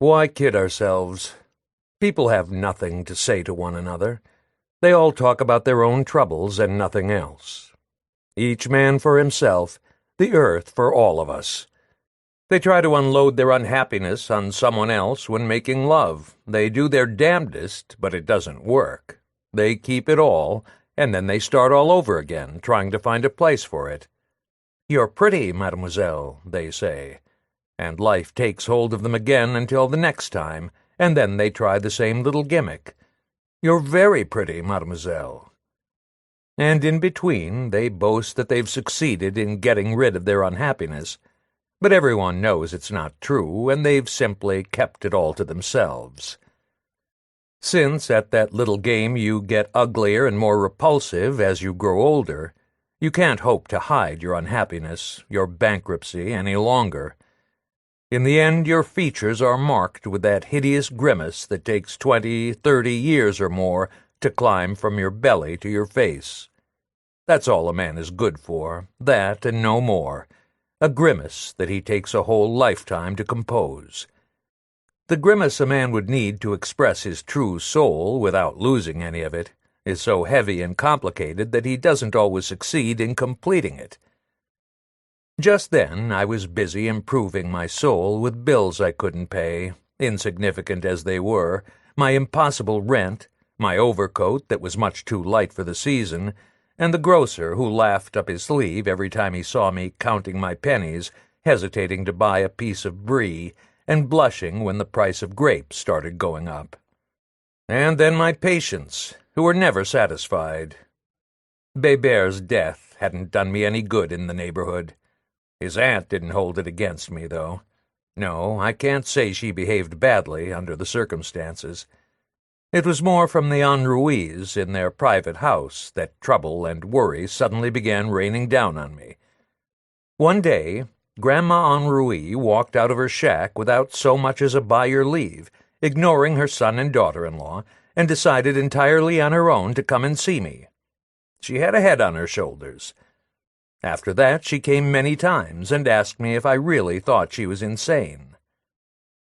Why kid ourselves? People have nothing to say to one another. They all talk about their own troubles and nothing else. Each man for himself, the earth for all of us. They try to unload their unhappiness on someone else when making love. They do their damnedest, but it doesn't work. They keep it all, and then they start all over again, trying to find a place for it. "You're pretty, mademoiselle," they say. And life takes hold of them again until the next time, and then they try the same little gimmick. "You're very pretty, mademoiselle." And in between, they boast that they've succeeded in getting rid of their unhappiness. But everyone knows it's not true, and they've simply kept it all to themselves. Since at that little game you get uglier and more repulsive as you grow older, you can't hope to hide your unhappiness, your bankruptcy, any longer. In the end, your features are marked with that hideous grimace that takes 20, 30 years or more to climb from your belly to your face. That's all a man is good for, that and no more. A grimace that he takes a whole lifetime to compose. The grimace a man would need to express his true soul without losing any of it is so heavy and complicated that he doesn't always succeed in completing it. Just then I was busy improving my soul with bills I couldn't pay, insignificant as they were, my impossible rent, my overcoat that was much too light for the season, and the grocer who laughed up his sleeve every time he saw me counting my pennies, hesitating to buy a piece of brie, and blushing when the price of grapes started going up. And then my patients, who were never satisfied. Béber's death hadn't done me any good in the neighborhood. His aunt didn't hold it against me, though. No, I can't say she behaved badly under the circumstances. It was more from the Henri's in their private house that trouble and worry suddenly began raining down on me. One day, Grandma Henri walked out of her shack without so much as a by your leave, ignoring her son and daughter-in-law, and decided entirely on her own to come and see me. She had a head on her shoulders. After that, she came many times and asked me if I really thought she was insane.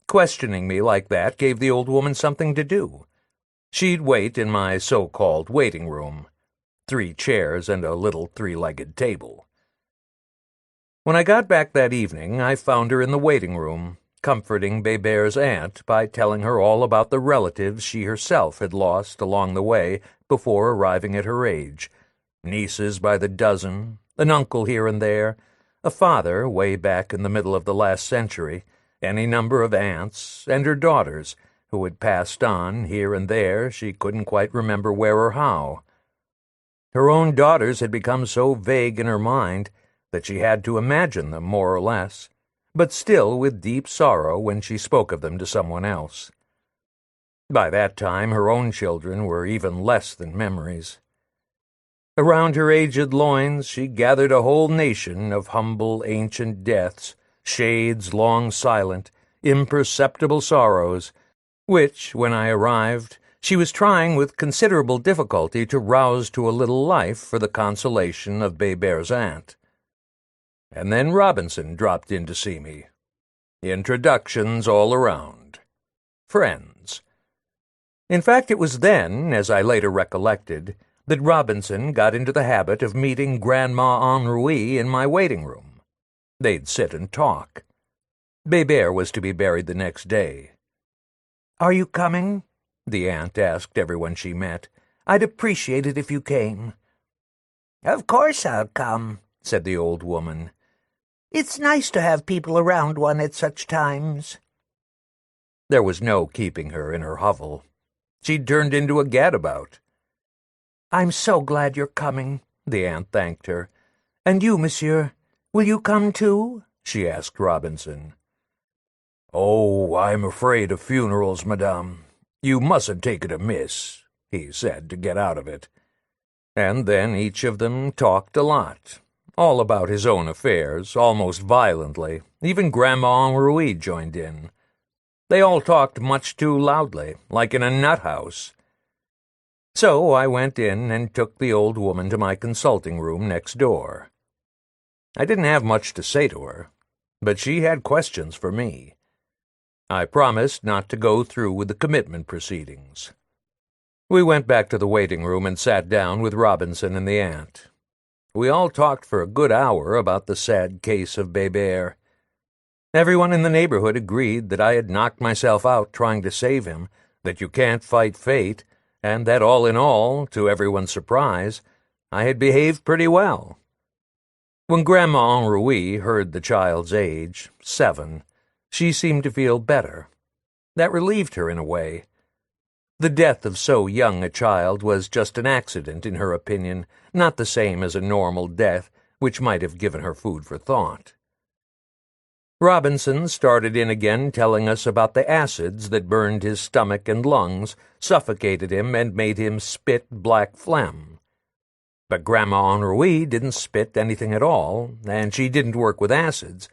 Questioning me like that gave the old woman something to do. She'd wait in my so-called waiting room, 3 chairs and a little 3-legged table. When I got back that evening, I found her in the waiting room, comforting Béber's aunt by telling her all about the relatives she herself had lost along the way before arriving at her age, nieces by the dozen, an uncle here and there, a father way back in the middle of the last century, any number of aunts, and her daughters, who had passed on here and there, she couldn't quite remember where or how. Her own daughters had become so vague in her mind that she had to imagine them more or less, but still with deep sorrow when she spoke of them to someone else. By that time her own children were even less than memories. Around her aged loins she gathered a whole nation of humble ancient deaths, shades long silent, imperceptible sorrows, which, when I arrived, she was trying with considerable difficulty to rouse to a little life for the consolation of Béber's aunt. And then Robinson dropped in to see me. Introductions all around. Friends. In fact, it was then, as I later recollected, that Robinson got into the habit of meeting Grandma Henri in my waiting room. They'd sit and talk. Béber was to be buried the next day. "Are you coming?" the aunt asked everyone she met. "I'd appreciate it if you came." "Of course I'll come," said the old woman. "It's nice to have people around one at such times." There was no keeping her in her hovel. She'd turned into a gadabout. "I'm so glad you're coming," the aunt thanked her. "And you, monsieur, will you come too?" she asked Robinson. "Oh, I'm afraid of funerals, madame. You mustn't take it amiss," he said to get out of it. And then each of them talked a lot, all about his own affairs, almost violently. Even Grandma Henri joined in. They all talked much too loudly, like in a nut house. So I went in and took the old woman to my consulting room next door. I didn't have much to say to her, but she had questions for me. I promised not to go through with the commitment proceedings. We went back to the waiting room and sat down with Robinson and the aunt. We all talked for a good hour about the sad case of Bébert. Everyone in the neighborhood agreed that I had knocked myself out trying to save him, that you can't fight fate, and that all in all, to everyone's surprise, I had behaved pretty well. When Grandma Henri heard the child's age, 7, she seemed to feel better. That relieved her in a way. The death of so young a child was just an accident, in her opinion, not the same as a normal death, which might have given her food for thought. Robinson started in again telling us about the acids that burned his stomach and lungs, suffocated him, and made him spit black phlegm. But Grandma Henri didn't spit anything at all, and she didn't work with acids,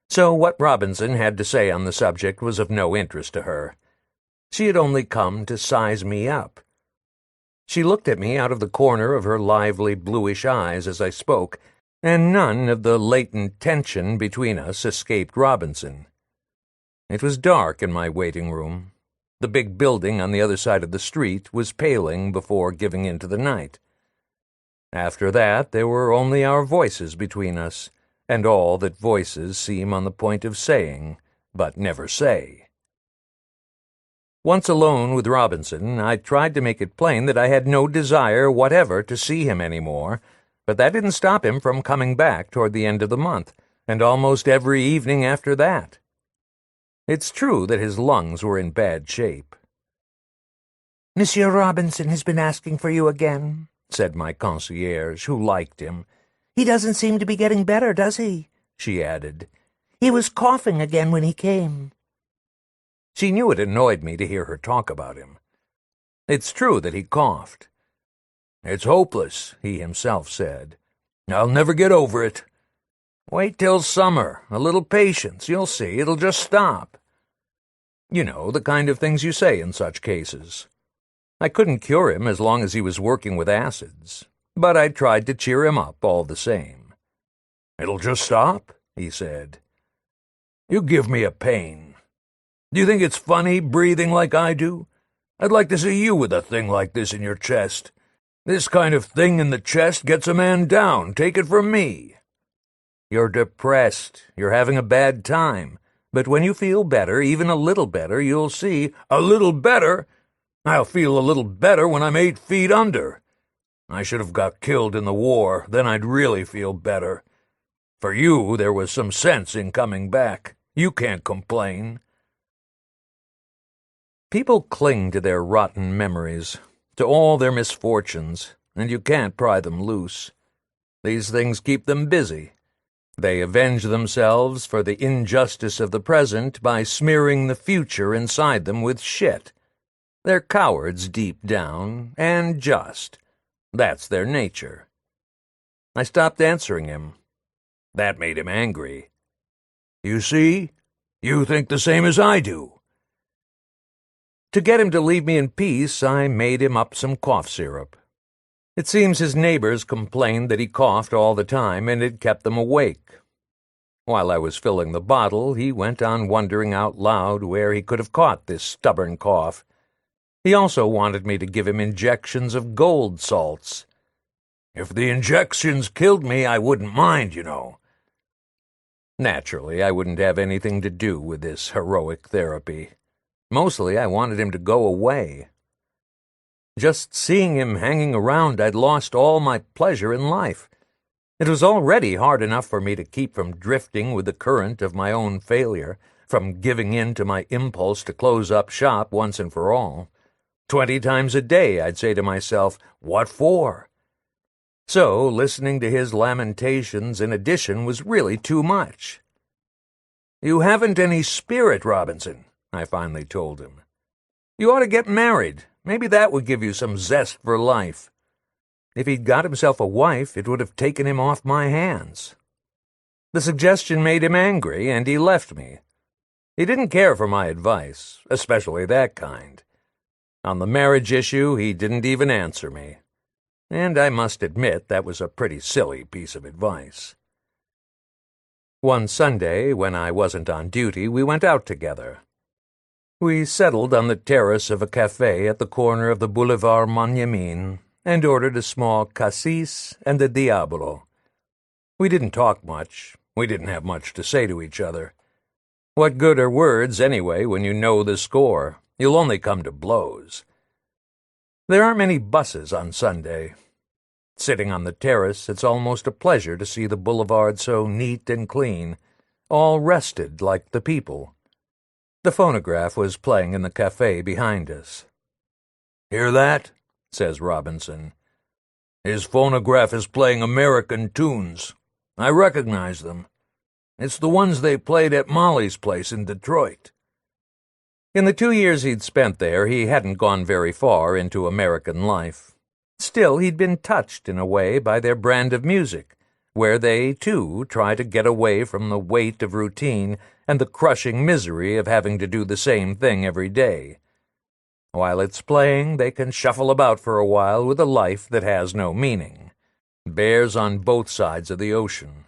so what Robinson had to say on the subject was of no interest to her. She had only come to size me up. She looked at me out of the corner of her lively bluish eyes as I spoke, and none of the latent tension between us escaped Robinson. It was dark in my waiting room. The big building on the other side of the street was paling before giving in to the night. After that, there were only our voices between us, and all that voices seem on the point of saying, but never say. Once alone with Robinson, I tried to make it plain that I had no desire whatever to see him any more, but that didn't stop him from coming back toward the end of the month, and almost every evening after that. It's true that his lungs were in bad shape. "Monsieur Robinson has been asking for you again," said my concierge, who liked him. "He doesn't seem to be getting better, does he?" she added. "He was coughing again when he came." She knew it annoyed me to hear her talk about him. It's true that he coughed. "It's hopeless," he himself said. "I'll never get over it. Wait till summer. A little patience. You'll see. It'll just stop." You know, the kind of things you say in such cases. I couldn't cure him as long as he was working with acids, but I tried to cheer him up all the same. "It'll just stop," he said. "You give me a pain. Do you think it's funny breathing like I do? I'd like to see you with a thing like this in your chest. This kind of thing in the chest gets a man down, take it from me. You're depressed, you're having a bad time, but when you feel better, even a little better, you'll see, a little better? I'll feel a little better when I'm 8 feet under. I should have got killed in the war, then I'd really feel better. For you, there was some sense in coming back. You can't complain." People cling to their rotten memories, to all their misfortunes, and you can't pry them loose. These things keep them busy. They avenge themselves for the injustice of the present by smearing the future inside them with shit. They're cowards deep down, and just. That's their nature. I stopped answering him. That made him angry. "You see? You think the same as I do." To get him to leave me in peace, I made him up some cough syrup. It seems his neighbors complained that he coughed all the time, and it kept them awake. While I was filling the bottle, he went on wondering out loud where he could have caught this stubborn cough. He also wanted me to give him injections of gold salts. "If the injections killed me, I wouldn't mind, you know." Naturally, I wouldn't have anything to do with this heroic therapy. Mostly, I wanted him to go away. Just seeing him hanging around, I'd lost all my pleasure in life. It was already hard enough for me to keep from drifting with the current of my own failure, from giving in to my impulse to close up shop once and for all. 20 times a day I'd say to myself, "What for?" So listening to his lamentations in addition was really too much. "You haven't any spirit, Robinson," I finally told him. "You ought to get married. Maybe that would give you some zest for life." If he'd got himself a wife, it would have taken him off my hands. The suggestion made him angry, and he left me. He didn't care for my advice, especially that kind. On the marriage issue, he didn't even answer me. And I must admit that was a pretty silly piece of advice. One Sunday, when I wasn't on duty, we went out together. We settled on the terrace of a café at the corner of the Boulevard Montyamin and ordered a small cassis and a diabolo. We didn't talk much. We didn't have much to say to each other. What good are words, anyway, when you know the score? You'll only come to blows. There aren't many buses on Sunday. Sitting on the terrace, it's almost a pleasure to see the boulevard so neat and clean, all rested like the people. The phonograph was playing in the café behind us. "Hear that?" says Robinson. "His phonograph is playing American tunes. I recognize them. It's the ones they played at Molly's place in Detroit." In the 2 years he'd spent there, he hadn't gone very far into American life. Still, he'd been touched in a way by their brand of music, where they, too, try to get away from the weight of routine and the crushing misery of having to do the same thing every day. While it's playing, they can shuffle about for a while with a life that has no meaning. Bears on both sides of the ocean.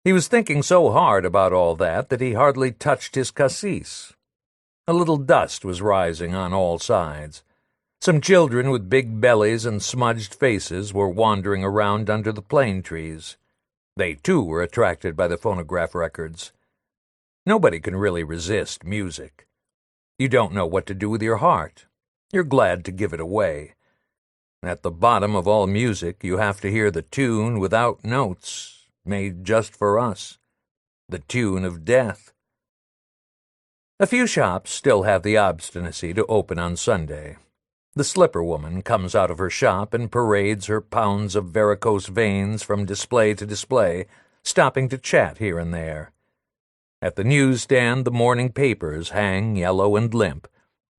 He was thinking so hard about all that he hardly touched his cassis. A little dust was rising on all sides. Some children with big bellies and smudged faces were wandering around under the plane trees. They, too, were attracted by the phonograph records. Nobody can really resist music. You don't know what to do with your heart. You're glad to give it away. At the bottom of all music, you have to hear the tune without notes, made just for us. The tune of death. A few shops still have the obstinacy to open on Sunday. The slipper woman comes out of her shop and parades her pounds of varicose veins from display to display, stopping to chat here and there. At the newsstand, the morning papers hang yellow and limp,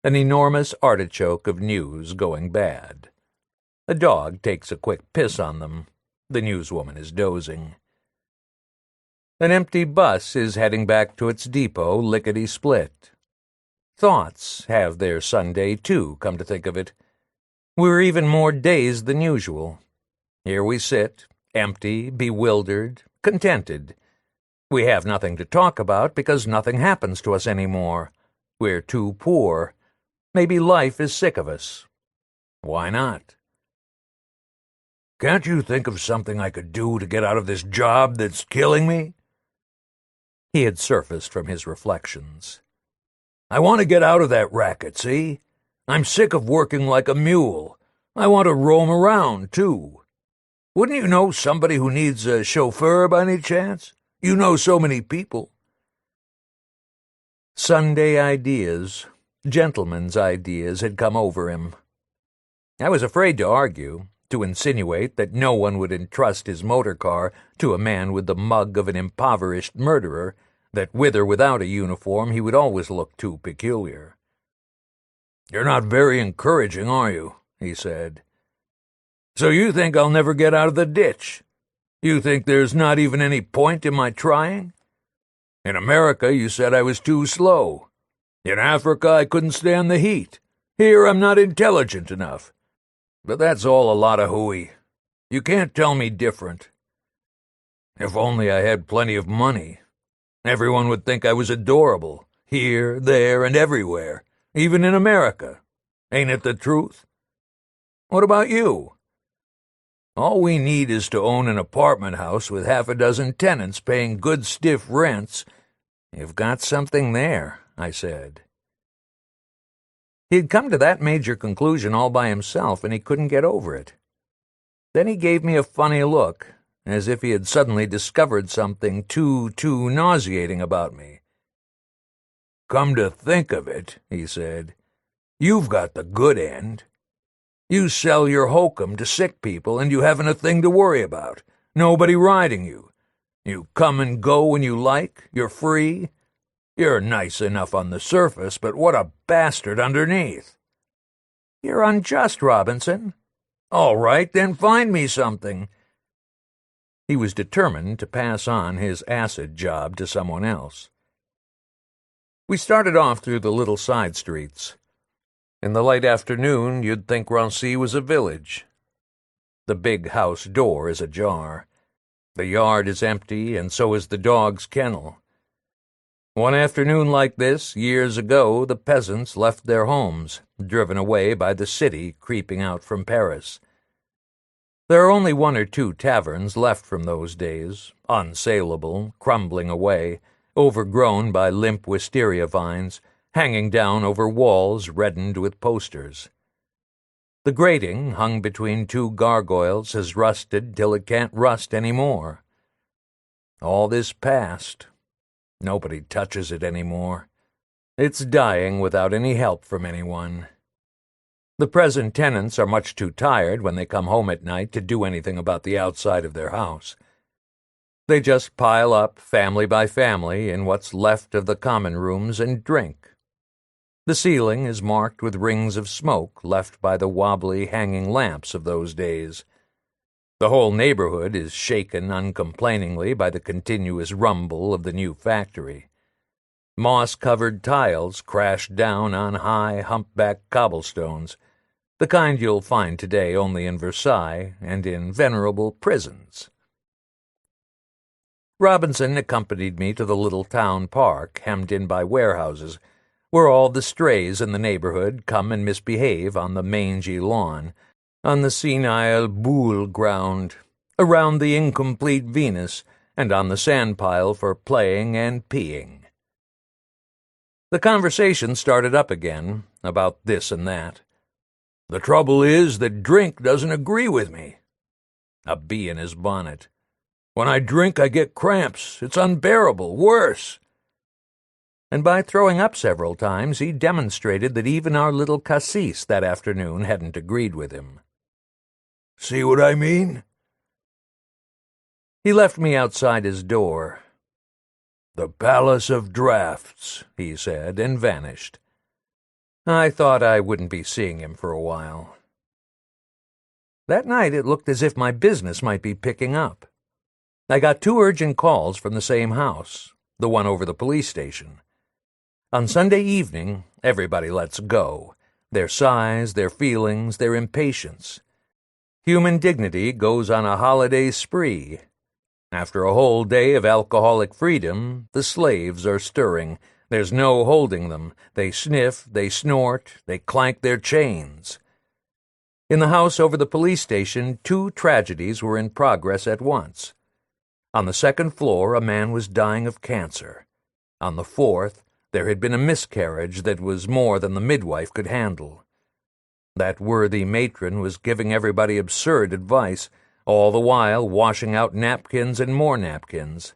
an enormous artichoke of news going bad. A dog takes a quick piss on them. The newswoman is dozing. An empty bus is heading back to its depot lickety-split. Thoughts have their Sunday, too, come to think of it. We're even more dazed than usual. Here we sit, empty, bewildered, contented. We have nothing to talk about because nothing happens to us anymore. We're too poor. Maybe life is sick of us. Why not? "Can't you think of something I could do to get out of this job that's killing me?" He had surfaced from his reflections. "I want to get out of that racket, see? I'm sick of working like a mule. I want to roam around, too. Wouldn't you know somebody who needs a chauffeur by any chance? You know so many people." Sunday ideas, gentlemen's ideas, had come over him. I was afraid to argue, to insinuate that no one would entrust his motor car to a man with the mug of an impoverished murderer, that with or without a uniform he would always look too peculiar. "You're not very encouraging, are you?" he said. "So you think I'll never get out of the ditch? You think there's not even any point in my trying? In America you said I was too slow. In Africa I couldn't stand the heat. Here I'm not intelligent enough. But that's all a lot of hooey. You can't tell me different. If only I had plenty of money. Everyone would think I was adorable, here, there, and everywhere, even in America. Ain't it the truth? What about you? All we need is to own an apartment house with half a dozen tenants paying good stiff rents. You've got something there, I said. He had come to that major conclusion all by himself, and he couldn't get over it. Then he gave me a funny look, as if he had suddenly discovered something too nauseating about me. "Come to think of it," he said, "you've got the good end. You sell your hokum to sick people, and you haven't a thing to worry about. Nobody riding you. You come and go when you like. You're free. You're nice enough on the surface, but what a bastard underneath." "You're unjust, Robinson." "All right, then find me something." He was determined to pass on his acid job to someone else. We started off through the little side streets. In the light afternoon, you'd think Rancy was a village. The big house door is ajar. The yard is empty, and so is the dog's kennel. One afternoon like this, years ago, the peasants left their homes, driven away by the city creeping out from Paris. There are only 1 or 2 taverns left from those days, unsaleable, crumbling away, overgrown by limp wisteria vines, hanging down over walls reddened with posters. The grating, hung between 2 gargoyles, has rusted till it can't rust any more. All this past. Nobody touches it any more. It's dying without any help from anyone. The present tenants are much too tired when they come home at night to do anything about the outside of their house. They just pile up, family by family, in what's left of the common rooms and drink. The ceiling is marked with rings of smoke left by the wobbly hanging lamps of those days. The whole neighborhood is shaken uncomplainingly by the continuous rumble of the new factory. Moss-covered tiles crash down on high, humpbacked cobblestones, the kind you'll find today only in Versailles and in venerable prisons. Robinson accompanied me to the little town park, hemmed in by warehouses, where all the strays in the neighborhood come and misbehave on the mangy lawn, on the senile boule ground, around the incomplete Venus, and on the sandpile for playing and peeing. The conversation started up again, about this and that. The trouble is that drink doesn't agree with me. A bee in his bonnet. When I drink, I get cramps. It's unbearable, worse. And by throwing up several times, he demonstrated that even our little cassis that afternoon hadn't agreed with him. See what I mean? He left me outside his door. The Palace of Draughts, he said, and vanished. I thought I wouldn't be seeing him for a while. That night it looked as if my business might be picking up. I got 2 urgent calls from the same house, the one over the police station. On Sunday evening, everybody lets go, their sighs, their feelings, their impatience. Human dignity goes on a holiday spree. After a whole day of alcoholic freedom, the slaves are stirring. There's no holding them. They sniff, they snort, they clank their chains. In the house over the police station, 2 tragedies were in progress at once. On the 2nd floor, a man was dying of cancer. On the 4th, there had been a miscarriage that was more than the midwife could handle. That worthy matron was giving everybody absurd advice, all the while washing out napkins and more napkins.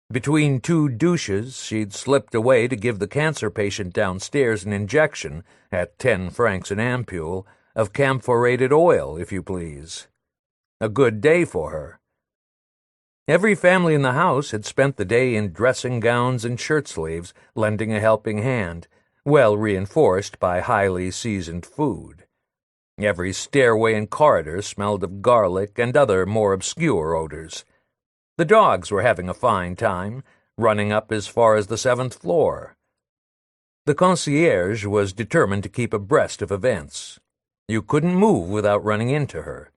Between 2 douches, she'd slipped away to give the cancer patient downstairs an injection, at 10 francs an ampule, of camphorated oil, if you please. A good day for her. Every family in the house had spent the day in dressing gowns and shirt-sleeves, lending a helping hand, well reinforced by highly seasoned food. Every stairway and corridor smelled of garlic and other more obscure odors. The dogs were having a fine time, running up as far as the 7th floor. The concierge was determined to keep abreast of events. You couldn't move without running into her.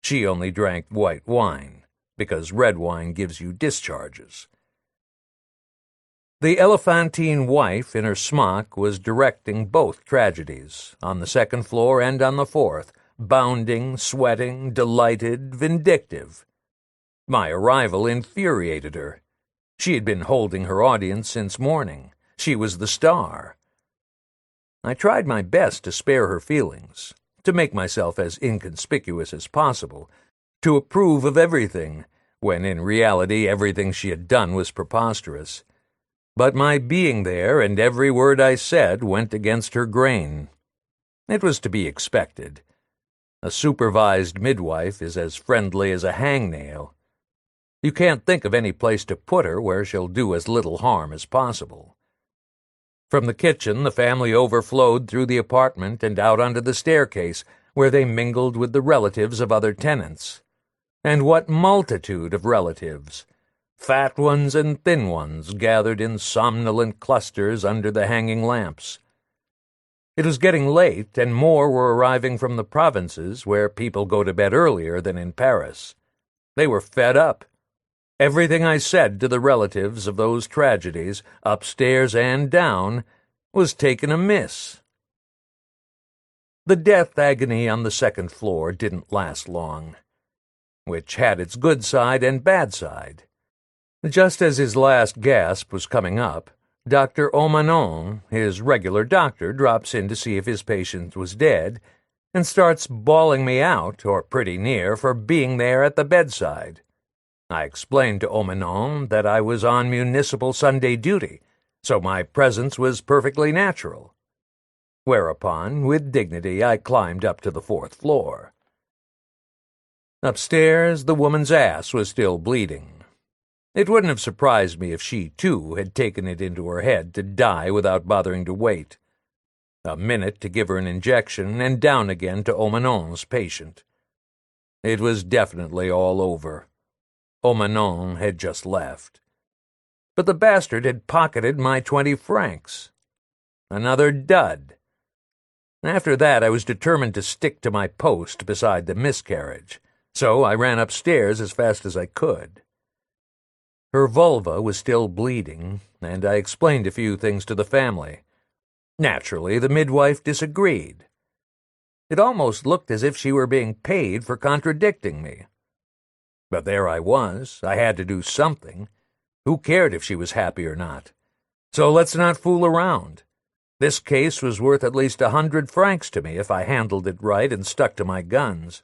She only drank white wine, because red wine gives you discharges. The elephantine wife in her smock was directing both tragedies, on the 2nd floor and on the 4th, bounding, sweating, delighted, vindictive. My arrival infuriated her. She had been holding her audience since morning. She was the star. I tried my best to spare her feelings, to make myself as inconspicuous as possible, to approve of everything, when in reality everything she had done was preposterous. But my being there and every word I said went against her grain. It was to be expected. A supervised midwife is as friendly as a hangnail. You can't think of any place to put her where she'll do as little harm as possible. From the kitchen, the family overflowed through the apartment and out onto the staircase, where they mingled with the relatives of other tenants. And what multitude of relatives! Fat ones and thin ones gathered in somnolent clusters under the hanging lamps. It was getting late, and more were arriving from the provinces, where people go to bed earlier than in Paris. They were fed up. Everything I said to the relatives of those tragedies, upstairs and down, was taken amiss. The death agony on the second floor didn't last long, which had its good side and bad side. Just as his last gasp was coming up, Dr. Omanon, his regular doctor, drops in to see if his patient was dead, and starts bawling me out, or pretty near, for being there at the bedside. I explained to Omanon that I was on municipal Sunday duty, so my presence was perfectly natural. Whereupon, with dignity, I climbed up to the fourth floor. Upstairs, the woman's ass was still bleeding. It wouldn't have surprised me if she, too, had taken it into her head to die without bothering to wait. A minute to give her an injection, and down again to Omanon's patient. It was definitely all over. Omanon had just left. But the bastard had pocketed my 20 francs. Another dud. After that, I was determined to stick to my post beside the miscarriage, so I ran upstairs as fast as I could. Her vulva was still bleeding, and I explained a few things to the family. Naturally, the midwife disagreed. It almost looked as if she were being paid for contradicting me. But there I was. I had to do something. Who cared if she was happy or not? So let's not fool around. This case was worth at least 100 francs to me if I handled it right and stuck to my guns.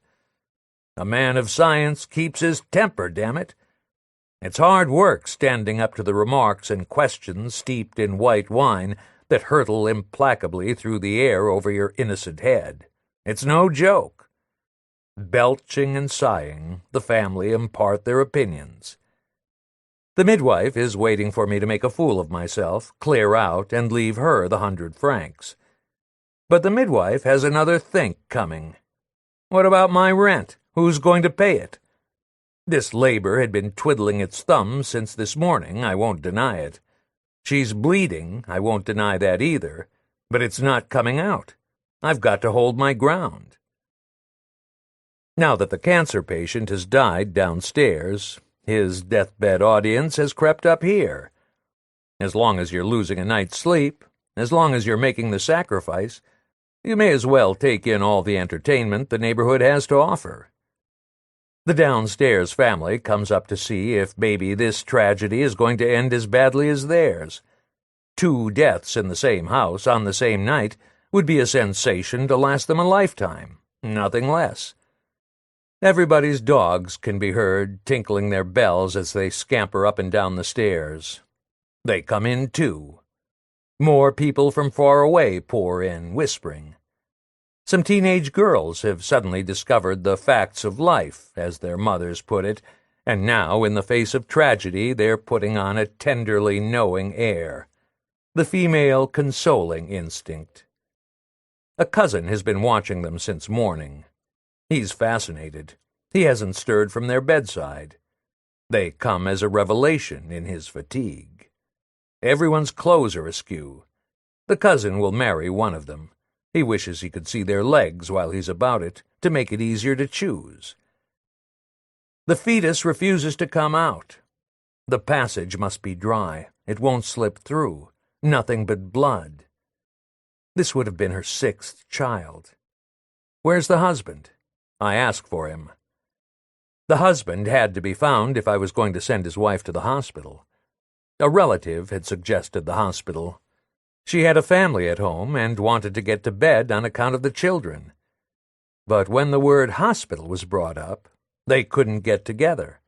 A man of science keeps his temper, damn it. It's hard work standing up to the remarks and questions steeped in white wine that hurtle implacably through the air over your innocent head. It's no joke. Belching and sighing, the family impart their opinions. The midwife is waiting for me to make a fool of myself, clear out, and leave her the 100 francs. But the midwife has another think coming. What about my rent? Who's going to pay it? This labor had been twiddling its thumbs since this morning, I won't deny it. She's bleeding, I won't deny that either, but it's not coming out. I've got to hold my ground. Now that the cancer patient has died downstairs, his deathbed audience has crept up here. As long as you're losing a night's sleep, as long as you're making the sacrifice, you may as well take in all the entertainment the neighborhood has to offer. The downstairs family comes up to see if maybe this tragedy is going to end as badly as theirs. 2 deaths in the same house on the same night would be a sensation to last them a lifetime, nothing less. Everybody's dogs can be heard tinkling their bells as they scamper up and down the stairs. They come in, too. More people from far away pour in, whispering. Some teenage girls have suddenly discovered the facts of life, as their mothers put it, and now, in the face of tragedy, they're putting on a tenderly knowing air. The female consoling instinct. A cousin has been watching them since morning. He's fascinated. He hasn't stirred from their bedside. They come as a revelation in his fatigue. Everyone's clothes are askew. The cousin will marry one of them. He wishes he could see their legs while he's about it, to make it easier to choose. The fetus refuses to come out. The passage must be dry. It won't slip through. Nothing but blood. This would have been her 6th child. Where's the husband? I asked for him. The husband had to be found if I was going to send his wife to the hospital. A relative had suggested the hospital. She had a family at home and wanted to get to bed on account of the children. But when the word hospital was brought up, they couldn't get together.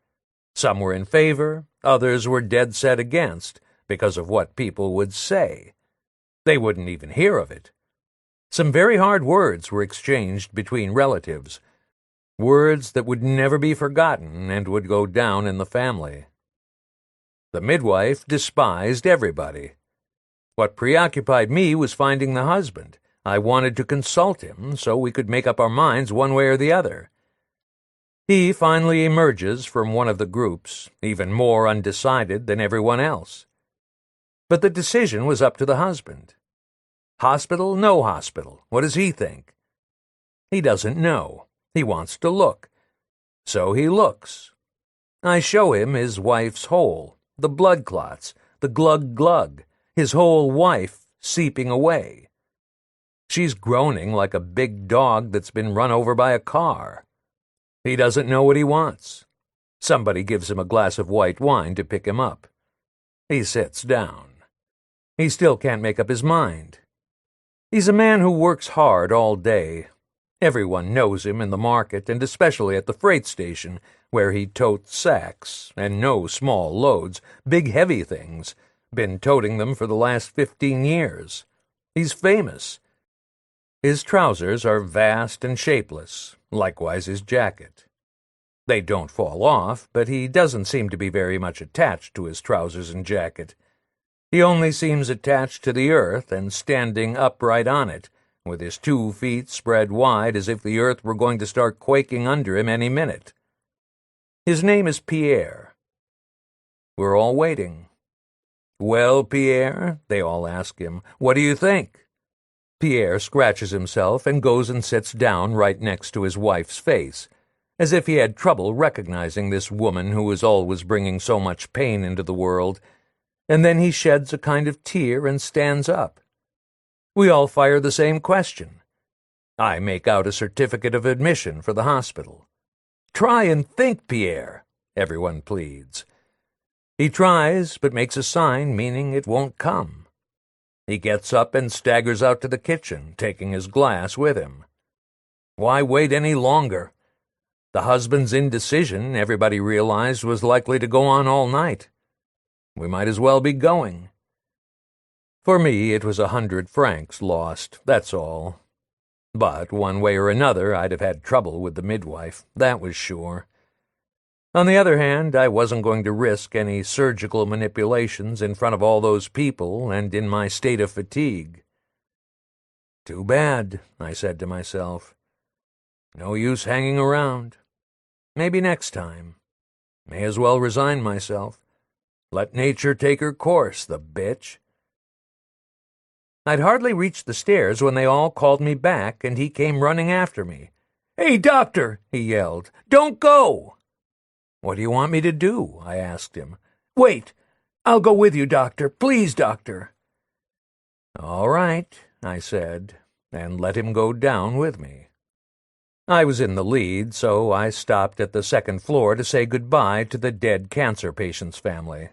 Some were in favor, others were dead set against, because of what people would say. They wouldn't even hear of it. Some very hard words were exchanged between relatives, words that would never be forgotten and would go down in the family. The midwife despised everybody. What preoccupied me was finding the husband. I wanted to consult him so we could make up our minds one way or the other. He finally emerges from one of the groups, even more undecided than everyone else. But the decision was up to the husband. Hospital, no hospital. What does he think? He doesn't know. He wants to look. So he looks. I show him his wife's hole, the blood clots, the glug-glug, his whole wife seeping away. She's groaning like a big dog that's been run over by a car. He doesn't know what he wants. Somebody gives him a glass of white wine to pick him up. He sits down. He still can't make up his mind. He's a man who works hard all day. Everyone knows him in the market, and especially at the freight station, where he totes sacks, and no small loads, big heavy things. Been toting them for the last 15 years. He's famous. His trousers are vast and shapeless, likewise his jacket. They don't fall off, but he doesn't seem to be very much attached to his trousers and jacket. He only seems attached to the earth and standing upright on it, with his 2 feet spread wide as if the earth were going to start quaking under him any minute. His name is Pierre. We're all waiting. "Well, Pierre," they all ask him, "what do you think?" Pierre scratches himself and goes and sits down right next to his wife's face, as if he had trouble recognizing this woman who was always bringing so much pain into the world, and then he sheds a kind of tear and stands up. We all fire the same question. I make out a certificate of admission for the hospital. "Try and think, Pierre," everyone pleads. He tries, but makes a sign meaning it won't come. He gets up and staggers out to the kitchen, taking his glass with him. Why wait any longer? The husband's indecision, everybody realized, was likely to go on all night. We might as well be going. For me, it was 100 francs lost, that's all. But one way or another, I'd have had trouble with the midwife, that was sure. On the other hand, I wasn't going to risk any surgical manipulations in front of all those people and in my state of fatigue. Too bad, I said to myself. No use hanging around. Maybe next time. May as well resign myself. Let nature take her course, the bitch. I'd hardly reached the stairs when they all called me back, and he came running after me. "Hey, doctor," he yelled, "don't go!" "What do you want me to do?" I asked him. "Wait. I'll go with you, doctor. Please, doctor." "All right," I said, and let him go down with me. I was in the lead, so I stopped at the second floor to say goodbye to the dead cancer patient's family.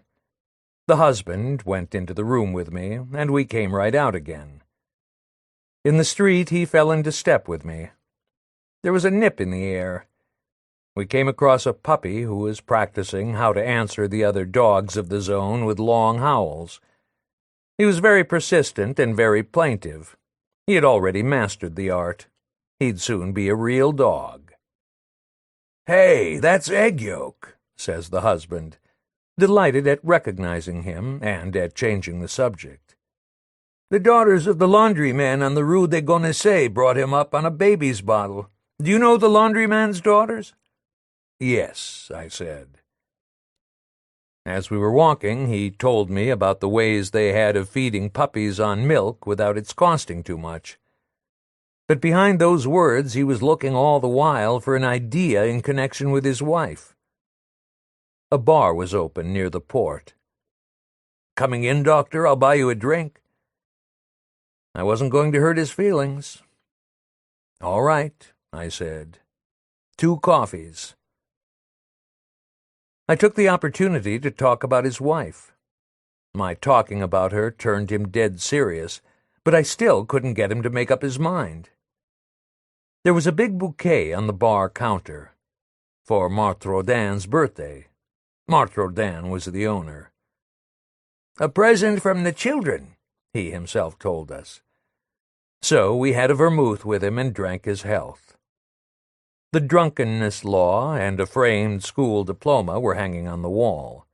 The husband went into the room with me, and we came right out again. In the street, he fell into step with me. There was a nip in the air. We came across a puppy who was practicing how to answer the other dogs of the zone with long howls. He was very persistent and very plaintive. He had already mastered the art. He'd soon be a real dog. "Hey, that's Egg Yolk," says the husband, delighted at recognizing him and at changing the subject. "The daughters of the laundryman on the Rue des Gonesse brought him up on a baby's bottle. Do you know the laundryman's daughters?" "Yes," I said. As we were walking, he told me about the ways they had of feeding puppies on milk without its costing too much. But behind those words he was looking all the while for an idea in connection with his wife. A bar was open near the port. "Coming in, doctor? I'll buy you a drink." I wasn't going to hurt his feelings. "All right," I said. 2 coffees. I took the opportunity to talk about his wife. My talking about her turned him dead serious, but I still couldn't get him to make up his mind. There was a big bouquet on the bar counter for Marthe Rodin's birthday. Marthe Rodin was the owner. "A present from the children," he himself told us. So we had a vermouth with him and drank his health. The drunkenness law and a framed school diploma were hanging on the wall.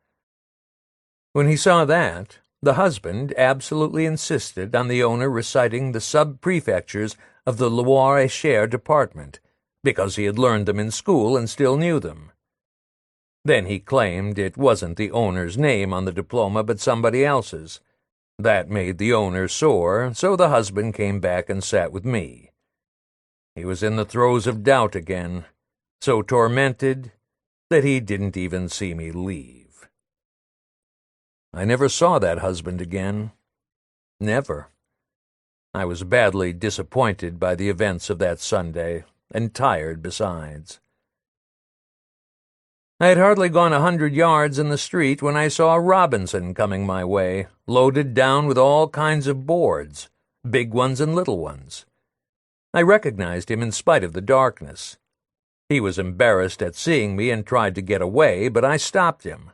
When he saw that, the husband absolutely insisted on the owner reciting the sub-prefectures of the Loire-et-Cher department, because he had learned them in school and still knew them. Then he claimed it wasn't the owner's name on the diploma but somebody else's. That made the owner sore, so the husband came back and sat with me. He was in the throes of doubt again, so tormented that he didn't even see me leave. I never saw that husband again. Never. I was badly disappointed by the events of that Sunday, and tired besides. I had hardly gone 100 yards in the street when I saw Robinson coming my way, loaded down with all kinds of boards, big ones and little ones. I recognized him in spite of the darkness. He was embarrassed at seeing me and tried to get away, but I stopped him.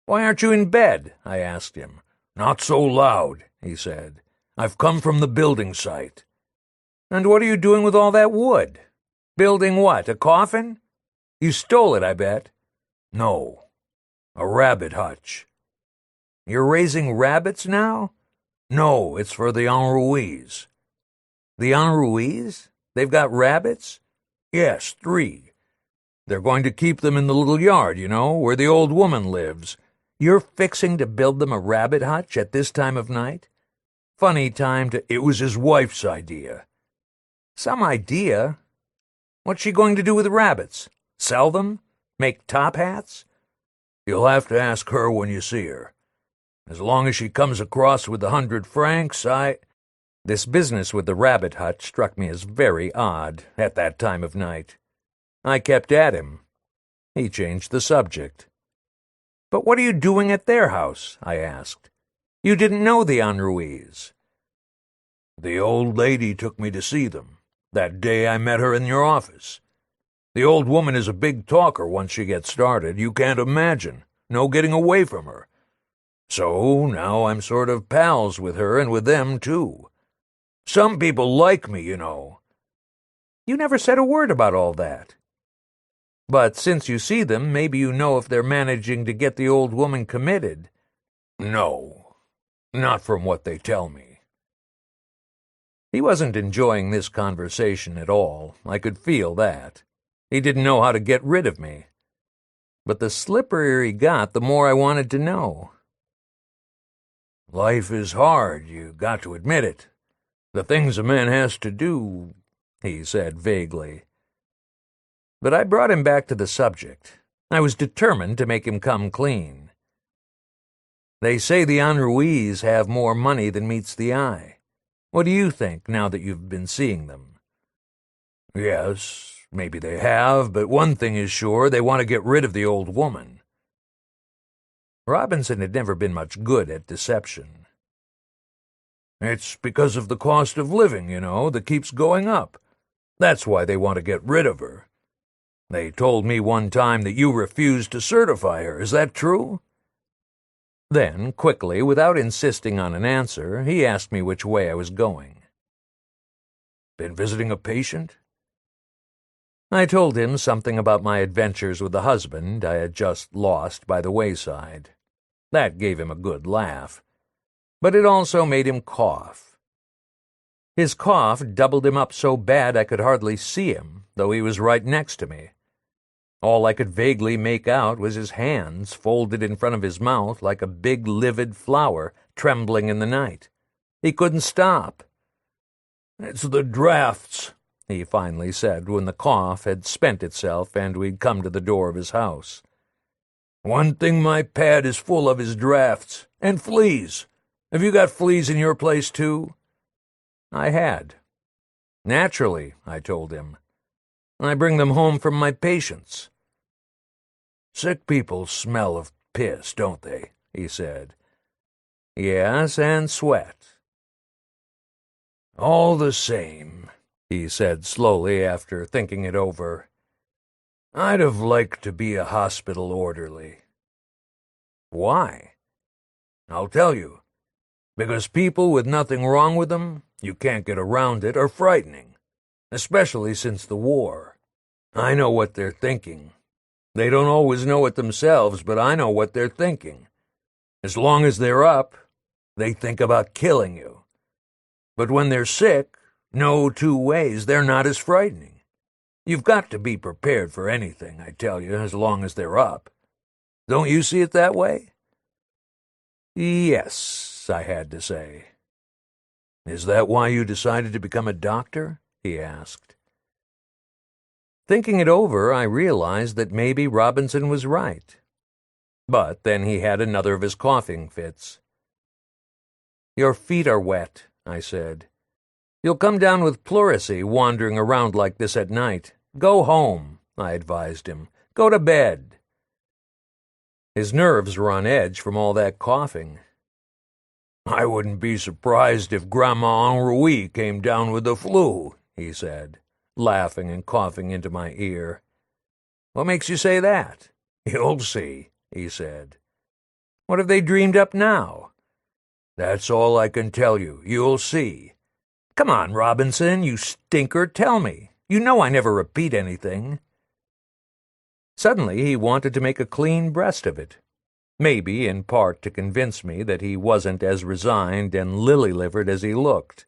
"Why aren't you in bed?" I asked him. "Not so loud," he said. "I've come from the building site." "And what are you doing with all that wood? Building what, a coffin? You stole it, I bet." "No, a rabbit hutch." "You're raising rabbits now?" "No, it's for the Enruis." "The Enruis? They've got rabbits?" "Yes, 3. They're going to keep them in the little yard, you know, where the old woman lives." "You're fixing to build them a rabbit hutch at this time of night? Funny time to—" "It was his wife's idea." "Some idea? What's she going to do with the rabbits? Sell them? Make top hats?" "You'll have to ask her when you see her. As long as she comes across with the 100 francs, This business with the rabbit hutch struck me as very odd at that time of night. I kept at him. He changed the subject. "But what are you doing at their house?" I asked. "You didn't know the Enruis." "The old lady took me to see them, that day I met her in your office. The old woman is a big talker once she gets started. You can't imagine. No getting away from her. So now I'm sort of pals with her and with them, too. Some people like me, you know." "You never said a word about all that. But since you see them, maybe you know if they're managing to get the old woman committed." "No, not from what they tell me." He wasn't enjoying this conversation at all. I could feel that. He didn't know how to get rid of me. But the slipperier he got, the more I wanted to know. "Life is hard, you got to admit it. The things a man has to do," he said vaguely. But I brought him back to the subject. I was determined to make him come clean. "They say the Enruis have more money than meets the eye. What do you think, now that you've been seeing them?" "Yes, maybe they have, but one thing is sure, they want to get rid of the old woman." Robinson had never been much good at deception. "It's because of the cost of living, you know, that keeps going up. That's why they want to get rid of her. They told me one time that you refused to certify her. Is that true?" Then, quickly, without insisting on an answer, he asked me which way I was going. "Been visiting a patient?" I told him something about my adventures with the husband I had just lost by the wayside. That gave him a good laugh. But it also made him cough. His cough doubled him up so bad I could hardly see him, though he was right next to me. All I could vaguely make out was his hands folded in front of his mouth like a big livid flower trembling in the night. He couldn't stop. "It's the drafts," he finally said when the cough had spent itself and we'd come to the door of his house. "One thing my pad is full of is drafts. And fleas. Have you got fleas in your place, too?" I had. "Naturally," I told him. "I bring them home from my patients." "Sick people smell of piss, don't they?" he said. "Yes, and sweat." "All the same," he said slowly after thinking it over, "I'd have liked to be a hospital orderly." "Why?" "I'll tell you. Because people with nothing wrong with them, you can't get around it, are frightening, especially since the war. I know what they're thinking. They don't always know it themselves, but I know what they're thinking. As long as they're up, they think about killing you. But when they're sick, no two ways, they're not as frightening. You've got to be prepared for anything, I tell you, as long as they're up. Don't you see it that way?" "Yes," I had to say. "Is that why you decided to become a doctor?" he asked. Thinking it over, I realized that maybe Robinson was right. But then he had another of his coughing fits. "Your feet are wet," I said. "You'll come down with pleurisy wandering around like this at night. Go home," I advised him. "Go to bed." His nerves were on edge from all that coughing. "I wouldn't be surprised if Grandma Henri came down with the flu," he said, laughing and coughing into my ear. "What makes you say that?" "You'll see," he said. "What have they dreamed up now?" "That's all I can tell you. You'll see." "Come on, Robinson, you stinker, tell me. You know I never repeat anything." Suddenly he wanted to make a clean breast of it, maybe in part to convince me that he wasn't as resigned and lily-livered as he looked.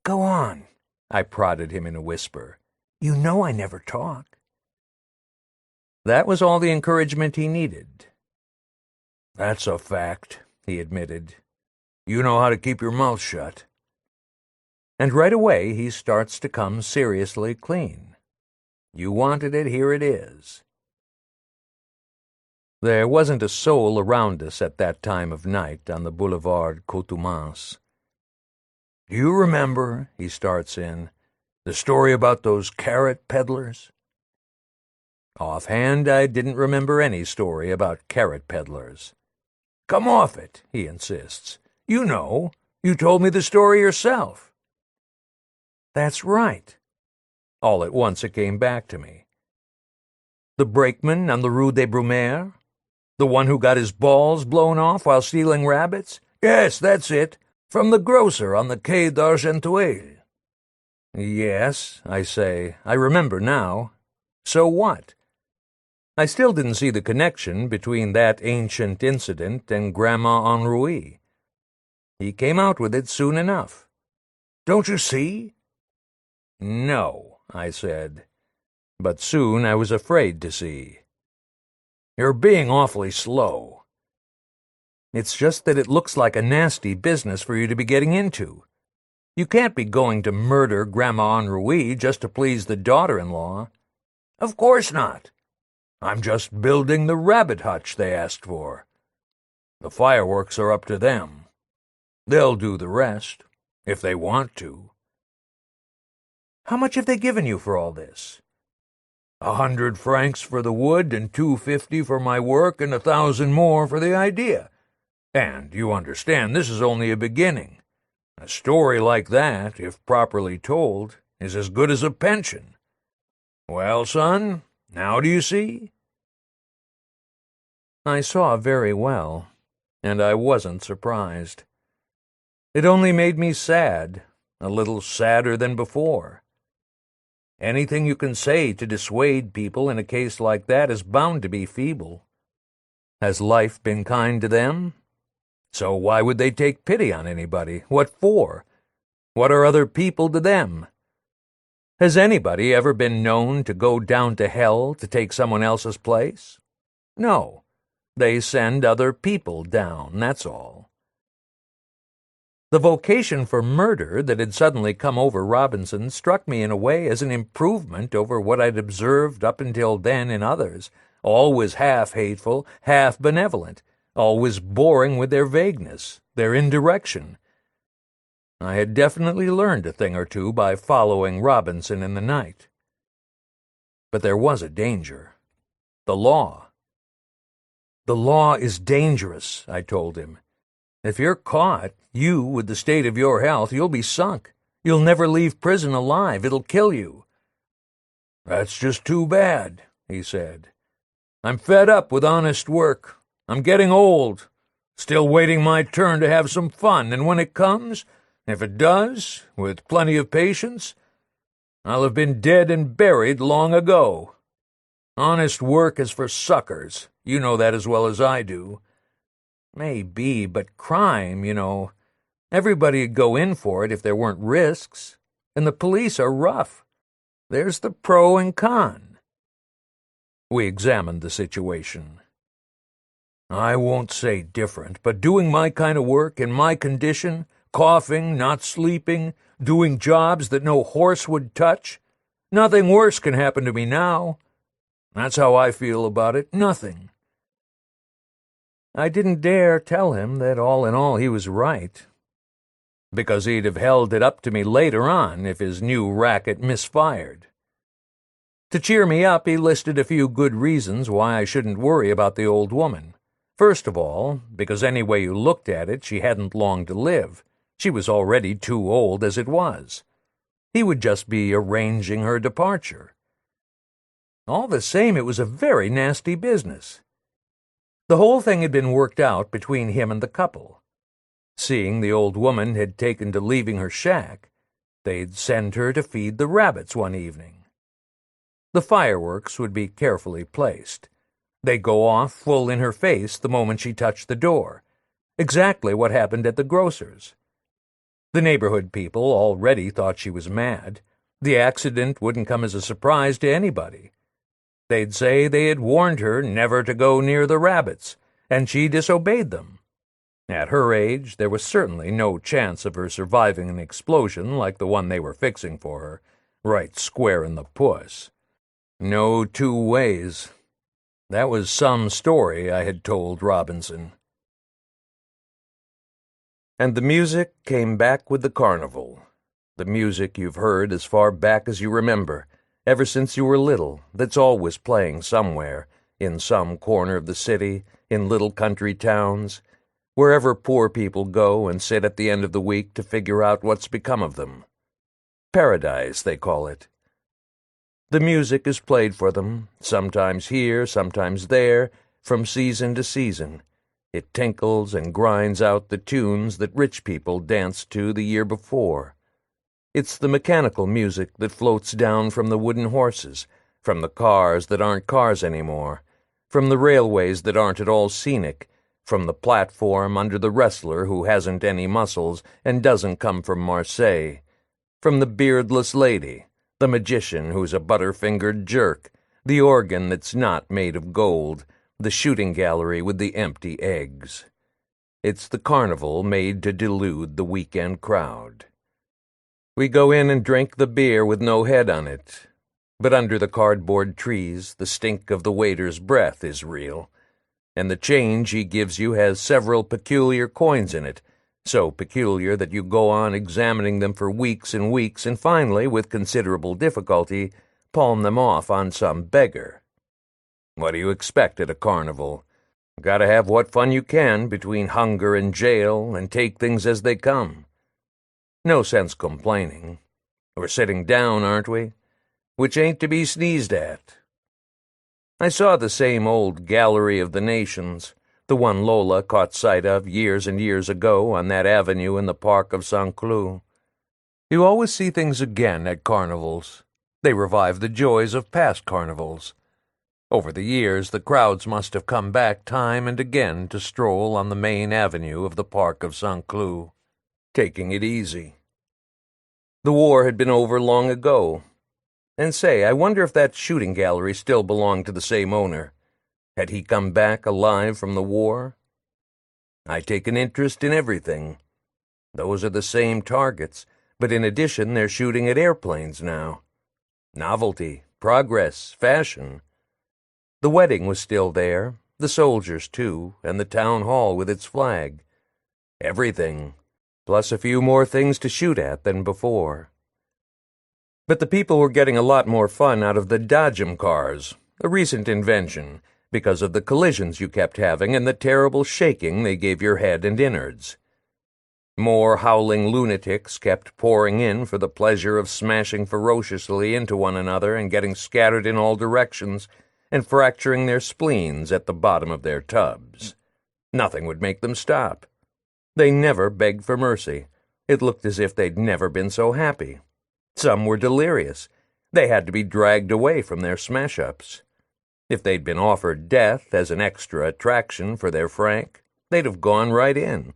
"Go on," I prodded him in a whisper. "You know I never talk." That was all the encouragement he needed. "That's a fact," he admitted. "You know how to keep your mouth shut." And right away he starts to come seriously clean. You wanted it, here it is. There wasn't a soul around us at that time of night on the Boulevard Cotumance. "Do you remember," he starts in, "the story about those carrot peddlers?" Offhand, I didn't remember any story about carrot peddlers. "Come off it," he insists. "You know. You told me the story yourself." That's right. All at once it came back to me. The brakeman on the Rue des Brumaires? The one who got his balls blown off while stealing rabbits? "Yes, that's it. From the grocer on the Quai d'Argenteuil." "Yes," I say. "I remember now. So what?" I still didn't see the connection between that ancient incident and Grandma Henri. He came out with it soon enough. "Don't you see?" "No," I said. But soon I was afraid to see. "You're being awfully slow." "It's just that it looks like a nasty business for you to be getting into. You can't be going to murder Grandma Henri just to please the daughter-in-law." "Of course not. I'm just building the rabbit hutch they asked for. The fireworks are up to them. They'll do the rest, if they want to." "How much have they given you for all this?" 100 francs for the wood and 250 for my work and 1,000 more for the idea. And you understand this is only a beginning. A story like that, if properly told, is as good as a pension. Well, son, now do you see?" I saw very well, and I wasn't surprised. It only made me sad, a little sadder than before. Anything you can say to dissuade people in a case like that is bound to be feeble. Has life been kind to them? So why would they take pity on anybody? What for? What are other people to them? Has anybody ever been known to go down to hell to take someone else's place? No. They send other people down, that's all. The vocation for murder that had suddenly come over Robinson struck me in a way as an improvement over what I'd observed up until then in others, always half hateful, half benevolent, always boring with their vagueness, their indirection. I had definitely learned a thing or two by following Robinson in the night. But there was a danger. The law. "The law is dangerous," I told him. "If you're caught, you, with the state of your health, you'll be sunk. You'll never leave prison alive. It'll kill you." "That's just too bad," he said. "I'm fed up with honest work. I'm getting old, still waiting my turn to have some fun, and when it comes, if it does, with plenty of patience, I'll have been dead and buried long ago. Honest work is for suckers. You know that as well as I do." "Maybe, but crime, you know. Everybody'd go in for it if there weren't risks. And the police are rough. There's the pro and con." We examined the situation. "I won't say different, but doing my kind of work in my condition, coughing, not sleeping, doing jobs that no horse would touch, Nothing worse can happen to me now. That's how I feel about it. Nothing. I didn't dare tell him that all in all he was right, because he'd have held it up to me later on if his new racket misfired. To cheer me up, he listed a few good reasons why I shouldn't worry about the old woman. First of all, because any way you looked at it, she hadn't long to live. She was already too old as it was. He would just be arranging her departure. All the same, it was a very nasty business. The whole thing had been worked out between him and the couple. Seeing the old woman had taken to leaving her shack, they'd send her to feed the rabbits one evening. The fireworks would be carefully placed. They'd go off full in her face the moment she touched the door, exactly what happened at the grocer's. The neighborhood people already thought she was mad. The accident wouldn't come as a surprise to anybody. They'd say they had warned her never to go near the rabbits, and she disobeyed them. At her age, there was certainly no chance of her surviving an explosion like the one they were fixing for her, right square in the puss. No two ways. That was some story I had told Robinson. And the music came back with the carnival. The music you've heard as far back as you remember, ever since you were little, that's always playing somewhere, in some corner of the city, in little country towns, wherever poor people go and sit at the end of the week to figure out what's become of them. Paradise, they call it. The music is played for them, sometimes here, sometimes there, from season to season. It tinkles and grinds out the tunes that rich people danced to the year before. It's the mechanical music that floats down from the wooden horses, from the cars that aren't cars anymore, from the railways that aren't at all scenic, from the platform under the wrestler who hasn't any muscles and doesn't come from Marseille, from the beardless lady, the magician who's a butter-fingered jerk, the organ that's not made of gold, the shooting gallery with the empty eggs. It's the carnival made to delude the weekend crowd. We go in and drink the beer with no head on it, but under the cardboard trees the stink of the waiter's breath is real, and the change he gives you has several peculiar coins in it, so peculiar that you go on examining them for weeks and weeks and finally, with considerable difficulty, palm them off on some beggar. What do you expect at a carnival? Gotta have what fun you can between hunger and jail and take things as they come. No sense complaining. We're sitting down, aren't we? Which ain't to be sneezed at. I saw the same old Gallery of the Nations, the one Lola caught sight of years and years ago on that avenue in the Park of Saint-Cloud. You always see things again at carnivals. They revive the joys of past carnivals. Over the years, the crowds must have come back time and again to stroll on the main avenue of the Park of Saint-Cloud, taking it easy. The war had been over long ago. And say, I wonder if that shooting gallery still belonged to the same owner. Had he come back alive from the war? I take an interest in everything. Those are the same targets, but in addition they're shooting at airplanes now. Novelty, progress, fashion. The wedding was still there, the soldiers too, and the town hall with its flag. Everything, plus a few more things to shoot at than before. But the people were getting a lot more fun out of the Dodgem cars, a recent invention, because of the collisions you kept having and the terrible shaking they gave your head and innards. More howling lunatics kept pouring in for the pleasure of smashing ferociously into one another and getting scattered in all directions and fracturing their spleens at the bottom of their tubs. Nothing would make them stop. They never begged for mercy. It looked as if they'd never been so happy. Some were delirious. They had to be dragged away from their smash-ups. If they'd been offered death as an extra attraction for their frank, they'd have gone right in.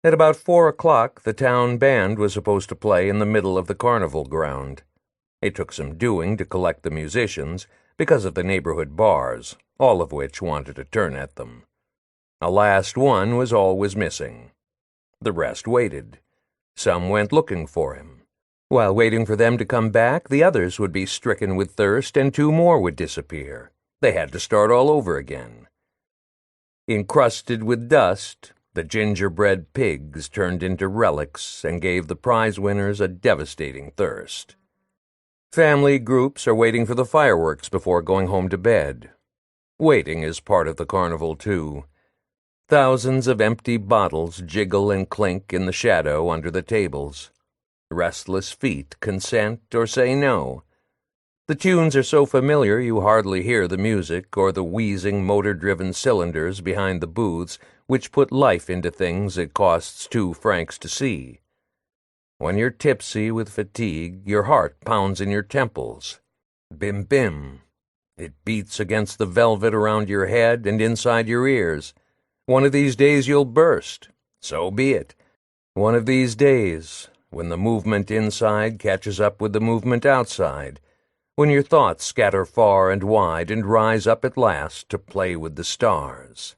At about 4 o'clock, the town band was supposed to play in the middle of the carnival ground. It took some doing to collect the musicians because of the neighborhood bars, all of which wanted a turn at them. A last one was always missing. The rest waited. Some went looking for him. While waiting for them to come back, the others would be stricken with thirst, and 2 more would disappear. They had to start all over again. Encrusted with dust, the gingerbread pigs turned into relics and gave the prize winners a devastating thirst. Family groups are waiting for the fireworks before going home to bed. Waiting is part of the carnival, too. Thousands of empty bottles jiggle and clink in the shadow under the tables. Restless feet consent or say no. The tunes are so familiar you hardly hear the music or the wheezing motor-driven cylinders behind the booths which put life into things it costs 2 francs to see. When you're tipsy with fatigue, your heart pounds in your temples. Bim bim. It beats against the velvet around your head and inside your ears. One of these days you'll burst. So be it. One of these days, when the movement inside catches up with the movement outside, when your thoughts scatter far and wide and rise up at last to play with the stars.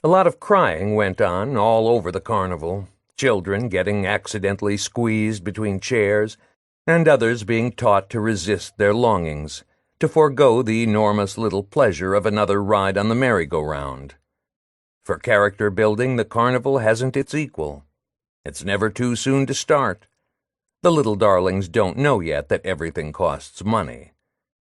A lot of crying went on all over the carnival, children getting accidentally squeezed between chairs, and others being taught to resist their longings, to forego the enormous little pleasure of another ride on the merry-go-round. For character building, the carnival hasn't its equal. It's never too soon to start. The little darlings don't know yet that everything costs money.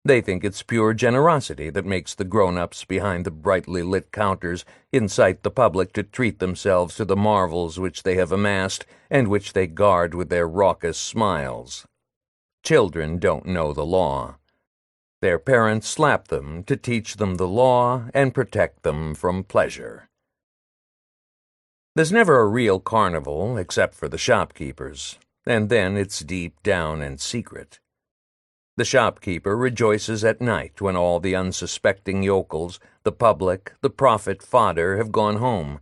They think it's pure generosity that makes the grown-ups behind the brightly lit counters incite the public to treat themselves to the marvels which they have amassed and which they guard with their raucous smiles. Children don't know the law. Their parents slap them to teach them the law and protect them from pleasure. There's never a real carnival except for the shopkeepers, and then it's deep down and secret. The shopkeeper rejoices at night when all the unsuspecting yokels, the public, the profit fodder have gone home,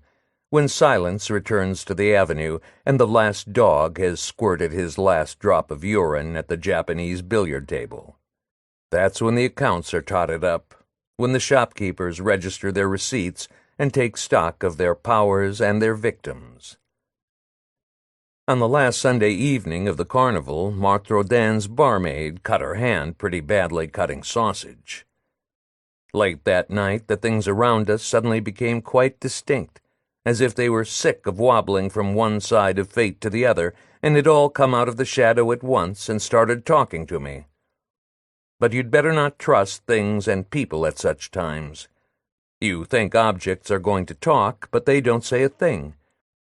when silence returns to the avenue and the last dog has squirted his last drop of urine at the Japanese billiard table. That's when the accounts are totted up, when the shopkeepers register their receipts and take stock of their powers and their victims. On the last Sunday evening of the carnival, Marthe Rodin's barmaid cut her hand pretty badly cutting sausage. Late that night, the things around us suddenly became quite distinct, as if they were sick of wobbling from one side of fate to the other, and had all come out of the shadow at once and started talking to me. But you'd better not trust things and people at such times. You think objects are going to talk, but they don't say a thing,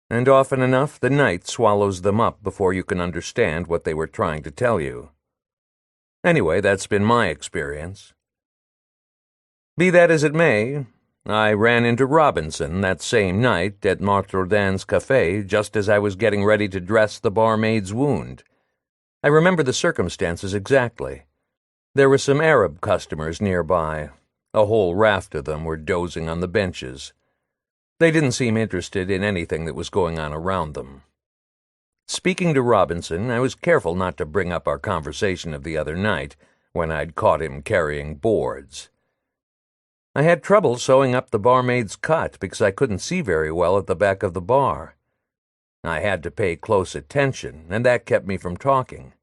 and often enough the night swallows them up before you can understand what they were trying to tell you. Anyway, that's been my experience. Be that as it may, I ran into Robinson that same night at Marthe Rodin's cafe just as I was getting ready to dress the barmaid's wound. I remember the circumstances exactly. There were some Arab customers nearby. A whole raft of them were dozing on the benches. They didn't seem interested in anything that was going on around them. Speaking to Robinson, I was careful not to bring up our conversation of the other night, when I'd caught him carrying boards. I had trouble sewing up the barmaid's cut because I couldn't see very well at the back of the bar. I had to pay close attention, and that kept me from talking.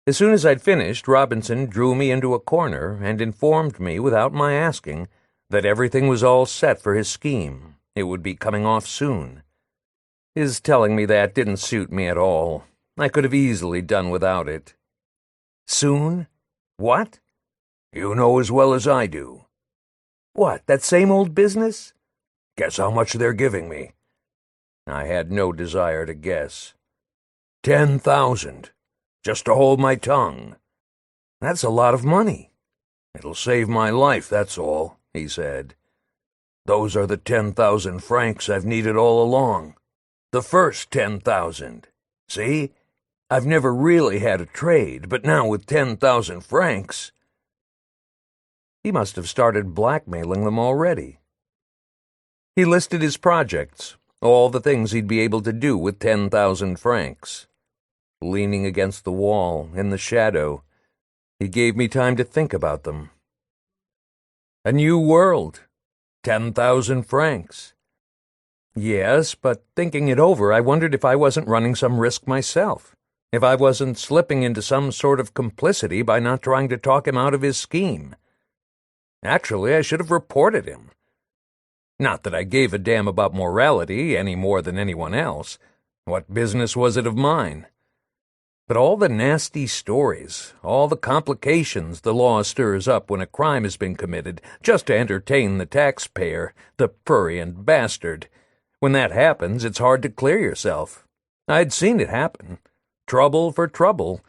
As soon as I'd finished, Robinson drew me into a corner and informed me, without my asking, that everything was all set for his scheme. It would be coming off soon. His telling me that didn't suit me at all. I could have easily done without it. Soon? What? You know as well as I do. What, that same old business? Guess how much they're giving me. I had no desire to guess. 10,000. Just to hold my tongue. That's a lot of money. It'll save my life, that's all, he said. Those are the 10,000 francs I've needed all along. The first 10,000. See? I've never really had a trade, but now with 10,000 francs... He must have started blackmailing them already. He listed his projects, all the things he'd be able to do with 10,000 francs. Leaning against the wall, in the shadow, he gave me time to think about them. A new world. 10,000 francs. Yes, but thinking it over, I wondered if I wasn't running some risk myself. if I wasn't slipping into some sort of complicity by not trying to talk him out of his scheme. Actually, I should have reported him. Not that I gave a damn about morality any more than anyone else. What business was it of mine? But all the nasty stories, all the complications the law stirs up when a crime has been committed just to entertain the taxpayer, the prurient bastard. When that happens, it's hard to clear yourself. I'd seen it happen. Trouble for trouble.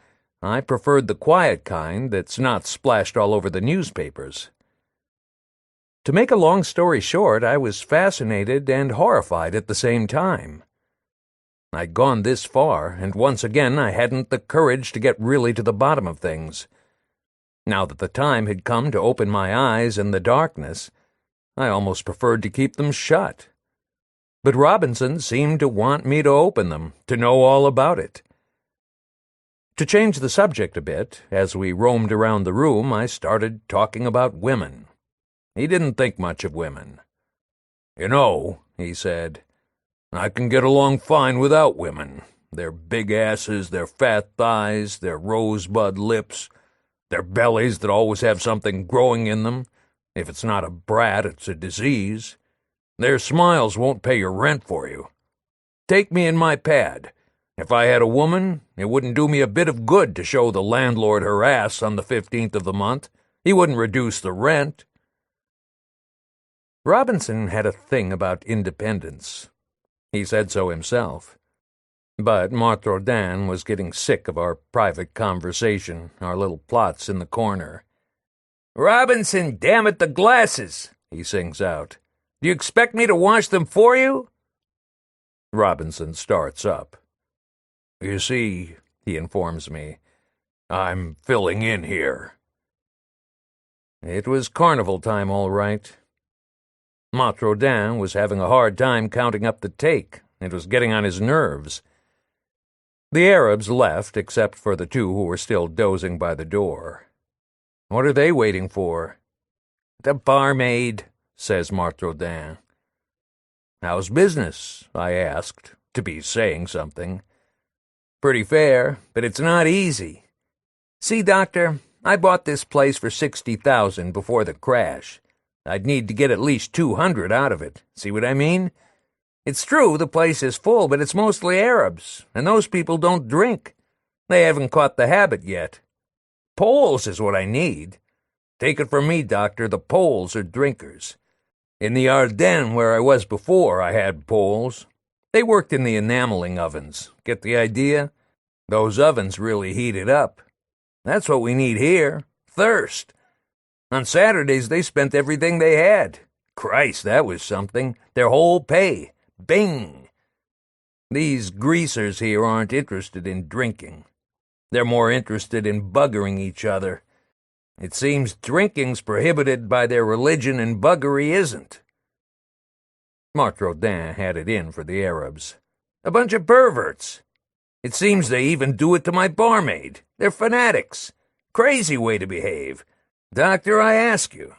I preferred the quiet kind that's not splashed all over the newspapers. To make a long story short, I was fascinated and horrified at the same time. I'd gone this far, and once again I hadn't the courage to get really to the bottom of things. Now that the time had come to open my eyes in the darkness, I almost preferred to keep them shut. But Robinson seemed to want me to open them, to know all about it. To change the subject a bit, as we roamed around the room, I started talking about women. He didn't think much of women. "You know," he said, "I can get along fine without women. Their big asses, their fat thighs, their rosebud lips, their bellies that always have something growing in them. If it's not a brat, it's a disease. Their smiles won't pay your rent for you. Take me and my pad. If I had a woman, it wouldn't do me a bit of good to show the landlord her ass on the 15th of the month. He wouldn't reduce the rent." Robinson had a thing about independence. He said so himself. But Martrodin was getting sick of our private conversation, our little plots in the corner. "Robinson, damn it, the glasses!" he sings out. "Do you expect me to wash them for you?" Robinson starts up. "You see," he informs me, "I'm filling in here." It was carnival time, all right. Martrodin was having a hard time counting up the take. It was getting on his nerves. The Arabs left, except for the two who were still dozing by the door. "What are they waiting for?" "The barmaid," says Martrodin. "How's business?" I asked, to be saying something. "Pretty fair, but it's not easy. See, Doctor, I bought this place for $60,000 before the crash. I'd need to get at least $200 out of it. See what I mean? It's true the place is full, but it's mostly Arabs, and those people don't drink. They haven't caught the habit yet. Poles is what I need. Take it from me, Doctor, the Poles are drinkers. In the Ardennes, where I was before, I had Poles. They worked in the enameling ovens. Get the idea? Those ovens really heat it up. That's what we need here. Thirst. On Saturdays, they spent everything they had. Christ, that was something. Their whole pay. Bing! These greasers here aren't interested in drinking. They're more interested in buggering each other. It seems drinking's prohibited by their religion and buggery isn't." Martrodin had it in for the Arabs. "A bunch of perverts. It seems they even do it to my barmaid. They're fanatics. Crazy way to behave. Doctor, I ask you."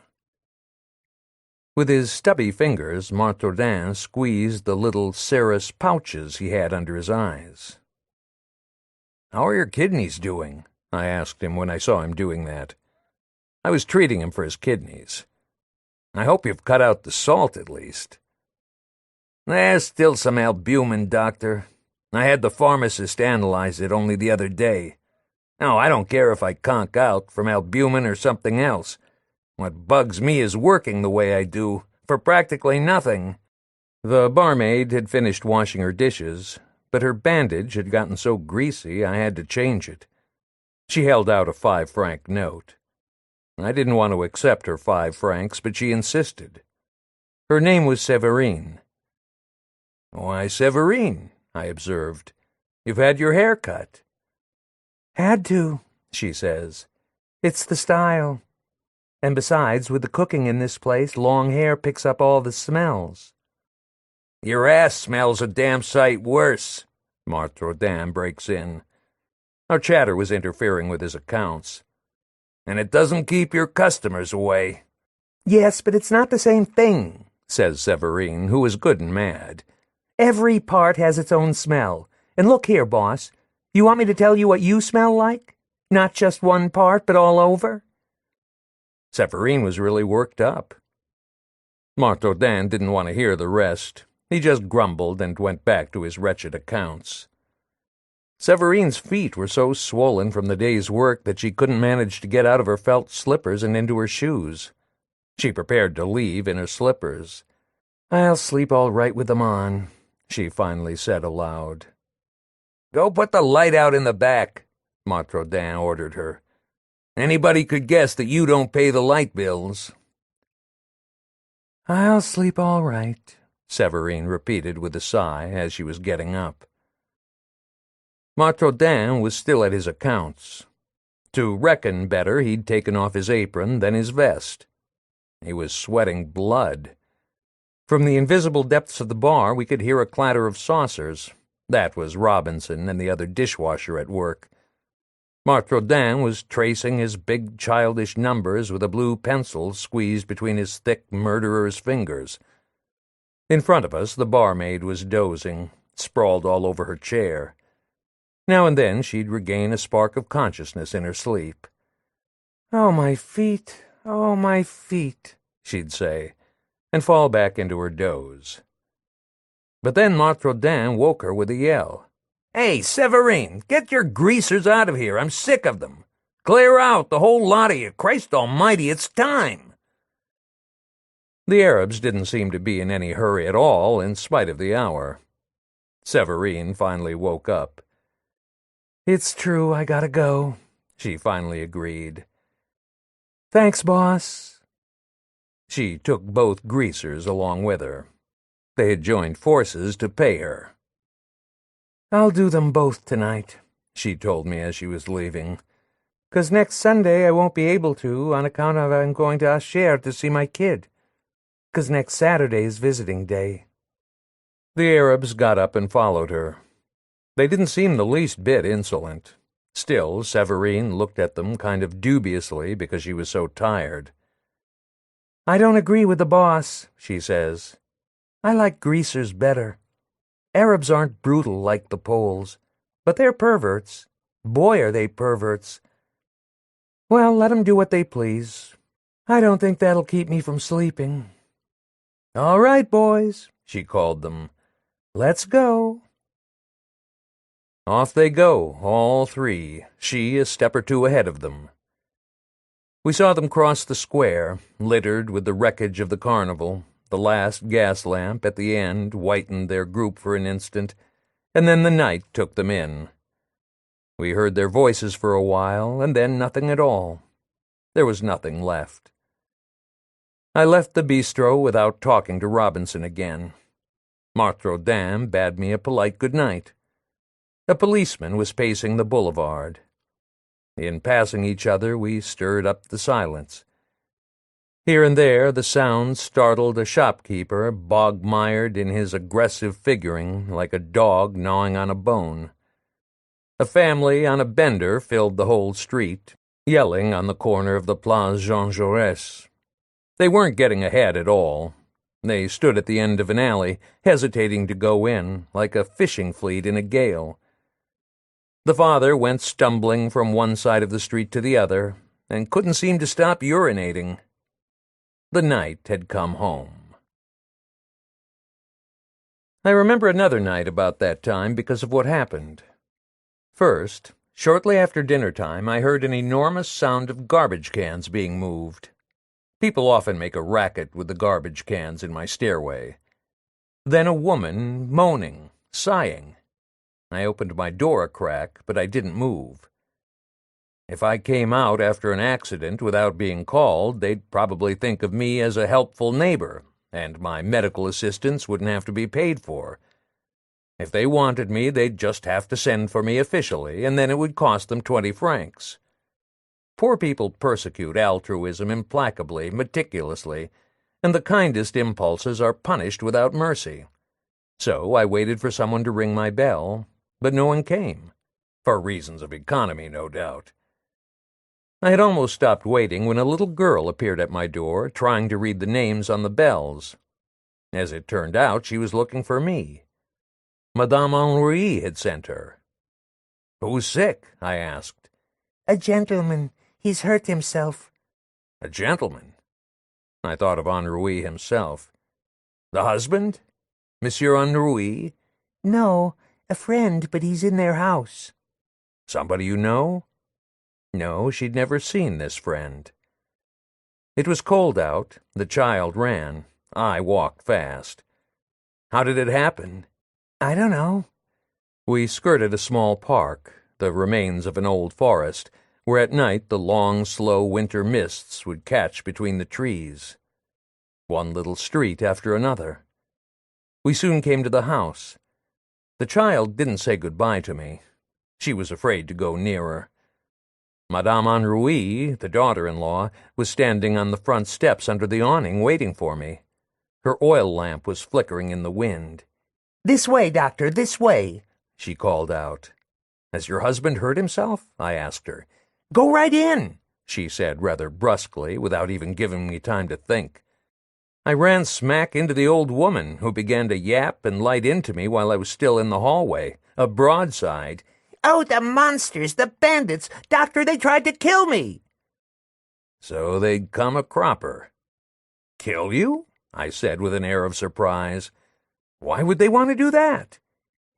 With his stubby fingers, Martrodin squeezed the little cerus pouches he had under his eyes. "How are your kidneys doing?" I asked him when I saw him doing that. I was treating him for his kidneys. "I hope you've cut out the salt, at least." "There's still some albumin, Doctor. I had the pharmacist analyze it only the other day. Now, I don't care if I conk out from albumin or something else. What bugs me is working the way I do, for practically nothing." The barmaid had finished washing her dishes, but her bandage had gotten so greasy I had to change it. She held out a 5-franc note. I didn't want to accept her 5 francs, but she insisted. Her name was Séverine. "Why, Séverine," I observed, "you've had your hair cut." "Had to," she says. "It's the style. And besides, with the cooking in this place, long hair picks up all the smells." "Your ass smells a damn sight worse," Martrodin breaks in. Our chatter was interfering with his accounts. "And it doesn't keep your customers away." "Yes, but it's not the same thing," says Séverine, who is good and mad. "Every part has its own smell. And look here, boss. You want me to tell you what you smell like? Not just one part, but all over?" Séverine was really worked up. Martrodin didn't want to hear the rest. He just grumbled and went back to his wretched accounts. Séverine's feet were so swollen from the day's work that she couldn't manage to get out of her felt slippers and into her shoes. She prepared to leave in her slippers. "I'll sleep all right with them on," she finally said aloud. "Go put the light out in the back," Martrodin ordered her. "Anybody could guess that you don't pay the light bills." "I'll sleep all right," Séverine repeated with a sigh as she was getting up. Martrodin was still at his accounts. To reckon better, he'd taken off his apron, then his vest. He was sweating blood. From the invisible depths of the bar, we could hear a clatter of saucers. That was Robinson and the other dishwasher at work. Martrodin was tracing his big childish numbers with a blue pencil squeezed between his thick murderer's fingers. In front of us, the barmaid was dozing, sprawled all over her chair. Now and then she'd regain a spark of consciousness in her sleep. "Oh, my feet, oh, my feet," she'd say, and fall back into her doze. But then Martrodin woke her with a yell. "Hey, Séverine, get your greasers out of here. I'm sick of them. Clear out, the whole lot of you. Christ almighty, it's time." The Arabs didn't seem to be in any hurry at all, in spite of the hour. Séverine finally woke up. "It's true, I gotta go," she finally agreed. "Thanks, boss." She took both greasers along with her. They had joined forces to pay her. "I'll do them both tonight," she told me as she was leaving. "'Cause next Sunday I won't be able to on account of I'm going to Asher to see my kid. 'Cause next Saturday is visiting day." The Arabs got up and followed her. They didn't seem the least bit insolent. Still, Séverine looked at them kind of dubiously because she was so tired. "I don't agree with the boss," she says. "I like greasers better. Arabs aren't brutal like the Poles, but they're perverts. Boy, are they perverts. Well, let 'em do what they please. I don't think that'll keep me from sleeping." "All right, boys," she called them. "Let's go." Off they go, all three, she a step or two ahead of them. We saw them cross the square, littered with the wreckage of the carnival. The last gas lamp at the end whitened their group for an instant, and then the night took them in. We heard their voices for a while, and then nothing at all. There was nothing left. I left the bistro without talking to Robinson again. Martrodin bade me a polite good night. A policeman was pacing the boulevard. In passing each other, we stirred up the silence. Here and there, the sounds startled a shopkeeper, bog-mired in his aggressive figuring, like a dog gnawing on a bone. A family on a bender filled the whole street, yelling on the corner of the Place Jean Jaurès. They weren't getting ahead at all. They stood at the end of an alley, hesitating to go in, like a fishing fleet in a gale. The father went stumbling from one side of the street to the other, and couldn't seem to stop urinating. The night had come home. I remember another night about that time because of what happened. First, shortly after dinner time, I heard an enormous sound of garbage cans being moved. People often make a racket with the garbage cans in my stairway. Then a woman moaning, sighing. I opened my door a crack, but I didn't move. If I came out after an accident without being called, they'd probably think of me as a helpful neighbor, and my medical assistance wouldn't have to be paid for. If they wanted me, they'd just have to send for me officially, and then it would cost them 20 francs. Poor people persecute altruism implacably, meticulously, and the kindest impulses are punished without mercy. So I waited for someone to ring my bell, but no one came. For reasons of economy, no doubt. I had almost stopped waiting when a little girl appeared at my door, trying to read the names on the bells. As it turned out, she was looking for me. Madame Henri had sent her. Who's sick? I asked. A gentleman. He's hurt himself. A gentleman? I thought of Henri himself. The husband? Monsieur Henri? No, a friend, but he's in their house. Somebody you know? No, she'd never seen this friend. It was cold out. The child ran. I walked fast. How did it happen? I don't know. We skirted a small park, the remains of an old forest, where at night the long, slow winter mists would catch between the trees. One little street after another. We soon came to the house. The child didn't say goodbye to me. She was afraid to go nearer. Madame Henri, the daughter-in-law, was standing on the front steps under the awning waiting for me. Her oil lamp was flickering in the wind. This way, Doctor, this way, she called out. Has your husband hurt himself? I asked her. Go right in, she said rather brusquely, without even giving me time to think. I ran smack into the old woman, who began to yap and light into me while I was still in the hallway, a broadside. Oh, the monsters, the bandits! Doctor, they tried to kill me! So they'd come a cropper. Kill you? I said with an air of surprise. Why would they want to do that?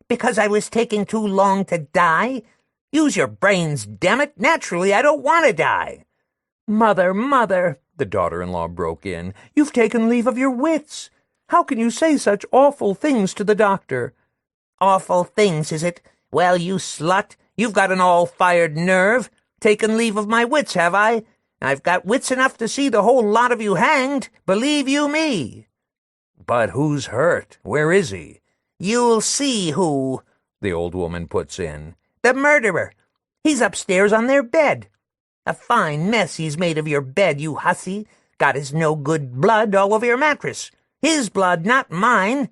Because I was taking too long to die. Use your brains, damn it! Naturally, I don't want to die. Mother, the daughter-in-law broke in, you've taken leave of your wits. How can you say such awful things to the doctor? Awful things, is it? Well, you slut, you've got an all-fired nerve. Taken leave of my wits, have I? I've got wits enough to see the whole lot of you hanged, believe you me. But who's hurt? Where is he? You'll see who, the old woman puts in. The murderer. He's upstairs on their bed. A fine mess he's made of your bed, you hussy. Got his no-good blood all over your mattress. His blood, not mine.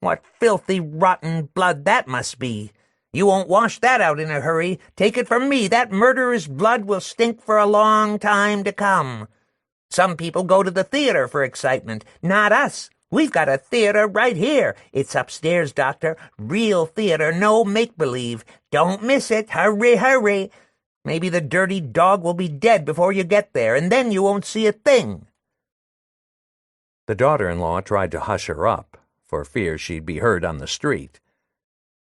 What filthy, rotten blood that must be. You won't wash that out in a hurry. Take it from me, that murderer's blood will stink for a long time to come. Some people go to the theater for excitement. Not us. We've got a theater right here. It's upstairs, Doctor. Real theater, no make-believe. Don't miss it. Hurry, hurry. Maybe the dirty dog will be dead before you get there, and then you won't see a thing. The daughter-in-law tried to hush her up, for fear she'd be heard on the street.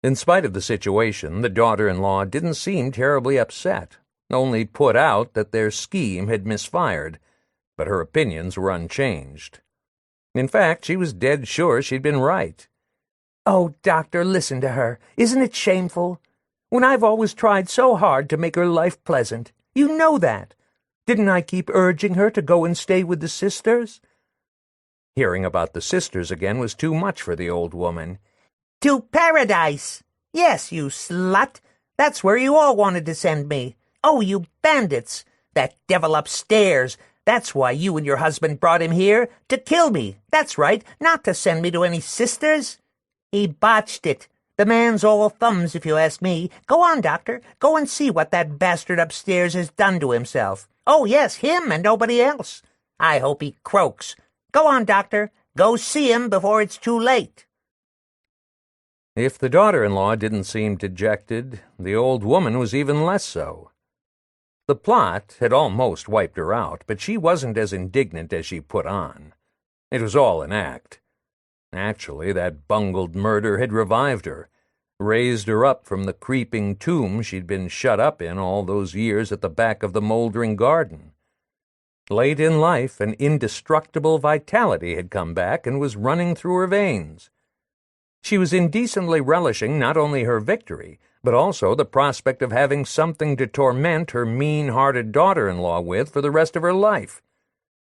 In spite of the situation, the daughter-in-law didn't seem terribly upset, only put out that their scheme had misfired, but her opinions were unchanged. In fact, she was dead sure she'd been right. Oh, Doctor, listen to her. Isn't it shameful? When I've always tried so hard to make her life pleasant. You know that. Didn't I keep urging her to go and stay with the sisters? Hearing about the sisters again was too much for the old woman. To paradise! Yes, you slut! That's where you all wanted to send me. Oh, you bandits! That devil upstairs! That's why you and your husband brought him here, to kill me. That's right, not to send me to any sisters. He botched it. The man's all thumbs, if you ask me. Go on, Doctor. Go and see what that bastard upstairs has done to himself. Oh, yes, him and nobody else. I hope he croaks. Go on, Doctor. Go see him before it's too late. If the daughter-in-law didn't seem dejected, the old woman was even less so. The plot had almost wiped her out, but she wasn't as indignant as she put on. It was all an act. Actually, that bungled murder had revived her, raised her up from the creeping tomb she'd been shut up in all those years at the back of the moldering garden. Late in life, an indestructible vitality had come back and was running through her veins. She was indecently relishing not only her victory, but also the prospect of having something to torment her mean-hearted daughter-in-law with for the rest of her life.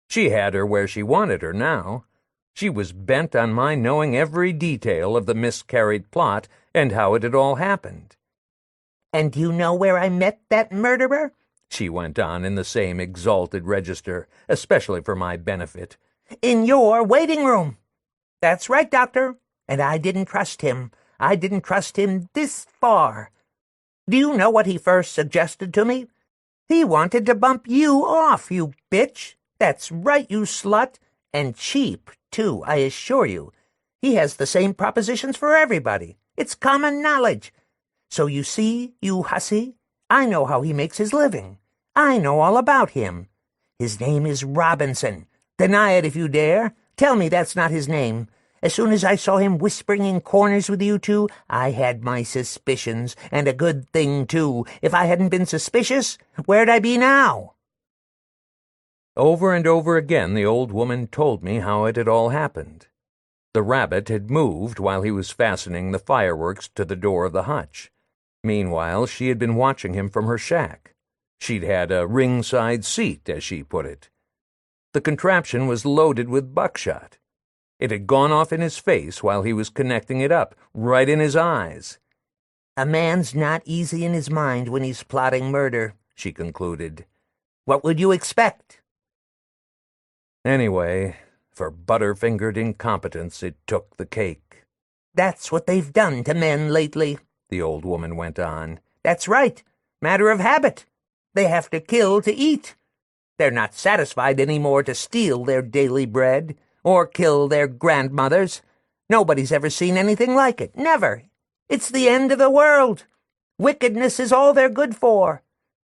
She had her where she wanted her now. She was bent on my knowing every detail of the miscarried plot and how it had all happened. And do you know where I met that murderer? She went on in the same exalted register, especially for my benefit. In your waiting room. That's right, Doctor. And I didn't trust him. I didn't trust him this far. Do you know what he first suggested to me? He wanted to bump you off, you bitch. That's right, you slut. And cheap, too, I assure you. He has the same propositions for everybody. It's common knowledge. So you see, you hussy, I know how he makes his living. I know all about him. His name is Robinson. Deny it if you dare. Tell me that's not his name. As soon as I saw him whispering in corners with you two, I had my suspicions, and a good thing, too. If I hadn't been suspicious, where'd I be now?" Over and over again the old woman told me how it had all happened. The rabbit had moved while he was fastening the fireworks to the door of the hutch. Meanwhile, she had been watching him from her shack. She'd had a ringside seat, as she put it. The contraption was loaded with buckshot. It had gone off in his face while he was connecting it up, right in his eyes. "A man's not easy in his mind when he's plotting murder," she concluded. "What would you expect?" Anyway, for butter-fingered incompetence, it took the cake. "That's what they've done to men lately," the old woman went on. "That's right. Matter of habit. They have to kill to eat. They're not satisfied any more to steal their daily bread, or kill their grandmothers. Nobody's ever seen anything like it. Never. It's the end of the world. Wickedness is all they're good for.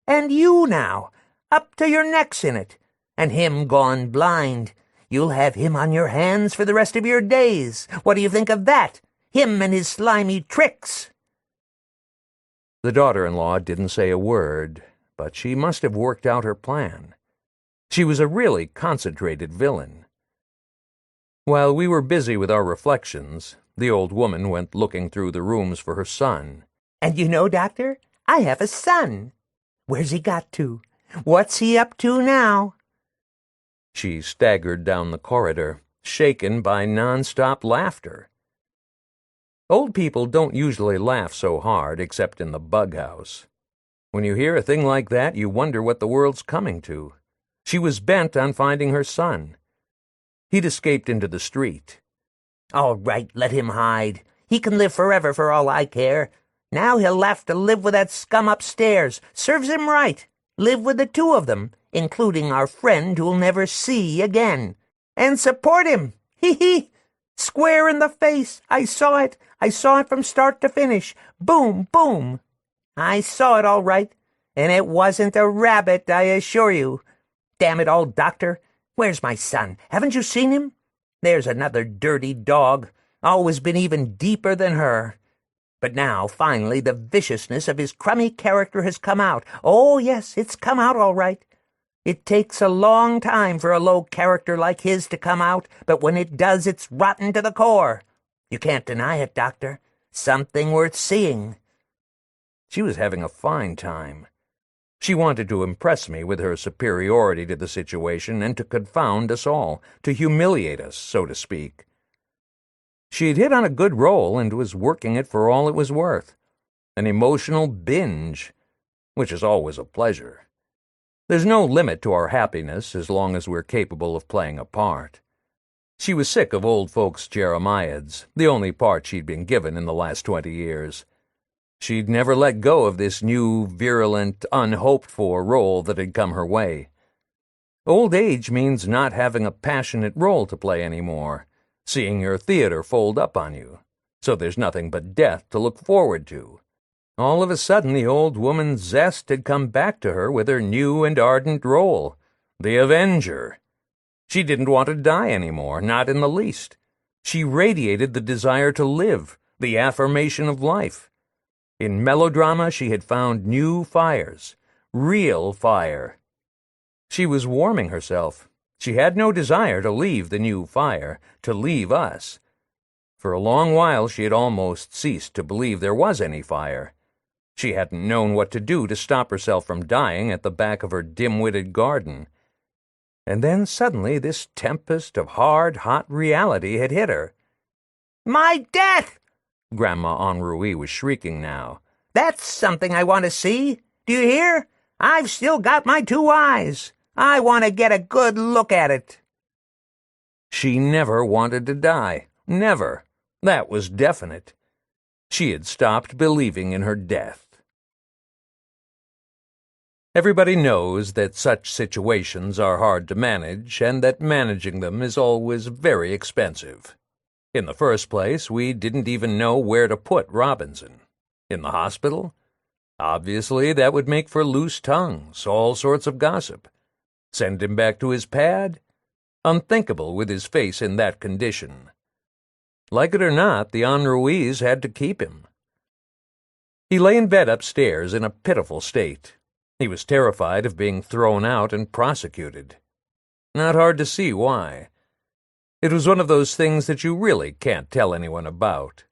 And you now, up to your necks in it, and him gone blind. You'll have him on your hands for the rest of your days. What do you think of that? Him and his slimy tricks." The daughter-in-law didn't say a word, but she must have worked out her plan. She was a really concentrated villain. While we were busy with our reflections, the old woman went looking through the rooms for her son. "And you know, Doctor, I have a son. Where's he got to? What's he up to now?" She staggered down the corridor, shaken by non-stop laughter. Old people don't usually laugh so hard except in the bug house. When you hear a thing like that, you wonder what the world's coming to. She was bent on finding her son. He'd escaped into the street. "All right, let him hide. He can live forever for all I care. Now he'll have to live with that scum upstairs. Serves him right. Live with the two of them, including our friend who'll never see again. And support him. Hee. Square in the face. I saw it. I saw it from start to finish. Boom, boom. I saw it all right. And it wasn't a rabbit, I assure you. Damn it all, Doctor. Where's my son? Haven't you seen him? There's another dirty dog. Always been even deeper than her. But now, finally, the viciousness of his crummy character has come out. Oh, yes, it's come out all right. It takes a long time for a low character like his to come out, but when it does, it's rotten to the core. You can't deny it, Doctor. Something worth seeing." She was having a fine time. She wanted to impress me with her superiority to the situation and to confound us all, to humiliate us, so to speak. She'd hit on a good role and was working it for all it was worth. An emotional binge, which is always a pleasure. There's no limit to our happiness as long as we're capable of playing a part. She was sick of old folks' jeremiads, the only part she'd been given in the last 20 years. She'd never let go of this new, virulent, unhoped-for role that had come her way. Old age means not having a passionate role to play anymore, seeing your theater fold up on you, so there's nothing but death to look forward to. All of a sudden, the old woman's zest had come back to her with her new and ardent role, the Avenger. She didn't want to die anymore, not in the least. She radiated the desire to live, the affirmation of life. In melodrama, she had found new fires, real fire. She was warming herself. She had no desire to leave the new fire, to leave us. For a long while, she had almost ceased to believe there was any fire. She hadn't known what to do to stop herself from dying at the back of her dim-witted garden. And then suddenly this tempest of hard, hot reality had hit her. "My death!" Grandma Henri was shrieking now. "That's something I want to see. Do you hear? I've still got my two eyes. I want to get a good look at it." She never wanted to die. Never. That was definite. She had stopped believing in her death. Everybody knows that such situations are hard to manage, and that managing them is always very expensive. In the first place, we didn't even know where to put Robinson. In the hospital? Obviously, that would make for loose tongues, all sorts of gossip. Send him back to his pad? Unthinkable with his face in that condition. Like it or not, the Henri's had to keep him. He lay in bed upstairs in a pitiful state. He was terrified of being thrown out and prosecuted. Not hard to see why. It was one of those things that you really can't tell anyone about.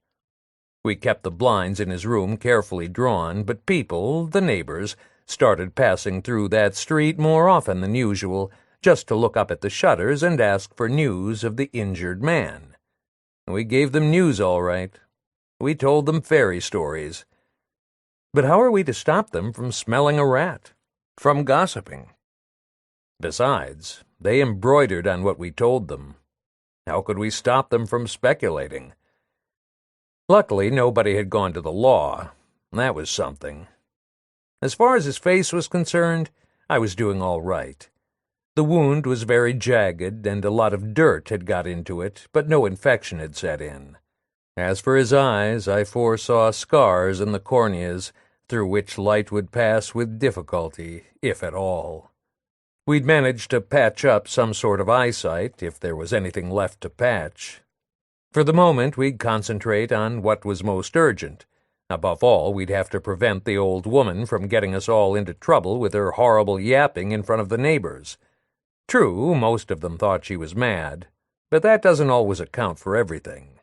We kept the blinds in his room carefully drawn, but people, the neighbors, started passing through that street more often than usual, just to look up at the shutters and ask for news of the injured man. We gave them news all right. We told them fairy stories. But how are we to stop them from smelling a rat, from gossiping? Besides, they embroidered on what we told them. How could we stop them from speculating? Luckily, nobody had gone to the law. That was something. As far as his face was concerned, I was doing all right. The wound was very jagged, and a lot of dirt had got into it, but no infection had set in. As for his eyes, I foresaw scars in the corneas, through which light would pass with difficulty, if at all. We'd managed to patch up some sort of eyesight, if there was anything left to patch. For the moment, we'd concentrate on what was most urgent. Above all, we'd have to prevent the old woman from getting us all into trouble with her horrible yapping in front of the neighbors. True, most of them thought she was mad, but that doesn't always account for everything.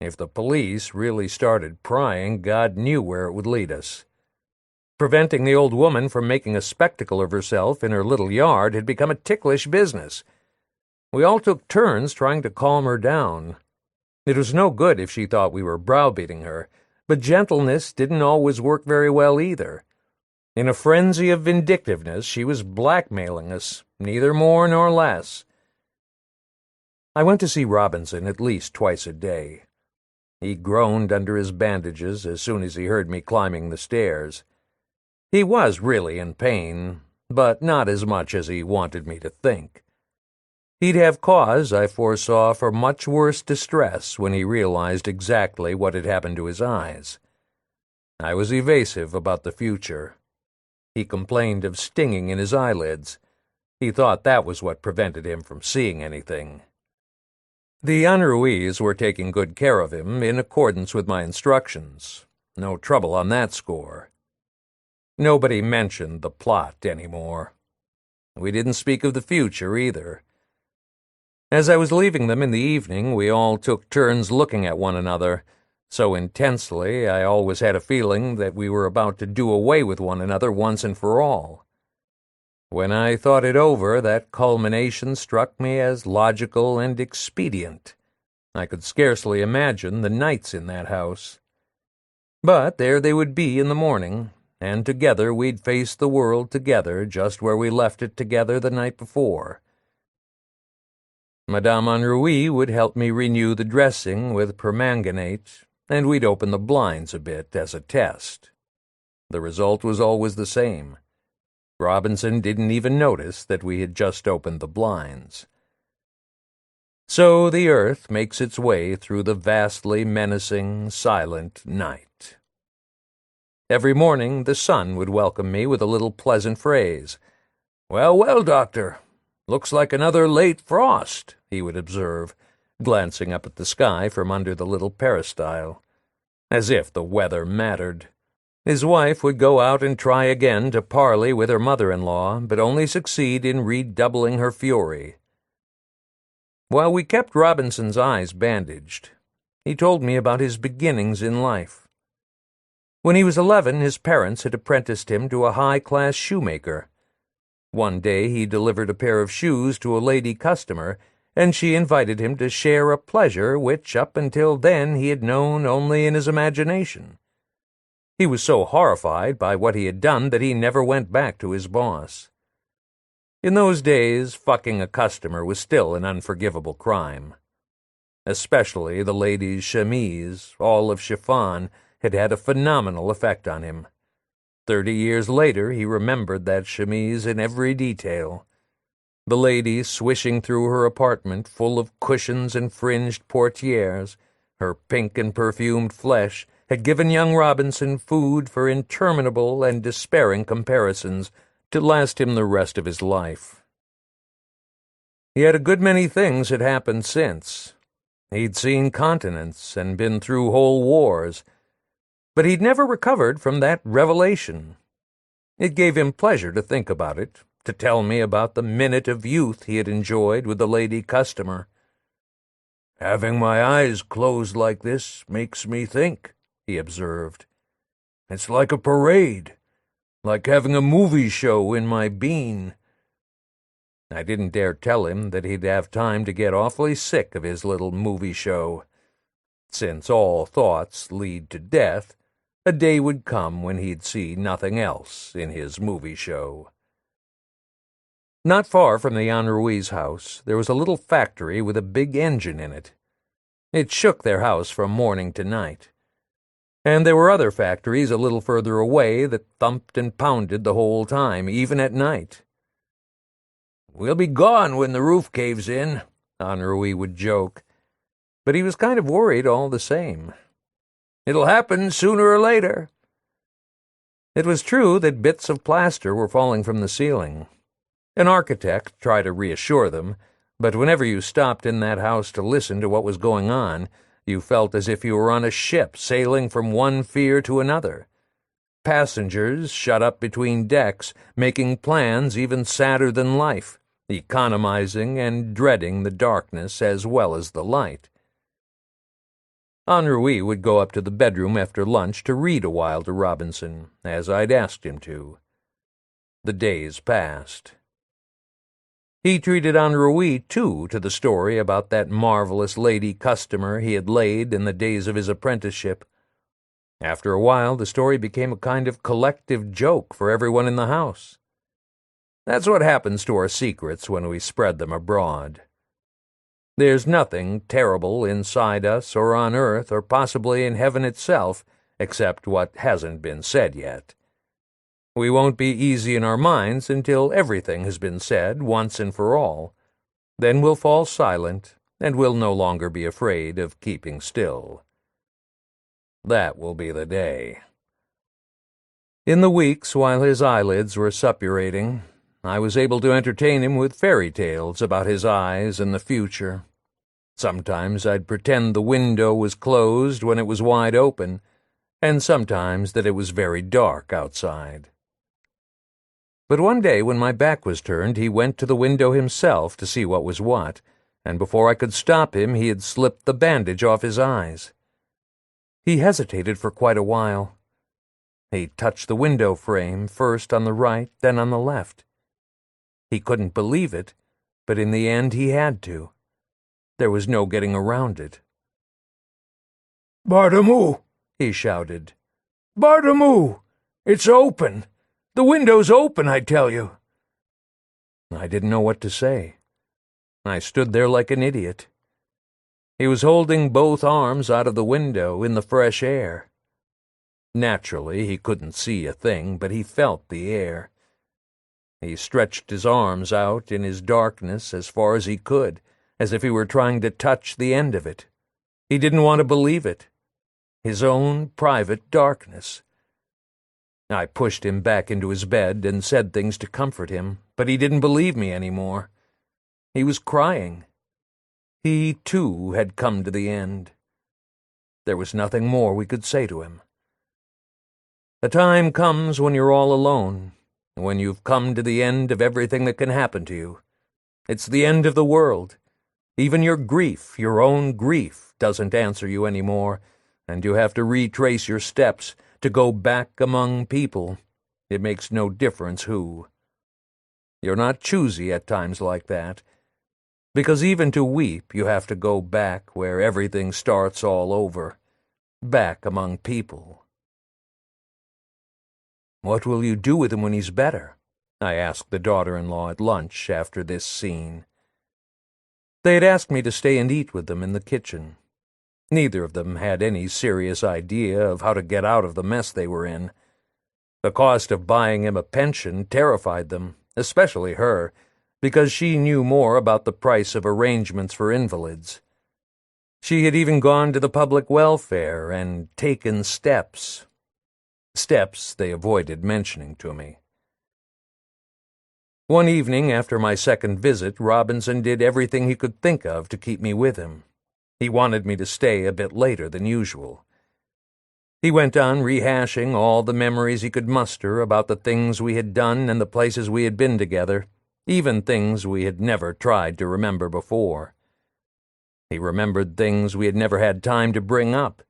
If the police really started prying, God knew where it would lead us. Preventing the old woman from making a spectacle of herself in her little yard had become a ticklish business. We all took turns trying to calm her down. It was no good if she thought we were browbeating her, but gentleness didn't always work very well either. In a frenzy of vindictiveness, she was blackmailing us, neither more nor less. I went to see Robinson at least twice a day. He groaned under his bandages as soon as he heard me climbing the stairs. He was really in pain, but not as much as he wanted me to think. He'd have cause, I foresaw, for much worse distress when he realized exactly what had happened to his eyes. I was evasive about the future. He complained of stinging in his eyelids. He thought that was what prevented him from seeing anything. The Henri's were taking good care of him in accordance with my instructions. No trouble on that score. Nobody mentioned the plot anymore. We didn't speak of the future either. As I was leaving them in the evening, we all took turns looking at one another. So intensely, I always had a feeling that we were about to do away with one another once and for all. When I thought it over, that culmination struck me as logical and expedient. I could scarcely imagine the nights in that house. But there they would be in the morning, and together we'd face the world together just where we left it together the night before. Madame Henri would help me renew the dressing with permanganate, and we'd open the blinds a bit as a test. The result was always the same. Robinson didn't even notice that we had just opened the blinds. So the earth makes its way through the vastly menacing, silent night. Every morning the sun would welcome me with a little pleasant phrase. "Well, well, Doctor, looks like another late frost," he would observe, glancing up at the sky from under the little peristyle. As if the weather mattered. His wife would go out and try again to parley with her mother-in-law, but only succeed in redoubling her fury. While we kept Robinson's eyes bandaged, he told me about his beginnings in life. When he was 11, his parents had apprenticed him to a high-class shoemaker. One day he delivered a pair of shoes to a lady customer, and she invited him to share a pleasure which up until then he had known only in his imagination. He was so horrified by what he had done that he never went back to his boss. In those days, fucking a customer was still an unforgivable crime. Especially the lady's chemise, all of chiffon, had had a phenomenal effect on him. 30 years later, he remembered that chemise in every detail. The lady swishing through her apartment full of cushions and fringed portieres, her pink and perfumed flesh, had given young Robinson food for interminable and despairing comparisons to last him the rest of his life. Yet a good many things had happened since. He'd seen continents and been through whole wars, but he'd never recovered from that revelation. It gave him pleasure to think about it, to tell me about the minute of youth he had enjoyed with the lady customer. "Having my eyes closed like this makes me think," he observed. "It's like a parade, like having a movie show in my bean." I didn't dare tell him that he'd have time to get awfully sick of his little movie show. Since all thoughts lead to death, a day would come when he'd see nothing else in his movie show. Not far from the Henri's house, there was a little factory with a big engine in it. It shook their house from morning to night. And there were other factories a little further away that thumped and pounded the whole time, even at night. "We'll be gone when the roof caves in," Henri would joke, but he was kind of worried all the same. "It'll happen sooner or later." It was true that bits of plaster were falling from the ceiling. An architect tried to reassure them, but whenever you stopped in that house to listen to what was going on, you felt as if you were on a ship sailing from one fear to another. Passengers shut up between decks, making plans even sadder than life, economizing and dreading the darkness as well as the light. Henri would go up to the bedroom after lunch to read a while to Robinson, as I'd asked him to. The days passed. He treated Henri, too, to the story about that marvelous lady customer he had laid in the days of his apprenticeship. After a while, the story became a kind of collective joke for everyone in the house. That's what happens to our secrets when we spread them abroad. There's nothing terrible inside us or on earth or possibly in heaven itself, except what hasn't been said yet. We won't be easy in our minds until everything has been said once and for all. Then we'll fall silent, and we'll no longer be afraid of keeping still. That will be the day. In the weeks while his eyelids were suppurating, I was able to entertain him with fairy tales about his eyes and the future. Sometimes I'd pretend the window was closed when it was wide open, and sometimes that it was very dark outside. But one day when my back was turned, he went to the window himself to see what was what, and before I could stop him he had slipped the bandage off his eyes. He hesitated for quite a while. He touched the window frame, first on the right, then on the left. He couldn't believe it, but in the end he had to. There was no getting around it. "Bardamu!" he shouted. "Bardamu! It's open! The window's open, I tell you!" I didn't know what to say. I stood there like an idiot. He was holding both arms out of the window in the fresh air. Naturally, he couldn't see a thing, but he felt the air. He stretched his arms out in his darkness as far as he could, as if he were trying to touch the end of it. He didn't want to believe it. His own private darkness. I pushed him back into his bed and said things to comfort him, but he didn't believe me any more. He was crying. He, too, had come to the end. There was nothing more we could say to him. A time comes when you're all alone, when you've come to the end of everything that can happen to you. It's the end of the world. Even your grief, your own grief, doesn't answer you anymore, and you have to retrace your steps, to go back among people. It makes no difference who. You're not choosy at times like that, because even to weep you have to go back where everything starts all over, back among people. "What will you do with him when he's better?" I asked the daughter-in-law at lunch after this scene. They had asked me to stay and eat with them in the kitchen. Neither of them had any serious idea of how to get out of the mess they were in. The cost of buying him a pension terrified them, especially her, because she knew more about the price of arrangements for invalids. She had even gone to the public welfare and taken steps. Steps they avoided mentioning to me. One evening after my second visit, Robinson did everything he could think of to keep me with him. He wanted me to stay a bit later than usual. He went on rehashing all the memories he could muster about the things we had done and the places we had been together, even things we had never tried to remember before. He remembered things we had never had time to bring up.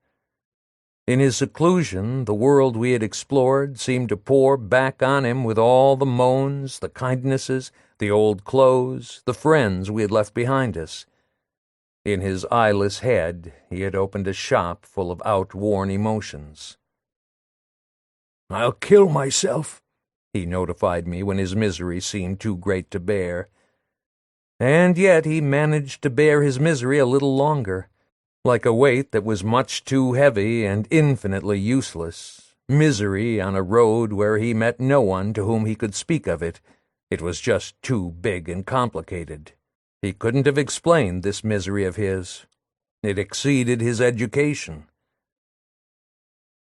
In his seclusion, the world we had explored seemed to pour back on him with all the moans, the kindnesses, the old clothes, the friends we had left behind us. In his eyeless head, he had opened a shop full of outworn emotions. "I'll kill myself," he notified me when his misery seemed too great to bear. And yet he managed to bear his misery a little longer, like a weight that was much too heavy and infinitely useless, misery on a road where he met no one to whom he could speak of it. It was just too big and complicated. He couldn't have explained this misery of his. It exceeded his education.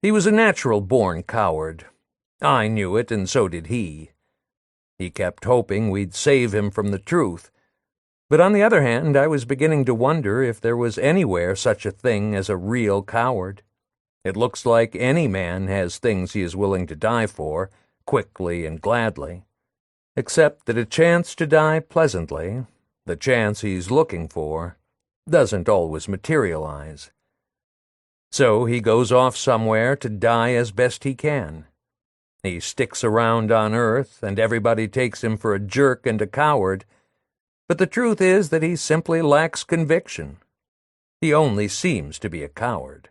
He was a natural-born coward. I knew it, and so did he. He kept hoping we'd save him from the truth. But on the other hand, I was beginning to wonder if there was anywhere such a thing as a real coward. It looks like any man has things he is willing to die for, quickly and gladly, except that a chance to die pleasantly, the chance he's looking for, doesn't always materialize. So he goes off somewhere to die as best he can. He sticks around on Earth, and everybody takes him for a jerk and a coward, but the truth is that he simply lacks conviction. He only seems to be a coward.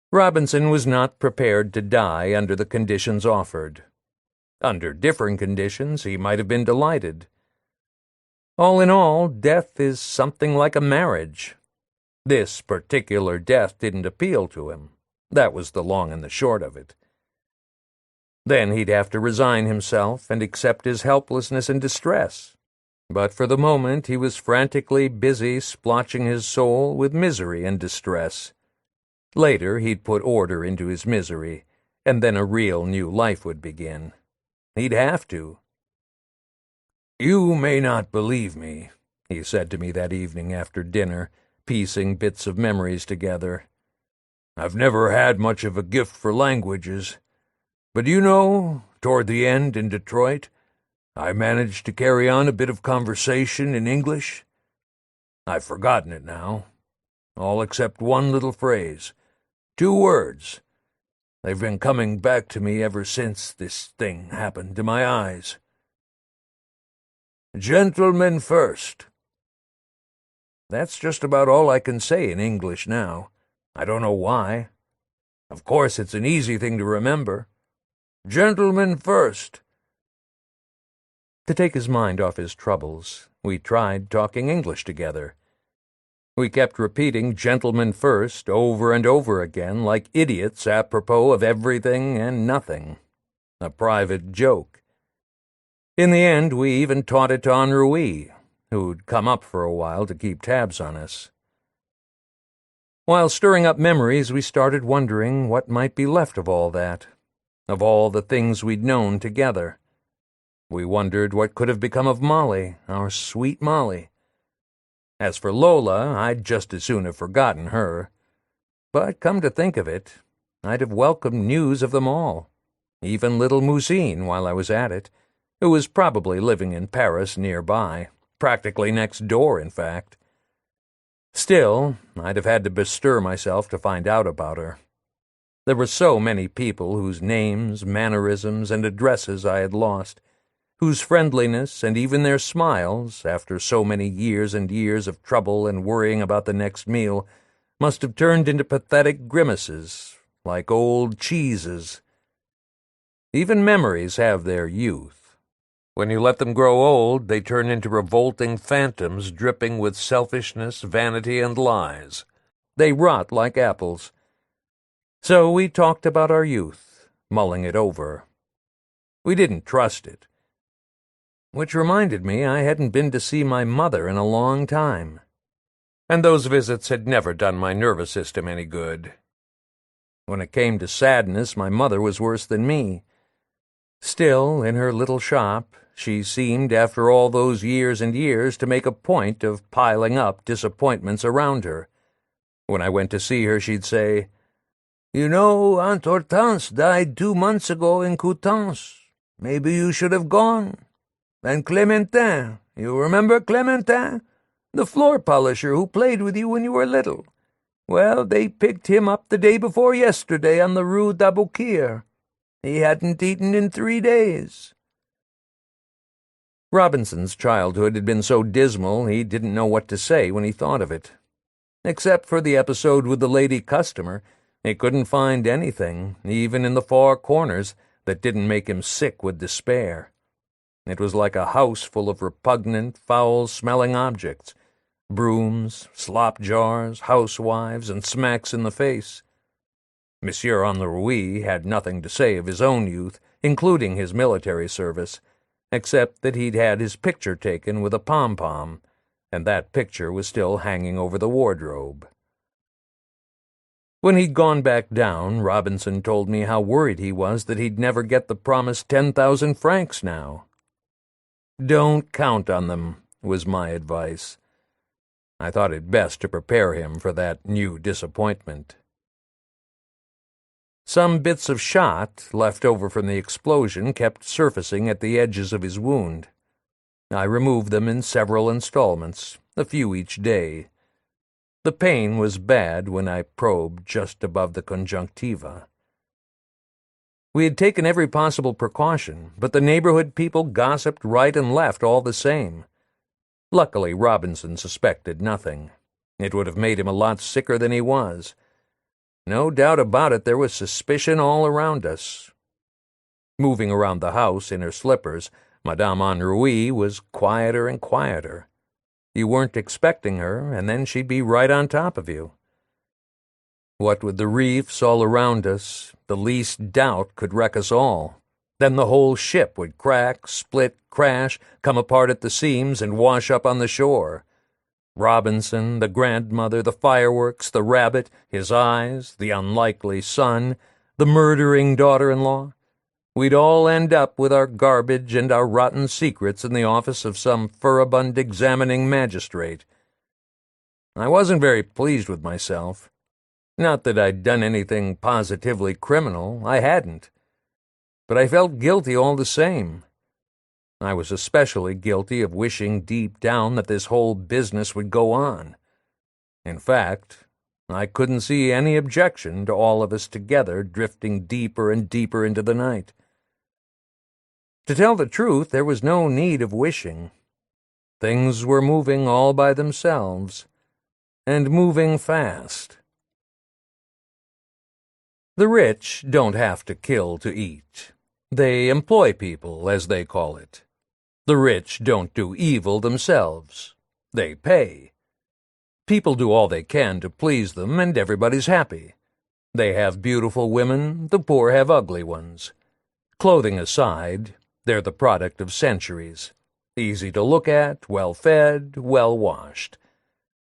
Robinson was not prepared to die under the conditions offered. Under different conditions, he might have been delighted. All in all, death is something like a marriage. This particular death didn't appeal to him. That was the long and the short of it. Then he'd have to resign himself and accept his helplessness and distress. But for the moment he was frantically busy splotching his soul with misery and distress. Later he'd put order into his misery, and then a real new life would begin. He'd have to. "You may not believe me," he said to me that evening after dinner, piecing bits of memories together. "I've never had much of a gift for languages, but you know, toward the end in Detroit, I managed to carry on a bit of conversation in English. I've forgotten it now, all except one little phrase, 2 words. They've been coming back to me ever since this thing happened to my eyes. Gentlemen first. That's just about all I can say in English now. I don't know why. Of course, it's an easy thing to remember. Gentlemen first." To take his mind off his troubles, we tried talking English together. We kept repeating "gentlemen first" over and over again like idiots apropos of everything and nothing. A private joke. In the end, we even taught it to Henri, who'd come up for a while to keep tabs on us. While stirring up memories, we started wondering what might be left of all that, of all the things we'd known together. We wondered what could have become of Molly, our sweet Molly. As for Lola, I'd just as soon have forgotten her. But come to think of it, I'd have welcomed news of them all, even little Mousine while I was at it, who was probably living in Paris nearby, practically next door, in fact. Still, I'd have had to bestir myself to find out about her. There were so many people whose names, mannerisms, and addresses I had lost, whose friendliness and even their smiles, after so many years and years of trouble and worrying about the next meal, must have turned into pathetic grimaces, like old cheeses. Even memories have their youth. When you let them grow old, they turn into revolting phantoms dripping with selfishness, vanity, and lies. They rot like apples. So we talked about our youth, mulling it over. We didn't trust it. Which reminded me I hadn't been to see my mother in a long time. and those visits had never done my nervous system any good. When it came to sadness, my mother was worse than me. Still, in her little shop, she seemed, after all those years and years, to make a point of piling up disappointments around her. When I went to see her, she'd say, "You know, Aunt Hortense died 2 months ago in Coutances. Maybe you should have gone. And Clémentin, you remember Clémentin? The floor polisher who played with you when you were little. Well, they picked him up the day before yesterday on the Rue d'Aboukir. He hadn't eaten in 3 days." Robinson's childhood had been so dismal he didn't know what to say when he thought of it. Except for the episode with the lady customer, he couldn't find anything, even in the far corners, that didn't make him sick with despair. It was like a house full of repugnant, foul-smelling objects: brooms, slop jars, housewives, and smacks in the face. Monsieur Henri had nothing to say of his own youth, including his military service, except that he'd had his picture taken with a pom-pom, and that picture was still hanging over the wardrobe. When he'd gone back down, Robinson told me how worried he was that he'd never get the promised 10,000 francs now. "Don't count on them," was my advice. I thought it best to prepare him for that new disappointment. Some bits of shot, left over from the explosion, kept surfacing at the edges of his wound. I removed them in several installments, a few each day. The pain was bad when I probed just above the conjunctiva. We had taken every possible precaution, but the neighborhood people gossiped right and left all the same. Luckily, Robinson suspected nothing. It would have made him a lot sicker than he was. No doubt about it, there was suspicion all around us. Moving around the house in her slippers, Madame Henri was quieter and quieter. You weren't expecting her, and then she'd be right on top of you. What with the reefs all around us, the least doubt could wreck us all. Then the whole ship would crack, split, crash, come apart at the seams, and wash up on the shore. Robinson, the grandmother, the fireworks, the rabbit, his eyes, the unlikely son, the murdering daughter-in-law. We'd all end up with our garbage and our rotten secrets in the office of some furibund examining magistrate. I wasn't very pleased with myself. Not that I'd done anything positively criminal, I hadn't. But I felt guilty all the same. I was especially guilty of wishing deep down that this whole business would go on. In fact, I couldn't see any objection to all of us together drifting deeper and deeper into the night. To tell the truth, there was no need of wishing. Things were moving all by themselves, and moving fast. The rich don't have to kill to eat. They employ people, as they call it. The rich don't do evil themselves. They pay. People do all they can to please them, and everybody's happy. They have beautiful women, the poor have ugly ones. Clothing aside, they're the product of centuries. Easy to look at, well-fed, well-washed.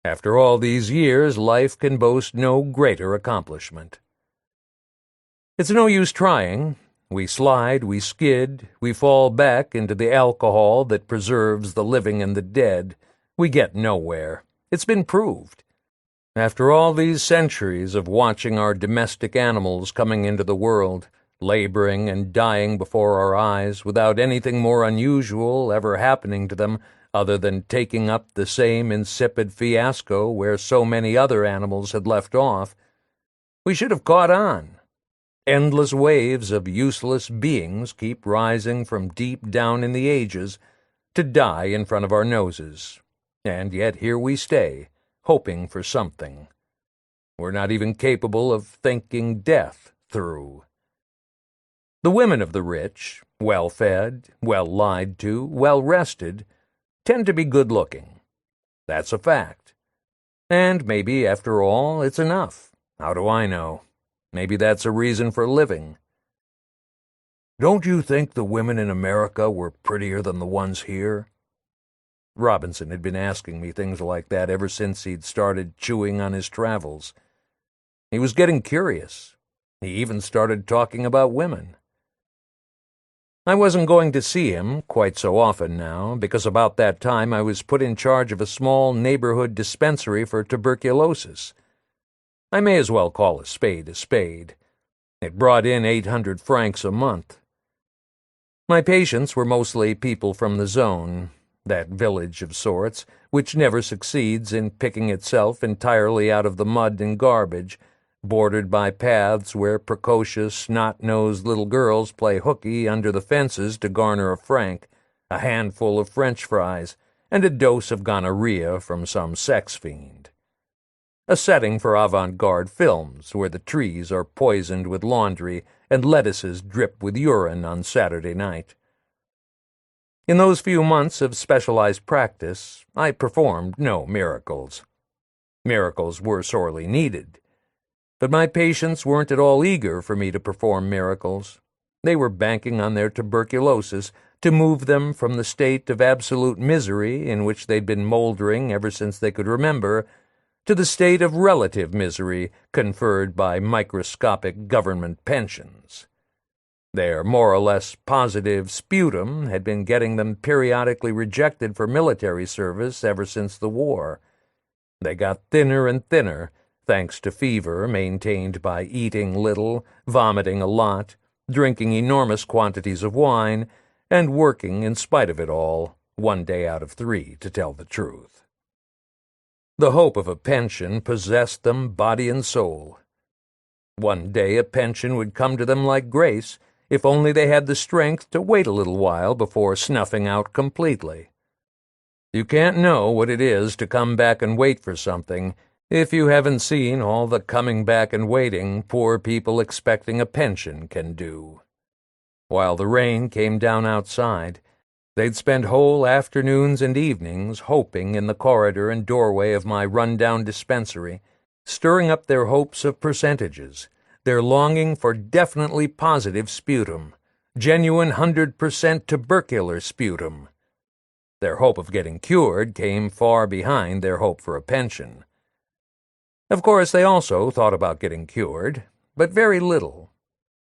After all these years, life can boast no greater accomplishment. It's no use trying. We slide, we skid, we fall back into the alcohol that preserves the living and the dead. We get nowhere. It's been proved. After all these centuries of watching our domestic animals coming into the world, laboring and dying before our eyes without anything more unusual ever happening to them other than taking up the same insipid fiasco where so many other animals had left off, we should have caught on. Endless waves of useless beings keep rising from deep down in the ages to die in front of our noses. And yet here we stay, hoping for something. We're not even capable of thinking death through. The women of the rich, well-fed, well-lied to, well-rested, tend to be good-looking. That's a fact. And maybe, after all, it's enough. How do I know? Maybe that's a reason for living. Don't you think the women in America were prettier than the ones here? Robinson had been asking me things like that ever since he'd started chewing on his travels. He was getting curious. He even started talking about women. I wasn't going to see him quite so often now, because about that time I was put in charge of a small neighborhood dispensary for tuberculosis. I may as well call a spade a spade. It brought in 800 francs a month. My patients were mostly people from the zone, that village of sorts, which never succeeds in picking itself entirely out of the mud and garbage, bordered by paths where precocious, snot-nosed little girls play hooky under the fences to garner a franc, a handful of French fries, and a dose of gonorrhea from some sex fiend. A setting for avant-garde films where the trees are poisoned with laundry and lettuces drip with urine on Saturday night. In those few months of specialized practice, I performed no miracles. Miracles were sorely needed. But my patients weren't at all eager for me to perform miracles. They were banking on their tuberculosis to move them from the state of absolute misery in which they'd been moldering ever since they could remember to the state of relative misery conferred by microscopic government pensions. Their more or less positive sputum had been getting them periodically rejected for military service ever since the war. They got thinner and thinner, thanks to fever maintained by eating little, vomiting a lot, drinking enormous quantities of wine, and working in spite of it all, 1 day out of 3, to tell the truth. The hope of a pension possessed them body and soul. One day a pension would come to them like grace, if only they had the strength to wait a little while before snuffing out completely. You can't know what it is to come back and wait for something if you haven't seen all the coming back and waiting poor people expecting a pension can do. While the rain came down outside, they'd spend whole afternoons and evenings hoping in the corridor and doorway of my run-down dispensary, stirring up their hopes of percentages, their longing for definitely positive sputum, genuine 100% tubercular sputum. Their hope of getting cured came far behind their hope for a pension. Of course, they also thought about getting cured, but very little.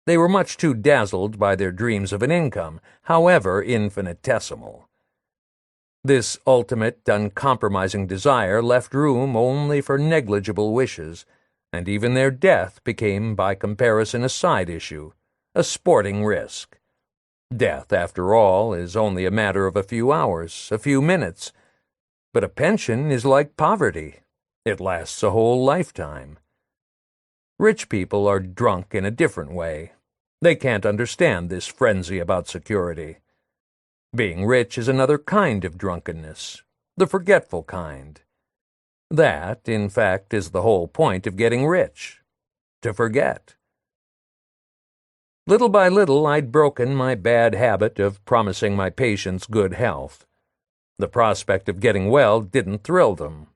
They were much too dazzled by their dreams of an income, however infinitesimal. This ultimate, uncompromising desire left room only for negligible wishes, and even their death became, by comparison, a side issue, a sporting risk. Death, after all, is only a matter of a few hours, a few minutes. But a pension is like poverty. It lasts a whole lifetime. Rich people are drunk in a different way. They can't understand this frenzy about security. Being rich is another kind of drunkenness, the forgetful kind. That, in fact, is the whole point of getting rich, to forget. Little by little, I'd broken my bad habit of promising my patients good health. The prospect of getting well didn't thrill them.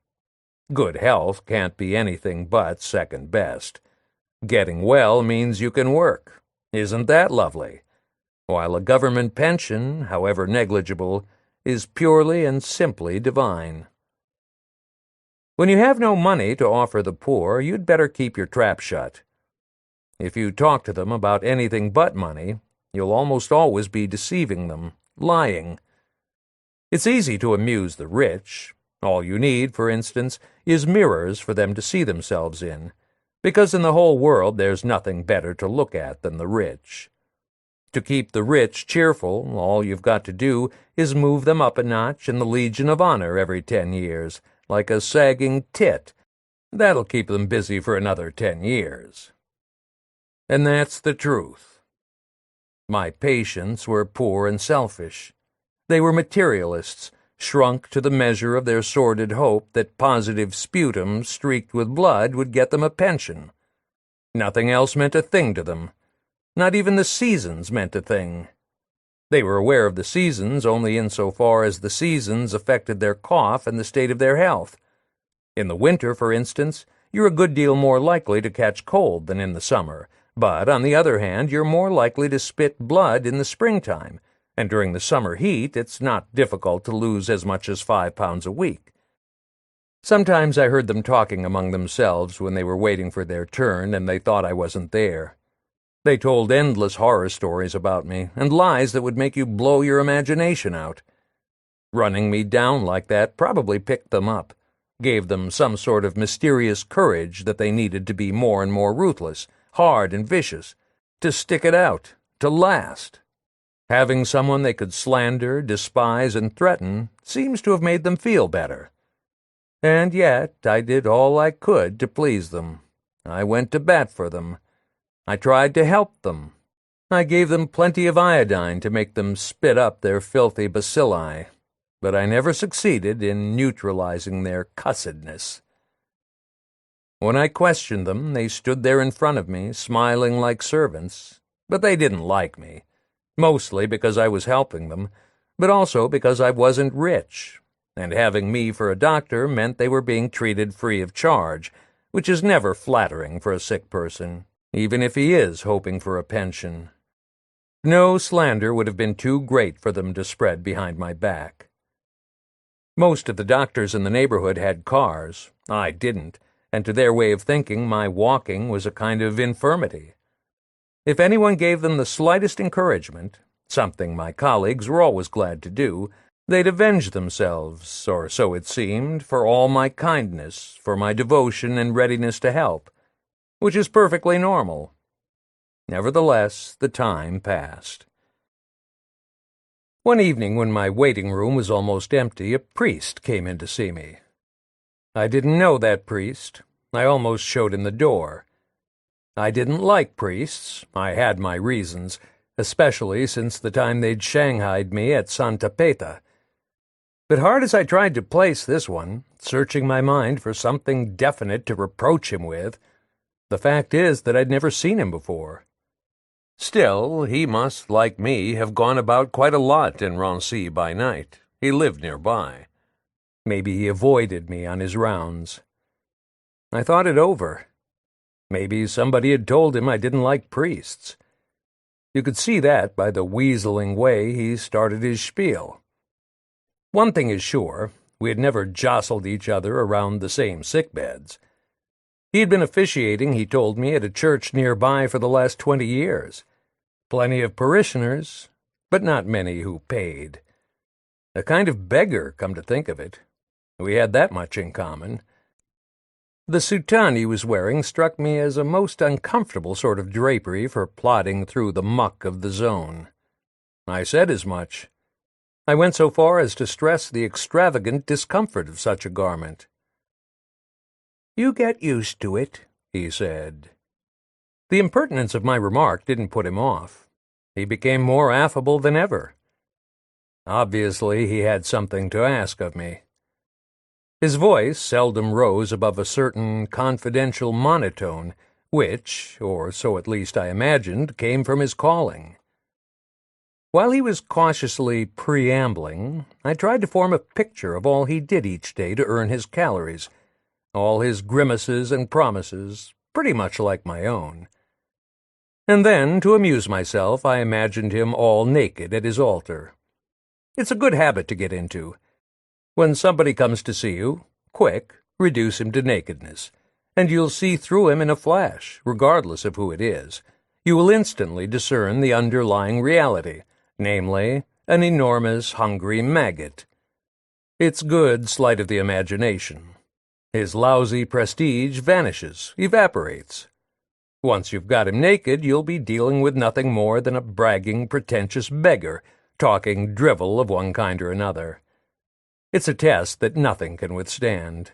Good health can't be anything but second best. Getting well means you can work. Isn't that lovely? While a government pension, however negligible, is purely and simply divine. When you have no money to offer the poor, you'd better keep your trap shut. If you talk to them about anything but money, you'll almost always be deceiving them, lying. It's easy to amuse the rich. All you need, for instance, is mirrors for them to see themselves in, because in the whole world there's nothing better to look at than the rich. To keep the rich cheerful, all you've got to do is move them up a notch in the Legion of Honor every 10 years, like a sagging tit. That'll keep them busy for another 10 years. And that's the truth. My patients were poor and selfish. They were materialists, shrunk to the measure of their sordid hope that positive sputum streaked with blood would get them a pension. Nothing else meant a thing to them. Not even the seasons meant a thing. They were aware of the seasons only insofar as the seasons affected their cough and the state of their health. In the winter, for instance, you're a good deal more likely to catch cold than in the summer, but, on the other hand, you're more likely to spit blood in the springtime, and during the summer heat it's not difficult to lose as much as 5 pounds a week. Sometimes I heard them talking among themselves when they were waiting for their turn and they thought I wasn't there. They told endless horror stories about me, and lies that would make you blow your imagination out. Running me down like that probably picked them up, gave them some sort of mysterious courage that they needed to be more and more ruthless, hard and vicious, to stick it out, to last. Having someone they could slander, despise, and threaten seems to have made them feel better. And yet I did all I could to please them. I went to bat for them. I tried to help them. I gave them plenty of iodine to make them spit up their filthy bacilli, but I never succeeded in neutralizing their cussedness. When I questioned them, they stood there in front of me, smiling like servants, but they didn't like me, mostly because I was helping them, but also because I wasn't rich, and having me for a doctor meant they were being treated free of charge, which is never flattering for a sick person, even if he is hoping for a pension. No slander would have been too great for them to spread behind my back. Most of the doctors in the neighborhood had cars. I didn't, and to their way of thinking, my walking was a kind of infirmity. If anyone gave them the slightest encouragement, something my colleagues were always glad to do, they'd avenge themselves, or so it seemed, for all my kindness, for my devotion and readiness to help, which is perfectly normal. Nevertheless, the time passed. One evening when my waiting room was almost empty, a priest came in to see me. I didn't know that priest. I almost showed him the door. I didn't like priests. I had my reasons, especially since the time they'd shanghaied me at Santa Peta. But hard as I tried to place this one, searching my mind for something definite to reproach him with, the fact is that I'd never seen him before. Still, he must, like me, have gone about quite a lot in Rancy by night. He lived nearby. Maybe he avoided me on his rounds. I thought it over. Maybe somebody had told him I didn't like priests. You could see that by the weaseling way he started his spiel. One thing is sure, we had never jostled each other around the same sickbeds. He had been officiating, he told me, at a church nearby for the last 20 years. Plenty of parishioners, but not many who paid. A kind of beggar, come to think of it. We had that much in common. The soutane he was wearing struck me as a most uncomfortable sort of drapery for plodding through the muck of the zone. I said as much. I went so far as to stress the extravagant discomfort of such a garment. "You get used to it," he said. The impertinence of my remark didn't put him off. He became more affable than ever. Obviously, he had something to ask of me. His voice seldom rose above a certain confidential monotone, which, or so at least I imagined, came from his calling. While he was cautiously preambling, I tried to form a picture of all he did each day to earn his calories, all his grimaces and promises, pretty much like my own. And then, to amuse myself, I imagined him all naked at his altar. It's a good habit to get into. When somebody comes to see you, quick, reduce him to nakedness, and you'll see through him in a flash, regardless of who it is. You will instantly discern the underlying reality, namely, an enormous, hungry maggot. It's good sleight of the imagination. His lousy prestige vanishes, evaporates. Once you've got him naked, you'll be dealing with nothing more than a bragging, pretentious beggar, talking drivel of one kind or another. It's a test that nothing can withstand.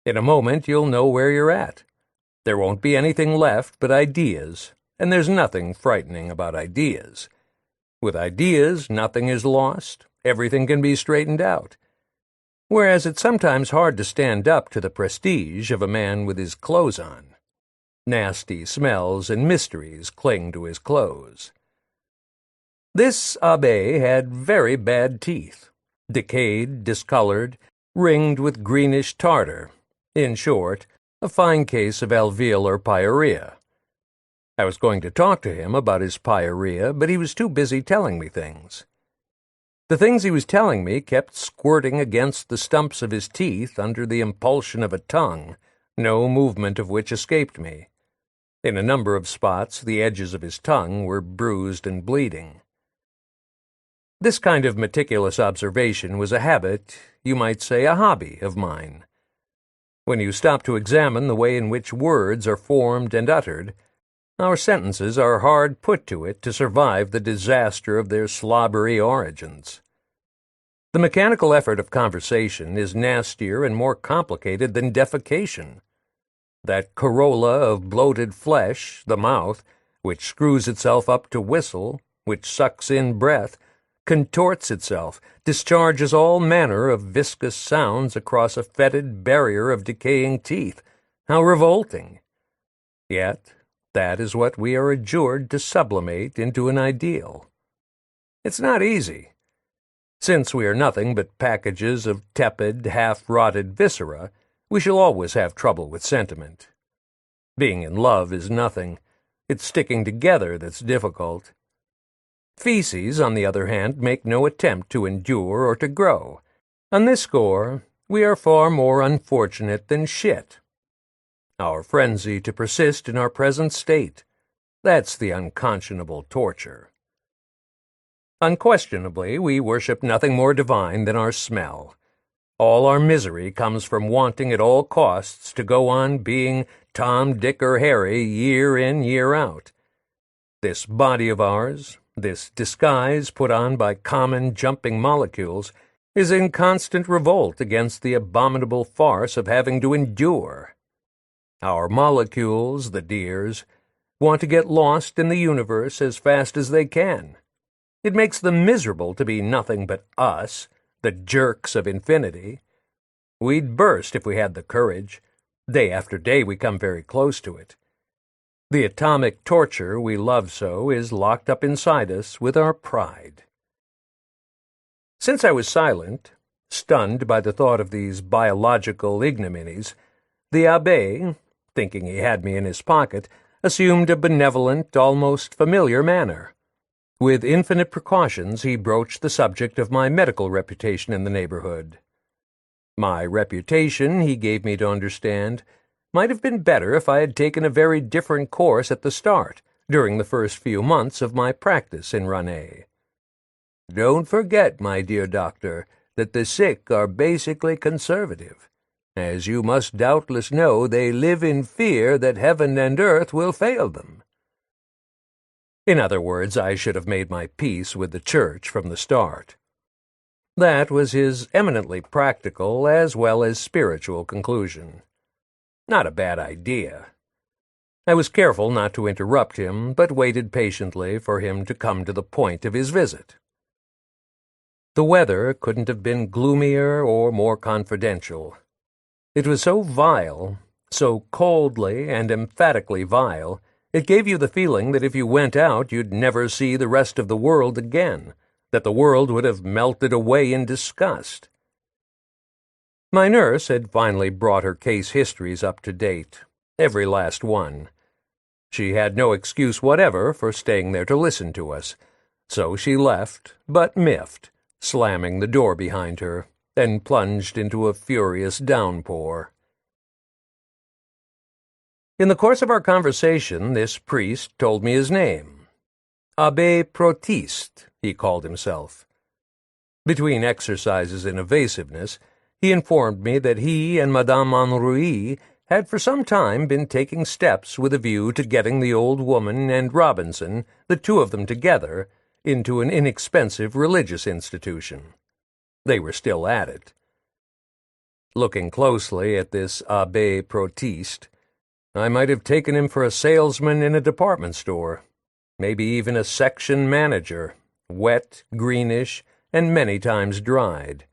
In a moment, you'll know where you're at. There won't be anything left but ideas, and there's nothing frightening about ideas. With ideas, nothing is lost. Everything can be straightened out. Whereas it's sometimes hard to stand up to the prestige of a man with his clothes on. Nasty smells and mysteries cling to his clothes. This abbé had very bad teeth, decayed, discolored, ringed with greenish tartar. In short, a fine case of alveolar pyorrhea. I was going to talk to him about his pyorrhea, but he was too busy telling me things. The things he was telling me kept squirting against the stumps of his teeth under the impulsion of a tongue, no movement of which escaped me. In a number of spots, the edges of his tongue were bruised and bleeding. This kind of meticulous observation was a habit, you might say a hobby, of mine. When you stop to examine the way in which words are formed and uttered, our sentences are hard put to it to survive the disaster of their slobbery origins. The mechanical effort of conversation is nastier and more complicated than defecation. That corolla of bloated flesh, the mouth, which screws itself up to whistle, which sucks in breath, contorts itself, discharges all manner of viscous sounds across a fetid barrier of decaying teeth. How revolting! Yet that is what we are adjured to sublimate into an ideal. It's not easy. Since we are nothing but packages of tepid, half-rotted viscera, we shall always have trouble with sentiment. Being in love is nothing. It's sticking together that's difficult. Feces, on the other hand, make no attempt to endure or to grow. On this score, we are far more unfortunate than shit. Our frenzy to persist in our present state, that's the unconscionable torture. Unquestionably, we worship nothing more divine than our smell. All our misery comes from wanting at all costs to go on being Tom, Dick, or Harry year in, year out. This body of ours, this disguise put on by common jumping molecules, is in constant revolt against the abominable farce of having to endure. Our molecules, the dears, want to get lost in the universe as fast as they can. It makes them miserable to be nothing but us, the jerks of infinity. We'd burst if we had the courage. Day after day we come very close to it. The atomic torture we love so is locked up inside us with our pride. Since I was silent, stunned by the thought of these biological ignominies, the abbé, thinking he had me in his pocket, assumed a benevolent, almost familiar manner. With infinite precautions, he broached the subject of my medical reputation in the neighborhood. My reputation, he gave me to understand, might have been better if I had taken a very different course at the start, during the first few months of my practice in Rannais. Don't forget, my dear doctor, that the sick are basically conservative. As you must doubtless know, they live in fear that heaven and earth will fail them. In other words, I should have made my peace with the Church from the start. That was his eminently practical as well as spiritual conclusion. Not a bad idea. I was careful not to interrupt him, but waited patiently for him to come to the point of his visit. The weather couldn't have been gloomier or more confidential. It was so vile, so coldly and emphatically vile, it gave you the feeling that if you went out you'd never see the rest of the world again, that the world would have melted away in disgust. My nurse had finally brought her case histories up to date, every last one. She had no excuse whatever for staying there to listen to us, so she left, but miffed, slamming the door behind her, and plunged into a furious downpour. In the course of our conversation, this priest told me his name. Abbé Protiste, he called himself. Between exercises in evasiveness, he informed me that he and Madame Henri had for some time been taking steps with a view to getting the old woman and Robinson, the two of them together, into an inexpensive religious institution. They were still at it. Looking closely at this Abbé Protiste, I might have taken him for a salesman in a department store, maybe even a section manager, wet, greenish, and many times dried.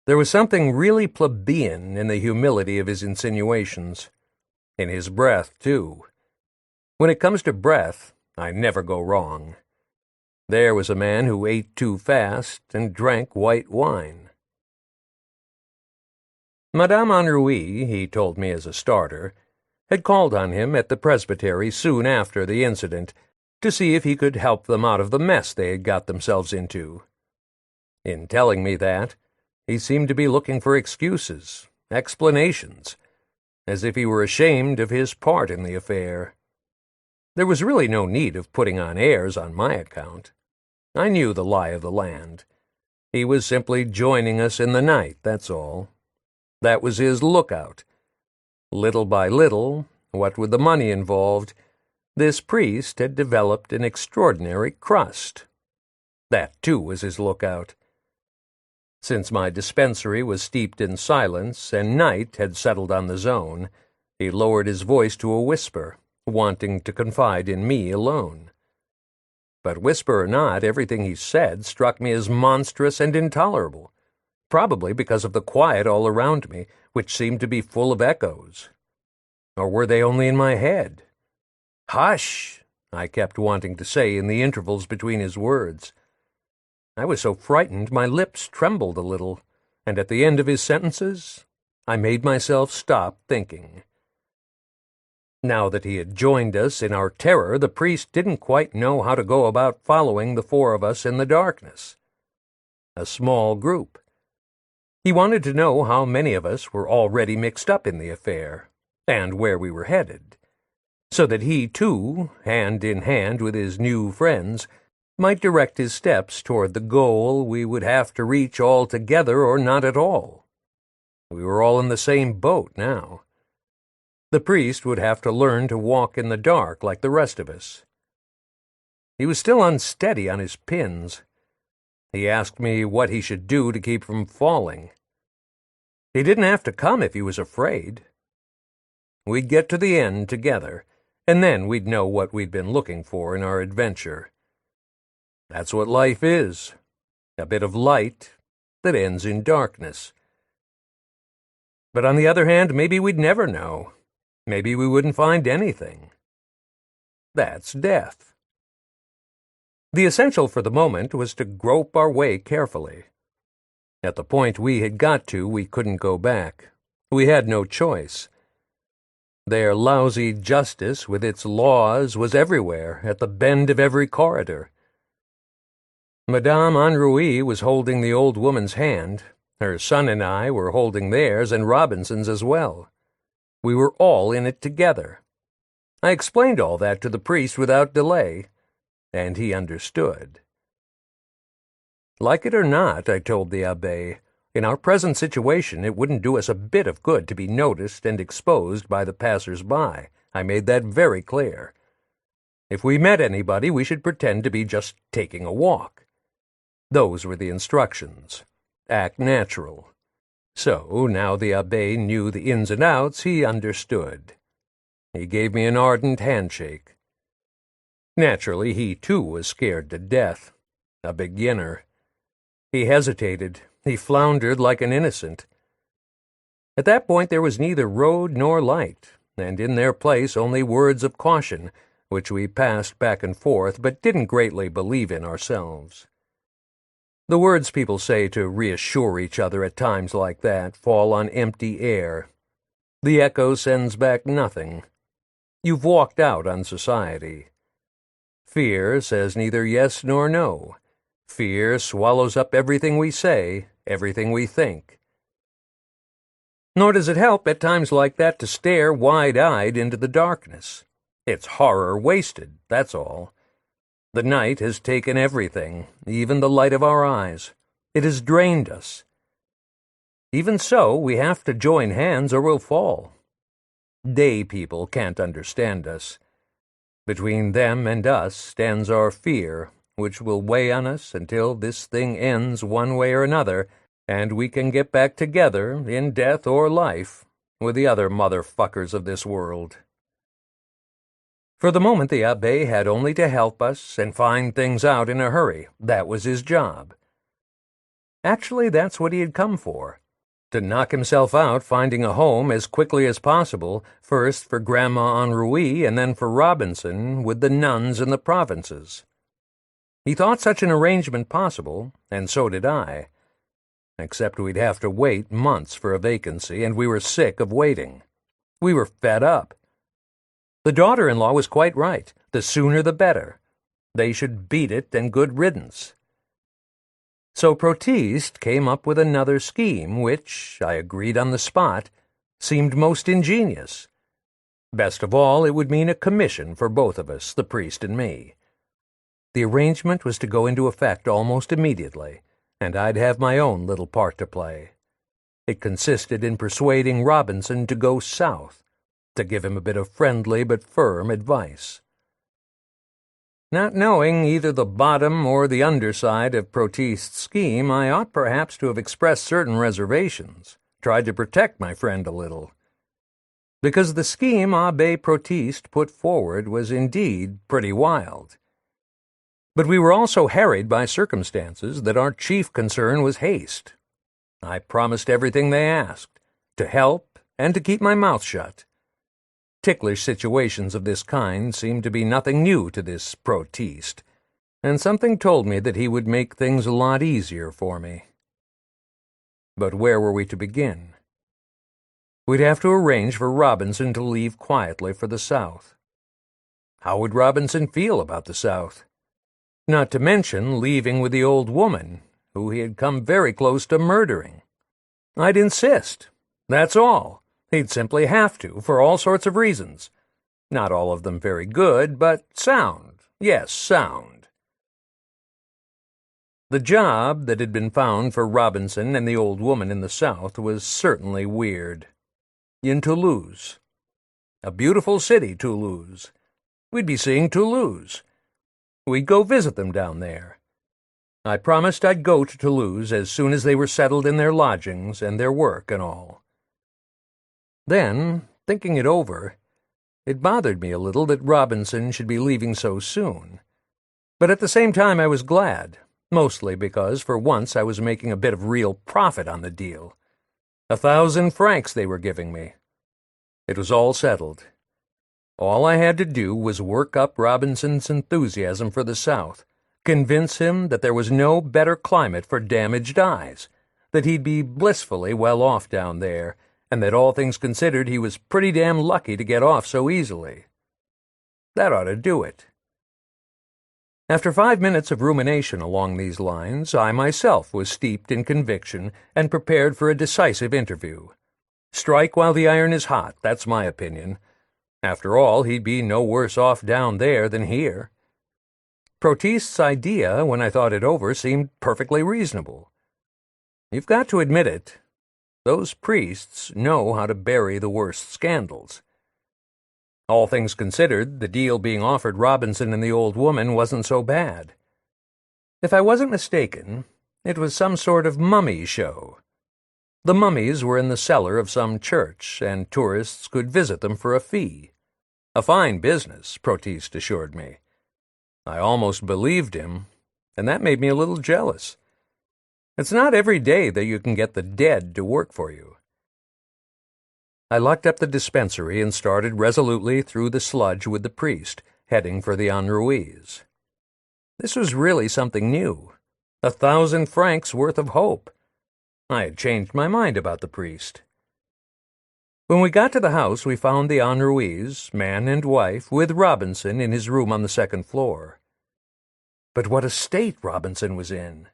There was something really plebeian in the humility of his insinuations. In his breath, too. When it comes to breath, I never go wrong. There was a man who ate too fast and drank white wine. Madame Henri, he told me as a starter, had called on him at the presbytery soon after the incident to see if he could help them out of the mess they had got themselves into. In telling me that, he seemed to be looking for excuses, explanations, as if he were ashamed of his part in the affair. There was really no need of putting on airs on my account. I knew the lie of the land. He was simply joining us in the night, that's all. That was his lookout. Little by little, what with the money involved, this priest had developed an extraordinary crust. That, too, was his lookout. Since my dispensary was steeped in silence and night had settled on the zone, he lowered his voice to a whisper, wanting to confide in me alone. But whisper or not, everything he said struck me as monstrous and intolerable, probably because of the quiet all around me, which seemed to be full of echoes. Or were they only in my head? "Hush!" I kept wanting to say in the intervals between his words. I was so frightened my lips trembled a little, and at the end of his sentences I made myself stop thinking. Now that he had joined us in our terror, the priest didn't quite know how to go about following the four of us in the darkness. A small group. He wanted to know how many of us were already mixed up in the affair, and where we were headed, so that he, too, hand in hand with his new friends, might direct his steps toward the goal we would have to reach all together or not at all. We were all in the same boat now. The priest would have to learn to walk in the dark like the rest of us. He was still unsteady on his pins. He asked me what he should do to keep from falling. He didn't have to come if he was afraid. We'd get to the end together, and then we'd know what we'd been looking for in our adventure. That's what life is, a bit of light that ends in darkness. But on the other hand, maybe we'd never know. Maybe we wouldn't find anything. That's death. The essential for the moment was to grope our way carefully. At the point we had got to, we couldn't go back. We had no choice. Their lousy justice, with its laws, was everywhere, at the bend of every corridor. Madame Henri was holding the old woman's hand. Her son and I were holding theirs, and Robinson's as well. We were all in it together. I explained all that to the priest without delay, and he understood. Like it or not, I told the abbé, in our present situation it wouldn't do us a bit of good to be noticed and exposed by the passers-by. I made that very clear. If we met anybody, we should pretend to be just taking a walk. Those were the instructions. Act natural. So, now the abbé knew the ins and outs, he understood. He gave me an ardent handshake. Naturally, he too was scared to death. A beginner. He hesitated. He floundered like an innocent. At that point there was neither road nor light, and in their place only words of caution, which we passed back and forth, but didn't greatly believe in ourselves. The words people say to reassure each other at times like that fall on empty air. The echo sends back nothing. You've walked out on society. Fear says neither yes nor no. Fear swallows up everything we say, everything we think. Nor does it help at times like that to stare wide-eyed into the darkness. It's horror wasted, that's all. The night has taken everything, even the light of our eyes. It has drained us. Even so, we have to join hands or we'll fall. Day people can't understand us. Between them and us stands our fear, which will weigh on us until this thing ends one way or another, and we can get back together, in death or life, with the other motherfuckers of this world. For the moment, the abbé had only to help us and find things out in a hurry. That was his job. Actually, that's what he had come for. To knock himself out finding a home as quickly as possible, first for Grandma Henri and then for Robinson with the nuns in the provinces. He thought such an arrangement possible, and so did I. Except we'd have to wait months for a vacancy, and we were sick of waiting. We were fed up. The daughter-in-law was quite right. The sooner the better. They should beat it and good riddance. So Protiste came up with another scheme which, I agreed on the spot, seemed most ingenious. Best of all, it would mean a commission for both of us, the priest and me. The arrangement was to go into effect almost immediately, and I'd have my own little part to play. It consisted in persuading Robinson to go south, to give him a bit of friendly but firm advice. Not knowing either the bottom or the underside of Protiste's scheme, I ought perhaps to have expressed certain reservations, tried to protect my friend a little. Because the scheme Abbé Protiste put forward was indeed pretty wild. But we were also harried by circumstances that our chief concern was haste. I promised everything they asked, to help and to keep my mouth shut. Ticklish situations of this kind seemed to be nothing new to this Protiste, and something told me that he would make things a lot easier for me. But where were we to begin? We'd have to arrange for Robinson to leave quietly for the South. How would Robinson feel about the South? Not to mention leaving with the old woman, who he had come very close to murdering. I'd insist. That's all. He'd simply have to, for all sorts of reasons. Not all of them very good, but sound. Yes, sound. The job that had been found for Robinson and the old woman in the South was certainly weird. In Toulouse. A beautiful city, Toulouse. We'd be seeing Toulouse. We'd go visit them down there. I promised I'd go to Toulouse as soon as they were settled in their lodgings and their work and all. Then, thinking it over, it bothered me a little that Robinson should be leaving so soon. But at the same time I was glad, mostly because for once I was making a bit of real profit on the deal. 1,000 francs they were giving me. It was all settled. All I had to do was work up Robinson's enthusiasm for the South, convince him that there was no better climate for damaged eyes, that he'd be blissfully well off down there, and that all things considered he was pretty damn lucky to get off so easily. That ought to do it. After 5 minutes of rumination along these lines, I myself was steeped in conviction and prepared for a decisive interview. Strike while the iron is hot, that's my opinion. After all, he'd be no worse off down there than here. Protiste's idea, when I thought it over, seemed perfectly reasonable. You've got to admit it. Those priests know how to bury the worst scandals. All things considered, the deal being offered Robinson and the old woman wasn't so bad. If I wasn't mistaken, it was some sort of mummy show. The mummies were in the cellar of some church, and tourists could visit them for a fee. A fine business, Protiste assured me. I almost believed him, and that made me a little jealous. It's not every day that you can get the dead to work for you. I locked up the dispensary and started resolutely through the sludge with the priest, heading for the Henri's. This was really something new. 1,000 francs worth of hope. I had changed my mind about the priest. When we got to the house, we found the Henri's, man and wife, with Robinson in his room on the second floor. But what a state Robinson was in!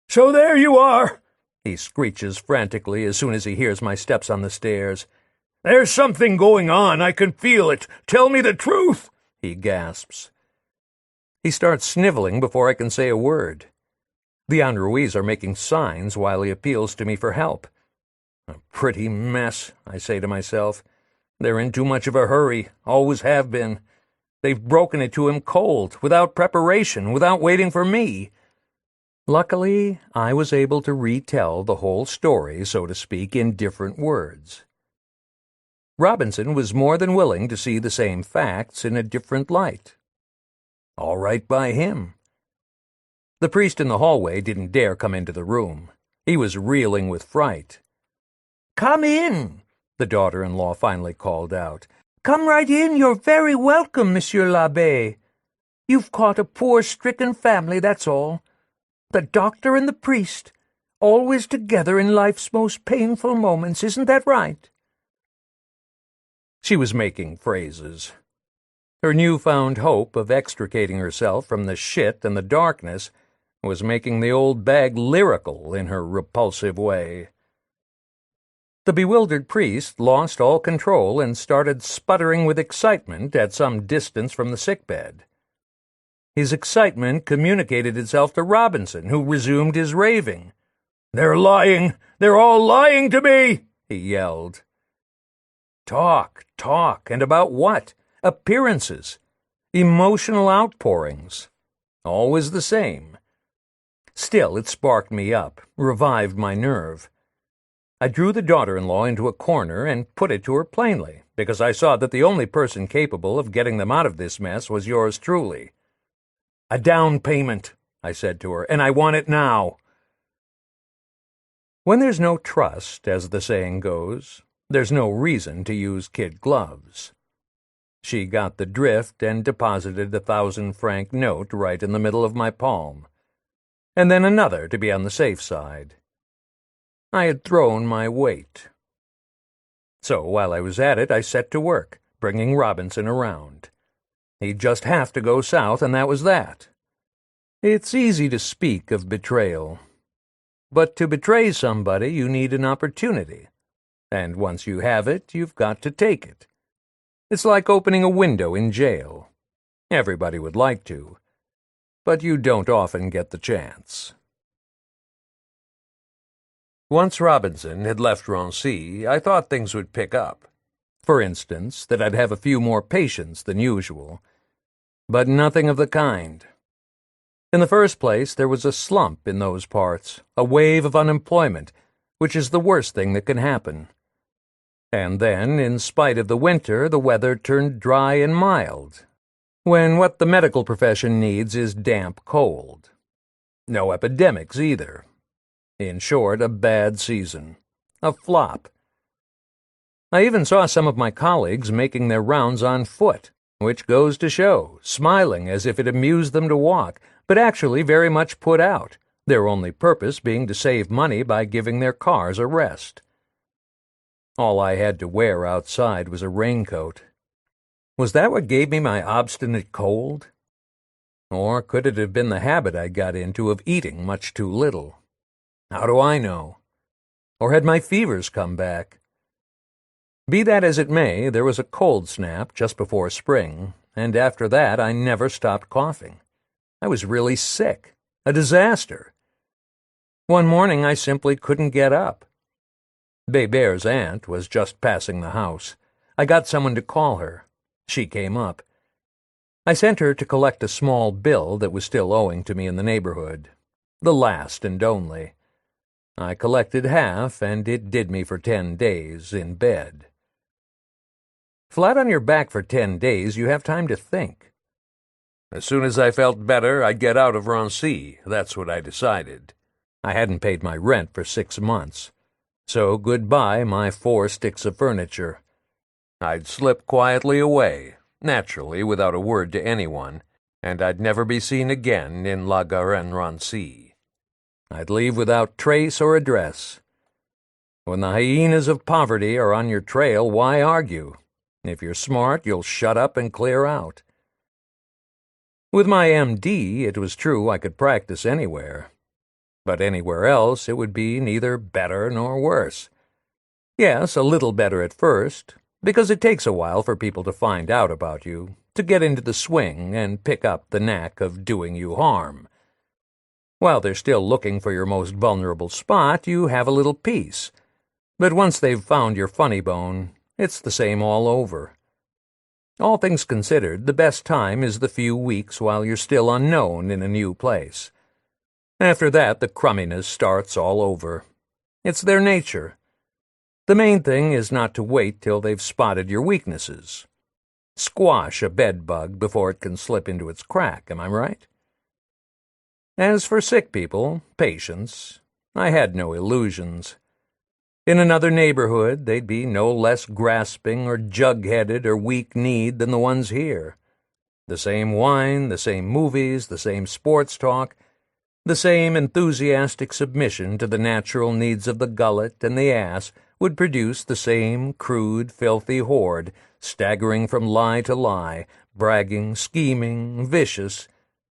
"So there you are," he screeches frantically as soon as he hears my steps on the stairs. "There's something going on, I can feel it. Tell me the truth," he gasps. He starts sniveling before I can say a word. The Henri's are making signs while he appeals to me for help. A pretty mess, I say to myself. They're in too much of a hurry, always have been. They've broken it to him cold, without preparation, without waiting for me. Luckily, I was able to retell the whole story, so to speak, in different words. Robinson was more than willing to see the same facts in a different light. All right by him. The priest in the hallway didn't dare come into the room. He was reeling with fright. "Come in," the daughter-in-law finally called out. "Come right in. You're very welcome, Monsieur l'Abbé. You've caught a poor stricken family, that's all. The doctor and the priest, always together in life's most painful moments, isn't that right?" She was making phrases. Her newfound hope of extricating herself from the shit and the darkness was making the old bag lyrical in her repulsive way. The bewildered priest lost all control and started sputtering with excitement at some distance from the sickbed. His excitement communicated itself to Robinson, who resumed his raving. "They're lying! They're all lying to me!" he yelled. Talk, and about what? Appearances, emotional outpourings. Always the same. Still, it sparked me up, revived my nerve. I drew the daughter-in-law into a corner and put it to her plainly, because I saw that the only person capable of getting them out of this mess was yours truly. "A down payment," I said to her, "and I want it now." When there's no trust, as the saying goes, there's no reason to use kid gloves. She got the drift and deposited a 1,000-franc note right in the middle of my palm, and then another to be on the safe side. I had thrown my weight. So while I was at it, I set to work, bringing Robinson around. He'd just have to go south, and that was that. It's easy to speak of betrayal. But to betray somebody, you need an opportunity. And once you have it, you've got to take it. It's like opening a window in jail. Everybody would like to, but you don't often get the chance. Once Robinson had left Rancy, I thought things would pick up. For instance, that I'd have a few more patients than usual. But nothing of the kind. In the first place, there was a slump in those parts, a wave of unemployment, which is the worst thing that can happen. And then, in spite of the winter, the weather turned dry and mild, when what the medical profession needs is damp cold. No epidemics either. In short, a bad season. A flop. I even saw some of my colleagues making their rounds on foot, which goes to show, smiling as if it amused them to walk, but actually very much put out, their only purpose being to save money by giving their cars a rest. All I had to wear outside was a raincoat. Was that what gave me my obstinate cold? Or could it have been the habit I got into of eating much too little? How do I know? Or had my fevers come back? Be that as it may, there was a cold snap just before spring, and after that I never stopped coughing. I was really sick. A disaster. One morning I simply couldn't get up. Béber's aunt was just passing the house. I got someone to call her. She came up. I sent her to collect a small bill that was still owing to me in the neighborhood. The last and only. I collected half, and it did me for 10 days in bed. Flat on your back for 10 days, you have time to think. As soon as I felt better, I'd get out of Rancy. That's what I decided. I hadn't paid my rent for 6 months. So goodbye my 4 sticks of furniture. I'd slip quietly away, naturally without a word to anyone, and I'd never be seen again in La Garenne-Rancy. I'd leave without trace or address. When the hyenas of poverty are on your trail, why argue? If you're smart, you'll shut up and clear out. With my M.D., it was true I could practice anywhere. But anywhere else, it would be neither better nor worse. Yes, a little better at first, because it takes a while for people to find out about you, to get into the swing and pick up the knack of doing you harm. While they're still looking for your most vulnerable spot, you have a little peace. But once they've found your funny bone, it's the same all over. All things considered, the best time is the few weeks while you're still unknown in a new place. After that, the crumminess starts all over. It's their nature. The main thing is not to wait till they've spotted your weaknesses. Squash a bedbug before it can slip into its crack, am I right? As for sick people, patients, I had no illusions. In another neighborhood, they'd be no less grasping or jug-headed or weak-kneed than the ones here. The same wine, the same movies, the same sports talk, the same enthusiastic submission to the natural needs of the gullet and the ass would produce the same crude, filthy horde, staggering from lie to lie, bragging, scheming, vicious,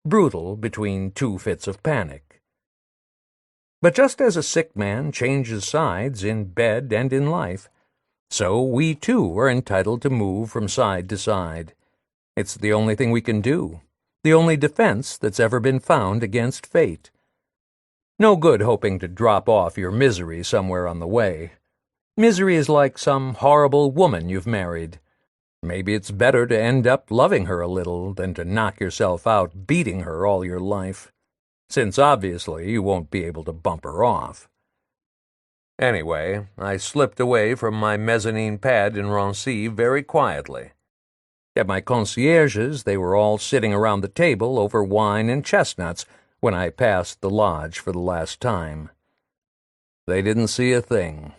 brutal between two fits of panic. But just as a sick man changes sides in bed and in life, so we too are entitled to move from side to side. It's the only thing we can do, the only defense that's ever been found against fate. No good hoping to drop off your misery somewhere on the way. Misery is like some horrible woman you've married. Maybe it's better to end up loving her a little than to knock yourself out beating her all your life, since obviously you won't be able to bump her off. Anyway, I slipped away from my mezzanine pad in Rancy very quietly. At my concierge's, they were all sitting around the table over wine and chestnuts when I passed the lodge for the last time. They didn't see a thing.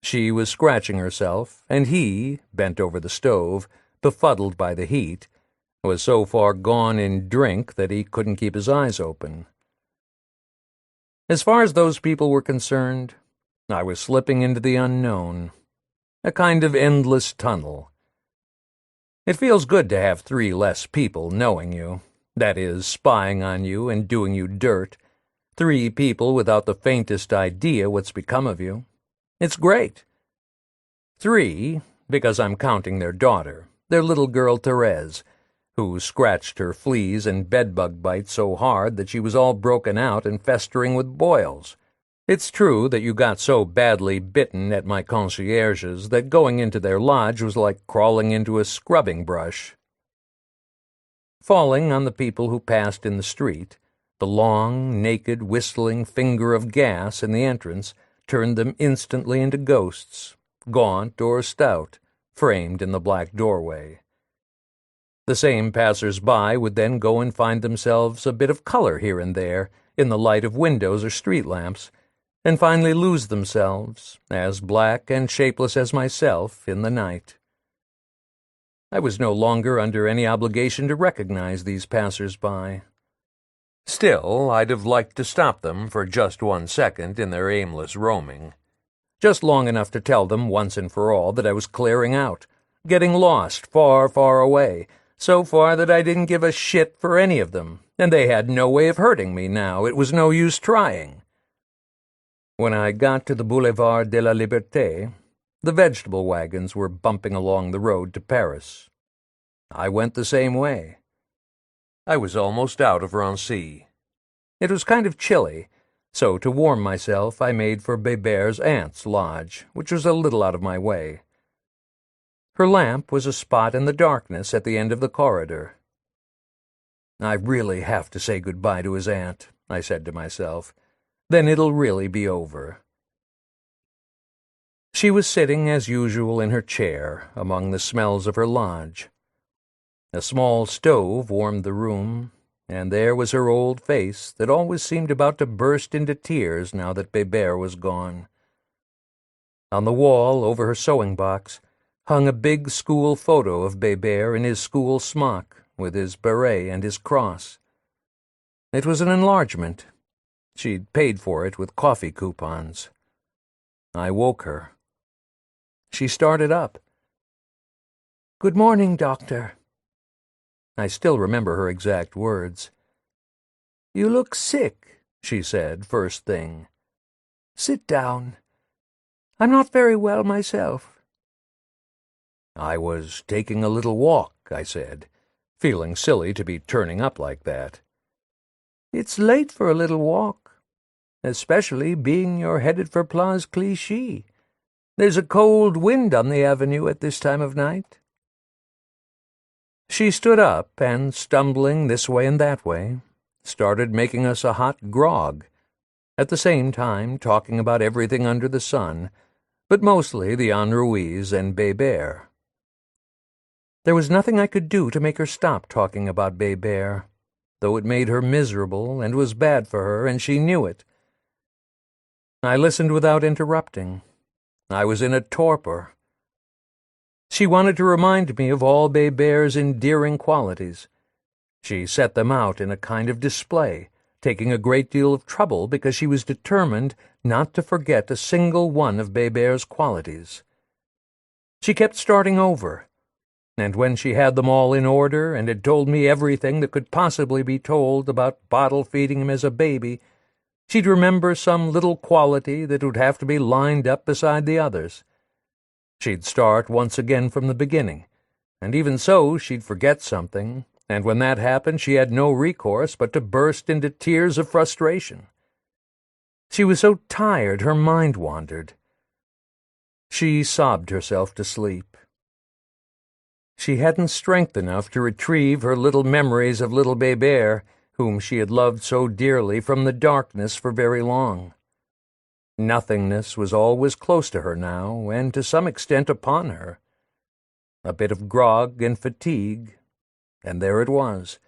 She was scratching herself, and he, bent over the stove, befuddled by the heat, was so far gone in drink that he couldn't keep his eyes open. As far as those people were concerned, I was slipping into the unknown, a kind of endless tunnel. It feels good to have 3 less people knowing you, that is, spying on you and doing you dirt, 3 people without the faintest idea what's become of you. It's great. 3, because I'm counting their daughter, their little girl Therese, who scratched her fleas and bedbug bites so hard that she was all broken out and festering with boils. It's true that you got so badly bitten at my concierges that going into their lodge was like crawling into a scrubbing brush. Falling on the people who passed in the street, the long, naked, whistling finger of gas in the entrance turned them instantly into ghosts, gaunt or stout, framed in the black doorway. The same passers-by would then go and find themselves a bit of color here and there in the light of windows or street lamps, and finally lose themselves, as black and shapeless as myself, in the night. I was no longer under any obligation to recognize these passers-by. Still, I'd have liked to stop them for just 1 second in their aimless roaming, just long enough to tell them once and for all that I was clearing out, getting lost far, far away, so far that I didn't give a shit for any of them, and they had no way of hurting me now. It was no use trying. When I got to the Boulevard de la Liberté, the vegetable wagons were bumping along the road to Paris. I went the same way. I was almost out of Rancy. It was kind of chilly, so to warm myself I made for Béber's aunt's lodge, which was a little out of my way. Her lamp was a spot in the darkness at the end of the corridor. I really have to say goodbye to his aunt, I said to myself. Then it'll really be over. She was sitting as usual in her chair among the smells of her lodge. A small stove warmed the room, and there was her old face that always seemed about to burst into tears now that Bébert was gone. On the wall over her sewing box hung a big school photo of Bébert in his school smock, with his beret and his cross. It was an enlargement. She'd paid for it with coffee coupons. I woke her. She started up. "Good morning, Doctor." I still remember her exact words. "You look sick," she said, first thing. "Sit down. I'm not very well myself." "I was taking a little walk," I said, feeling silly to be turning up like that. "It's late for a little walk, especially being you're headed for Place Clichy. There's a cold wind on the avenue at this time of night." She stood up and, stumbling this way and that way, started making us a hot grog, at the same time talking about everything under the sun, but mostly the Henri's and Bébert. There was nothing I could do to make her stop talking about Bébert, though it made her miserable and was bad for her, and she knew it. I listened without interrupting. I was in a torpor. She wanted to remind me of all Bébert's endearing qualities. She set them out in a kind of display, taking a great deal of trouble because she was determined not to forget a single one of Bébert's qualities. She kept starting over. and when she had them all in order and had told me everything that could possibly be told about bottle-feeding him as a baby, she'd remember some little quality that would have to be lined up beside the others. She'd start once again from the beginning, and even so she'd forget something, and when that happened she had no recourse but to burst into tears of frustration. She was so tired her mind wandered. She sobbed herself to sleep. She hadn't strength enough to retrieve her little memories of little Bébert, whom she had loved so dearly, from the darkness for very long. Nothingness was always close to her now, and to some extent upon her. A bit of grog and fatigue, and there it was.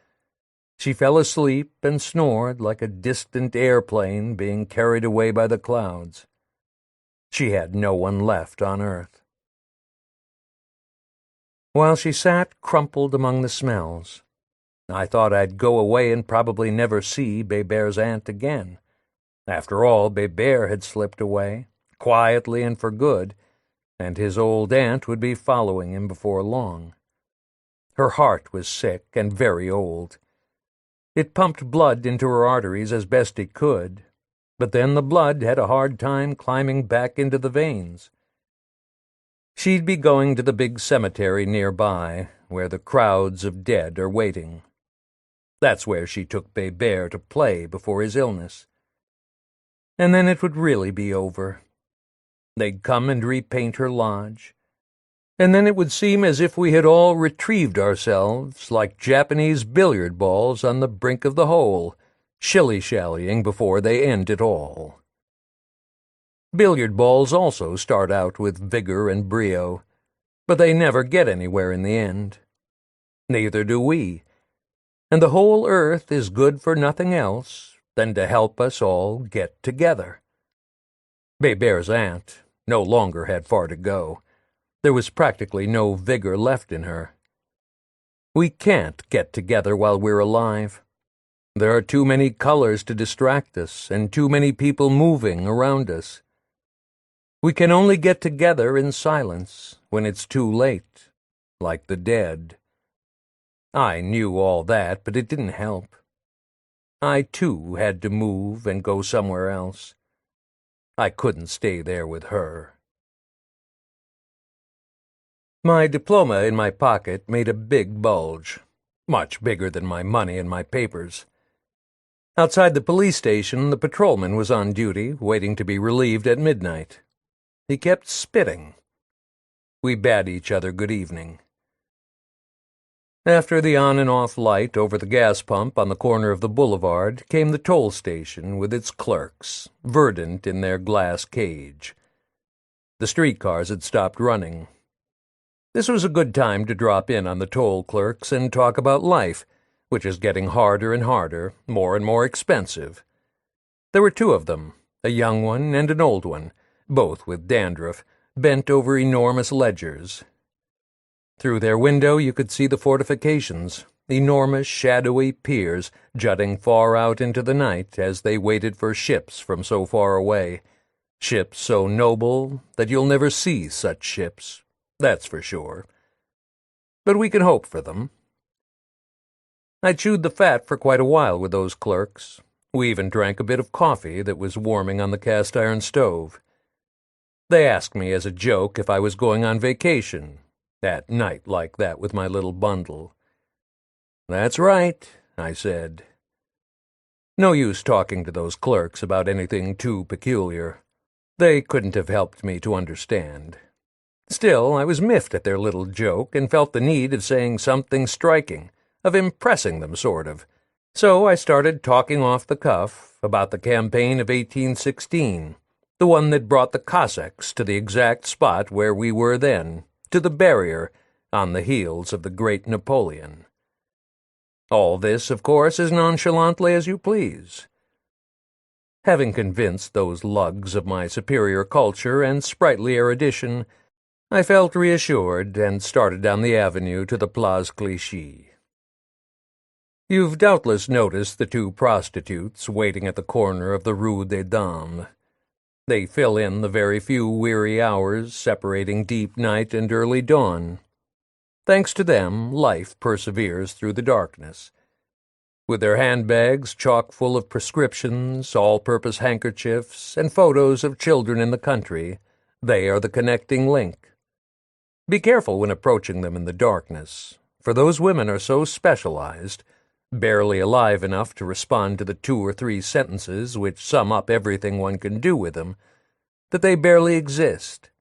She fell asleep and snored like a distant airplane being carried away by the clouds. She had no one left on earth. While she sat crumpled among the smells, I thought I'd go away and probably never see Bébert's aunt again. After all, Bébert had slipped away, quietly and for good, and his old aunt would be following him before long. Her heart was sick and very old. It pumped blood into her arteries as best it could, but then the blood had a hard time climbing back into the veins. She'd be going to the big cemetery nearby, where the crowds of dead are waiting. That's where she took Bébert to play before his illness. And then it would really be over. They'd come and repaint her lodge, and then it would seem as if we had all retrieved ourselves like Japanese billiard balls on the brink of the hole, shilly-shallying before they end it all. Billiard balls also start out with vigor and brio, but they never get anywhere in the end. Neither do we, and the whole earth is good for nothing else than to help us all get together. Bébert's aunt no longer had far to go. There was practically no vigor left in her. We can't get together while we're alive. There are too many colors to distract us, and too many people moving around us. We can only get together in silence when it's too late, like the dead. I knew all that, but it didn't help. I, too, had to move and go somewhere else. I couldn't stay there with her. My diploma in my pocket made a big bulge, much bigger than my money and my papers. Outside the police station, the patrolman was on duty, waiting to be relieved at midnight. He kept spitting. We bade each other good evening. After the on and off light over the gas pump on the corner of the boulevard came the toll station with its clerks, verdant in their glass cage. The streetcars had stopped running. This was a good time to drop in on the toll clerks and talk about life, which is getting harder and harder, more and more expensive. There were two of them, a young one and an old one, both with dandruff, bent over enormous ledgers. Through their window you could see the fortifications, enormous shadowy piers jutting far out into the night as they waited for ships from so far away, ships so noble that you'll never see such ships, that's for sure. But we can hope for them. I chewed the fat for quite a while with those clerks. We even drank a bit of coffee that was warming on the cast-iron stove. They asked me as a joke if I was going on vacation, at night like that with my little bundle. "That's right," I said. No use talking to those clerks about anything too peculiar. They couldn't have helped me to understand. Still, I was miffed at their little joke and felt the need of saying something striking, of impressing them, sort of. So I started talking off the cuff about the campaign of 1816, the one that brought the Cossacks to the exact spot where we were then, to the barrier, on the heels of the great Napoleon. All this, of course, as nonchalantly as you please. Having convinced those lugs of my superior culture and sprightly erudition, I felt reassured and started down the avenue to the Place Clichy. You've doubtless noticed the two prostitutes waiting at the corner of the Rue des Dames. They fill in the very few weary hours separating deep night and early dawn. Thanks to them, life perseveres through the darkness. With their handbags chock full of prescriptions, all-purpose handkerchiefs, and photos of children in the country, they are the connecting link. Be careful when approaching them in the darkness, for those women are so specialized, barely alive enough to respond to the 2 or 3 sentences which sum up everything one can do with them, that they barely exist.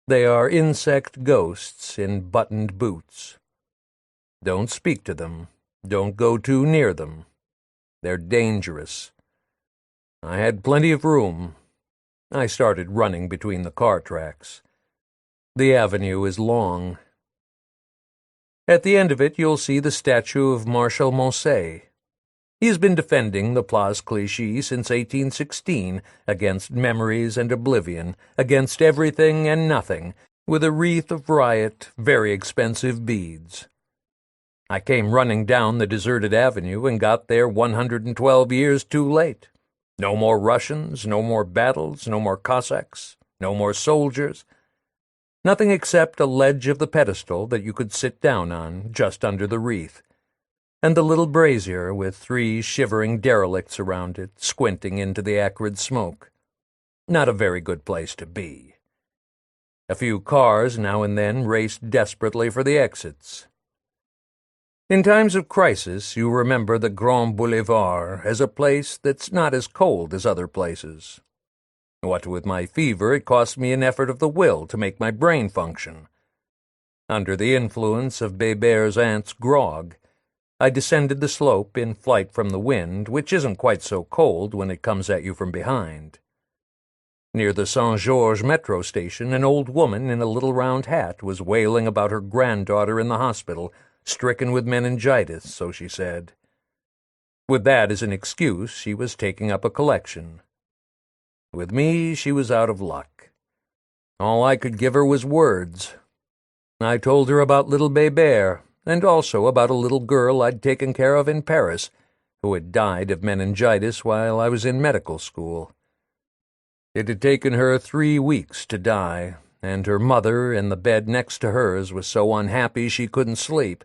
They are insect ghosts in buttoned boots. Don't speak to them. Don't go too near them. They're dangerous. I had plenty of room. I started running between the car tracks. The avenue is long. At the end of it you'll see the statue of Marshal Moncey. He has been defending the Place Clichy since 1816 against memories and oblivion, against everything and nothing, with a wreath of riot, very expensive beads. I came running down the deserted avenue and got there 112 years too late. No more Russians, no more battles, no more Cossacks, no more soldiers. Nothing except a ledge of the pedestal that you could sit down on just under the wreath, and the little brazier with 3 shivering derelicts around it, squinting into the acrid smoke. Not a very good place to be. A few cars now and then raced desperately for the exits. In times of crisis, you remember the Grand Boulevard as a place that's not as cold as other places. What with my fever, it cost me an effort of the will to make my brain function. Under the influence of Béber's aunt's grog, I descended the slope in flight from the wind, which isn't quite so cold when it comes at you from behind. Near the Saint-Georges metro station, an old woman in a little round hat was wailing about her granddaughter in the hospital, stricken with meningitis, so she said. With that as an excuse, she was taking up a collection. With me, she was out of luck. All I could give her was words. I told her about little Bébert, and also about a little girl I'd taken care of in Paris, who had died of meningitis while I was in medical school. It had taken her 3 weeks to die, and her mother in the bed next to hers was so unhappy she couldn't sleep,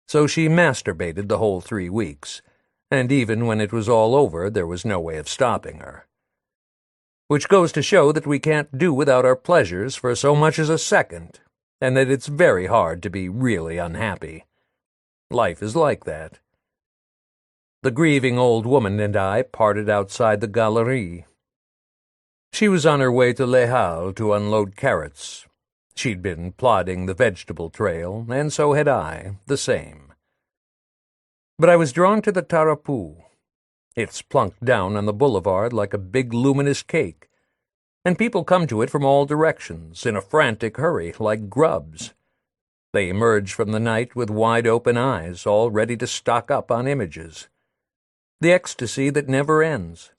so she masturbated the whole 3 weeks, and even when it was all over there was no way of stopping her. Which goes to show that we can't do without our pleasures for so much as a second, and that it's very hard to be really unhappy. Life is like that. The grieving old woman and I parted outside the Galerie. She was on her way to Les Halles to unload carrots. She'd been plodding the vegetable trail, and so had I, the same. But I was drawn to the Tarapu. It's plunked down on the boulevard like a big luminous cake, and people come to it from all directions, in a frantic hurry, like grubs. They emerge from the night with wide-open eyes, all ready to stock up on images. The ecstasy that never ends.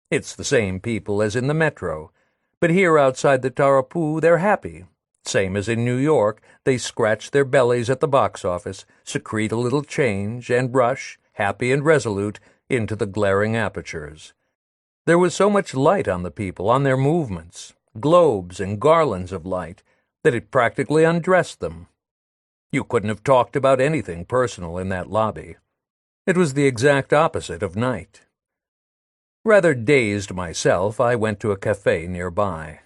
It's the same people as in the metro, but here outside the Tarapu they're happy. Same as in New York, they scratch their bellies at the box office, secrete a little change, and rush, happy and resolute, into the glaring apertures. There was so much light on the people, on their movements, globes and garlands of light, that it practically undressed them. You couldn't have talked about anything personal in that lobby. It was the exact opposite of night. Rather dazed myself, I went to a café nearby.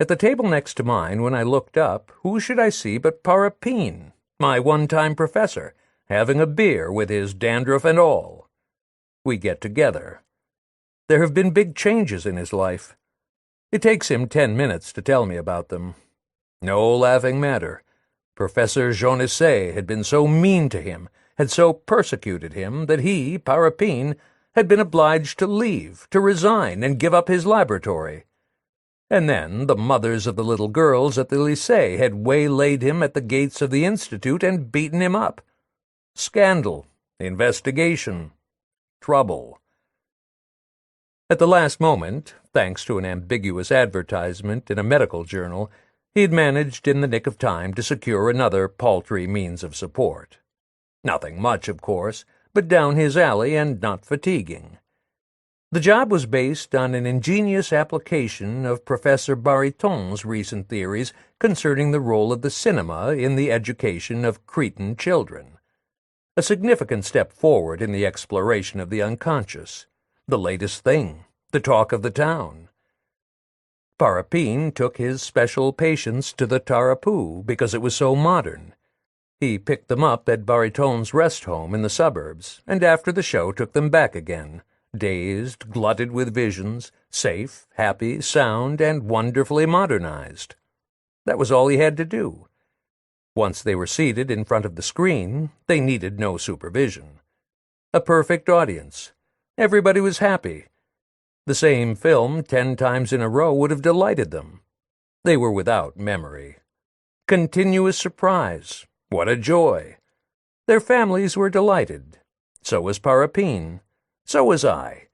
At the table next to mine, when I looked up, who should I see but Parapine, my one-time professor, having a beer with his dandruff and all. We get together. There have been big changes in his life. It takes him 10 minutes to tell me about them. No laughing matter. Professor Jonesset had been so mean to him, had so persecuted him, that he, Parapine, had been obliged to leave, to resign, and give up his laboratory. And then the mothers of the little girls at the lycée had waylaid him at the gates of the institute and beaten him up. Scandal, investigation, trouble. At the last moment, thanks to an ambiguous advertisement in a medical journal, he had managed in the nick of time to secure another paltry means of support. Nothing much, of course, but down his alley and not fatiguing. The job was based on an ingenious application of Professor Bariton's recent theories concerning the role of the cinema in the education of Cretan children. A significant step forward in the exploration of the unconscious, the latest thing, the talk of the town. Parapin took his special patients to the Tarapu because it was so modern. He picked them up at Bariton's rest home in the suburbs, and after the show took them back again, dazed, glutted with visions, safe, happy, sound, and wonderfully modernized. That was all he had to do. Once they were seated in front of the screen, they needed no supervision. A perfect audience. Everybody was happy. The same film 10 times in a row would have delighted them. They were without memory. Continuous surprise. What a joy! Their families were delighted. So was Parapin. So was I.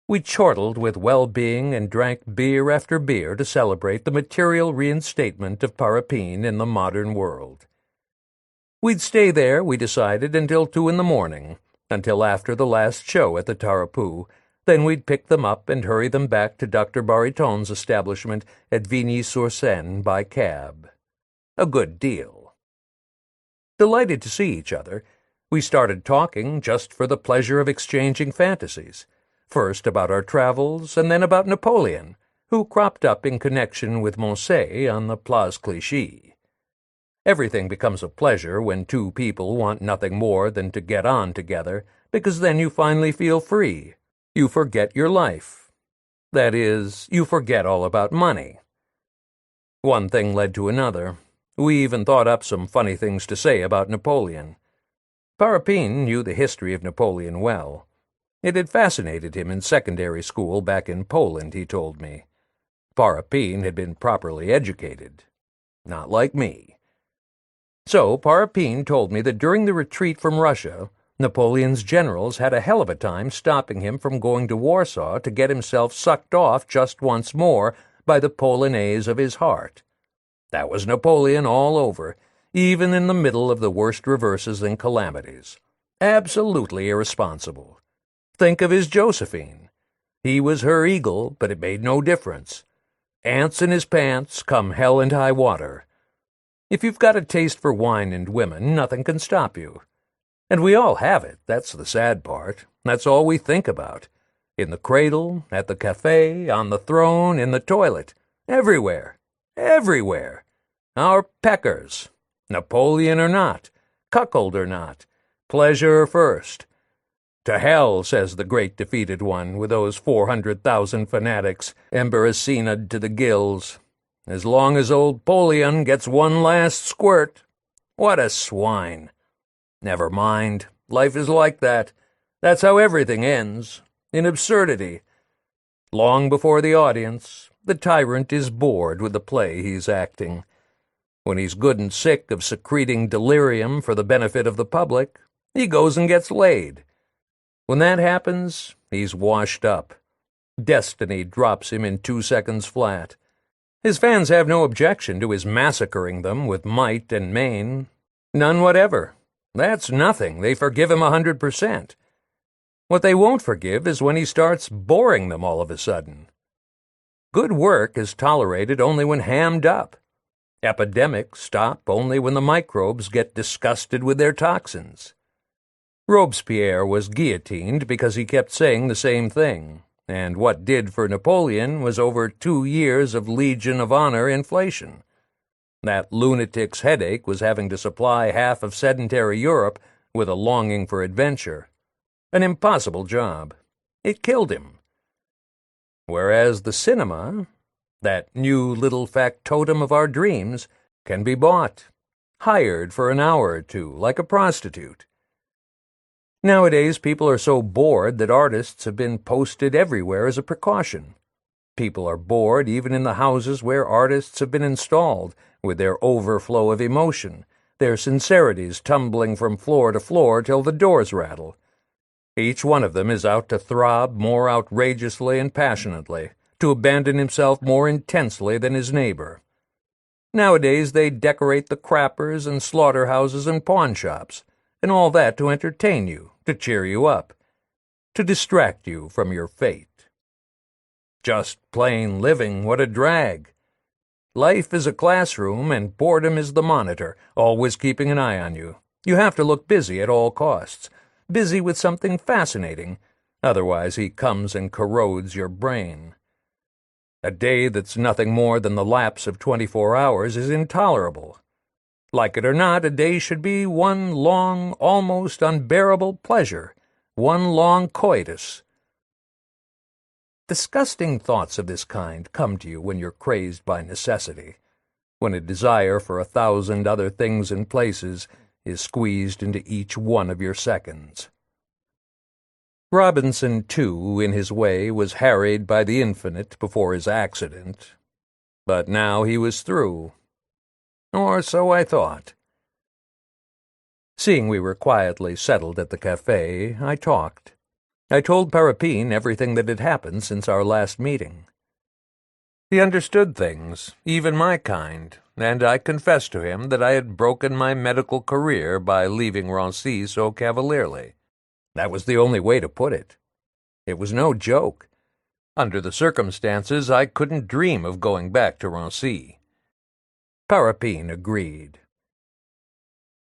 We chortled with well-being and drank beer after beer to celebrate the material reinstatement of Parapin in the modern world. We'd stay there, we decided, until 2 in the morning, until after the last show at the Tarapu. Then we'd pick them up and hurry them back to Dr. Bariton's establishment at Vigny-sur-Seine by cab. A good deal. Delighted to see each other, we started talking just for the pleasure of exchanging fantasies, first about our travels and then about Napoleon, who cropped up in connection with Moncey on the Place Clichy. Everything becomes a pleasure when two people want nothing more than to get on together, because then you finally feel free. You forget your life. That is, you forget all about money. One thing led to another. We even thought up some funny things to say about Napoleon. Parapin knew the history of Napoleon well. It had fascinated him in secondary school back in Poland, he told me. Parapin had been properly educated. Not like me. So Parapin told me that during the retreat from Russia, Napoleon's generals had a hell of a time stopping him from going to Warsaw to get himself sucked off just once more by the polonaise of his heart. That was Napoleon all over, even in the middle of the worst reverses and calamities. Absolutely irresponsible. Think of his Josephine. He was her eagle, but it made no difference. Ants in his pants, come hell and high water. If you've got a taste for wine and women, nothing can stop you. And we all have it, that's the sad part. That's all we think about. In the cradle, at the cafe, on the throne, in the toilet. Everywhere. Everywhere. Our peckers. Napoleon or not. Cuckold or not. Pleasure first. To hell, says the great defeated one, with those 400,000 fanatics, embarrassinaed to the gills. As long as old Polion gets one last squirt. What a swine. Never mind. Life is like that. That's how everything ends. In absurdity. Long before the audience, the tyrant is bored with the play he's acting. When he's good and sick of secreting delirium for the benefit of the public, he goes and gets laid. When that happens, he's washed up. Destiny drops him in 2 seconds flat. His fans have no objection to his massacring them with might and main. None whatever. That's nothing. They forgive him 100%. What they won't forgive is when he starts boring them all of a sudden. Good work is tolerated only when hammed up. Epidemics stop only when the microbes get disgusted with their toxins. Robespierre was guillotined because he kept saying the same thing, and what did for Napoleon was over 2 years of Legion of Honor inflation. That lunatic's headache was having to supply half of sedentary Europe with a longing for adventure. An impossible job. It killed him. Whereas the cinema, that new little factotum of our dreams, can be bought, hired for an hour or two, like a prostitute. Nowadays, people are so bored that artists have been posted everywhere as a precaution. People are bored even in the houses where artists have been installed, with their overflow of emotion, their sincerities tumbling from floor to floor till the doors rattle. Each one of them is out to throb more outrageously and passionately, to abandon himself more intensely than his neighbor. Nowadays they decorate the crappers and slaughterhouses and pawnshops, and all that to entertain you, to cheer you up. to distract you from your fate. Just plain living, what a drag. Life is a classroom, and boredom is the monitor, always keeping an eye on you. You have to look busy at all costs, busy with something fascinating. Otherwise he comes and corrodes your brain. A day that's nothing more than the lapse of 24 hours is intolerable. Like it or not, a day should be one long, almost unbearable pleasure, one long coitus. Disgusting thoughts of this kind come to you when you're crazed by necessity, when a desire for 1,000 other things and places is squeezed into each one of your seconds. Robinson, too, in his way, was harried by the infinite before his accident. But now he was through. Or so I thought. Seeing we were quietly settled at the café, I talked. I told Parapine everything that had happened since our last meeting. He understood things, even my kind, and I confessed to him that I had broken my medical career by leaving Rancy so cavalierly. That was the only way to put it. It was no joke. Under the circumstances, I couldn't dream of going back to Rancy. Parapine agreed.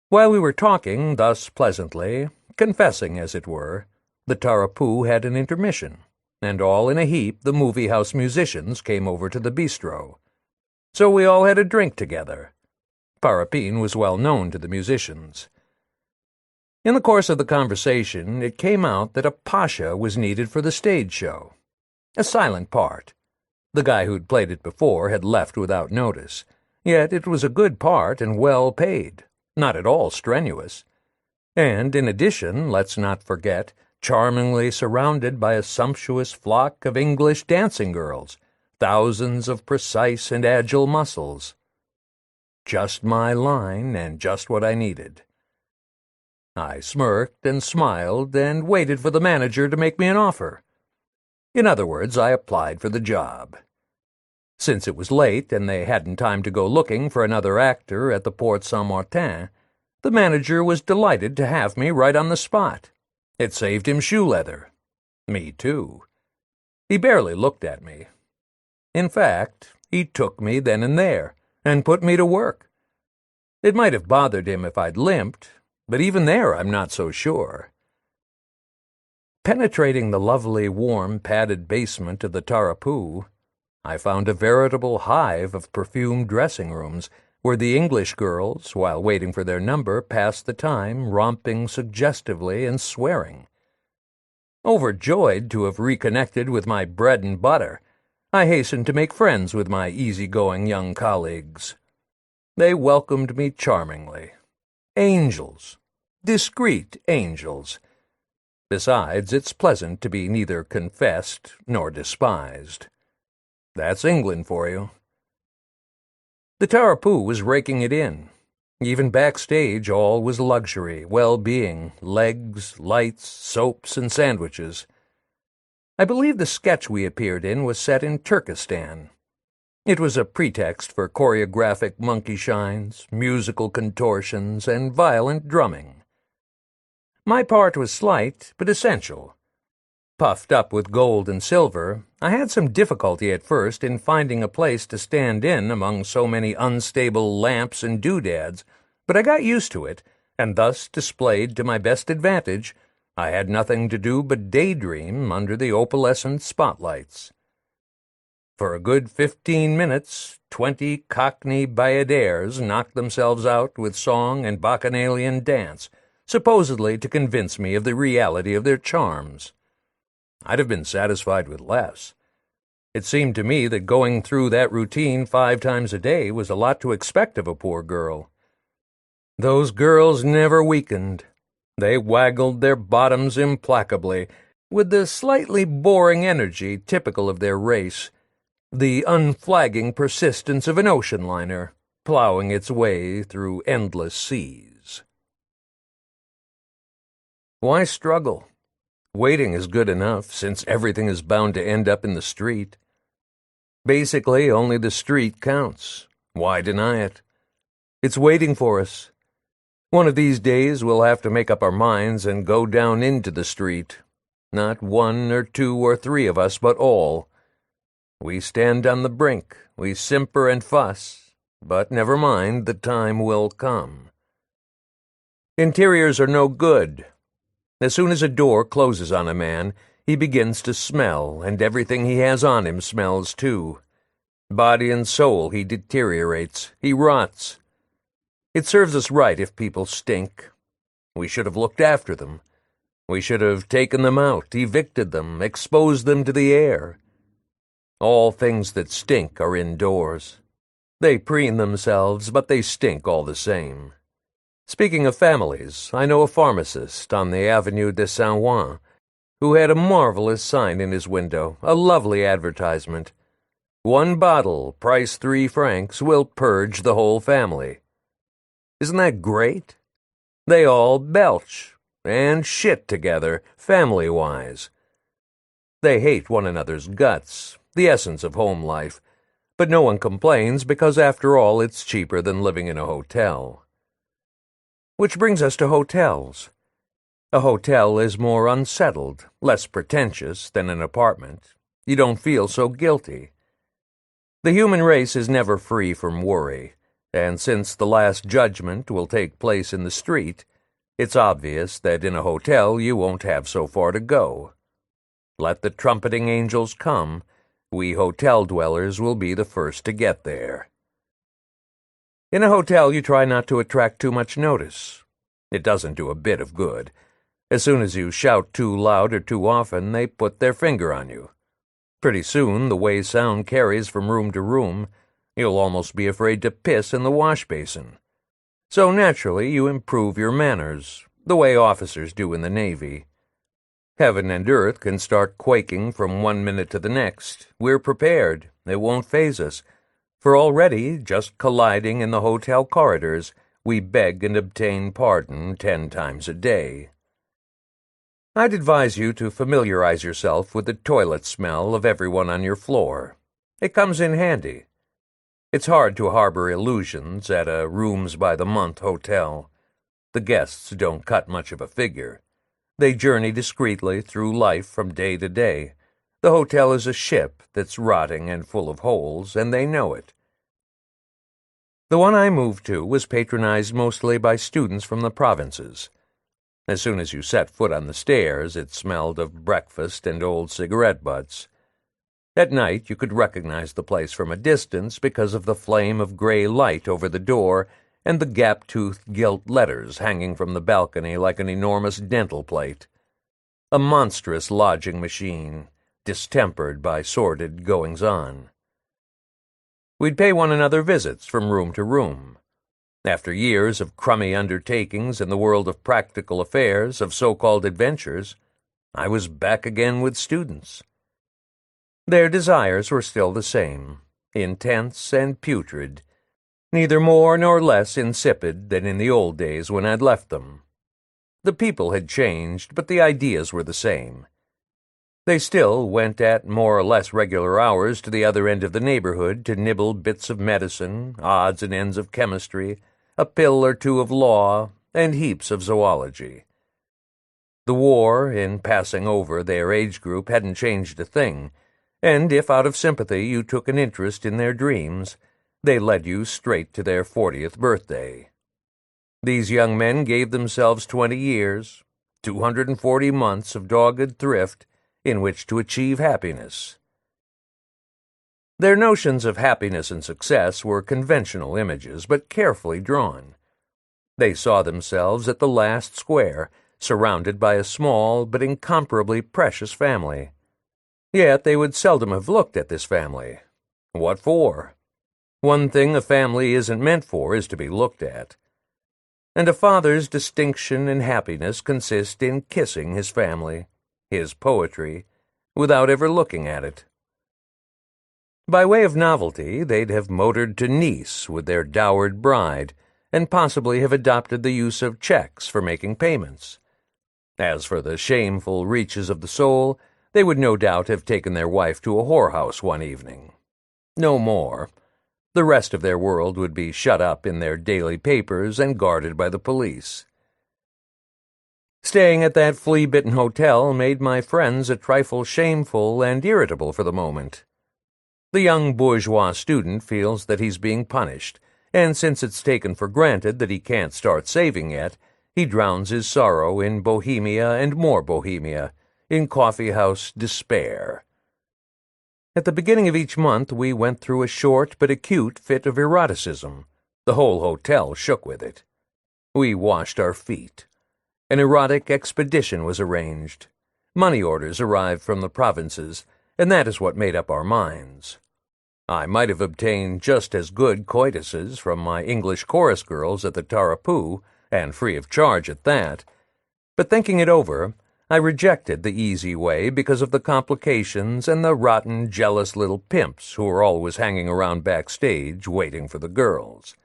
While we were talking thus pleasantly, confessing as it were, the Tarapoo had an intermission, and all in a heap the movie-house musicians came over to the bistro. So we all had a drink together. Parapine was well known to the musicians. In the course of the conversation, it came out that a pasha was needed for the stage show. A silent part. The guy who'd played it before had left without notice, yet it was a good part and well paid, not at all strenuous. And, in addition, let's not forget, charmingly surrounded by a sumptuous flock of English dancing girls, thousands of precise and agile muscles. Just my line, and just what I needed. I smirked and smiled and waited for the manager to make me an offer. In other words, I applied for the job. Since it was late and they hadn't time to go looking for another actor at the Porte Saint-Martin, the manager was delighted to have me right on the spot. It saved him shoe leather. Me, too. He barely looked at me. In fact, he took me then and there, and put me to work. It might have bothered him if I'd limped, but even there I'm not so sure. Penetrating the lovely, warm, padded basement of the Tarapoo, I found a veritable hive of perfumed dressing rooms, where the English girls, while waiting for their number, passed the time romping suggestively and swearing. Overjoyed to have reconnected with my bread and butter, I hastened to make friends with my easy-going young colleagues. They welcomed me charmingly. Angels. Discreet angels. Besides, it's pleasant to be neither confessed nor despised. That's England for you. The Tarapoo was raking it in. Even backstage all was luxury, well-being, legs, lights, soaps, and sandwiches. I believe the sketch we appeared in was set in Turkestan. It was a pretext for choreographic monkey shines, musical contortions, and violent drumming. My part was slight, but essential. Puffed up with gold and silver, I had some difficulty at first in finding a place to stand in among so many unstable lamps and doodads, but I got used to it, and thus displayed to my best advantage, I had nothing to do but daydream under the opalescent spotlights. For a good 15 minutes, 20 Cockney bayadères knocked themselves out with song and bacchanalian dance, supposedly to convince me of the reality of their charms. I'd have been satisfied with less. It seemed to me that going through that routine 5 times a day was a lot to expect of a poor girl. Those girls never weakened. They waggled their bottoms implacably, with the slightly boring energy typical of their race, the unflagging persistence of an ocean liner, plowing its way through endless seas. Why struggle? Waiting is good enough, since everything is bound to end up in the street. Basically, only the street counts. Why deny it? It's waiting for us. One of these days we'll have to make up our minds and go down into the street. Not one or two or three of us, but all. We stand on the brink, we simper and fuss, but never mind, the time will come. Interiors are no good. As soon as a door closes on a man, he begins to smell, and everything he has on him smells too. Body and soul, he deteriorates, he rots. It serves us right if people stink. We should have looked after them. We should have taken them out, evicted them, exposed them to the air. All things that stink are indoors. They preen themselves, but they stink all the same. Speaking of families, I know a pharmacist on the Avenue de Saint Juan who had a marvelous sign in his window, a lovely advertisement. 1 bottle, price 3 francs, will purge the whole family. Isn't that great? They all belch and shit together, family-wise. They hate one another's guts, the essence of home life, but no one complains because, after all, it's cheaper than living in a hotel. Which brings us to hotels. A hotel is more unsettled, less pretentious than an apartment. You don't feel so guilty. The human race is never free from worry, and since the Last Judgment will take place in the street, it's obvious that in a hotel you won't have so far to go. Let the trumpeting angels come. We hotel dwellers will be the first to get there. In a hotel, you try not to attract too much notice. It doesn't do a bit of good. As soon as you shout too loud or too often, they put their finger on you. Pretty soon, the way sound carries from room to room, you'll almost be afraid to piss in the wash basin. So naturally, you improve your manners, the way officers do in the Navy. Heaven and earth can start quaking from one minute to the next. We're prepared. It won't faze us. For already, just colliding in the hotel corridors, we beg and obtain pardon 10 times a day. I'd advise you to familiarize yourself with the toilet smell of everyone on your floor. It comes in handy. It's hard to harbor illusions at a rooms-by-the-month hotel. The guests don't cut much of a figure. They journey discreetly through life from day to day. The hotel is a ship that's rotting and full of holes, and they know it. The one I moved to was patronized mostly by students from the provinces. As soon as you set foot on the stairs, it smelled of breakfast and old cigarette butts. At night, you could recognize the place from a distance because of the flame of gray light over the door and the gap-toothed gilt letters hanging from the balcony like an enormous dental plate. A monstrous lodging machine, distempered by sordid goings-on. We'd pay one another visits from room to room. After years of crummy undertakings in the world of practical affairs, of so-called adventures, I was back again with students. Their desires were still the same, intense and putrid, neither more nor less insipid than in the old days when I'd left them. The people had changed, but the ideas were the same. They still went at more or less regular hours to the other end of the neighborhood to nibble bits of medicine, odds and ends of chemistry, a pill or two of law, and heaps of zoology. The war, in passing over their age group, hadn't changed a thing, and if out of sympathy you took an interest in their dreams, they led you straight to their 40th birthday. These young men gave themselves 20 years, 240 months of dogged thrift in which to achieve happiness. Their notions of happiness and success were conventional images, but carefully drawn. They saw themselves at the last square, surrounded by a small but incomparably precious family. Yet they would seldom have looked at this family. What for? One thing a family isn't meant for is to be looked at. And a father's distinction and happiness consist in kissing his family, his poetry, without ever looking at it. By way of novelty, they'd have motored to Nice with their dowered bride, and possibly have adopted the use of checks for making payments. As for the shameful reaches of the soul, they would no doubt have taken their wife to a whorehouse one evening. No more. The rest of their world would be shut up in their daily papers and guarded by the police. Staying at that flea-bitten hotel made my friends a trifle shameful and irritable for the moment. The young bourgeois student feels that he's being punished, and since it's taken for granted that he can't start saving yet, he drowns his sorrow in bohemia and more bohemia, in coffee-house despair. At the beginning of each month we went through a short but acute fit of eroticism. The whole hotel shook with it. We washed our feet. An erotic expedition was arranged. Money orders arrived from the provinces, and that is what made up our minds. I might have obtained just as good coituses from my English chorus girls at the Tarapoo, and free of charge at that, but thinking it over, I rejected the easy way because of the complications and the rotten, jealous little pimps who were always hanging around backstage waiting for the girls.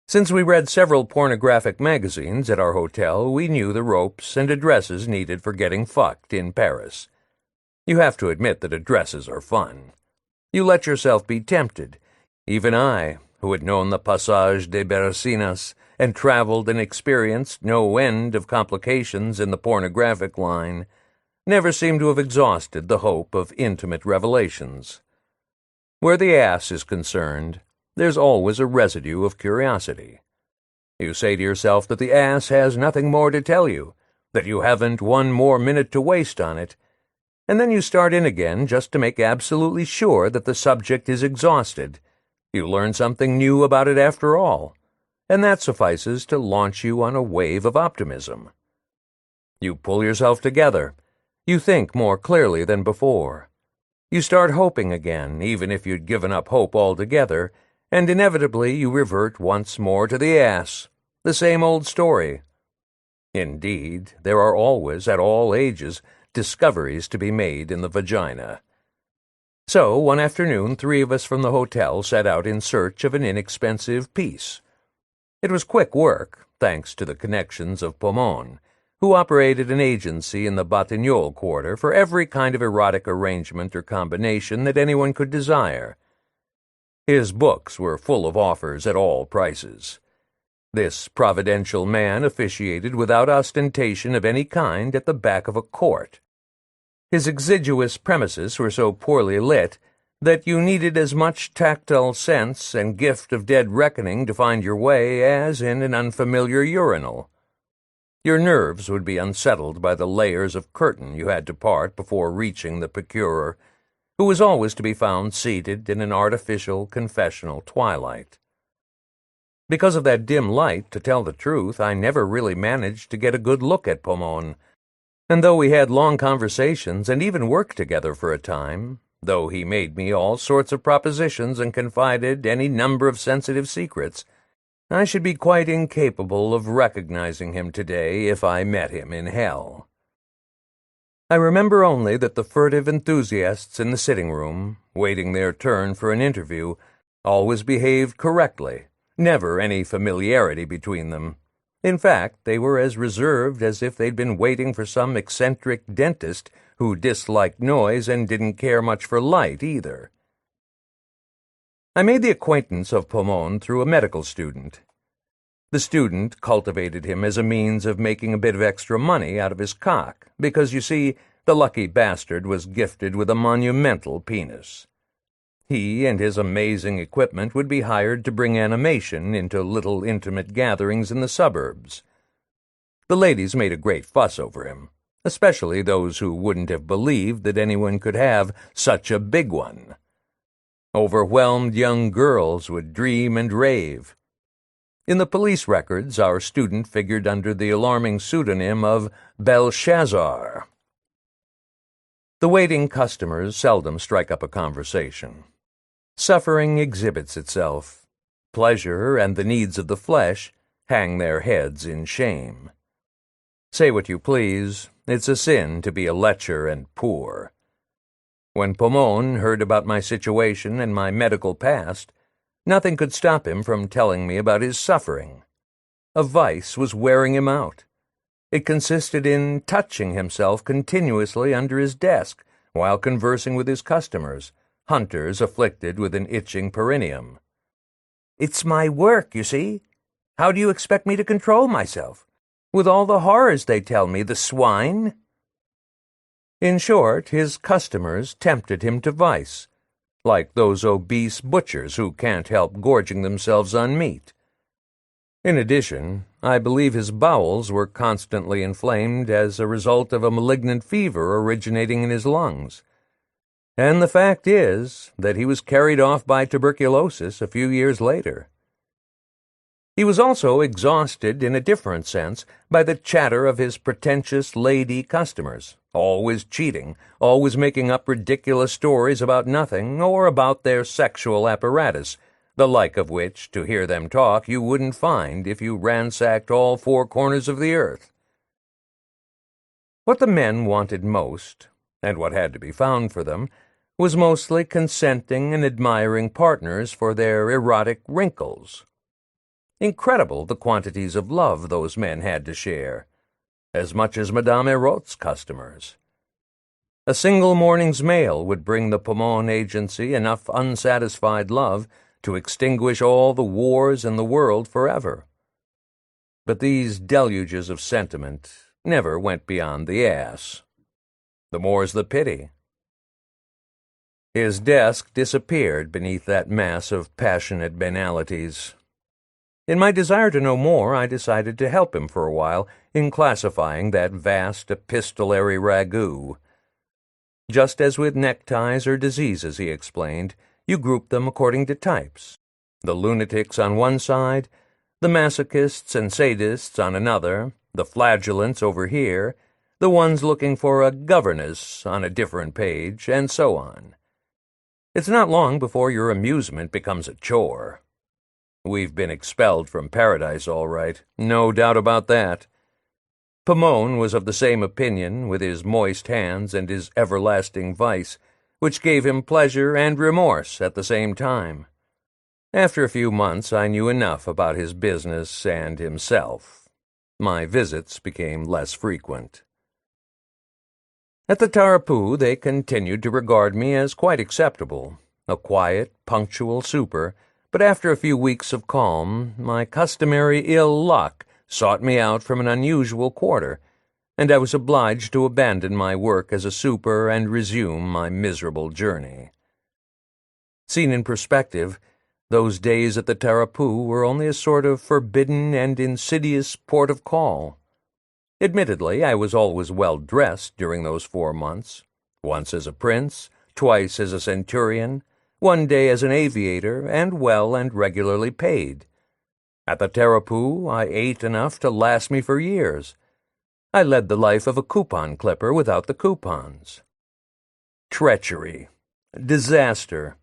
Since we read several pornographic magazines at our hotel, we knew the ropes and addresses needed for getting fucked in Paris. You have to admit that addresses are fun. You let yourself be tempted. Even I, who had known the Passage des Bercinas and traveled and experienced no end of complications in the pornographic line, never seemed to have exhausted the hope of intimate revelations. Where the ass is concerned, there's always a residue of curiosity. You say to yourself that the ass has nothing more to tell you, that you haven't one more minute to waste on it, and then you start in again just to make absolutely sure that the subject is exhausted. You learn something new about it after all, and that suffices to launch you on a wave of optimism. You pull yourself together. You think more clearly than before. You start hoping again, even if you'd given up hope altogether, and inevitably you revert once more to the ass, the same old story. Indeed, there are always, at all ages, discoveries to be made in the vagina. So, one afternoon, 3 of us from the hotel set out in search of an inexpensive piece. It was quick work, thanks to the connections of Pomone, who operated an agency in the Batignolles quarter for every kind of erotic arrangement or combination that anyone could desire. His books were full of offers at all prices. This providential man officiated without ostentation of any kind at the back of a court. His exiguous premises were so poorly lit that you needed as much tactile sense and gift of dead reckoning to find your way as in an unfamiliar urinal. Your nerves would be unsettled by the layers of curtain you had to part before reaching the procurer, who was always to be found seated in an artificial confessional twilight. Because of that dim light, to tell the truth, I never really managed to get a good look at Pomone, and though we had long conversations and even worked together for a time, though he made me all sorts of propositions and confided any number of sensitive secrets, I should be quite incapable of recognizing him today if I met him in hell. I remember only that the furtive enthusiasts in the sitting-room, waiting their turn for an interview, always behaved correctly, never any familiarity between them. In fact, they were as reserved as if they'd been waiting for some eccentric dentist who disliked noise and didn't care much for light either. I made the acquaintance of Pomone through a medical student. The student cultivated him as a means of making a bit of extra money out of his cock, because, you see, the lucky bastard was gifted with a monumental penis. He and his amazing equipment would be hired to bring animation into little intimate gatherings in the suburbs. The ladies made a great fuss over him, especially those who wouldn't have believed that anyone could have such a big one. Overwhelmed young girls would dream and rave. In the police records, our student figured under the alarming pseudonym of Belshazzar. The waiting customers seldom strike up a conversation. Suffering exhibits itself. Pleasure and the needs of the flesh hang their heads in shame. Say what you please, it's a sin to be a lecher and poor. When Pomone heard about my situation and my medical past, nothing could stop him from telling me about his suffering. A vice was wearing him out. It consisted in touching himself continuously under his desk while conversing with his customers, hunters afflicted with an itching perineum. "It's my work, you see. How do you expect me to control myself? with all the horrors they tell me, the swine?" In short, his customers tempted him to vice, like those obese butchers who can't help gorging themselves on meat. In addition, I believe his bowels were constantly inflamed as a result of a malignant fever originating in his lungs. And the fact is that he was carried off by tuberculosis a few years later. He was also exhausted in a different sense by the chatter of his pretentious lady customers, always cheating, always making up ridiculous stories about nothing or about their sexual apparatus, the like of which, to hear them talk, you wouldn't find if you ransacked all four corners of the earth. What the men wanted most, and what had to be found for them, was mostly consenting and admiring partners for their erotic wrinkles. Incredible the quantities of love those men had to share, as much as Madame Hérot's customers. A single morning's mail would bring the Pomone agency enough unsatisfied love to extinguish all the wars in the world forever. But these deluges of sentiment never went beyond the ass. The more's the pity. His desk disappeared beneath that mass of passionate banalities. In my desire to know more, I decided to help him for a while in classifying that vast epistolary ragout. Just as with neckties or diseases, he explained, you group them according to types. The lunatics on one side, the masochists and sadists on another, the flagellants over here, the ones looking for a governess on a different page, and so on. It's not long before your amusement becomes a chore. We've been expelled from paradise, all right, no doubt about that. Pomone was of the same opinion, with his moist hands and his everlasting vice, which gave him pleasure and remorse at the same time. After a few months, I knew enough about his business and himself. My visits became less frequent. At the Tarapoo, they continued to regard me as quite acceptable, a quiet, punctual super, but after a few weeks of calm, my customary ill luck sought me out from an unusual quarter, and I was obliged to abandon my work as a super and resume my miserable journey. Seen in perspective, those days at the Tarapoo were only a sort of forbidden and insidious port of call. Admittedly, I was always well dressed during those 4 months, once as a prince, twice as a centurion, one day as an aviator, and well and regularly paid. At the Tarapoo, I ate enough to last me for years. I led the life of a coupon clipper without the coupons. Treachery. Disaster.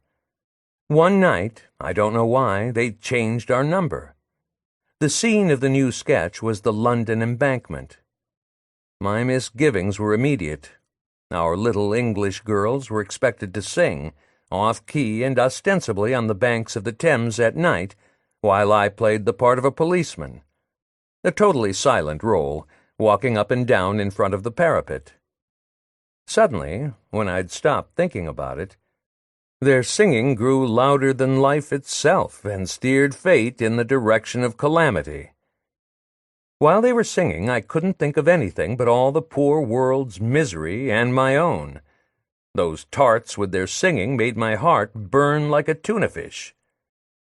One night, I don't know why, they changed our number. The scene of the new sketch was the London Embankment. My misgivings were immediate. Our little English girls were expected to sing, off-key and ostensibly on the banks of the Thames at night, while I played the part of a policeman. A totally silent role, walking up and down in front of the parapet. Suddenly, when I'd stopped thinking about it, their singing grew louder than life itself and steered fate in the direction of calamity. While they were singing, I couldn't think of anything but all the poor world's misery and my own. Those tarts with their singing made my heart burn like a tuna fish.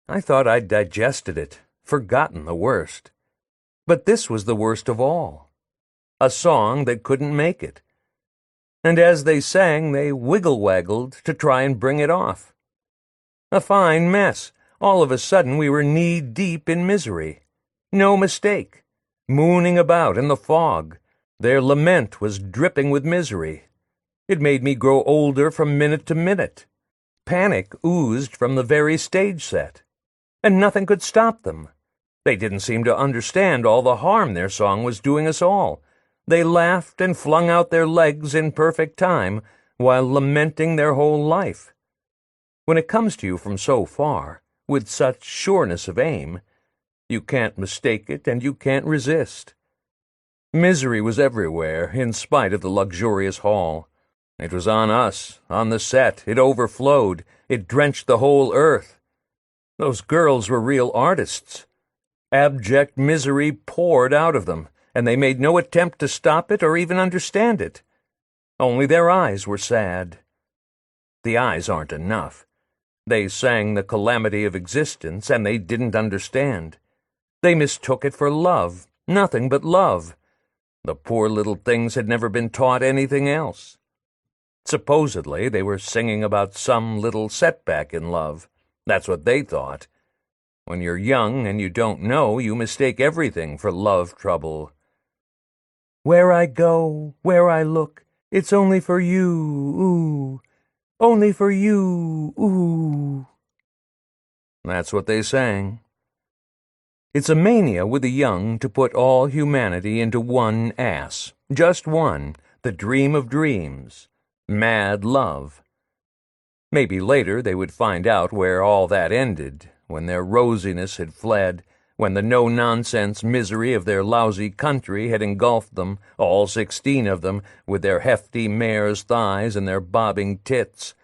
I thought I'd digested it, forgotten the worst. But this was the worst of all. A song that couldn't make it. And as they sang, they wiggle-waggled to try and bring it off. A fine mess. All of a sudden we were knee-deep in misery. No mistake. Mooning about in the fog. Their lament was dripping with misery. It made me grow older from minute to minute. Panic oozed from the very stage set. And nothing could stop them. They didn't seem to understand all the harm their song was doing us all. They laughed and flung out their legs in perfect time, while lamenting their whole life. When it comes to you from so far, with such sureness of aim, you can't mistake it and you can't resist. Misery was everywhere, in spite of the luxurious hall. It was on us, on the set. It overflowed. It drenched the whole earth. Those girls were real artists. Abject misery poured out of them, and they made no attempt to stop it or even understand it. Only their eyes were sad. The eyes aren't enough. They sang the calamity of existence, and they didn't understand. They mistook it for love, nothing but love. The poor little things had never been taught anything else. Supposedly, they were singing about some little setback in love. That's what they thought. When you're young and you don't know, you mistake everything for love trouble. Where I go, where I look, it's only for you, ooh. Only for you, ooh. That's what they sang. It's a mania with the young to put all humanity into one ass. Just one, the dream of dreams. Mad love. Maybe later they would find out where all that ended, when their rosiness had fled, when the no-nonsense misery of their lousy country had engulfed them, all 16 of them, with their hefty mare's thighs and their bobbing tits.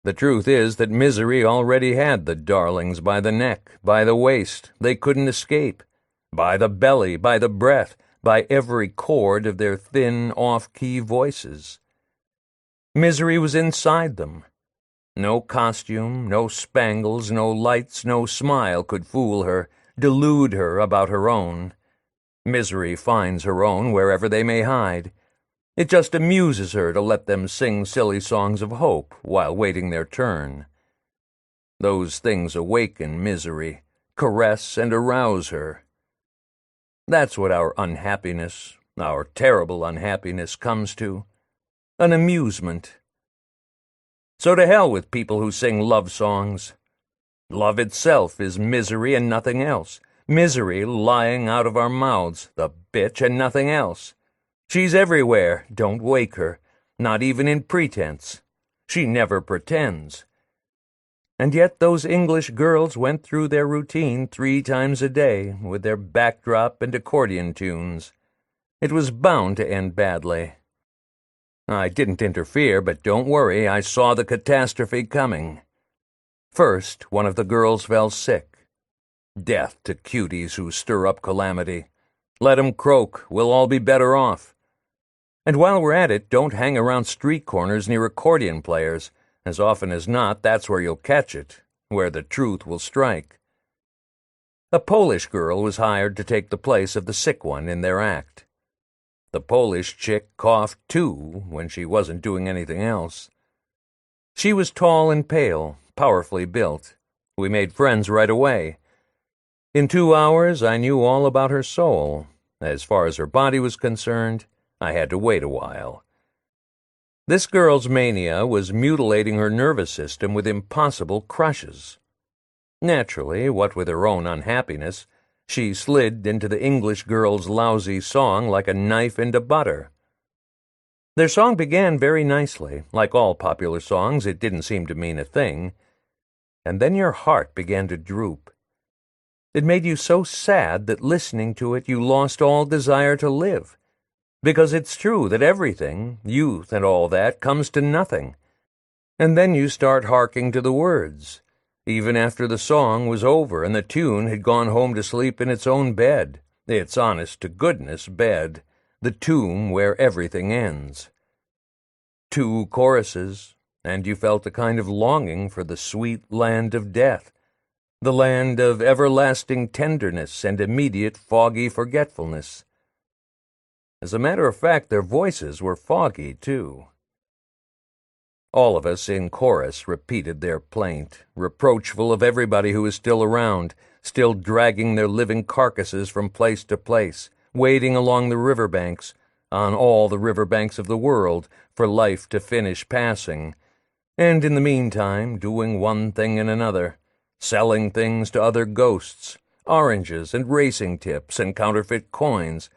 The truth is that misery already had the darlings by the neck, by the waist. They couldn't escape. By the belly, by the breath, by every chord of their thin, off-key voices. Misery was inside them. No costume, no spangles, no lights, no smile could fool her, delude her about her own. Misery finds her own wherever they may hide. It just amuses her to let them sing silly songs of hope while waiting their turn. Those things awaken misery, caress and arouse her. That's what our unhappiness, our terrible unhappiness, comes to. An amusement. So to hell with people who sing love songs. Love itself is misery and nothing else. Misery lying out of our mouths, the bitch, and nothing else. She's everywhere, don't wake her, not even in pretense. She never pretends. And yet those English girls went through their routine 3 times a day, with their backdrop and accordion tunes. It was bound to end badly. I didn't interfere, but don't worry, I saw the catastrophe coming. First, one of the girls fell sick. Death to cuties who stir up calamity. Let 'em croak, we'll all be better off. And while we're at it, don't hang around street corners near accordion players. As often as not, that's where you'll catch it, where the truth will strike. A Polish girl was hired to take the place of the sick one in their act. The Polish chick coughed too when she wasn't doing anything else. She was tall and pale, powerfully built. We made friends right away. In 2 hours, I knew all about her soul. As far as her body was concerned, I had to wait a while. This girl's mania was mutilating her nervous system with impossible crushes. Naturally, what with her own unhappiness, she slid into the English girl's lousy song like a knife into butter. Their song began very nicely. Like all popular songs, it didn't seem to mean a thing. And then your heart began to droop. It made you so sad that listening to it you lost all desire to live. Because it's true that everything, youth and all that, comes to nothing. And then you start harking to the words, even after the song was over and the tune had gone home to sleep in its own bed, its honest-to-goodness bed, the tomb where everything ends. 2 choruses, and you felt a kind of longing for the sweet land of death, the land of everlasting tenderness and immediate foggy forgetfulness. As a matter of fact, their voices were foggy, too. All of us in chorus repeated their plaint, reproachful of everybody who was still around, still dragging their living carcasses from place to place, wading along the riverbanks, on all the riverbanks of the world, for life to finish passing, and in the meantime doing one thing and another, selling things to other ghosts, oranges and racing tips and counterfeit coins,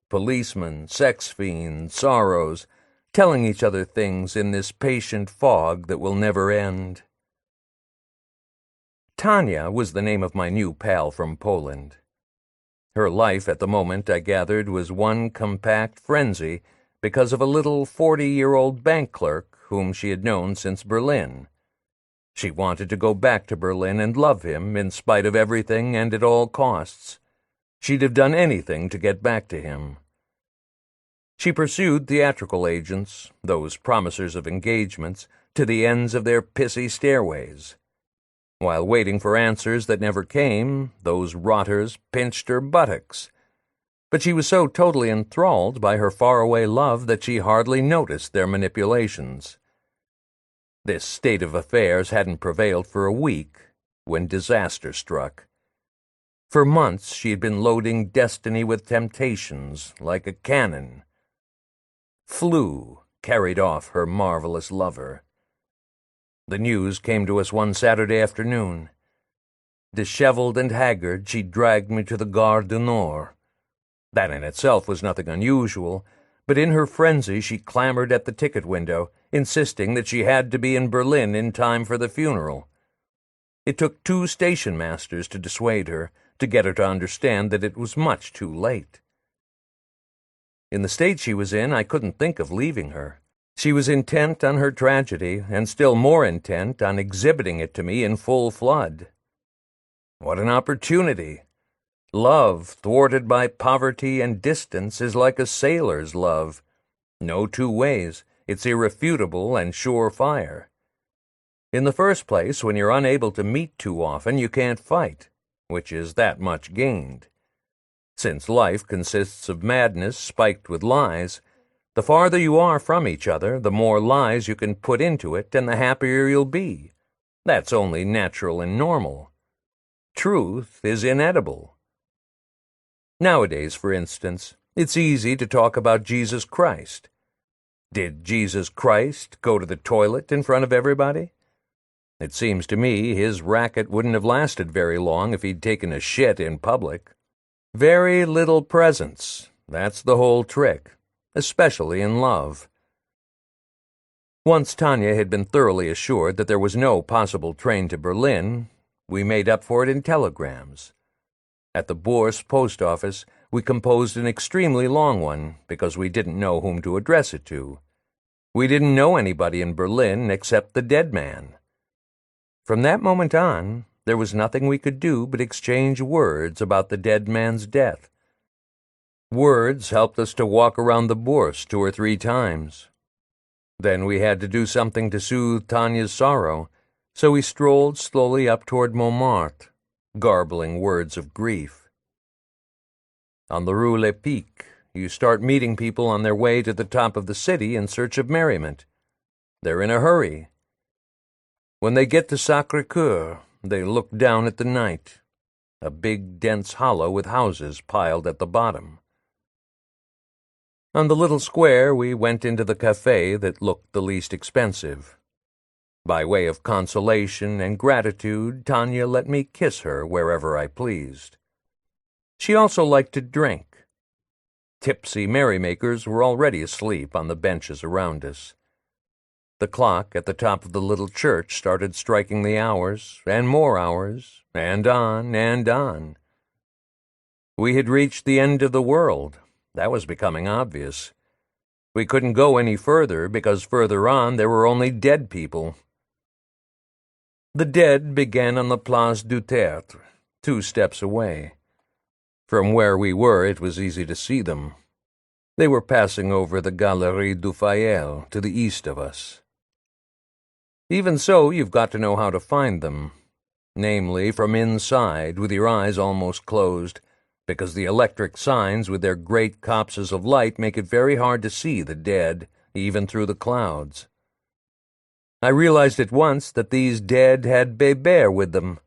policemen, sex fiends, sorrows, telling each other things in this patient fog that will never end. Tanya was the name of my new pal from Poland. Her life at the moment, I gathered, was one compact frenzy because of a little 40-year-old bank clerk whom she had known since Berlin. She wanted to go back to Berlin and love him in spite of everything and at all costs. She'd have done anything to get back to him. She pursued theatrical agents, those promisers of engagements, to the ends of their pissy stairways. While waiting for answers that never came, those rotters pinched her buttocks. But she was so totally enthralled by her faraway love that she hardly noticed their manipulations. This state of affairs hadn't prevailed for a week when disaster struck. For months she had been loading destiny with temptations like a cannon. Flu carried off her marvelous lover. The news came to us one Saturday afternoon. Disheveled and haggard, she dragged me to the Gare du Nord. That in itself was nothing unusual, but in her frenzy she clamored at the ticket window, insisting that she had to be in Berlin in time for the funeral. It took 2 station masters to dissuade her, to get her to understand that it was much too late. In the state she was in, I couldn't think of leaving her. She was intent on her tragedy, and still more intent on exhibiting it to me in full flood. What an opportunity! Love, thwarted by poverty and distance, is like a sailor's love. No 2 ways. It's irrefutable and sure-fire. In the first place, when you're unable to meet too often, you can't fight, which is that much gained. Since life consists of madness spiked with lies, the farther you are from each other, the more lies you can put into it, and the happier you'll be. That's only natural and normal. Truth is inedible. Nowadays, for instance, it's easy to talk about Jesus Christ. Did Jesus Christ go to the toilet in front of everybody? It seems to me his racket wouldn't have lasted very long if he'd taken a shit in public. Very little presence, that's the whole trick, especially in love. Once Tanya had been thoroughly assured that there was no possible train to Berlin, we made up for it in telegrams. At the Bourse post office, we composed an extremely long one because we didn't know whom to address it to. We didn't know anybody in Berlin except the dead man. From that moment on, there was nothing we could do but exchange words about the dead man's death. Words helped us to walk around the Bourse 2 or 3 times. Then we had to do something to soothe Tanya's sorrow, so we strolled slowly up toward Montmartre, garbling words of grief. On the Rue Le Pic, you start meeting people on their way to the top of the city in search of merriment. They're in a hurry. When they get to Sacré-Cœur, they look down at the night, a big, dense hollow with houses piled at the bottom. On the little square, we went into the café that looked the least expensive. By way of consolation and gratitude, Tanya let me kiss her wherever I pleased. She also liked to drink. Tipsy merrymakers were already asleep on the benches around us. The clock at the top of the little church started striking the hours, and more hours, and on and on. We had reached the end of the world. That was becoming obvious. We couldn't go any further because further on there were only dead people. The dead began on the Place du Théâtre, 2 steps away. From where we were, it was easy to see them. They were passing over the Galerie du Fayel to the east of us. Even so, you've got to know how to find them, namely from inside, with your eyes almost closed, because the electric signs with their great copses of light make it very hard to see the dead, even through the clouds. I realized at once that these dead had Bébert with them.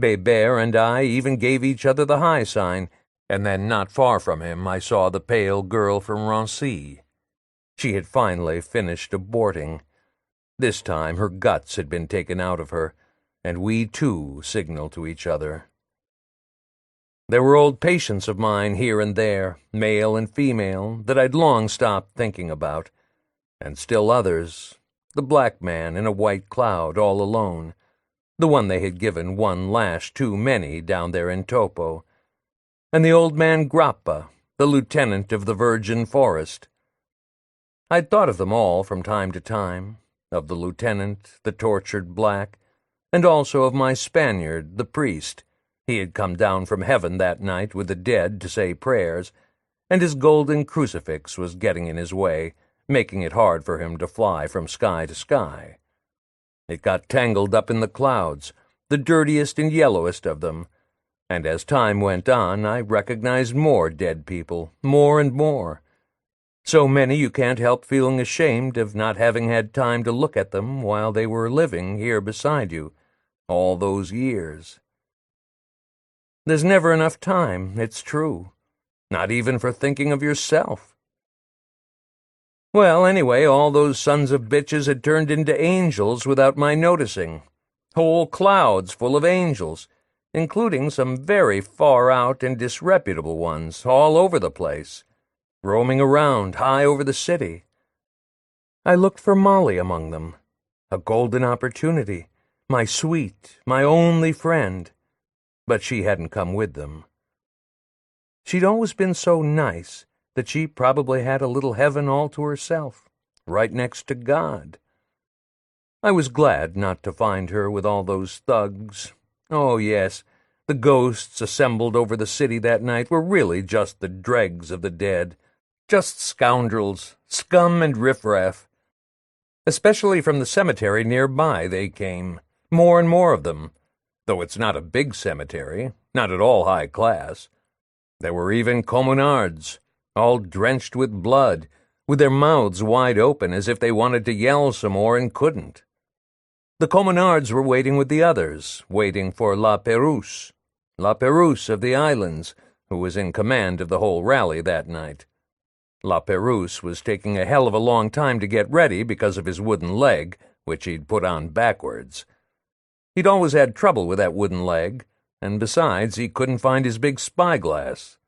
Bébert and I even gave each other the high sign, and then not far from him I saw the pale girl from Rancy. She had finally finished aborting. This time her guts had been taken out of her, and we too signaled to each other. There were old patients of mine here and there, male and female, that I'd long stopped thinking about, and still others, the black man in a white cloud all alone, the one they had given 1 lash too many down there in Topo, and the old man Grappa, the lieutenant of the virgin forest. I'd thought of them all from time to time, of the lieutenant, the tortured black, and also of my Spaniard, the priest, He had come down from heaven that night with the dead to say prayers, and his golden crucifix was getting in his way, making it hard for him to fly from sky to sky. It got tangled up in the clouds, the dirtiest and yellowest of them, and as time went on, I recognized more dead people, more and more. So many you can't help feeling ashamed of not having had time to look at them while they were living here beside you, all those years. There's never enough time, it's true, not even for thinking of yourself. Well, anyway, all those sons of bitches had turned into angels without my noticing. Whole clouds full of angels, including some very far-out and disreputable ones all over the place, roaming around high over the city. I looked for Molly among them, a golden opportunity, my sweet, my only friend, but she hadn't come with them. She'd always been so nice that she probably had a little heaven all to herself, right next to God. I was glad not to find her with all those thugs. Oh, yes, the ghosts assembled over the city that night were really just the dregs of the dead, just scoundrels, scum and riffraff. Especially from the cemetery nearby they came, more and more of them, though it's not a big cemetery, not at all high class. There were even communards, all drenched with blood, with their mouths wide open as if they wanted to yell some more and couldn't. The communards were waiting with the others, waiting for La Perouse of the islands, who was in command of the whole rally that night. La Perouse was taking a hell of a long time to get ready because of his wooden leg, which he'd put on backwards. He'd always had trouble with that wooden leg, and besides, he couldn't find his big spyglass.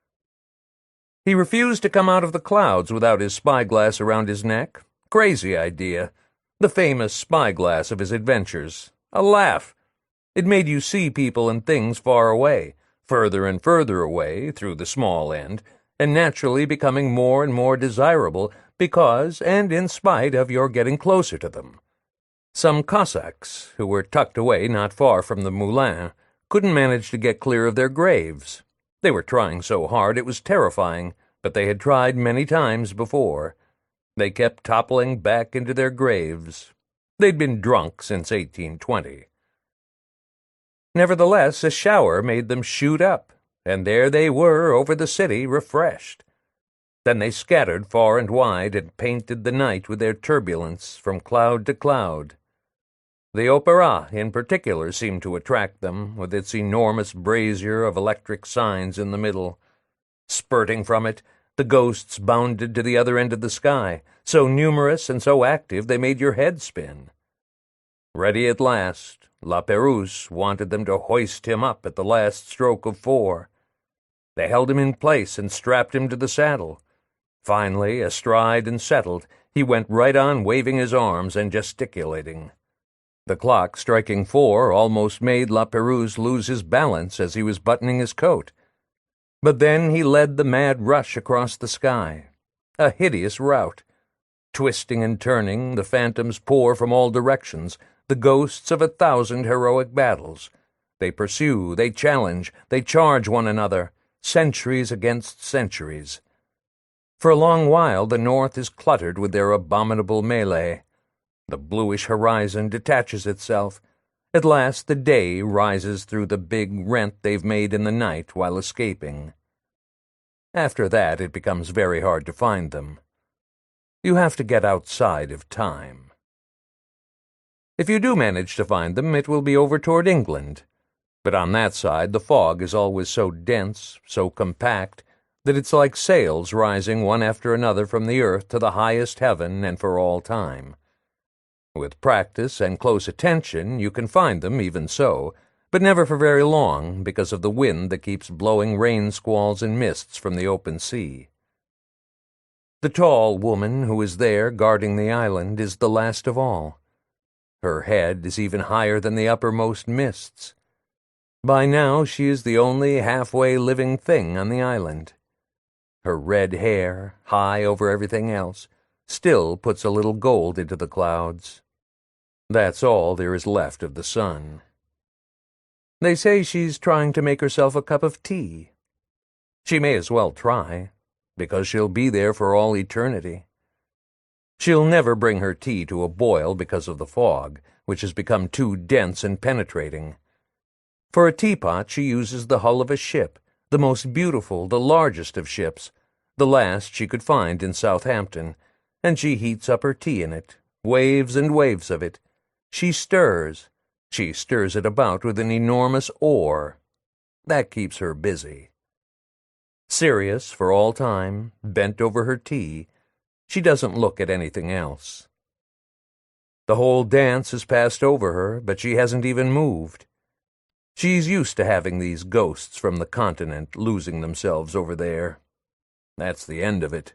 He refused to come out of the clouds without his spyglass around his neck. Crazy idea. The famous spyglass of his adventures. A laugh. It made you see people and things far away, further and further away through the small end, and naturally becoming more and more desirable because and in spite of your getting closer to them. Some Cossacks, who were tucked away not far from the moulin, couldn't manage to get clear of their graves. They were trying so hard it was terrifying, but they had tried many times before. They kept toppling back into their graves. They'd been drunk since 1820. Nevertheless, a shower made them shoot up, and there they were over the city, refreshed. Then they scattered far and wide and painted the night with their turbulence from cloud to cloud. The Opera, in particular, seemed to attract them, with its enormous brazier of electric signs in the middle. Spurting from it, the ghosts bounded to the other end of the sky, so numerous and so active they made your head spin. Ready at last, La Perouse wanted them to hoist him up at the last stroke of 4. They held him in place and strapped him to the saddle. Finally, astride and settled, he went right on waving his arms and gesticulating. The clock striking 4 almost made La Perouse lose his balance as he was buttoning his coat. But then he led the mad rush across the sky. A hideous rout. Twisting and turning, the phantoms pour from all directions, the ghosts of 1,000 heroic battles. They pursue, they challenge, they charge one another, centuries against centuries. For a long while the north is cluttered with their abominable melee. The bluish horizon detaches itself. At last the day rises through the big rent they've made in the night while escaping. After that it becomes very hard to find them. You have to get outside of time. If you do manage to find them, it will be over toward England. But on that side the fog is always so dense, so compact, that it's like sails rising one after another from the earth to the highest heaven and for all time. With practice and close attention, you can find them even so, but never for very long because of the wind that keeps blowing rain squalls and mists from the open sea. The tall woman who is there guarding the island is the last of all. Her head is even higher than the uppermost mists. By now she is the only halfway living thing on the island. Her red hair, high over everything else, still puts a little gold into the clouds. That's all there is left of the sun. They say she's trying to make herself a cup of tea. She may as well try, because she'll be there for all eternity. She'll never bring her tea to a boil because of the fog, which has become too dense and penetrating. For a teapot she uses the hull of a ship, the most beautiful, the largest of ships, the last she could find in Southampton, and she heats up her tea in it, waves and waves of it. She stirs it about with an enormous oar. That keeps her busy. Serious for all time, bent over her tea, she doesn't look at anything else. The whole dance has passed over her, but she hasn't even moved. She's used to having these ghosts from the continent losing themselves over there. That's the end of it.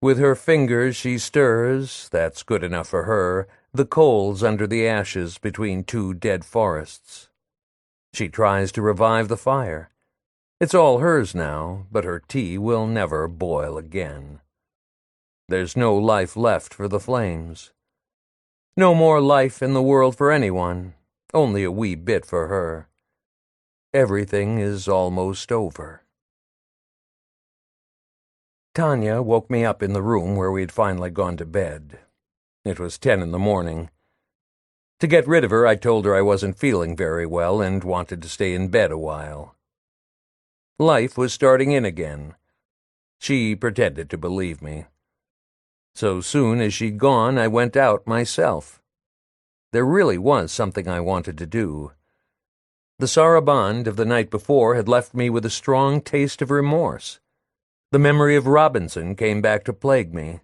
With her fingers she stirs, that's good enough for her, the coals under the ashes between two dead forests. She tries to revive the fire. It's all hers now, but her tea will never boil again. There's no life left for the flames. No more life in the world for anyone, only a wee bit for her. Everything is almost over. Tanya woke me up in the room where we'd finally gone to bed. It was 10 in the morning. To get rid of her, I told her I wasn't feeling very well and wanted to stay in bed a while. Life was starting in again. She pretended to believe me. So soon as she'd gone, I went out myself. There really was something I wanted to do. The saraband of the night before had left me with a strong taste of remorse. The memory of Robinson came back to plague me.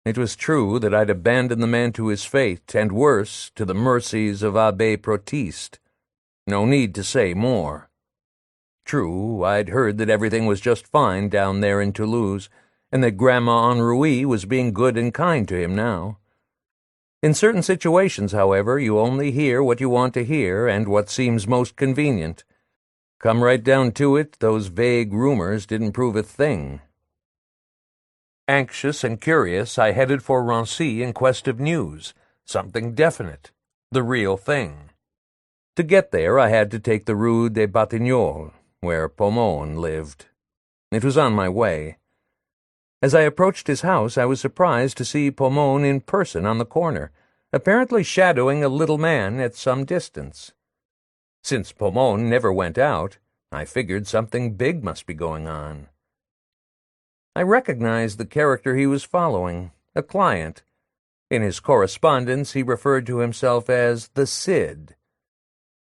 It was true that I'd abandoned the man to his fate, and worse, to the mercies of Abbé Protiste. No need to say more. True, I'd heard that everything was just fine down there in Toulouse, and that Grandma Henri was being good and kind to him now. In certain situations, however, you only hear what you want to hear and what seems most convenient. Come right down to it, those vague rumors didn't prove a thing. Anxious and curious, I headed for Rancy in quest of news, something definite, the real thing. To get there, I had to take the Rue des Batignolles, where Pomone lived. It was on my way. As I approached his house, I was surprised to see Pomone in person on the corner, apparently shadowing a little man at some distance. Since Pomone never went out, I figured something big must be going on. I recognized the character he was following, a client. In his correspondence, he referred to himself as the Cid.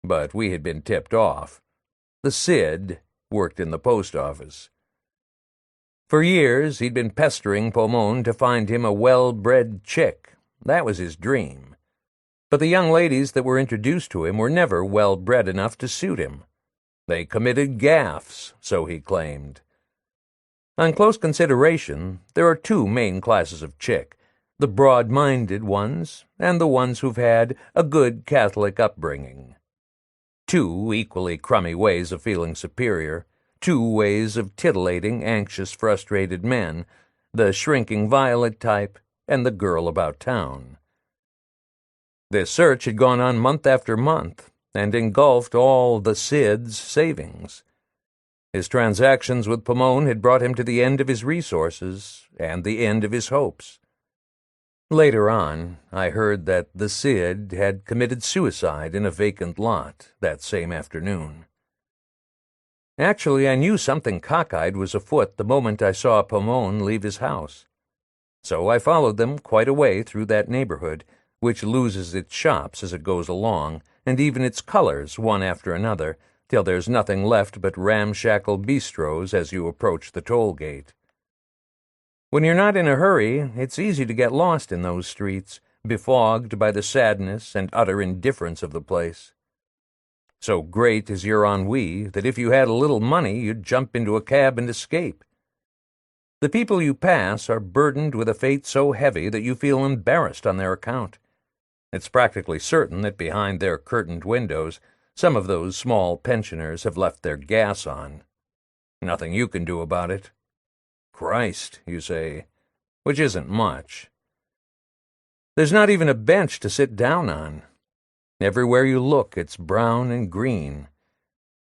But we had been tipped off. The Cid worked in the post office. For years, he'd been pestering Pomone to find him a well-bred chick. That was his dream. But the young ladies that were introduced to him were never well-bred enough to suit him. They committed gaffes, so he claimed. On close consideration, there are two main classes of chick, the broad-minded ones and the ones who've had a good Catholic upbringing. Two equally crummy ways of feeling superior, two ways of titillating anxious, frustrated men, the shrinking violet type and the girl about town. This search had gone on month after month and engulfed all the Cid's savings. His transactions with Pomone had brought him to the end of his resources and the end of his hopes. Later on, I heard that the Cid had committed suicide in a vacant lot that same afternoon. Actually, I knew something cockeyed was afoot the moment I saw Pomone leave his house. So I followed them quite a way through that neighborhood, which loses its shops as it goes along, and even its colors one after another, till there's nothing left but ramshackle bistros as you approach the toll gate. When you're not in a hurry, it's easy to get lost in those streets, befogged by the sadness and utter indifference of the place. So great is your ennui that if you had a little money, you'd jump into a cab and escape. The people you pass are burdened with a fate so heavy that you feel embarrassed on their account. It's practically certain that behind their curtained windows, some of those small pensioners have left their gas on. Nothing you can do about it. Christ, you say, which isn't much. There's not even a bench to sit down on. Everywhere you look, it's brown and green.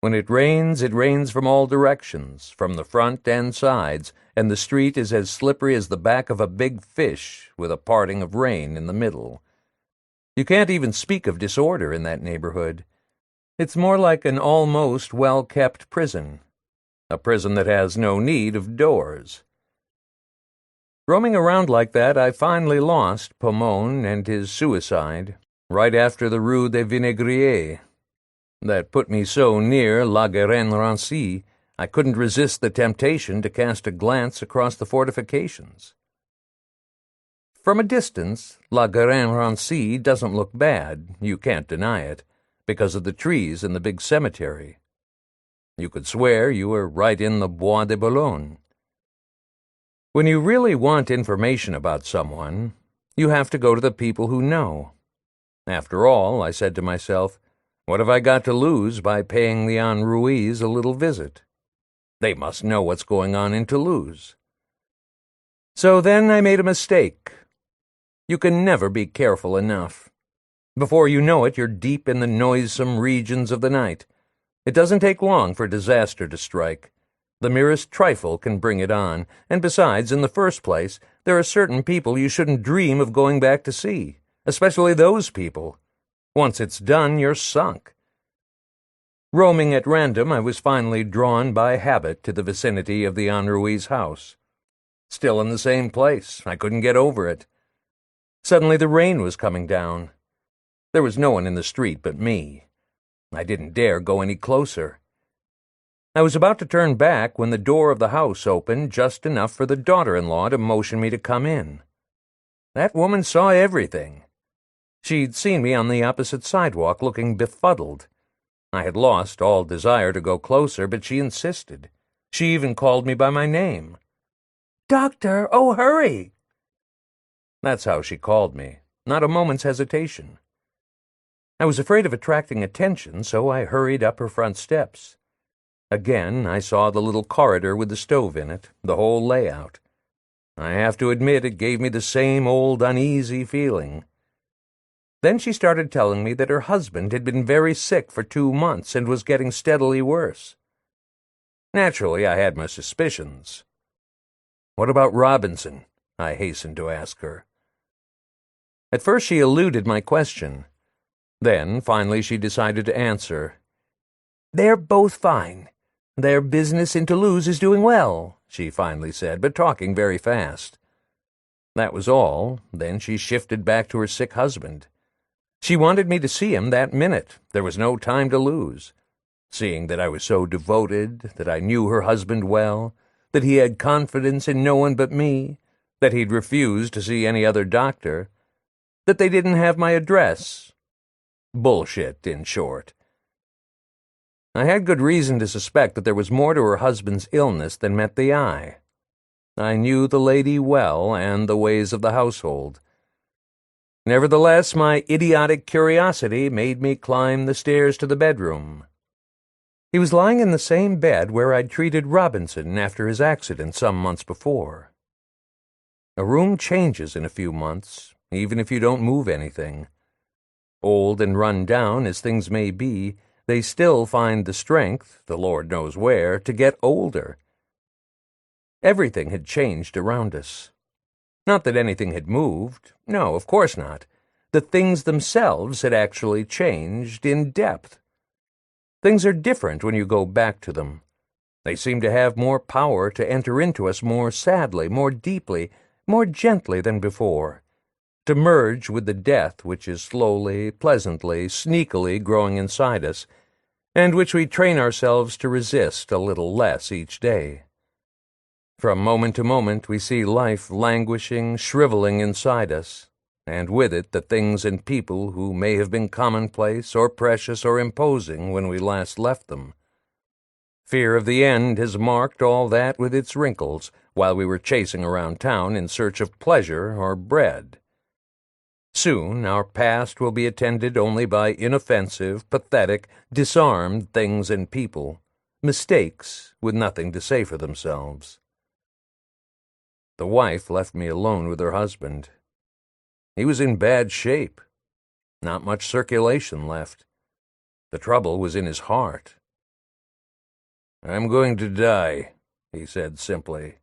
When it rains from all directions, from the front and sides, and the street is as slippery as the back of a big fish, with a parting of rain in the middle. You can't even speak of disorder in that neighborhood. It's more like an almost well-kept prison, a prison that has no need of doors. Roaming around like that, I finally lost Pomone and his suicide, right after the Rue des Vinaigriers. That put me so near La Garenne-Rancy, I couldn't resist the temptation to cast a glance across the fortifications. From a distance, La Garenne-Rancy doesn't look bad, you can't deny it, because of the trees and the big cemetery. You could swear you were right in the Bois de Boulogne. When you really want information about someone, you have to go to the people who know. After all, I said to myself, what have I got to lose by paying the Henri's a little visit? They must know what's going on in Toulouse. So then I made a mistake. You can never be careful enough. Before you know it, you're deep in the noisome regions of the night. It doesn't take long for disaster to strike. The merest trifle can bring it on, and besides, in the first place, there are certain people you shouldn't dream of going back to see, especially those people. Once it's done, you're sunk. Roaming at random, I was finally drawn by habit to the vicinity of the Henri's house. Still in the same place, I couldn't get over it. Suddenly the rain was coming down. There was no one in the street but me. I didn't dare go any closer. I was about to turn back when the door of the house opened just enough for the daughter-in-law to motion me to come in. That woman saw everything. She'd seen me on the opposite sidewalk looking befuddled. I had lost all desire to go closer, but she insisted. She even called me by my name. "Doctor, oh, hurry!" That's how she called me, not a moment's hesitation. I was afraid of attracting attention, so I hurried up her front steps. Again, I saw the little corridor with the stove in it, the whole layout. I have to admit it gave me the same old uneasy feeling. Then she started telling me that her husband had been very sick for 2 months and was getting steadily worse. Naturally, I had my suspicions. "What about Robinson?" I hastened to ask her. At first she eluded my question. Then, finally, she decided to answer. "They're both fine. Their business in Toulouse is doing well," she finally said, but talking very fast. That was all. Then she shifted back to her sick husband. She wanted me to see him that minute. There was no time to lose. Seeing that I was so devoted, that I knew her husband well, that he had confidence in no one but me, that he'd refused to see any other doctor, that they didn't have my address. Bullshit, in short. I had good reason to suspect that there was more to her husband's illness than met the eye. I knew the lady well and the ways of the household. Nevertheless, my idiotic curiosity made me climb the stairs to the bedroom. He was lying in the same bed where I'd treated Robinson after his accident some months before. A room changes in a few months, even if you don't move anything. Old and run down as things may be, they still find the strength, the Lord knows where, to get older. Everything had changed around us. Not that anything had moved. No, of course not. The things themselves had actually changed in depth. Things are different when you go back to them. They seem to have more power to enter into us more sadly, more deeply, more gently than before, to merge with the death which is slowly, pleasantly, sneakily growing inside us, and which we train ourselves to resist a little less each day. From moment to moment we see life languishing, shriveling inside us, and with it the things and people who may have been commonplace or precious or imposing when we last left them. Fear of the end has marked all that with its wrinkles while we were chasing around town in search of pleasure or bread. Soon our past will be attended only by inoffensive, pathetic, disarmed things and people, mistakes with nothing to say for themselves. The wife left me alone with her husband. He was in bad shape. Not much circulation left. The trouble was in his heart. "I'm going to die," he said simply.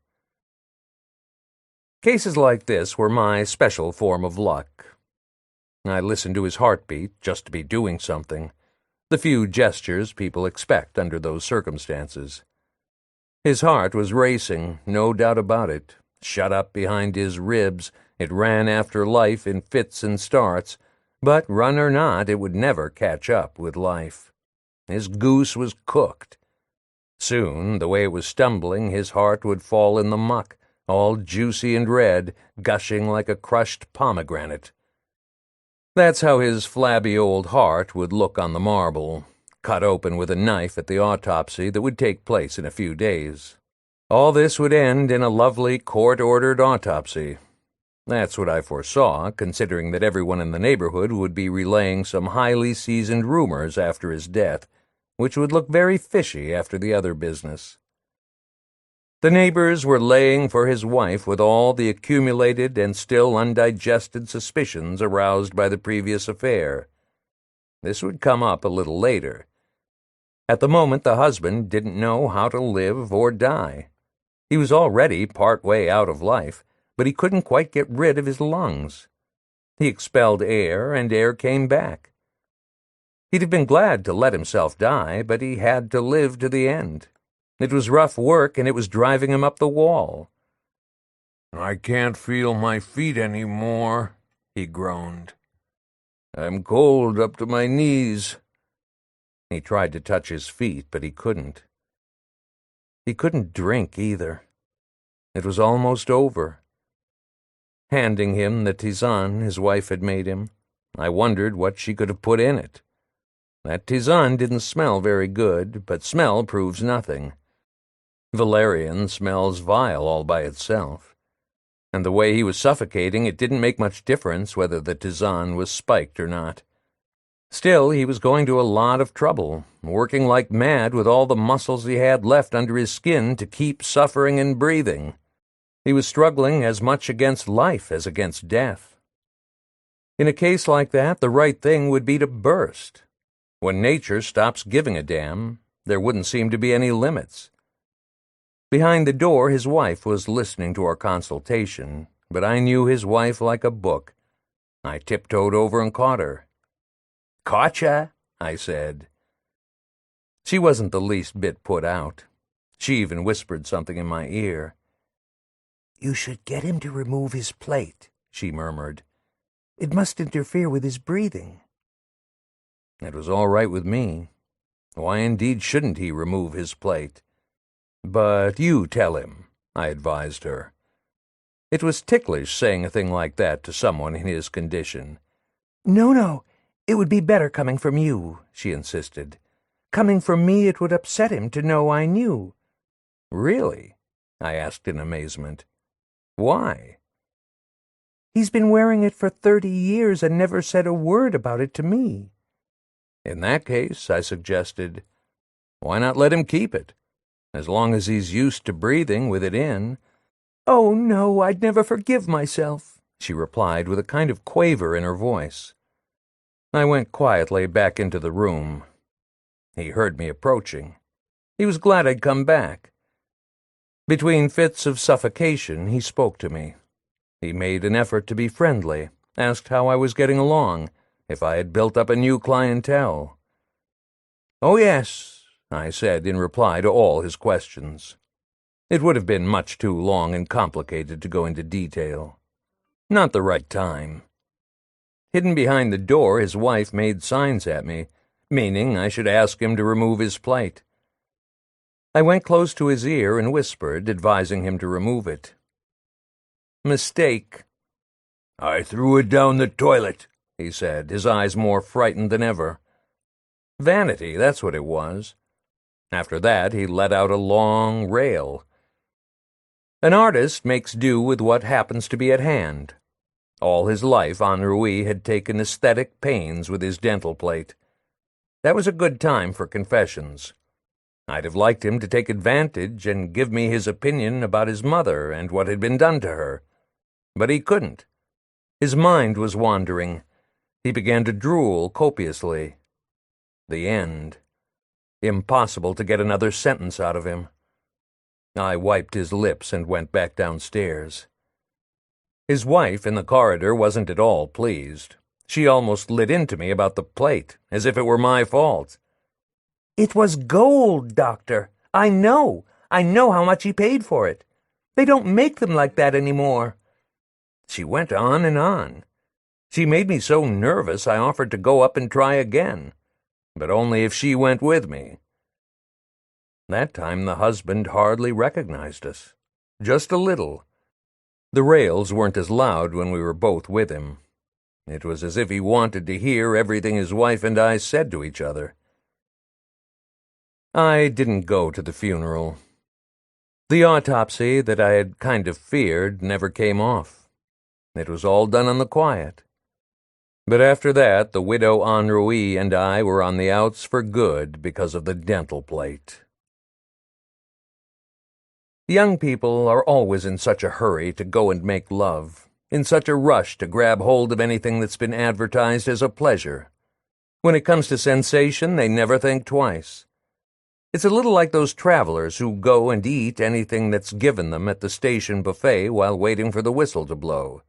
Cases like this were my special form of luck. I listened to his heartbeat just to be doing something, the few gestures people expect under those circumstances. His heart was racing, no doubt about it. Shut up behind his ribs, it ran after life in fits and starts, but run or not, it would never catch up with life. His goose was cooked. Soon, the way it was stumbling, his heart would fall in the muck, all juicy and red, gushing like a crushed pomegranate. That's how his flabby old heart would look on the marble, cut open with a knife at the autopsy that would take place in a few days. All this would end in a lovely court-ordered autopsy. That's what I foresaw, considering that everyone in the neighborhood would be relaying some highly seasoned rumors after his death, which would look very fishy after the other business. The neighbors were laying for his wife with all the accumulated and still undigested suspicions aroused by the previous affair. This would come up a little later. At the moment, the husband didn't know how to live or die. He was already part way out of life, but he couldn't quite get rid of his lungs. He expelled air, and air came back. He'd have been glad to let himself die, but he had to live to the end. It was rough work, and it was driving him up the wall. "I can't feel my feet any more," he groaned. "I'm cold up to my knees." He tried to touch his feet, but he couldn't. He couldn't drink either. It was almost over. Handing him the tisane his wife had made him, I wondered what she could have put in it. That tisane didn't smell very good, but smell proves nothing. Valerian smells vile all by itself. And the way he was suffocating, it didn't make much difference whether the tisane was spiked or not. Still, he was going to a lot of trouble, working like mad with all the muscles he had left under his skin to keep suffering and breathing. He was struggling as much against life as against death. In a case like that, the right thing would be to burst. When nature stops giving a damn, there wouldn't seem to be any limits. Behind the door, his wife was listening to our consultation, but I knew his wife like a book. I tiptoed over and caught her. "Caught I said. She wasn't the least bit put out. She even whispered something in my ear. "You should get him to remove his plate," she murmured. "It must interfere with his breathing." It was all right with me. Why indeed shouldn't he remove his plate? "But you tell him," I advised her. It was ticklish saying a thing like that to someone in his condition. No, it would be better coming from you," she insisted. "Coming from me, it would upset him to know I knew." "Really?" I asked in amazement. "Why?" "He's been wearing it for 30 years and never said a word about it to me." "In that case," I suggested, "why not let him keep it? As long as he's used to breathing with it in." "Oh, no, I'd never forgive myself," she replied with a kind of quaver in her voice. I went quietly back into the room. He heard me approaching. He was glad I'd come back. Between fits of suffocation, he spoke to me. He made an effort to be friendly, asked how I was getting along, if I had built up a new clientele. "Oh, yes," I said in reply to all his questions. It would have been much too long and complicated to go into detail. Not the right time. Hidden behind the door, his wife made signs at me, meaning I should ask him to remove his plate. I went close to his ear and whispered, advising him to remove it. "Mistake." "I threw it down the toilet," he said, his eyes more frightened than ever. Vanity, that's what it was. After that, he let out a long rail. An artist makes do with what happens to be at hand. All his life, Ennui had taken aesthetic pains with his dental plate. That was a good time for confessions. I'd have liked him to take advantage and give me his opinion about his mother and what had been done to her. But he couldn't. His mind was wandering. He began to drool copiously. The end. Impossible to get another sentence out of him. I wiped his lips and went back downstairs. His wife in the corridor wasn't at all pleased. She almost lit into me about the plate, as if it were my fault. "It was gold, Doctor. I know how much he paid for it. They don't make them like that anymore." She went on and on. She made me so nervous I offered to go up and try again, but only if she went with me. That time the husband hardly recognized us. Just a little. The rails weren't as loud when we were both with him. It was as if he wanted to hear everything his wife and I said to each other. I didn't go to the funeral. The autopsy that I had kind of feared never came off. It was all done on the quiet. But after that, the widow Henri and I were on the outs for good because of the dental plate. Young people are always in such a hurry to go and make love, in such a rush to grab hold of anything that's been advertised as a pleasure. When it comes to sensation, they never think twice. It's a little like those travelers who go and eat anything that's given them at the station buffet while waiting for the whistle to blow.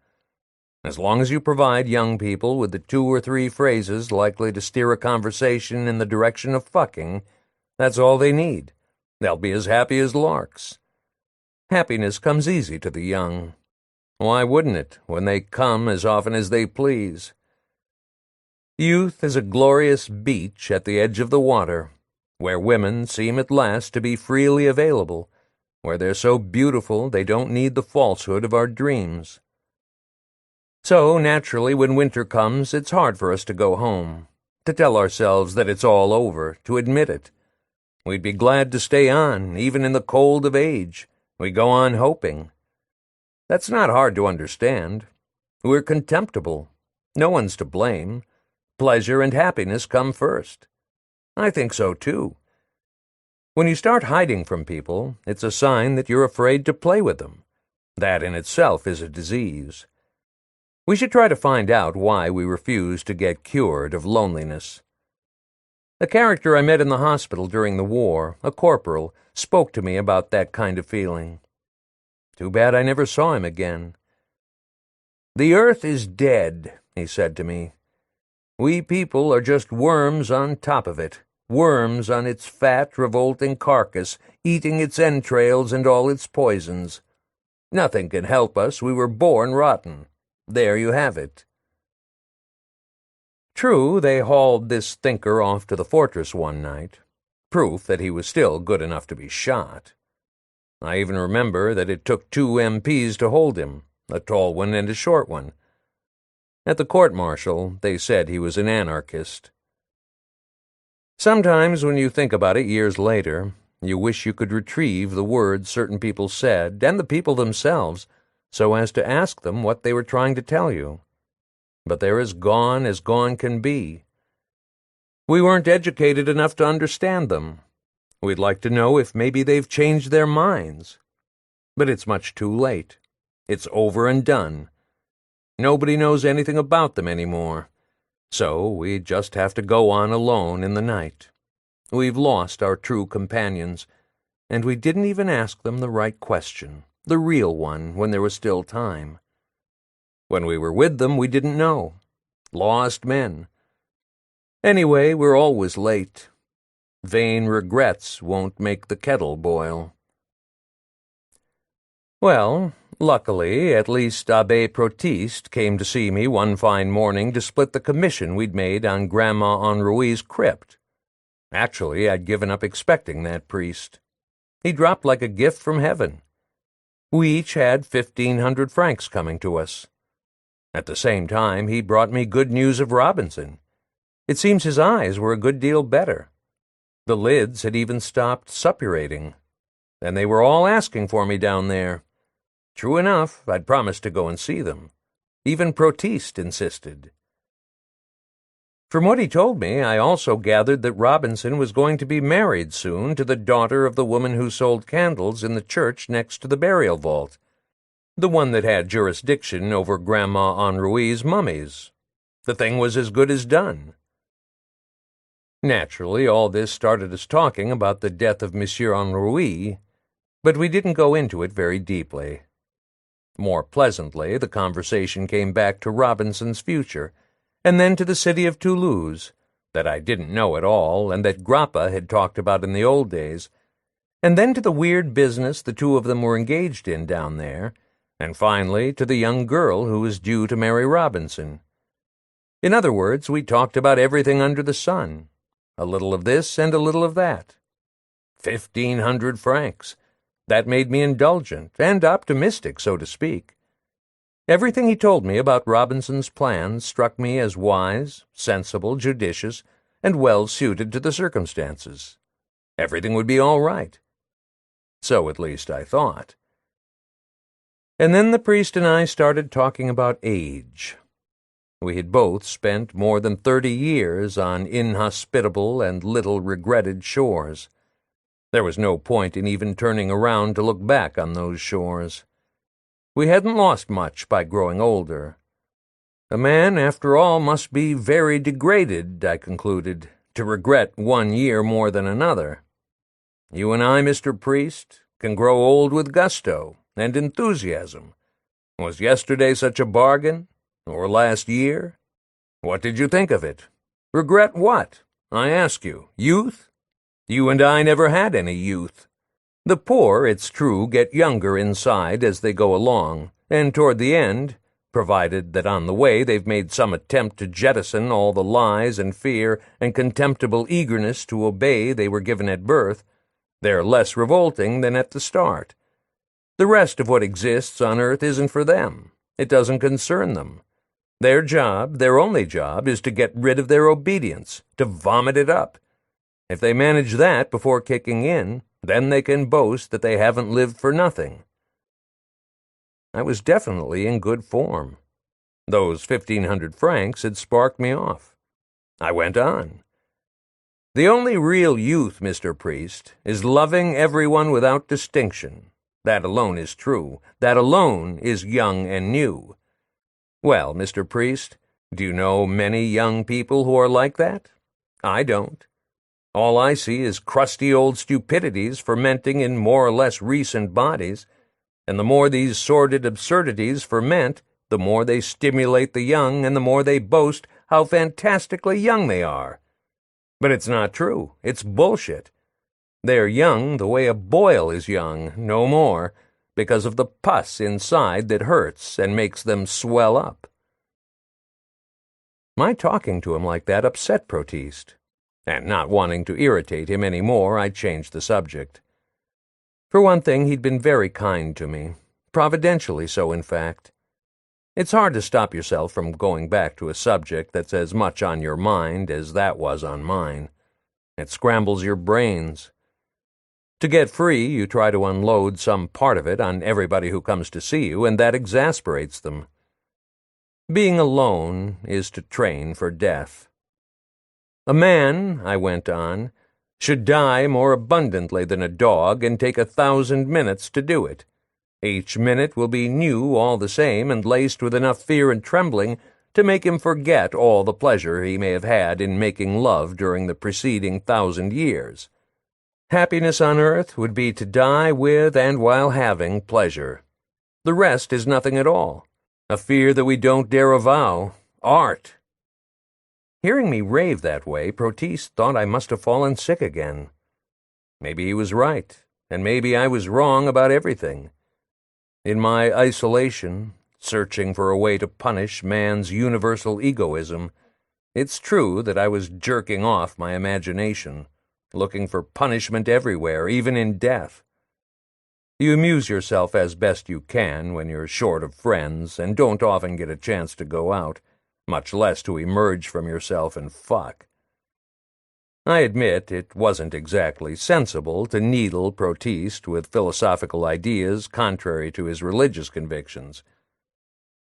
As long as you provide young people with the 2 or 3 phrases likely to steer a conversation in the direction of fucking, that's all they need. They'll be as happy as larks. Happiness comes easy to the young. Why wouldn't it, when they come as often as they please? Youth is a glorious beach at the edge of the water, where women seem at last to be freely available, where they're so beautiful they don't need the falsehood of our dreams. So, naturally, when winter comes, it's hard for us to go home, to tell ourselves that it's all over, to admit it. We'd be glad to stay on, even in the cold of age. We go on hoping. That's not hard to understand. We're contemptible. No one's to blame. Pleasure and happiness come first. I think so, too. When you start hiding from people, it's a sign that you're afraid to play with them. That in itself is a disease. We should try to find out why we refuse to get cured of loneliness. A character I met in the hospital during the war, a corporal, spoke to me about that kind of feeling. Too bad I never saw him again. "The earth is dead," he said to me. "We people are just worms on top of it, worms on its fat, revolting carcass, eating its entrails and all its poisons. Nothing can help us, we were born rotten. There you have it." True, they hauled this thinker off to the fortress one night, proof that he was still good enough to be shot. I even remember that it took 2 MPs to hold him, a tall one and a short one. At the court-martial, they said he was an anarchist. Sometimes, when you think about it years later, you wish you could retrieve the words certain people said, and the people themselves, so as to ask them what they were trying to tell you. But they're as gone can be. We weren't educated enough to understand them. We'd like to know if maybe they've changed their minds. But it's much too late. It's over and done. Nobody knows anything about them anymore. So we just have to go on alone in the night. We've lost our true companions, and we didn't even ask them the right question, the real one, when there was still time. When we were with them, we didn't know. Lost men. Anyway, we're always late. Vain regrets won't make the kettle boil. Well, luckily, at least Abbé Protiste came to see me one fine morning to split the commission we'd made on Grandma Henri's crypt. Actually, I'd given up expecting that priest. He dropped like a gift from heaven. We each had 1,500 francs coming to us. At the same time, he brought me good news of Robinson. It seems his eyes were a good deal better. The lids had even stopped suppurating. And they were all asking for me down there. True enough, I'd promised to go and see them. Even Protiste insisted. From what he told me, I also gathered that Robinson was going to be married soon to the daughter of the woman who sold candles in the church next to the burial vault, the one that had jurisdiction over Grandma Henri's mummies. The thing was as good as done. Naturally, all this started us talking about the death of Monsieur Henri, but we didn't go into it very deeply. More pleasantly, the conversation came back to Robinson's future, and then to the city of Toulouse, that I didn't know at all, and that Grappa had talked about in the old days, and then to the weird business the two of them were engaged in down there, and finally to the young girl who was due to marry Robinson. In other words, we talked about everything under the sun, a little of this and a little of that. 1,500 francs. That made me indulgent and optimistic, so to speak. Everything he told me about Robinson's plans struck me as wise, sensible, judicious, and well suited to the circumstances. Everything would be all right. So at least I thought. And then the priest and I started talking about age. We had both spent more than 30 years on inhospitable and little regretted shores. There was no point in even turning around to look back on those shores. We hadn't lost much by growing older. A man, after all, must be very degraded, I concluded, to regret 1 year more than another. You and I, Mr. Priest, can grow old with gusto and enthusiasm. Was yesterday such a bargain? Or last year? What did you think of it? Regret what? I ask you. Youth? You and I never had any youth. The poor, it's true, get younger inside as they go along, and toward the end, provided that on the way they've made some attempt to jettison all the lies and fear and contemptible eagerness to obey they were given at birth, they're less revolting than at the start. The rest of what exists on earth isn't for them. It doesn't concern them. Their job, their only job, is to get rid of their obedience, to vomit it up. If they manage that before kicking in, then they can boast that they haven't lived for nothing. I was definitely in good form. Those 1,500 francs had sparked me off. I went on. The only real youth, Mr. Priest, is loving everyone without distinction. That alone is true. That alone is young and new. Well, Mr. Priest, do you know many young people who are like that? I don't. All I see is crusty old stupidities fermenting in more or less recent bodies, and the more these sordid absurdities ferment, the more they stimulate the young and the more they boast how fantastically young they are. But it's not true. It's bullshit. They're young the way a boil is young, no more, because of the pus inside that hurts and makes them swell up. My talking to him like that upset Protiste, and not wanting to irritate him any more, I changed the subject. For one thing, he'd been very kind to me, providentially so, in fact. It's hard to stop yourself from going back to a subject that's as much on your mind as that was on mine. It scrambles your brains. To get free, you try to unload some part of it on everybody who comes to see you, and that exasperates them. Being alone is to train for death. A man, I went on, should die more abundantly than a dog and take 1,000 minutes to do it. Each minute will be new all the same and laced with enough fear and trembling to make him forget all the pleasure he may have had in making love during the preceding 1,000 years. Happiness on earth would be to die with and while having pleasure. The rest is nothing at all. A fear that we don't dare avow. Art. Hearing me rave that way, Protiste thought I must have fallen sick again. Maybe he was right, and maybe I was wrong about everything. In my isolation, searching for a way to punish man's universal egoism, it's true that I was jerking off my imagination, looking for punishment everywhere, even in death. You amuse yourself as best you can when you're short of friends and don't often get a chance to go out, much less to emerge from yourself and fuck. I admit it wasn't exactly sensible to needle Protiste with philosophical ideas contrary to his religious convictions.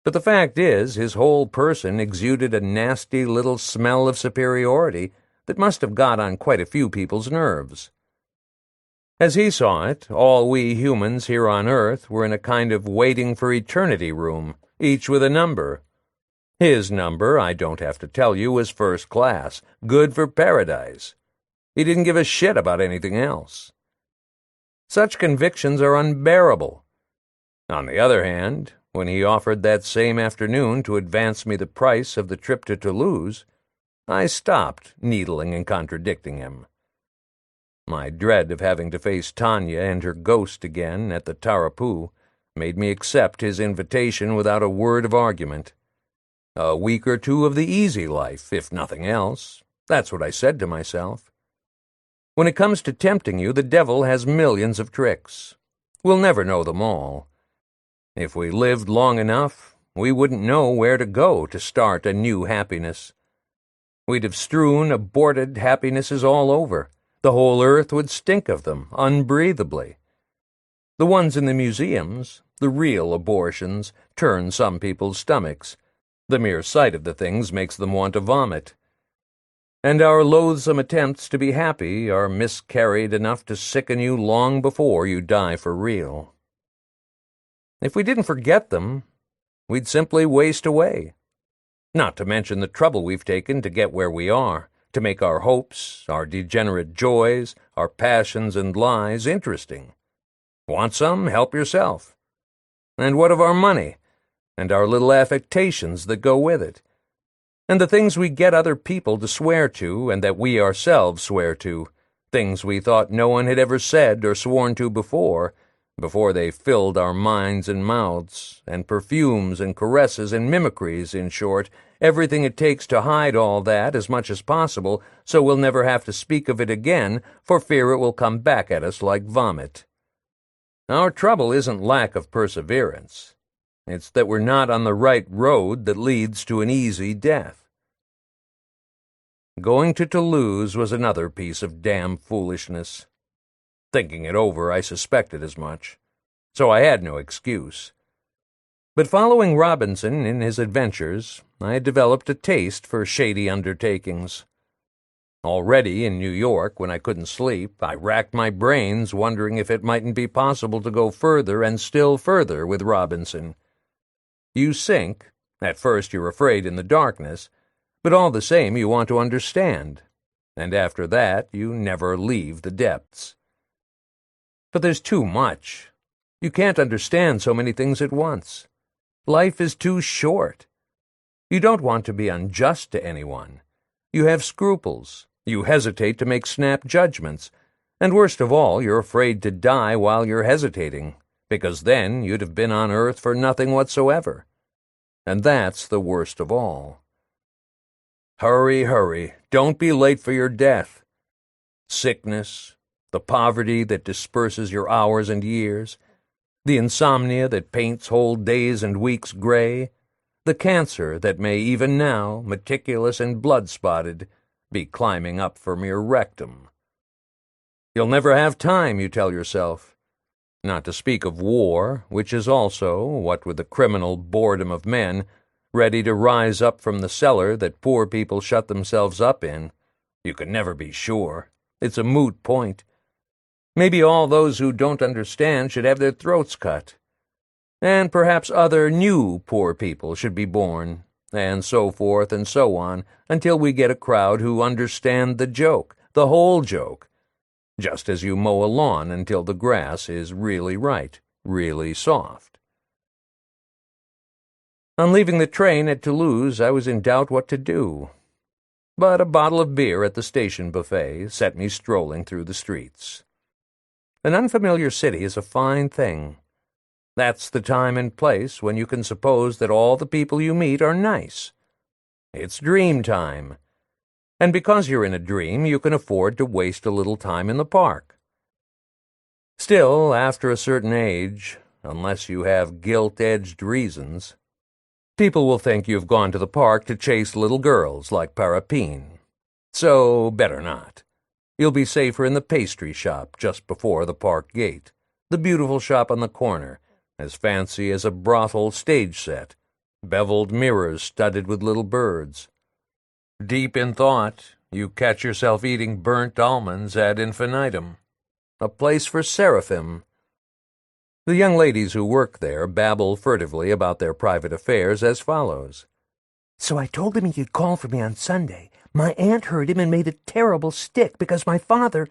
But the fact is, his whole person exuded a nasty little smell of superiority that must have got on quite a few people's nerves. As he saw it, all we humans here on earth were in a kind of waiting for eternity room, each with a number. His number, I don't have to tell you, was first class, good for paradise. He didn't give a shit about anything else. Such convictions are unbearable. On the other hand, when he offered that same afternoon to advance me the price of the trip to Toulouse, I stopped needling and contradicting him. My dread of having to face Tanya and her ghost again at the Tarapoo made me accept his invitation without a word of argument. A week or two of the easy life, if nothing else. That's what I said to myself. When it comes to tempting you, the devil has millions of tricks. We'll never know them all. If we lived long enough, we wouldn't know where to go to start a new happiness. We'd have strewn aborted happinesses all over. The whole earth would stink of them, unbreathably. The ones in the museums, the real abortions, turn some people's stomachs. The mere sight of the things makes them want to vomit. And our loathsome attempts to be happy are miscarried enough to sicken you long before you die for real. If we didn't forget them, we'd simply waste away. Not to mention the trouble we've taken to get where we are, to make our hopes, our degenerate joys, our passions and lies interesting. Want some? Help yourself. And what of our money, and our little affectations that go with it? And the things we get other people to swear to, and that we ourselves swear to, things we thought no one had ever said or sworn to before they filled our minds and mouths, and perfumes and caresses and mimicries, in short, everything it takes to hide all that as much as possible so we'll never have to speak of it again for fear it will come back at us like vomit. Our trouble isn't lack of perseverance. It's that we're not on the right road that leads to an easy death. Going to Toulouse was another piece of damn foolishness. Thinking it over, I suspected as much, so I had no excuse. But following Robinson in his adventures, I had developed a taste for shady undertakings. Already in New York, when I couldn't sleep, I racked my brains wondering if it mightn't be possible to go further and still further with Robinson. You sink. At first you're afraid in the darkness, but all the same you want to understand, and after that you never leave the depths. But there's too much. You can't understand so many things at once. Life is too short. You don't want to be unjust to anyone. You have scruples. You hesitate to make snap judgments. And worst of all, you're afraid to die while you're hesitating, because then you'd have been on earth for nothing whatsoever. And that's the worst of all. Hurry, hurry. Don't be late for your death. Sickness, the poverty that disperses your hours and years, the insomnia that paints whole days and weeks gray, the cancer that may even now, meticulous and blood-spotted, be climbing up from your rectum. You'll never have time, you tell yourself. Not to speak of war, which is also, what with the criminal boredom of men, ready to rise up from the cellar that poor people shut themselves up in. You can never be sure. It's a moot point. Maybe all those who don't understand should have their throats cut. And perhaps other new poor people should be born, and so forth and so on, until we get a crowd who understand the joke, the whole joke, just as you mow a lawn until the grass is really right, really soft. On leaving the train at Toulouse, I was in doubt what to do. But a bottle of beer at the station buffet set me strolling through the streets. An unfamiliar city is a fine thing. That's the time and place when you can suppose that all the people you meet are nice. It's dream time. And because you're in a dream, you can afford to waste a little time in the park. Still, after a certain age, unless you have gilt-edged reasons, people will think you've gone to the park to chase little girls like Parapine. So, better not. You'll be safer in the pastry shop just before the park gate, the beautiful shop on the corner, as fancy as a brothel stage set, beveled mirrors studded with little birds. Deep in thought, you catch yourself eating burnt almonds ad infinitum, a place for seraphim. The young ladies who work there babble furtively about their private affairs as follows. So I told him he could call for me on Sunday. My aunt heard him and made a terrible stick because my father—"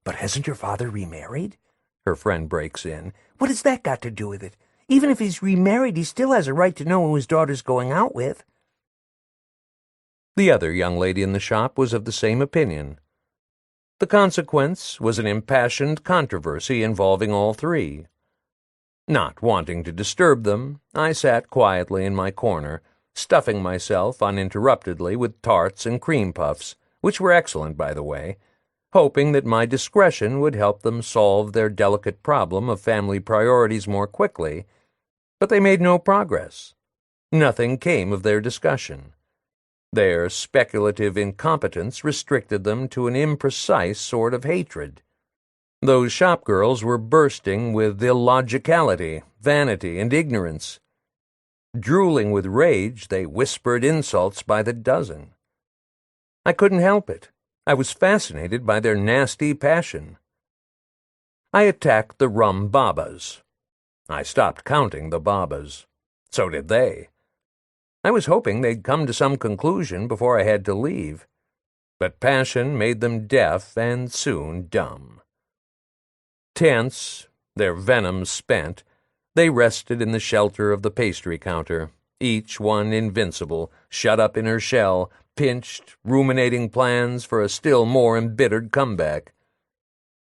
"But hasn't your father remarried?" her friend breaks in. "What has that got to do with it? Even if he's remarried, he still has a right to know who his daughter's going out with." The other young lady in the shop was of the same opinion. The consequence was an impassioned controversy involving all three. Not wanting to disturb them, I sat quietly in my corner, stuffing myself uninterruptedly with tarts and cream puffs, which were excellent, by the way, hoping that my discretion would help them solve their delicate problem of family priorities more quickly, but they made no progress. Nothing came of their discussion. Their speculative incompetence restricted them to an imprecise sort of hatred. Those shop girls were bursting with illogicality, vanity, and ignorance. Drooling with rage, they whispered insults by the dozen. I couldn't help it. I was fascinated by their nasty passion. I attacked the rum babas. I stopped counting the babas. So did they. I was hoping they'd come to some conclusion before I had to leave, but passion made them deaf and soon dumb. Tense, their venom spent, they rested in the shelter of the pastry counter, each one invincible, shut up in her shell, pinched, ruminating plans for a still more embittered comeback.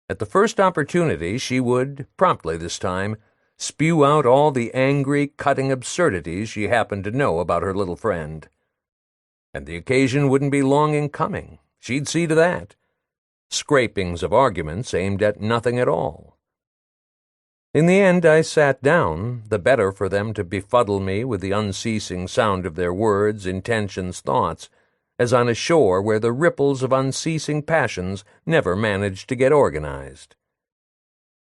At the first opportunity, she would, promptly this time, spew out all the angry, cutting absurdities she happened to know about her little friend. And the occasion wouldn't be long in coming. She'd see to that. Scrapings of arguments aimed at nothing at all. In the end, I sat down, the better for them to befuddle me with the unceasing sound of their words, intentions, thoughts, as on a shore where the ripples of unceasing passions never managed to get organized.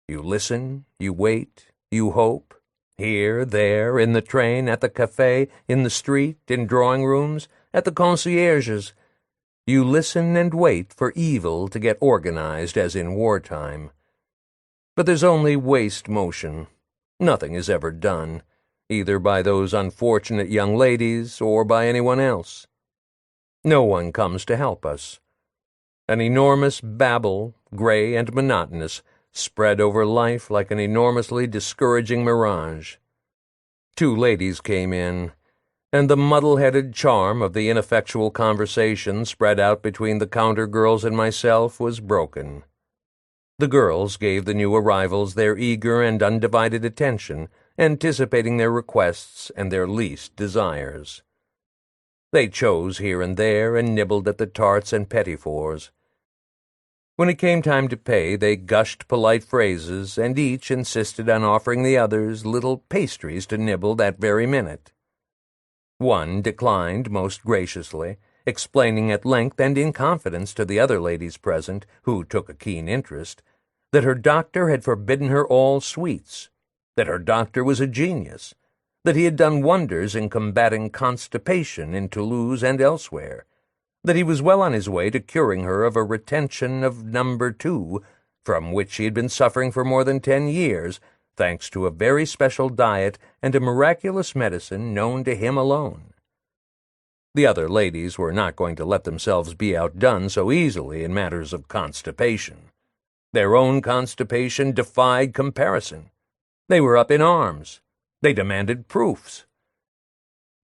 You listen, you wait, you hope, here, there, in the train, at the cafe, in the street, in drawing rooms, at the concierge's. You listen and wait for evil to get organized as in wartime. But there's only waste motion. Nothing is ever done, either by those unfortunate young ladies or by anyone else. No one comes to help us. An enormous babble, gray and monotonous, spread over life like an enormously discouraging mirage. Two ladies came in, and the muddle-headed charm of the ineffectual conversation spread out between the counter girls and myself was broken. The girls gave the new arrivals their eager and undivided attention, anticipating their requests and their least desires. They chose here and there and nibbled at the tarts and petit fours. When it came time to pay, they gushed polite phrases, and each insisted on offering the others little pastries to nibble that very minute. One declined most graciously, explaining at length and in confidence to the other ladies present, who took a keen interest, that her doctor had forbidden her all sweets, that her doctor was a genius, that he had done wonders in combating constipation in Toulouse and elsewhere, that he was well on his way to curing her of a retention of number 2, from which she had been suffering for more than 10 years, thanks to a very special diet and a miraculous medicine known to him alone. The other ladies were not going to let themselves be outdone so easily in matters of constipation. Their own constipation defied comparison. They were up in arms. They demanded proofs.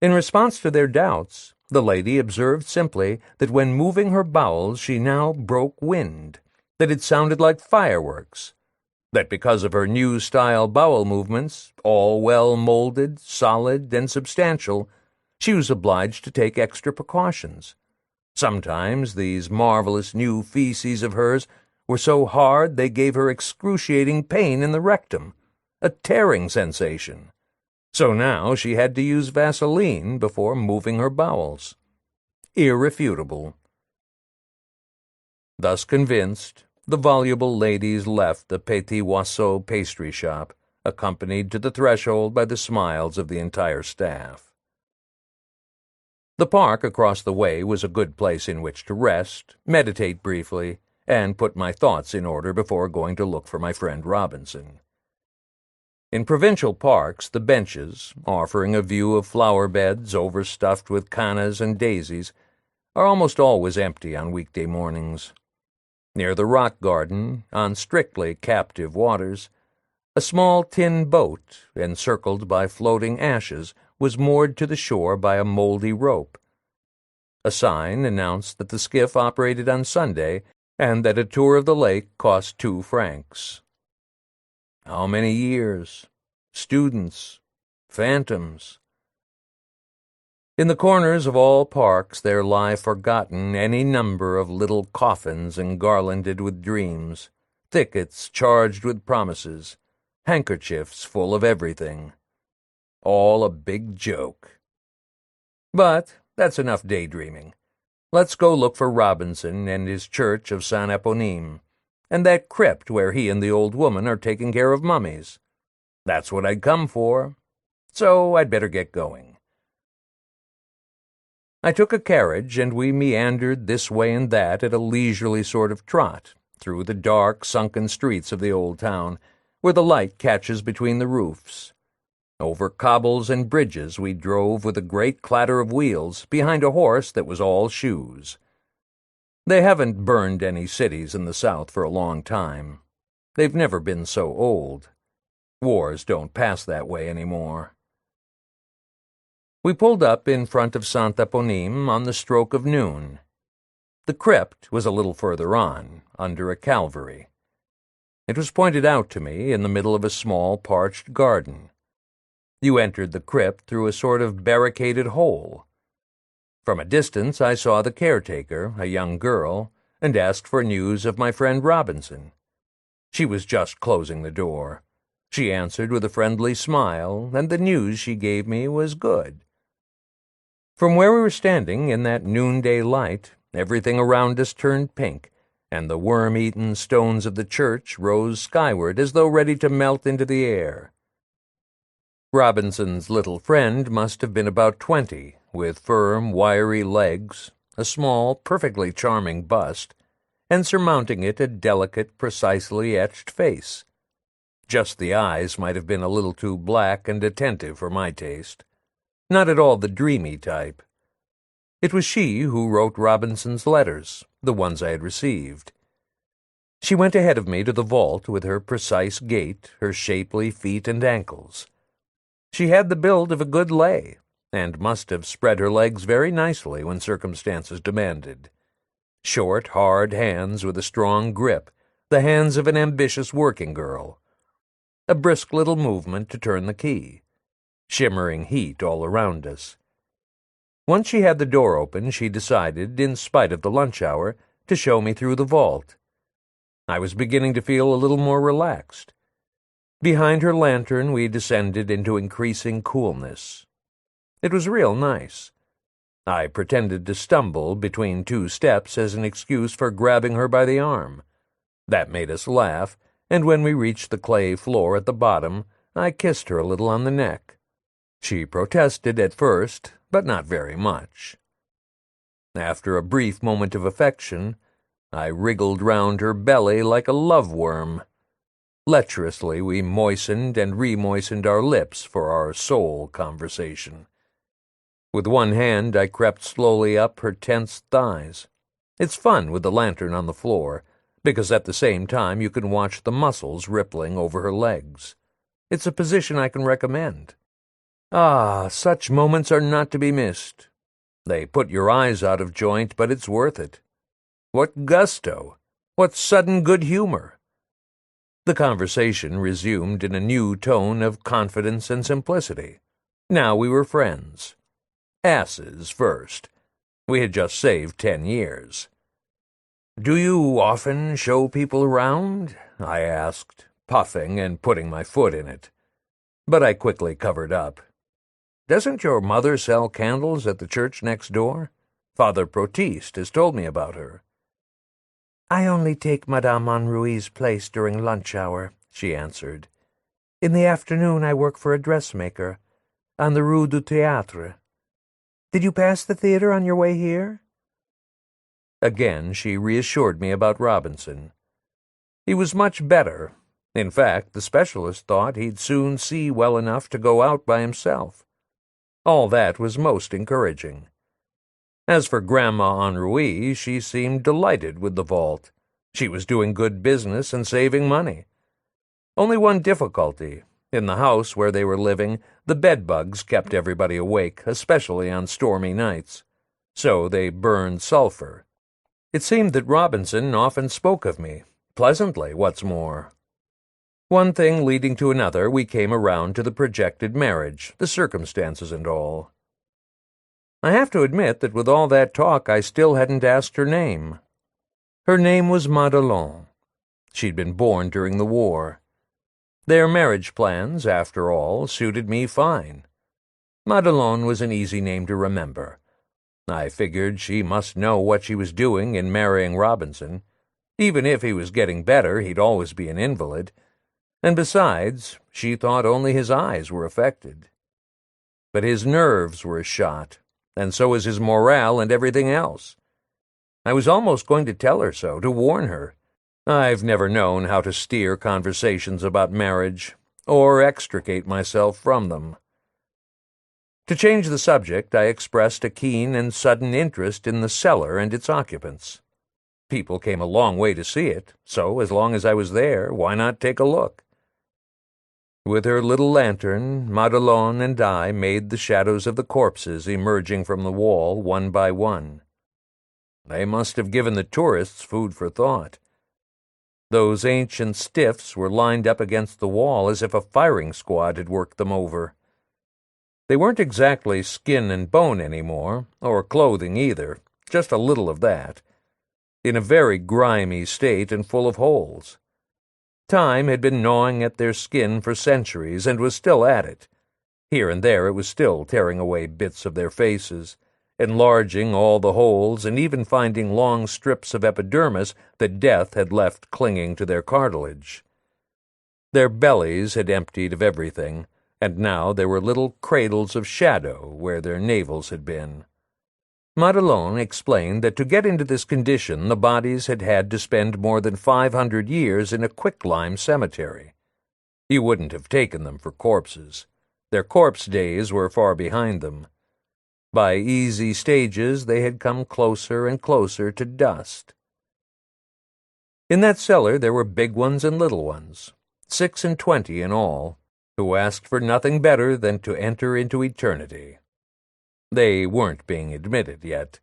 In response to their doubts, the lady observed simply that when moving her bowels she now broke wind, that it sounded like fireworks, that because of her new-style bowel movements, all well-molded, solid, and substantial, she was obliged to take extra precautions. Sometimes these marvelous new feces of hers were so hard they gave her excruciating pain in the rectum, a tearing sensation. So now she had to use Vaseline before moving her bowels. Irrefutable. Thus convinced, the voluble ladies left the Petit Oiseau pastry shop, accompanied to the threshold by the smiles of the entire staff. The park across the way was a good place in which to rest, meditate briefly, and put my thoughts in order before going to look for my friend Robinson. In provincial parks, the benches, offering a view of flower beds overstuffed with cannas and daisies, are almost always empty on weekday mornings. Near the rock garden, on strictly captive waters, a small tin boat, encircled by floating ashes, was moored to the shore by a moldy rope. A sign announced that the skiff operated on Sunday and that a tour of the lake cost 2 francs. How many years? Students? Phantoms? In the corners of all parks there lie forgotten any number of little coffins engarlanded with dreams, thickets charged with promises, handkerchiefs full of everything. All a big joke. But that's enough daydreaming. Let's go look for Robinson and his church of Saint Eponyme, and that crypt where he and the old woman are taking care of mummies. That's what I'd come for, so I'd better get going. I took a carriage, and we meandered this way and that at a leisurely sort of trot through the dark, sunken streets of the old town, where the light catches between the roofs. Over cobbles and bridges we drove with a great clatter of wheels behind a horse that was all shoes. They haven't burned any cities in the South for a long time. They've never been so old. Wars don't pass that way anymore. We pulled up in front of Saint Eponyme on the stroke of noon. The crypt was a little further on, under a calvary. It was pointed out to me in the middle of a small parched garden. You entered the crypt through a sort of barricaded hole. From a distance I saw the caretaker, a young girl, and asked for news of my friend Robinson. She was just closing the door. She answered with a friendly smile, and the news she gave me was good. From where we were standing in that noonday light, everything around us turned pink, and the worm-eaten stones of the church rose skyward as though ready to melt into the air. Robinson's little friend must have been about 20, with firm, wiry legs, a small, perfectly charming bust, and surmounting it a delicate, precisely etched face. Just the eyes might have been a little too black and attentive for my taste. Not at all the dreamy type. It was she who wrote Robinson's letters, the ones I had received. She went ahead of me to the vault with her precise gait, her shapely feet and ankles. She had the build of a good lay, and must have spread her legs very nicely when circumstances demanded. Short, hard hands with a strong grip, the hands of an ambitious working girl. A brisk little movement to turn the key. Shimmering heat all around us. Once she had the door open, she decided, in spite of the lunch hour, to show me through the vault. I was beginning to feel a little more relaxed. Behind her lantern we descended into increasing coolness. It was real nice. I pretended to stumble between 2 steps as an excuse for grabbing her by the arm. That made us laugh, and when we reached the clay floor at the bottom, I kissed her a little on the neck. She protested at first, but not very much. After a brief moment of affection, I wriggled round her belly like a love-worm. Lecherously we moistened and re-moistened our lips for our soul conversation. With one hand I crept slowly up her tense thighs. It's fun with the lantern on the floor, because at the same time you can watch the muscles rippling over her legs. It's a position I can recommend. Ah, such moments are not to be missed. They put your eyes out of joint, but it's worth it. What gusto! What sudden good humor! The conversation resumed in a new tone of confidence and simplicity. Now we were friends. Asses first. We had just saved 10 years. "Do you often show people around?" I asked, puffing and putting my foot in it. But I quickly covered up. "Doesn't your mother sell candles at the church next door? Father Protiste has told me about her." "I only take Madame Henri's place during lunch hour," she answered. "In the afternoon I work for a dressmaker, on the Rue du Théâtre. Did you pass the theater on your way here?" Again she reassured me about Robinson. He was much better, In fact, the specialist thought he'd soon see well enough to go out by himself. All that was most encouraging. As for Grandma Henri, she seemed delighted with the vault. She was doing good business and saving money. Only one difficulty. In the house where they were living, the bedbugs kept everybody awake, especially on stormy nights. So they burned sulfur. It seemed that Robinson often spoke of me, pleasantly, what's more. One thing leading to another, we came around to the projected marriage, the circumstances and all. I have to admit that with all that talk I still hadn't asked her name. Her name was Madelon. She'd been born during the war. Their marriage plans, after all, suited me fine. Madelon was an easy name to remember. I figured she must know what she was doing in marrying Robinson. Even if he was getting better, he'd always be an invalid. And besides, she thought only his eyes were affected. But his nerves were shot, and so was his morale and everything else. I was almost going to tell her so, to warn her. I've never known how to steer conversations about marriage, or extricate myself from them. To change the subject, I expressed a keen and sudden interest in the cellar and its occupants. People came a long way to see it, so as long as I was there, why not take a look? With her little lantern, Madelon and I made the shadows of the corpses emerging from the wall one by one. They must have given the tourists food for thought. Those ancient stiffs were lined up against the wall as if a firing squad had worked them over. They weren't exactly skin and bone anymore, or clothing either, just a little of that, in a very grimy state and full of holes. Time had been gnawing at their skin for centuries and was still at it. Here and there it was still tearing away bits of their faces, enlarging all the holes and even finding long strips of epidermis that death had left clinging to their cartilage. Their bellies had emptied of everything, and now there were little cradles of shadow where their navels had been. Madelon explained that to get into this condition the bodies had had to spend more than 500 years in a quicklime cemetery. You wouldn't have taken them for corpses. Their corpse days were far behind them. By easy stages they had come closer and closer to dust. In that cellar there were big ones and little ones, 26 in all, who asked for nothing better than to enter into eternity. They weren't being admitted yet.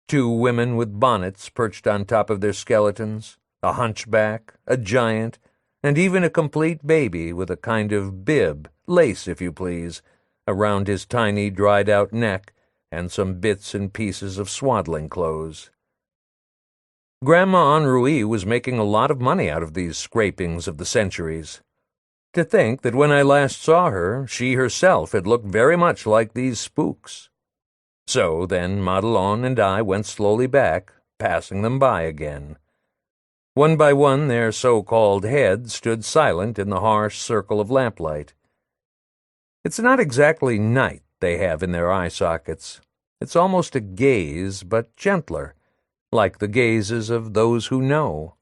2 women with bonnets perched on top of their skeletons, a hunchback, a giant, and even a complete baby with a kind of bib, lace if you please, around his tiny dried-out neck, and some bits and pieces of swaddling clothes. Grandma Henri was making a lot of money out of these scrapings of the centuries. To think that when I last saw her, she herself had looked very much like these spooks. So then Madelon and I went slowly back, passing them by again. One by one their so-called heads stood silent in the harsh circle of lamplight. It's not exactly night they have in their eye sockets. It's almost a gaze, but gentler, like the gazes of those who know.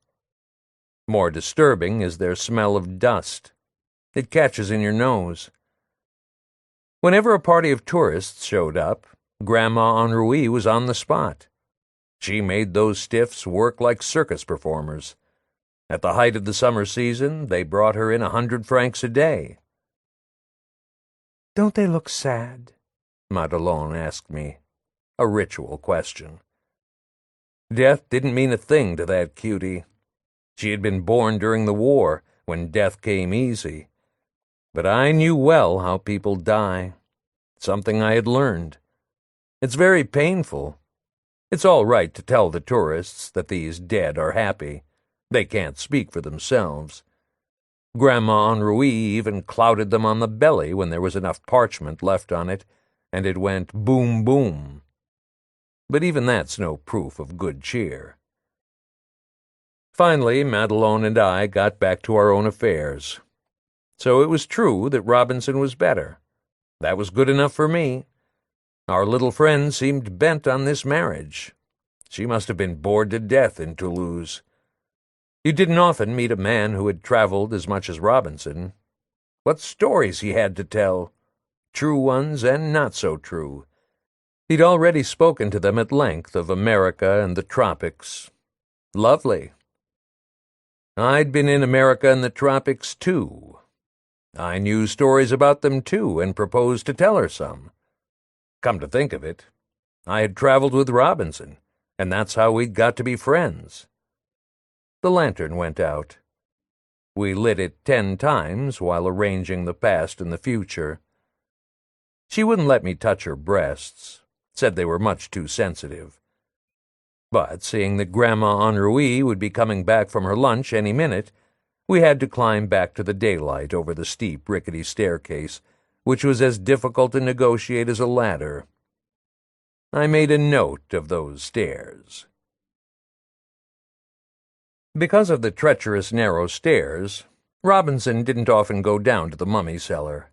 More disturbing is their smell of dust. It catches in your nose. Whenever a party of tourists showed up, Grandma Henri was on the spot. She made those stiffs work like circus performers. At the height of the summer season, they brought her in 100 francs a day. "Don't they look sad?" Madelon asked me, a ritual question. Death didn't mean a thing to that cutie. She had been born during the war, when death came easy. But I knew well how people die, something I had learned. It's very painful. It's all right to tell the tourists that these dead are happy. They can't speak for themselves. Grandma Henri even clouted them on the belly when there was enough parchment left on it, and it went boom, boom. But even that's no proof of good cheer. Finally, Madelon and I got back to our own affairs. So it was true that Robinson was better. That was good enough for me. Our little friend seemed bent on this marriage. She must have been bored to death in Toulouse. You didn't often meet a man who had traveled as much as Robinson. What stories he had to tell, true ones and not so true. He'd already spoken to them at length of America and the tropics. Lovely. I'd been in America and the tropics, too. I knew stories about them, too, and proposed to tell her some. Come to think of it, I had traveled with Robinson, and that's how we'd got to be friends. The lantern went out. We lit it 10 times while arranging the past and the future. She wouldn't let me touch her breasts, said they were much too sensitive. But seeing that Grandma Henri would be coming back from her lunch any minute, we had to climb back to the daylight over the steep, rickety staircase, which was as difficult to negotiate as a ladder. I made a note of those stairs. Because of the treacherous narrow stairs, Robinson didn't often go down to the mummy cellar.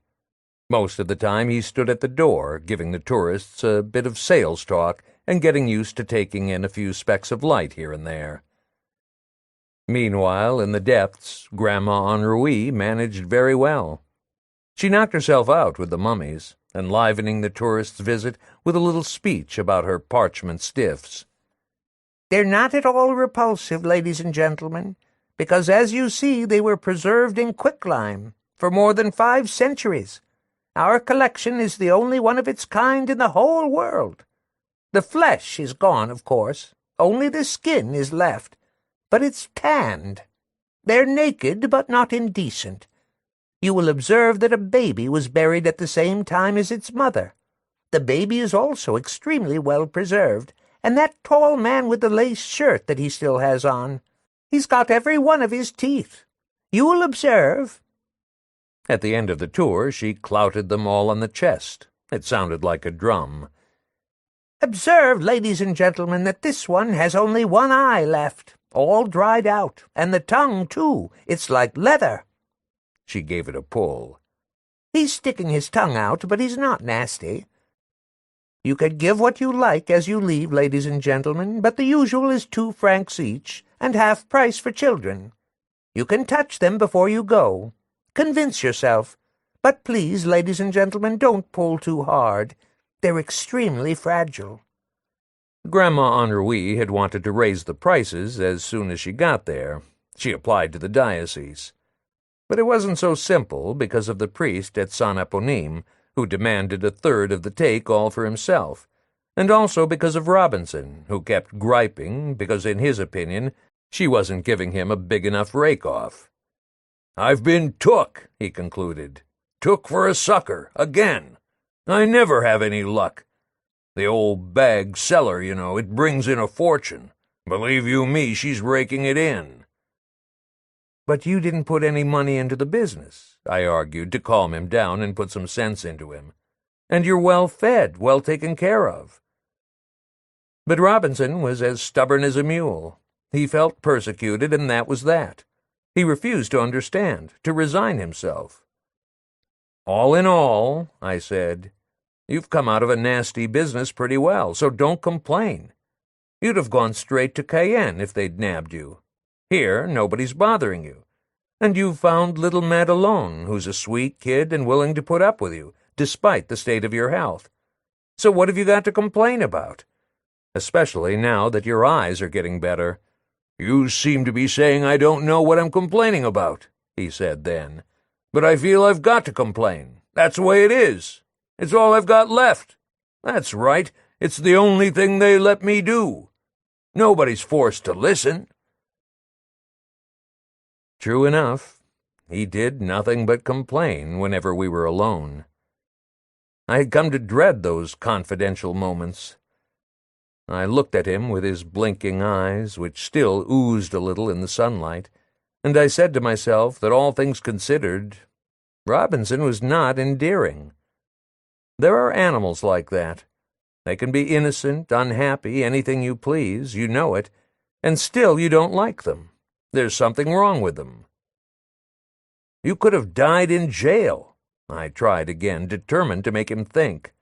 Most of the time he stood at the door, giving the tourists a bit of sales talk and getting used to taking in a few specks of light here and there. Meanwhile, in the depths, Grandma Henri managed very well. She knocked herself out with the mummies, enlivening the tourists' visit with a little speech about her parchment stiffs. They're not at all repulsive, ladies and gentlemen, because, as you see, they were preserved in quicklime for more than 5 centuries. Our collection is the only one of its kind in the whole world. The flesh is gone, of course. Only the skin is left, but it's tanned. They're naked, but not indecent. You will observe that a baby was buried at the same time as its mother. The baby is also extremely well preserved, and that tall man with the lace shirt that he still has on, he's got every one of his teeth. You will observe. At the end of the tour, she clouted them all on the chest. It sounded like a drum. Observe, ladies and gentlemen, that this one has only one eye left, all dried out, and the tongue, too. It's like leather. She gave it a pull. He's sticking his tongue out, but he's not nasty. You can give what you like as you leave, ladies and gentlemen, but the usual is 2 francs each, and half price for children. You can touch them before you go. Convince yourself. But please, ladies and gentlemen, don't pull too hard. They're extremely fragile. Grandma Henri had wanted to raise the prices as soon as she got there. She applied to the diocese. But it wasn't so simple because of the priest at Saint Eponyme, who demanded 1/3 of the take all for himself, and also because of Robinson, who kept griping because, in his opinion, she wasn't giving him a big enough rake-off. "I've been took," he concluded. "Took for a sucker, again. I never have any luck. The old bag cellar, you know, it brings in a fortune. Believe you me, she's raking it in." "But you didn't put any money into the business," I argued to calm him down and put some sense into him. "And you're well fed, well taken care of." But Robinson was as stubborn as a mule. He felt persecuted, and that was that. He refused to understand, to resign himself. "All in all," I said, "you've come out of a nasty business pretty well, so don't complain. You'd have gone straight to Cayenne if they'd nabbed you. Here, nobody's bothering you. And you've found little Madelon, who's a sweet kid and willing to put up with you, despite the state of your health. So what have you got to complain about? Especially now that your eyes are getting better." "You seem to be saying I don't know what I'm complaining about," he said then. "But I feel I've got to complain. That's the way it is. It's all I've got left. That's right. It's the only thing they let me do. Nobody's forced to listen." True enough, he did nothing but complain whenever we were alone. I had come to dread those confidential moments. I looked at him with his blinking eyes, which still oozed a little in the sunlight, and I said to myself that, all things considered, Robinson was not endearing. There are animals like that. They can be innocent, unhappy, anything you please, you know it, and still you don't like them. There's something wrong with them. "You could have died in jail," I tried again, determined to make him think.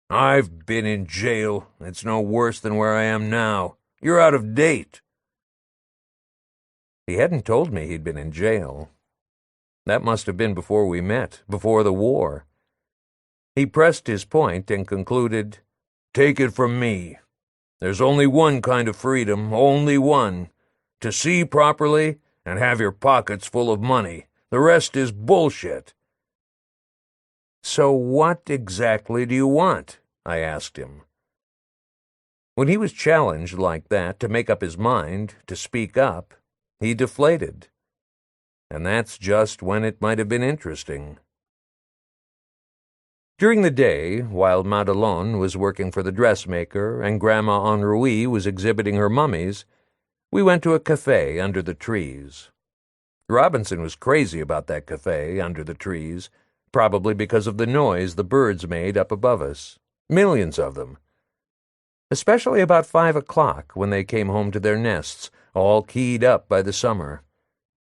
"I've been in jail. It's no worse than where I am now. You're out of date." He hadn't told me he'd been in jail. That must have been before we met, before the war. He pressed his point and concluded, "Take it from me. There's only one kind of freedom, only one. To see properly and have your pockets full of money. The rest is bullshit." "So what exactly do you want?" I asked him. When he was challenged like that to make up his mind, to speak up, he deflated. And that's just when it might have been interesting. During the day, while Madelon was working for the dressmaker and Grandma Henri was exhibiting her mummies, we went to a café under the trees. Robinson was crazy about that café under the trees, probably because of the noise the birds made up above us. Millions of them. Especially about 5 o'clock when they came home to their nests, all keyed up by the summer.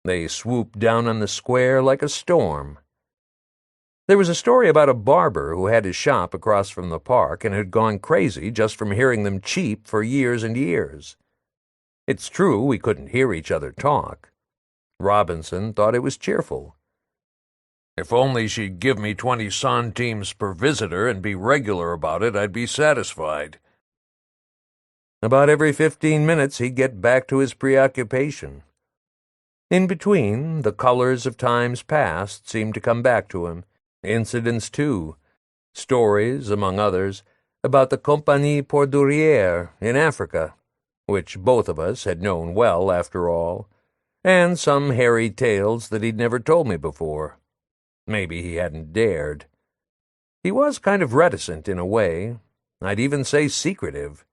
They swooped down on the square like a storm. There was a story about a barber who had his shop across from the park and had gone crazy just from hearing them cheep for years and years. It's true we couldn't hear each other talk. Robinson thought it was cheerful. "If only she'd give me 20 centimes per visitor and be regular about it, I'd be satisfied." About every 15 minutes he'd get back to his preoccupation. In between, the colors of times past seemed to come back to him. Incidents, too. Stories, among others, about the Compagnie Poudrière in Africa, which both of us had known well after all, and some hairy tales that he'd never told me before. Maybe he hadn't dared. He was kind of reticent in a way. I'd even say secretive.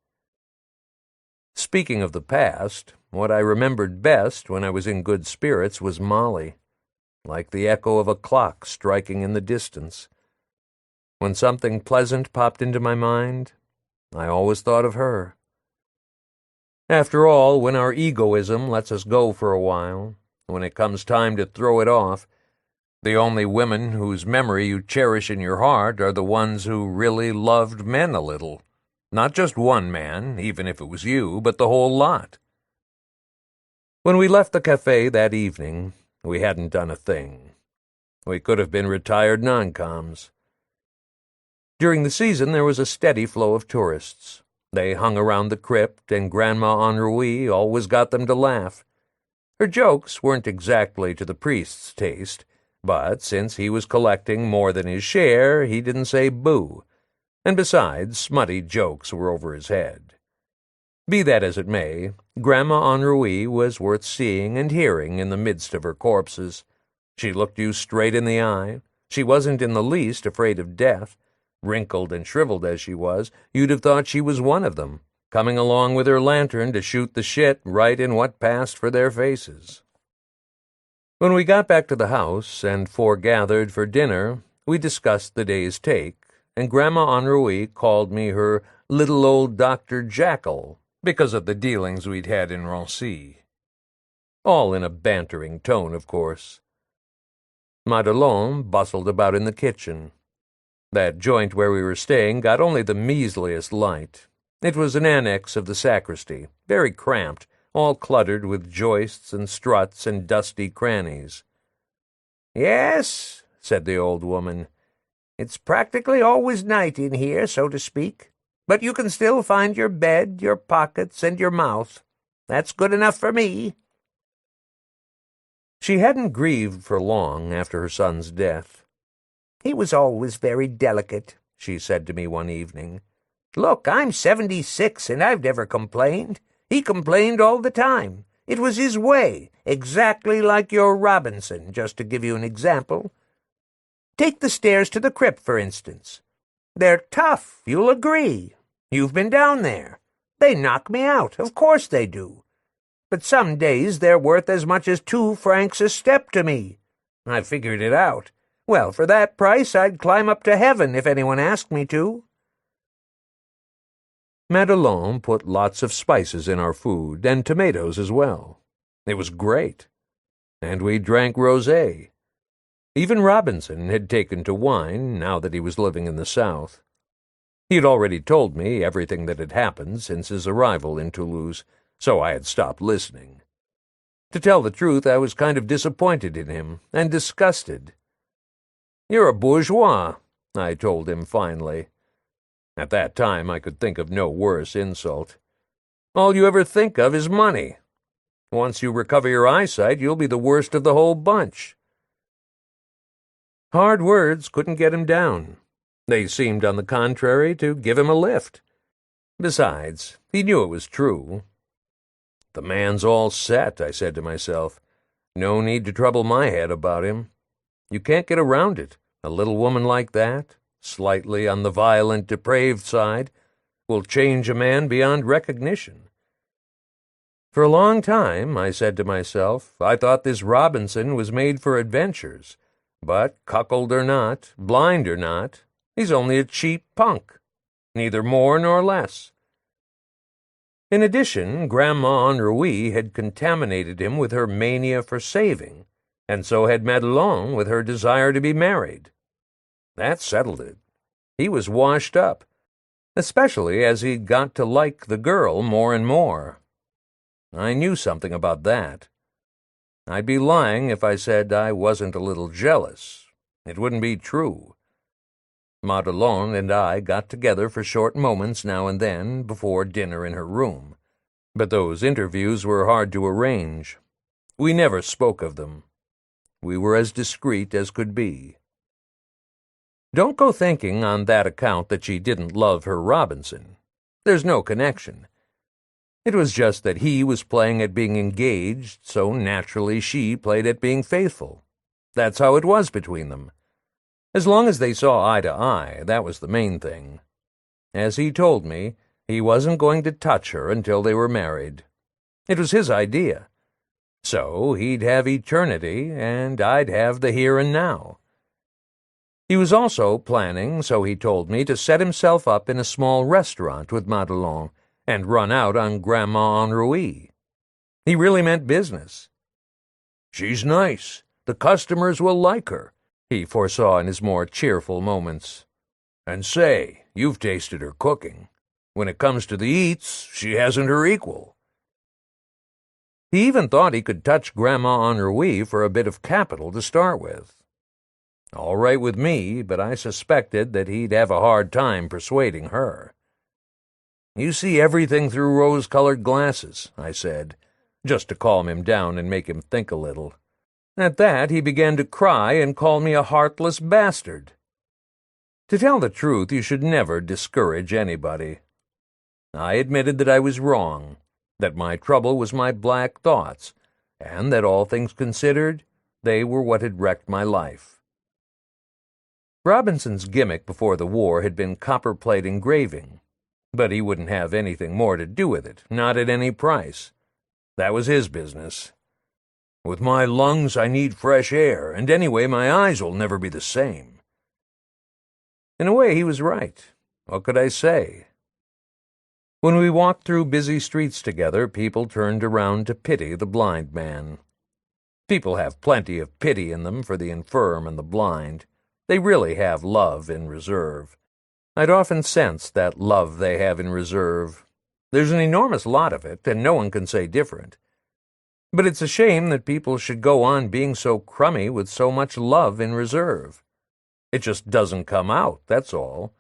Speaking of the past, what I remembered best when I was in good spirits was Molly, like the echo of a clock striking in the distance. When something pleasant popped into my mind, I always thought of her. After all, when our egoism lets us go for a while, when it comes time to throw it off, the only women whose memory you cherish in your heart are the ones who really loved men a little. Not just one man, even if it was you, but the whole lot. When we left the café that evening, we hadn't done a thing. We could have been retired non-coms. During the season, there was a steady flow of tourists. They hung around the crypt, and Grandma Henri always got them to laugh. Her jokes weren't exactly to the priest's taste, but since he was collecting more than his share, he didn't say boo. And besides, smutty jokes were over his head. Be that as it may, Grandma Henri was worth seeing and hearing in the midst of her corpses. She looked you straight in the eye. She wasn't in the least afraid of death. Wrinkled and shriveled as she was, you'd have thought she was one of them, coming along with her lantern to shoot the shit right in what passed for their faces. When we got back to the house and foregathered for dinner, we discussed the day's take, and Grandma Henri called me her little old Dr. Jackal because of the dealings we'd had in Rancy. All in a bantering tone, of course. Madelon bustled about in the kitchen. That joint where we were staying got only the measliest light. It was an annex of the sacristy, very cramped, all cluttered with joists and struts and dusty crannies. "Yes," said the old woman, "it's practically always night in here, so to speak. But you can still find your bed, your pockets, and your mouth. That's good enough for me." She hadn't grieved for long after her son's death. "He was always very delicate," she said to me one evening. "Look, I'm 76, and I've never complained. He complained all the time. It was his way, exactly like your Robinson, just to give you an example. Take the stairs to the crypt, for instance. They're tough, you'll agree. You've been down there. They knock me out, of course they do. But some days they're worth as much as 2 francs a step to me. I figured it out. Well, for that price I'd climb up to heaven if anyone asked me to." Madelon put lots of spices in our food, and tomatoes as well. It was great. And we drank rosé. Even Robinson had taken to wine, now that he was living in the South. He had already told me everything that had happened since his arrival in Toulouse, so I had stopped listening. To tell the truth, I was kind of disappointed in him, and disgusted. "You're a bourgeois," I told him finally. At that time I could think of no worse insult. "All you ever think of is money. Once you recover your eyesight, you'll be the worst of the whole bunch." Hard words couldn't get him down. They seemed, on the contrary, to give him a lift. Besides, he knew it was true. "The man's all set," I said to myself. "No need to trouble my head about him. You can't get around it. A little woman like that, slightly on the violent, depraved side, will change a man beyond recognition." For a long time, I said to myself, I thought this Robinson was made for adventures. But, cuckold or not, blind or not, he's only a cheap punk, neither more nor less. In addition, Grandma Ennui had contaminated him with her mania for saving, and so had Madelon with her desire to be married. That settled it. He was washed up, especially as he got to like the girl more and more. I knew something about that. I'd be lying if I said I wasn't a little jealous. It wouldn't be true. Madelon and I got together for short moments now and then before dinner in her room, but those interviews were hard to arrange. We never spoke of them. We were as discreet as could be. Don't go thinking on that account that she didn't love her Robinson. There's no connection. It was just that he was playing at being engaged, so naturally she played at being faithful. That's how it was between them. As long as they saw eye to eye, that was the main thing. As he told me, he wasn't going to touch her until they were married. It was his idea. So he'd have eternity, and I'd have the here and now. He was also planning, so he told me, to set himself up in a small restaurant with Madelon and run out on Grandma Ennui. He really meant business. "She's nice. The customers will like her," he foresaw in his more cheerful moments. "And say, you've tasted her cooking. When it comes to the eats, she hasn't her equal." He even thought he could touch Grandma Ennui for a bit of capital to start with. All right with me, but I suspected that he'd have a hard time persuading her. "You see everything through rose-colored glasses," I said, just to calm him down and make him think a little. At that, he began to cry and call me a heartless bastard. To tell the truth, you should never discourage anybody. I admitted that I was wrong, that my trouble was my black thoughts, and that all things considered, they were what had wrecked my life. Robinson's gimmick before the war had been copperplate engraving, but he wouldn't have anything more to do with it, not at any price. That was his business. "With my lungs, I need fresh air, and anyway, my eyes will never be the same." In a way, he was right. What could I say? When we walked through busy streets together, people turned around to pity the blind man. People have plenty of pity in them for the infirm and the blind. They really have love in reserve. I'd often sensed that love they have in reserve. There's an enormous lot of it, and no one can say different. But it's a shame that people should go on being so crummy with so much love in reserve. It just doesn't come out, that's all.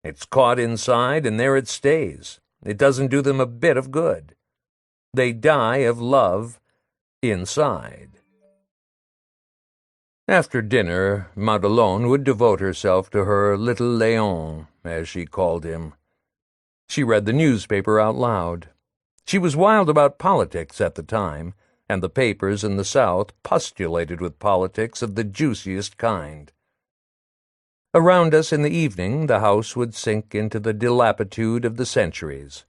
It's caught inside, and there it stays. It doesn't do them a bit of good. They die of love inside. After dinner, Madelon would devote herself to her little Léon, as she called him. She read the newspaper out loud. She was wild about politics at the time, and the papers in the South postulated with politics of the juiciest kind. Around us in the evening, the house would sink into the dilapitude of the centuries.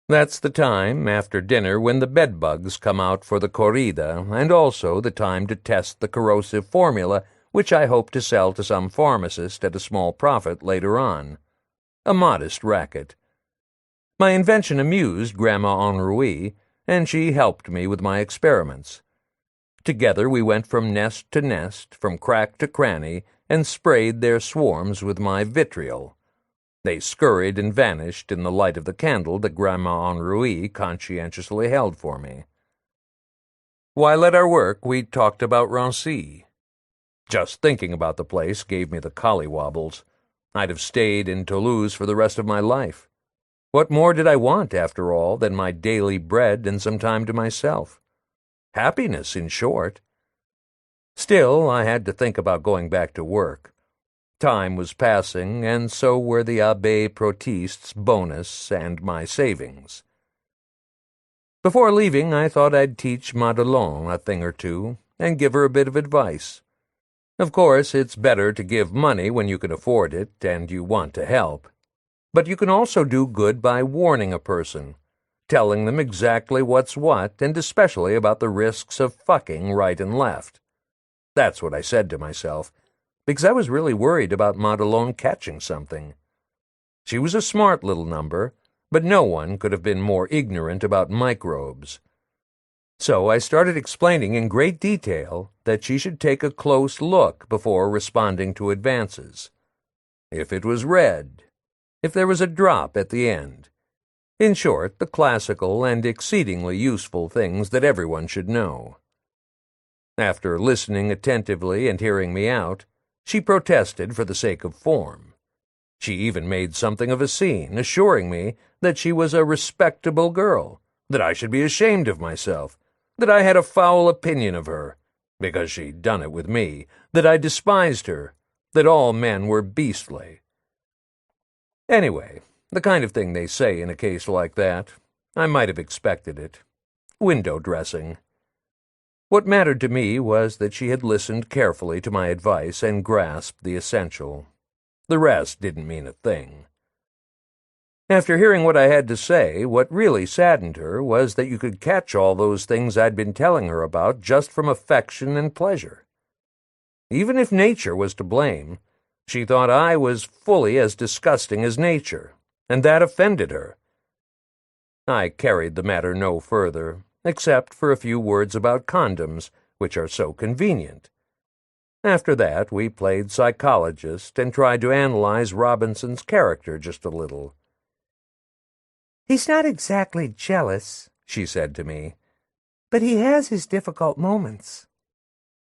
That's the time, after dinner, when the bedbugs come out for the corrida, and also the time to test the corrosive formula, which I hope to sell to some pharmacist at a small profit later on. A modest racket. My invention amused Grandma Ennui, and she helped me with my experiments. Together we went from nest to nest, from crack to cranny, and sprayed their swarms with my vitriol. They scurried and vanished in the light of the candle that Grandma Ennui conscientiously held for me. While at our work, we talked about Rancy. Just thinking about the place gave me the collywobbles. I'd have stayed in Toulouse for the rest of my life. What more did I want, after all, than my daily bread and some time to myself? Happiness, in short. Still, I had to think about going back to work. Time was passing, and so were the Abbé Protiste's bonus and my savings. Before leaving, I thought I'd teach Madelon a thing or two and give her a bit of advice. Of course, it's better to give money when you can afford it and you want to help. But you can also do good by warning a person, telling them exactly what's what, and especially about the risks of fucking right and left. That's what I said to myself, because I was really worried about Madelon catching something. She was a smart little number, but no one could have been more ignorant about microbes. So I started explaining in great detail that she should take a close look before responding to advances. If it was red, if there was a drop at the end. In short, the classical and exceedingly useful things that everyone should know. After listening attentively and hearing me out, she protested for the sake of form. She even made something of a scene, assuring me that she was a respectable girl, that I should be ashamed of myself, that I had a foul opinion of her, because she'd done it with me, that I despised her, that all men were beastly. Anyway, the kind of thing they say in a case like that. I might have expected it. Window dressing. What mattered to me was that she had listened carefully to my advice and grasped the essential. The rest didn't mean a thing. After hearing what I had to say, what really saddened her was that you could catch all those things I'd been telling her about just from affection and pleasure. Even if nature was to blame, she thought I was fully as disgusting as nature, and that offended her. I carried the matter no further, except for a few words about condoms, which are so convenient. After that, we played psychologist and tried to analyze Robinson's character just a little. "He's not exactly jealous," she said to me, "but he has his difficult moments."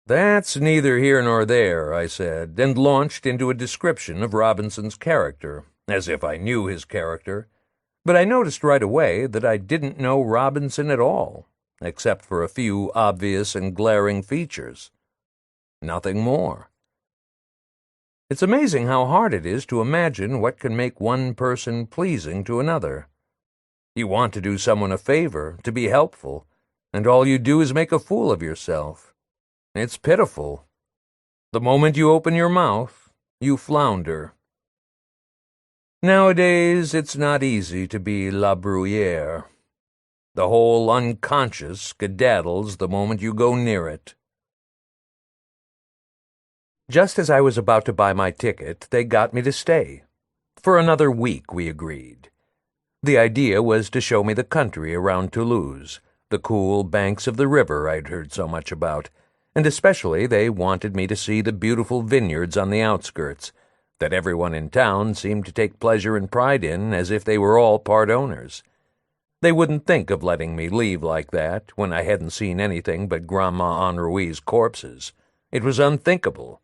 "That's neither here nor there," I said, and launched into a description of Robinson's character, as if I knew his character. But I noticed right away that I didn't know Robinson at all, except for a few obvious and glaring features. Nothing more. It's amazing how hard it is to imagine what can make one person pleasing to another. You want to do someone a favor, to be helpful, and all you do is make a fool of yourself. It's pitiful. The moment you open your mouth, you flounder. Nowadays, it's not easy to be La Bruyere. The whole unconscious skedaddles the moment you go near it. Just as I was about to buy my ticket, they got me to stay. For another week, we agreed. The idea was to show me the country around Toulouse, the cool banks of the river I'd heard so much about, and especially they wanted me to see the beautiful vineyards on the outskirts, that everyone in town seemed to take pleasure and pride in as if they were all part owners. They wouldn't think of letting me leave like that when I hadn't seen anything but Grandma Henri's corpses. It was unthinkable.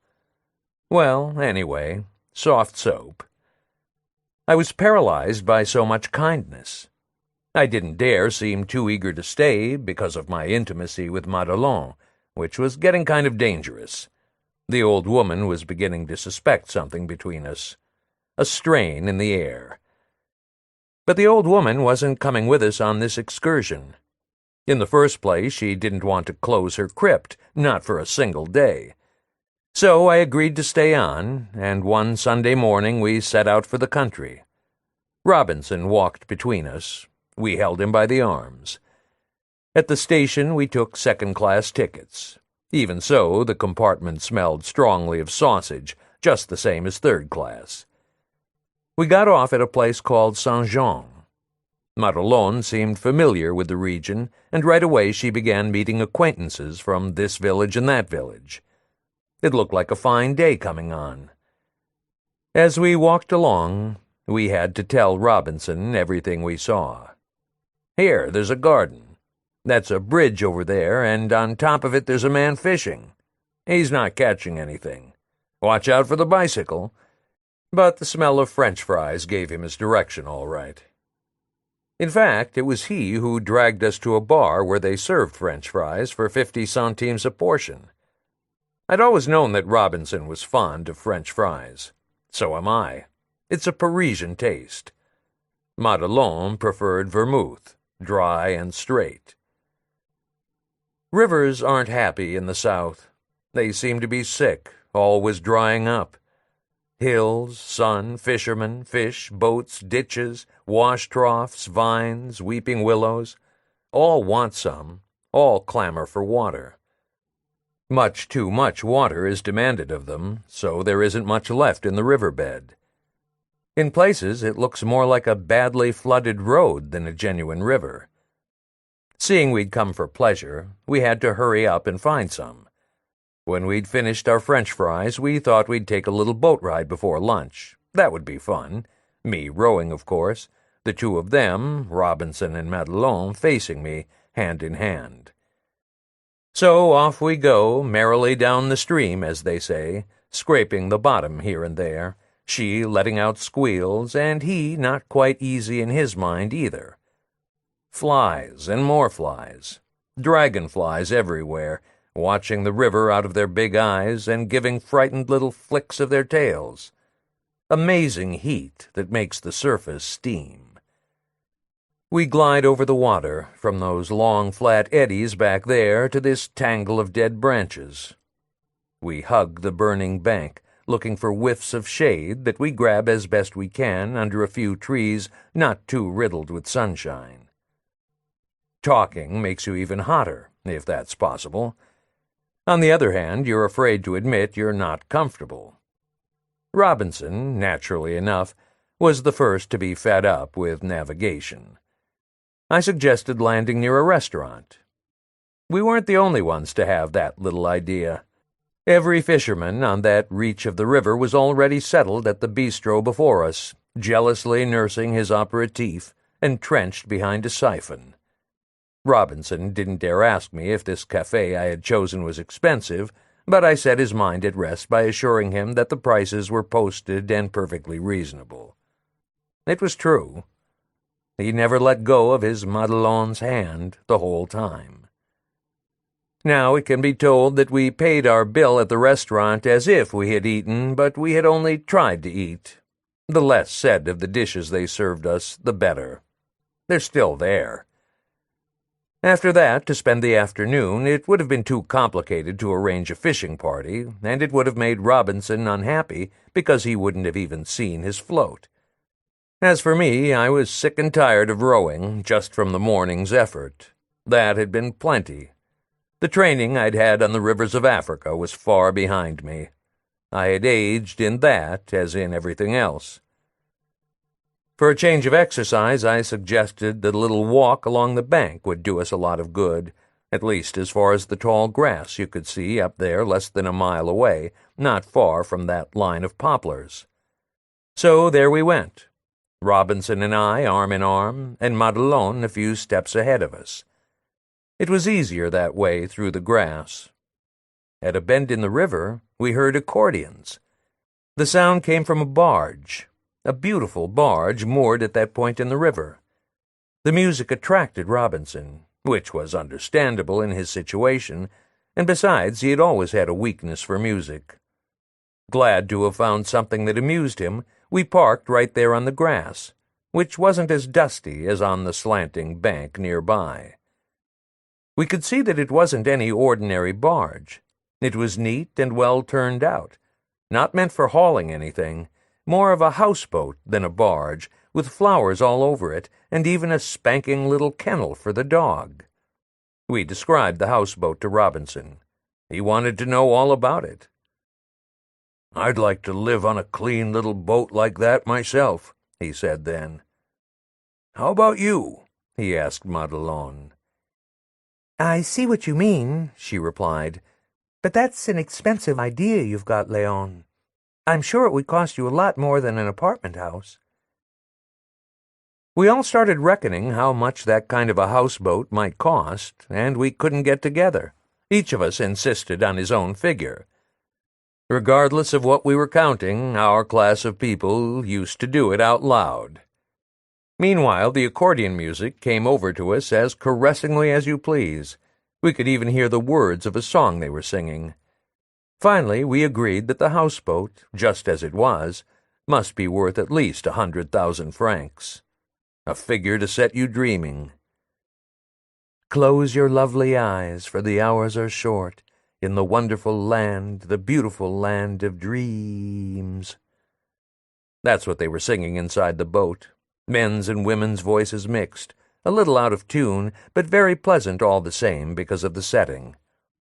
Well, anyway, soft soap. I was paralyzed by so much kindness. I didn't dare seem too eager to stay because of my intimacy with Madelon, which was getting kind of dangerous. The old woman was beginning to suspect something between us, a strain in the air. But the old woman wasn't coming with us on this excursion. In the first place, she didn't want to close her crypt, not for a single day. So I agreed to stay on, and one Sunday morning we set out for the country. Robinson walked between us. We held him by the arms. At the station we took second-class tickets. Even so, the compartment smelled strongly of sausage, just the same as third class. We got off at a place called Saint-Jean. Madelon seemed familiar with the region, and right away she began meeting acquaintances from this village and that village. It looked like a fine day coming on. As we walked along, we had to tell Robinson everything we saw. "Here, there's a garden. That's a bridge over there, and on top of it there's a man fishing. He's not catching anything. Watch out for the bicycle." But the smell of French fries gave him his direction all right. In fact, it was he who dragged us to a bar where they served French fries for 50 centimes a portion. I'd always known that Robinson was fond of French fries. So am I. It's a Parisian taste. Madelon preferred vermouth, dry and straight. Rivers aren't happy in the South. They seem to be sick, always drying up. Hills, sun, fishermen, fish, boats, ditches, wash troughs, vines, weeping willows, all want some, all clamor for water. Much too much water is demanded of them, so there isn't much left in the riverbed. In places it looks more like a badly flooded road than a genuine river. Seeing we'd come for pleasure, we had to hurry up and find some. When we'd finished our French fries, we thought we'd take a little boat ride before lunch. That would be fun. Me rowing, of course. The two of them, Robinson and Madelon, facing me, hand in hand. So off we go, merrily down the stream, as they say, scraping the bottom here and there, she letting out squeals, and he not quite easy in his mind either. Flies and more flies. Dragonflies everywhere, watching the river out of their big eyes and giving frightened little flicks of their tails. Amazing heat that makes the surface steam. We glide over the water, from those long flat eddies back there to this tangle of dead branches. We hug the burning bank, looking for whiffs of shade that we grab as best we can under a few trees not too riddled with sunshine. Talking makes you even hotter, if that's possible. On the other hand, you're afraid to admit you're not comfortable. Robinson, naturally enough, was the first to be fed up with navigation. I suggested landing near a restaurant. We weren't the only ones to have that little idea. Every fisherman on that reach of the river was already settled at the bistro before us, jealously nursing his aperitif, entrenched behind a siphon. Robinson didn't dare ask me if this cafe I had chosen was expensive, but I set his mind at rest by assuring him that the prices were posted and perfectly reasonable. It was true. He never let go of his Madelon's hand the whole time. Now it can be told that we paid our bill at the restaurant as if we had eaten, but we had only tried to eat. The less said of the dishes they served us, the better. They're still there. After that, to spend the afternoon, it would have been too complicated to arrange a fishing party, and it would have made Robinson unhappy because he wouldn't have even seen his float. As for me, I was sick and tired of rowing, just from the morning's effort. That had been plenty. The training I'd had on the rivers of Africa was far behind me. I had aged in that, as in everything else. For a change of exercise, I suggested that a little walk along the bank would do us a lot of good, at least as far as the tall grass you could see up there less than a mile away, not far from that line of poplars. So there we went. Robinson and I arm in arm, and Madelon a few steps ahead of us. It was easier that way through the grass. At a bend in the river, we heard accordions. The sound came from a barge, a beautiful barge moored at that point in the river. The music attracted Robinson, which was understandable in his situation, and besides, he had always had a weakness for music. Glad to have found something that amused him, we parked right there on the grass, which wasn't as dusty as on the slanting bank nearby. We could see that it wasn't any ordinary barge. It was neat and well turned out, not meant for hauling anything, more of a houseboat than a barge, with flowers all over it, and even a spanking little kennel for the dog. We described the houseboat to Robinson. He wanted to know all about it. "I'd like to live on a clean little boat like that myself," he said then. "How about you?" he asked Madelon. "I see what you mean," she replied, "but that's an expensive idea you've got, Léon. I'm sure it would cost you a lot more than an apartment house." We all started reckoning how much that kind of a houseboat might cost, and we couldn't get together. Each of us insisted on his own figure. Regardless of what we were counting, our class of people used to do it out loud. Meanwhile, the accordion music came over to us as caressingly as you please. We could even hear the words of a song they were singing. Finally, we agreed that the houseboat, just as it was, must be worth at least 100,000 francs. A figure to set you dreaming. Close your lovely eyes, for the hours are short, in the wonderful land, the beautiful land of dreams. That's what they were singing inside the boat. Men's and women's voices mixed, a little out of tune, but very pleasant all the same because of the setting.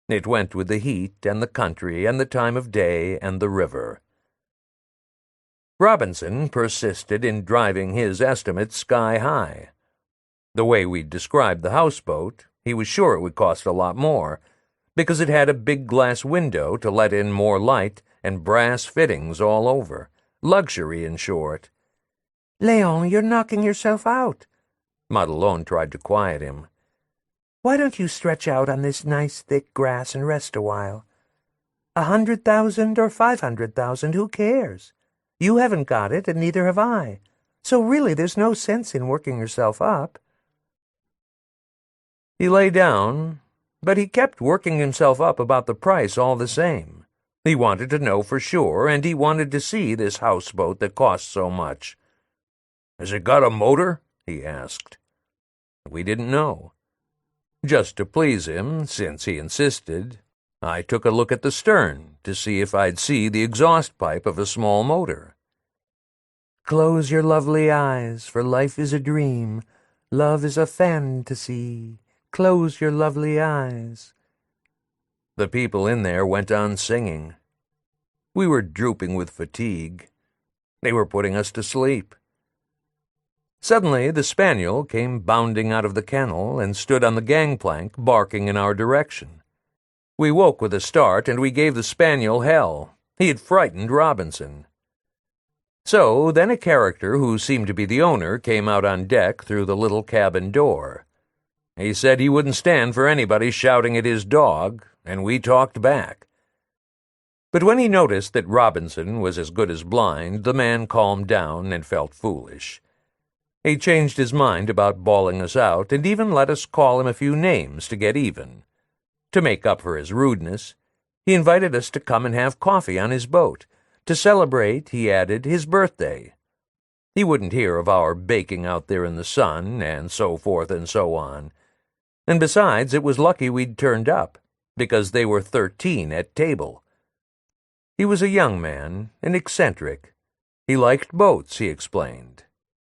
It went with the heat and the country and the time of day and the river. Robinson persisted in driving his estimates sky high. The way we'd described the houseboat, he was sure it would cost a lot more, because it had a big glass window to let in more light and brass fittings all over. Luxury, in short. Léon, you're knocking yourself out. Madelon tried to quiet him. Why don't you stretch out on this nice thick grass and rest a while? 100,000 or 500,000, who cares? You haven't got it, and neither have I. So really there's no sense in working yourself up. He lay down, but he kept working himself up about the price all the same. He wanted to know for sure, and he wanted to see this houseboat that cost so much. "Has it got a motor?" he asked. We didn't know. Just to please him, since he insisted, I took a look at the stern to see if I'd see the exhaust pipe of a small motor. Close your lovely eyes, for life is a dream. Love is a fantasy. Close your lovely eyes. The people in there went on singing. We were drooping with fatigue. They were putting us to sleep. Suddenly the spaniel came bounding out of the kennel and stood on the gangplank, barking in our direction. We woke with a start, and we gave the spaniel hell. He had frightened Robinson. So then a character who seemed to be the owner came out on deck through the little cabin door. He said he wouldn't stand for anybody shouting at his dog, and we talked back. But when he noticed that Robinson was as good as blind, the man calmed down and felt foolish. He changed his mind about bawling us out, and even let us call him a few names to get even. To make up for his rudeness, he invited us to come and have coffee on his boat. To celebrate, he added, his birthday. He wouldn't hear of our baking out there in the sun, and so forth and so on. And besides, it was lucky we'd turned up, because they were 13 at table. He was a young man, an eccentric. He liked boats, he explained.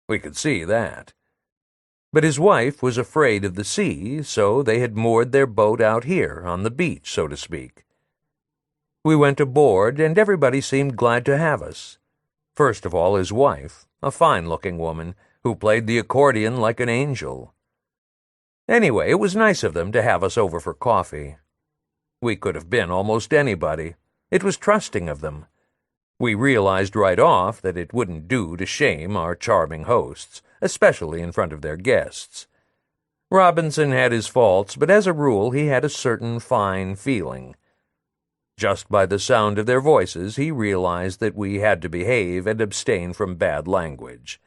We could see that. But his wife was afraid of the sea, so they had moored their boat out here, on the beach, so to speak. We went aboard, and everybody seemed glad to have us. First of all, his wife, a fine-looking woman, who played the accordion like an angel. Anyway, it was nice of them to have us over for coffee. We could have been almost anybody. It was trusting of them. We realized right off that it wouldn't do to shame our charming hosts, especially in front of their guests. Robinson had his faults, but as a rule he had a certain fine feeling. Just by the sound of their voices he realized that we had to behave and abstain from bad language.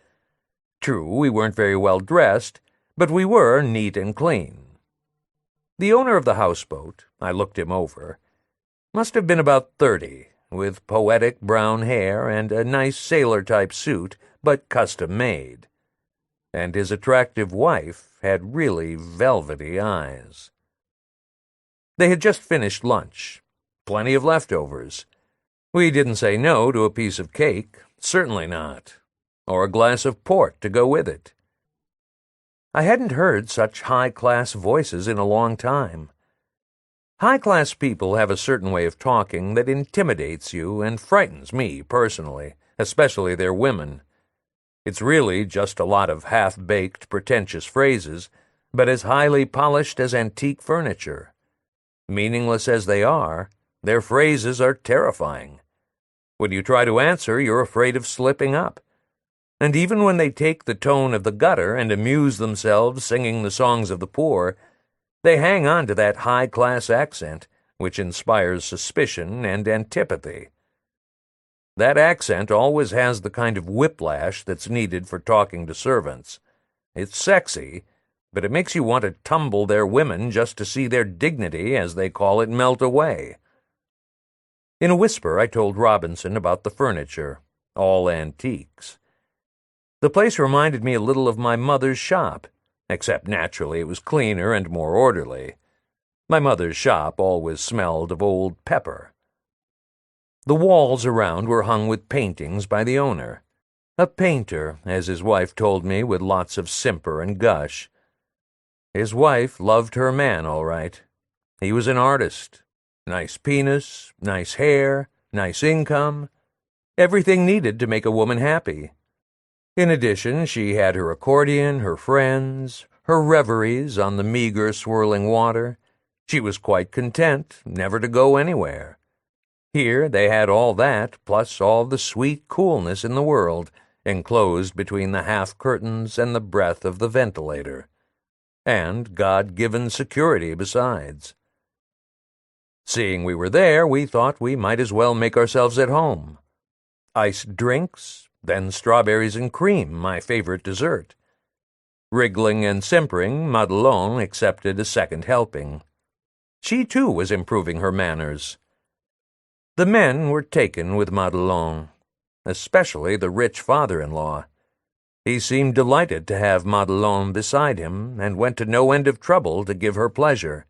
True, we weren't very well dressed, but we were neat and clean. The owner of the houseboat, I looked him over, must have been about 30, with poetic brown hair and a nice sailor-type suit, but custom-made. And his attractive wife had really velvety eyes. They had just finished lunch. Plenty of leftovers. We didn't say no to a piece of cake, certainly not, or a glass of port to go with it. I hadn't heard such high-class voices in a long time. High-class people have a certain way of talking that intimidates you and frightens me personally, especially their women. It's really just a lot of half-baked, pretentious phrases, but as highly polished as antique furniture. Meaningless as they are, their phrases are terrifying. When you try to answer, you're afraid of slipping up. And even when they take the tone of the gutter and amuse themselves singing the songs of the poor, they hang on to that high-class accent, which inspires suspicion and antipathy. That accent always has the kind of whiplash that's needed for talking to servants. It's sexy, but it makes you want to tumble their women just to see their dignity, as they call it, melt away. In a whisper, I told Robinson about the furniture, all antiques. The place reminded me a little of my mother's shop, except naturally it was cleaner and more orderly. My mother's shop always smelled of old pepper. The walls around were hung with paintings by the owner. A painter, as his wife told me, with lots of simper and gush. His wife loved her man, all right. He was an artist. Nice penis, nice hair, nice income. Everything needed to make a woman happy. In addition, she had her accordion, her friends, her reveries on the meager, swirling water. She was quite content never to go anywhere. Here they had all that, plus all the sweet coolness in the world, enclosed between the half-curtains and the breath of the ventilator. And God-given security besides. Seeing we were there, we thought we might as well make ourselves at home. Iced drinks, then strawberries and cream, my favorite dessert. Wriggling and simpering, Madelon accepted a second helping. She, too, was improving her manners. The men were taken with Madelon, especially the rich father-in-law. He seemed delighted to have Madelon beside him, and went to no end of trouble to give her pleasure.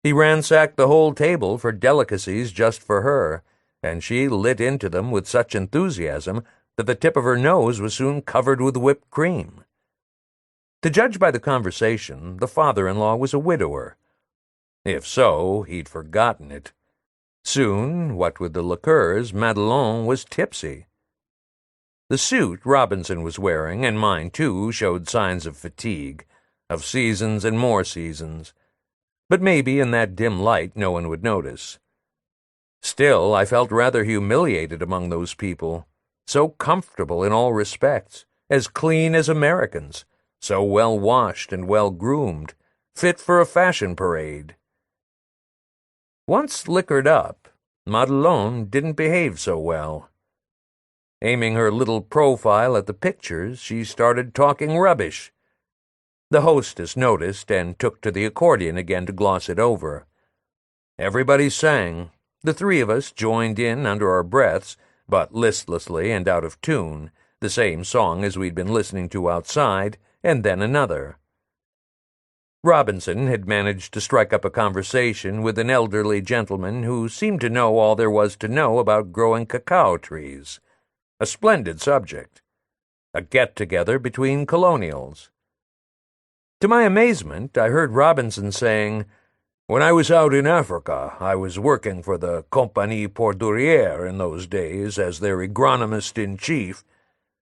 He ransacked the whole table for delicacies just for her, and she lit into them with such enthusiasm that the tip of her nose was soon covered with whipped cream. To judge by the conversation, the father-in-law was a widower. If so, he'd forgotten it. Soon, what with the liqueurs, Madelon was tipsy. The suit Robinson was wearing, and mine too, showed signs of fatigue, of seasons and more seasons. But maybe in that dim light no one would notice. Still, I felt rather humiliated among those people, so comfortable in all respects, as clean as Americans, so well-washed and well-groomed, fit for a fashion parade. Once liquored up, Madelon didn't behave so well. Aiming her little profile at the pictures, she started talking rubbish. The hostess noticed and took to the accordion again to gloss it over. Everybody sang. The three of us joined in under our breaths, but listlessly and out of tune, the same song as we'd been listening to outside, and then another. Robinson had managed to strike up a conversation with an elderly gentleman who seemed to know all there was to know about growing cacao trees. A splendid subject. A get-together between colonials. To my amazement, I heard Robinson saying, "When I was out in Africa, I was working for the Compagnie Porturière in those days as their agronomist-in-chief.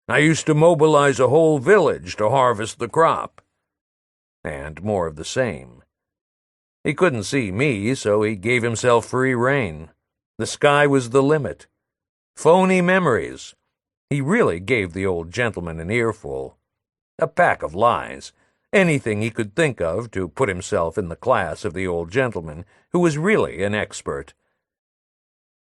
I used to mobilize a whole village to harvest the crop." And more of the same. He couldn't see me, so he gave himself free rein. The sky was the limit. Phony memories. He really gave the old gentleman an earful. A pack of lies. Anything he could think of to put himself in the class of the old gentleman, who was really an expert.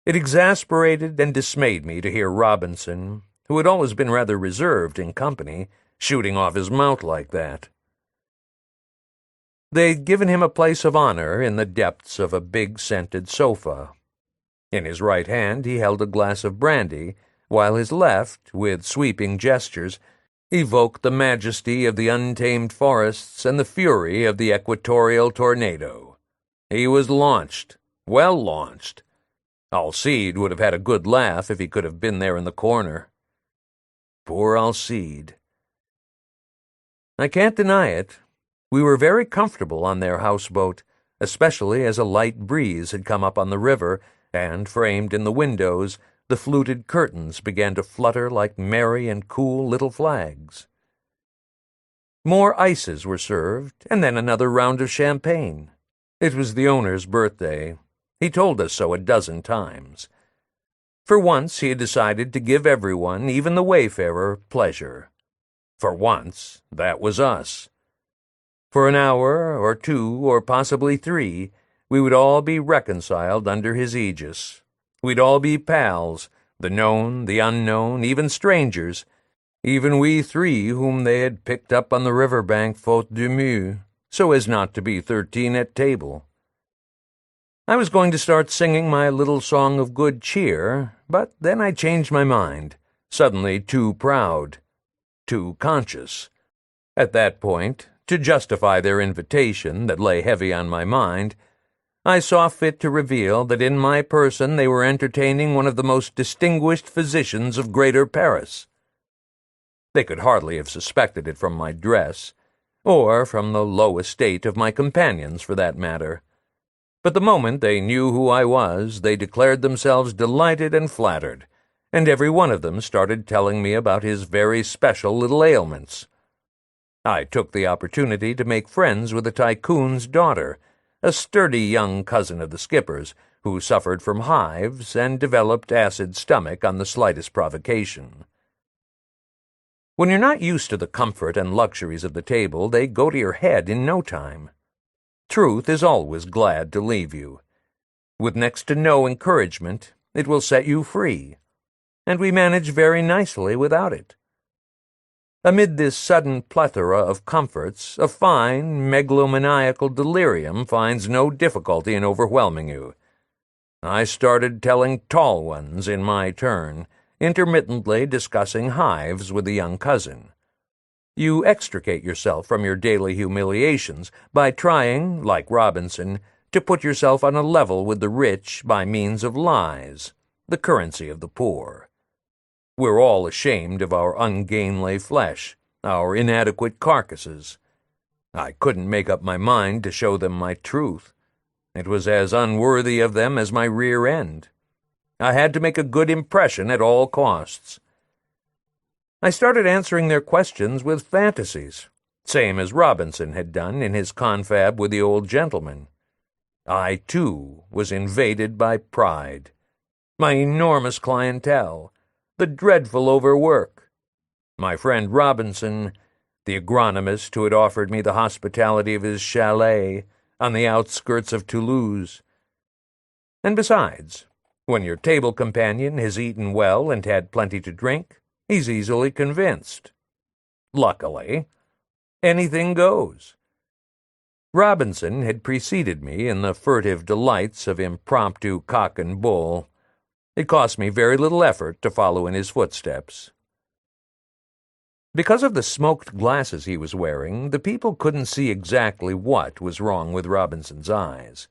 It exasperated and dismayed me to hear Robinson, who had always been rather reserved in company, shooting off his mouth like that. They'd given him a place of honor in the depths of a big scented sofa. In his right hand he held a glass of brandy, while his left, with sweeping gestures, evoked the majesty of the untamed forests and the fury of the equatorial tornado. He was launched, well launched. Alcide would have had a good laugh if he could have been there in the corner. Poor Alcide. I can't deny it. We were very comfortable on their houseboat, especially as a light breeze had come up on the river, and, framed in the windows, the fluted curtains began to flutter like merry and cool little flags. More ices were served, and then another round of champagne. It was the owner's birthday. He told us so a dozen times. For once he had decided to give everyone, even the wayfarer, pleasure. For once, that was us. For an hour, or 2, or possibly 3, we would all be reconciled under his aegis. We'd all be pals, the known, the unknown, even strangers, even we 3 whom they had picked up on the river-bank faute de mieux, so as not to be 13 at table. I was going to start singing my little song of good cheer, but then I changed my mind, suddenly too proud, too conscious. At that point, to justify their invitation that lay heavy on my mind, I saw fit to reveal that in my person they were entertaining one of the most distinguished physicians of Greater Paris. They could hardly have suspected it from my dress, or from the low estate of my companions, for that matter. But the moment they knew who I was, they declared themselves delighted and flattered, and every one of them started telling me about his very special little ailments. I took the opportunity to make friends with the tycoon's daughter, a sturdy young cousin of the skipper's, who suffered from hives and developed acid stomach on the slightest provocation. When you're not used to the comfort and luxuries of the table, they go to your head in no time. Truth is always glad to leave you. With next to no encouragement, it will set you free, and we manage very nicely without it. Amid this sudden plethora of comforts, a fine, megalomaniacal delirium finds no difficulty in overwhelming you. I started telling tall ones in my turn, intermittently discussing hives with the young cousin. You extricate yourself from your daily humiliations by trying, like Robinson, to put yourself on a level with the rich by means of lies, the currency of the poor. We're all ashamed of our ungainly flesh, our inadequate carcasses. I couldn't make up my mind to show them my truth. It was as unworthy of them as my rear end. I had to make a good impression at all costs. I started answering their questions with fantasies, same as Robinson had done in his confab with the old gentleman. I, too, was invaded by pride. My enormous clientele, the dreadful overwork. My friend Robinson, the agronomist who had offered me the hospitality of his chalet on the outskirts of Toulouse. And besides, when your table companion has eaten well and had plenty to drink, he's easily convinced. Luckily, anything goes. Robinson had preceded me in the furtive delights of impromptu cock and bull. It cost me very little effort to follow in his footsteps. Because of the smoked glasses he was wearing, the people couldn't see exactly what was wrong with Robinson's eyes.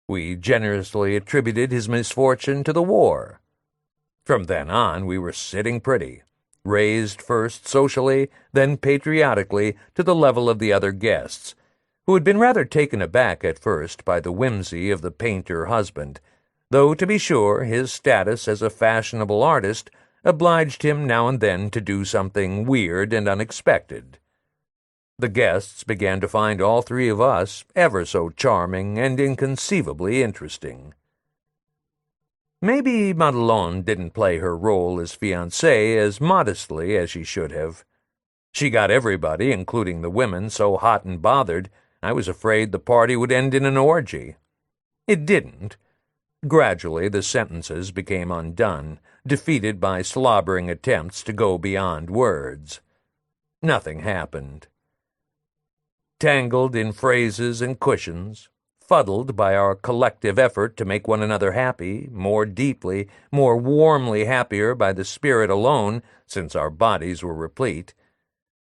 We generously attributed his misfortune to the war. From then on, we were sitting pretty, raised first socially, then patriotically to the level of the other guests, who had been rather taken aback at first by the whimsy of the painter husband, though, to be sure, his status as a fashionable artist obliged him now and then to do something weird and unexpected. The guests began to find all 3 of us ever so charming and inconceivably interesting. Maybe Madelon didn't play her role as fiancée as modestly as she should have. She got everybody, including the women, so hot and bothered, I was afraid the party would end in an orgy. It didn't. Gradually the sentences became undone, defeated by slobbering attempts to go beyond words. Nothing happened. Tangled in phrases and cushions, fuddled by our collective effort to make one another happy, more deeply, more warmly happier by the spirit alone, since our bodies were replete,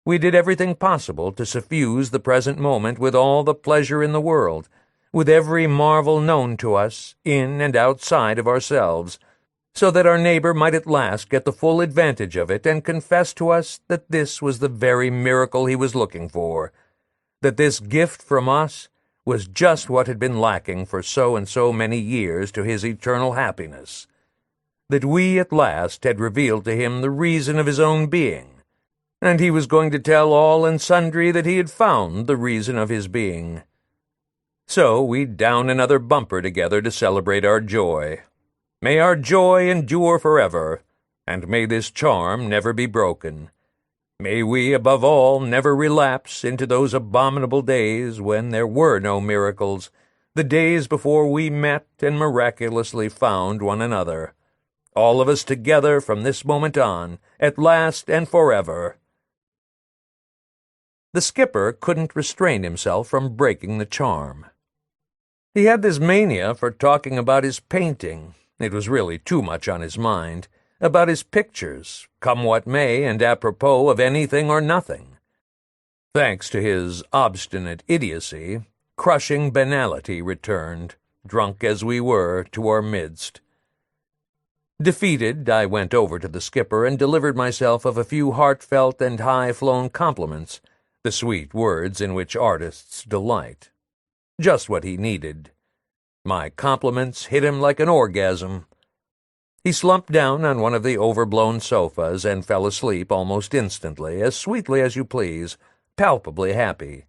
we did everything possible to suffuse the present moment with all the pleasure in the world, with every marvel known to us, in and outside of ourselves, so that our neighbor might at last get the full advantage of it and confess to us that this was the very miracle he was looking for, that this gift from us was just what had been lacking for so and so many years to his eternal happiness, that we at last had revealed to him the reason of his own being, and he was going to tell all and sundry that he had found the reason of his being. So we downed another bumper together to celebrate our joy. May our joy endure forever, and may this charm never be broken. May we, above all, never relapse into those abominable days when there were no miracles, the days before we met and miraculously found one another. All of us together from this moment on, at last and forever." The skipper couldn't restrain himself from breaking the charm. He had this mania for talking about his painting. It was really too much on his mind. About his pictures, come what may and apropos of anything or nothing. Thanks to his obstinate idiocy, crushing banality returned, drunk as we were, to our midst. Defeated, I went over to the skipper and delivered myself of a few heartfelt and high-flown compliments, the sweet words in which artists delight. Just what he needed. My compliments hit him like an orgasm. He slumped down on one of the overblown sofas and fell asleep almost instantly, as sweetly as you please, palpably happy.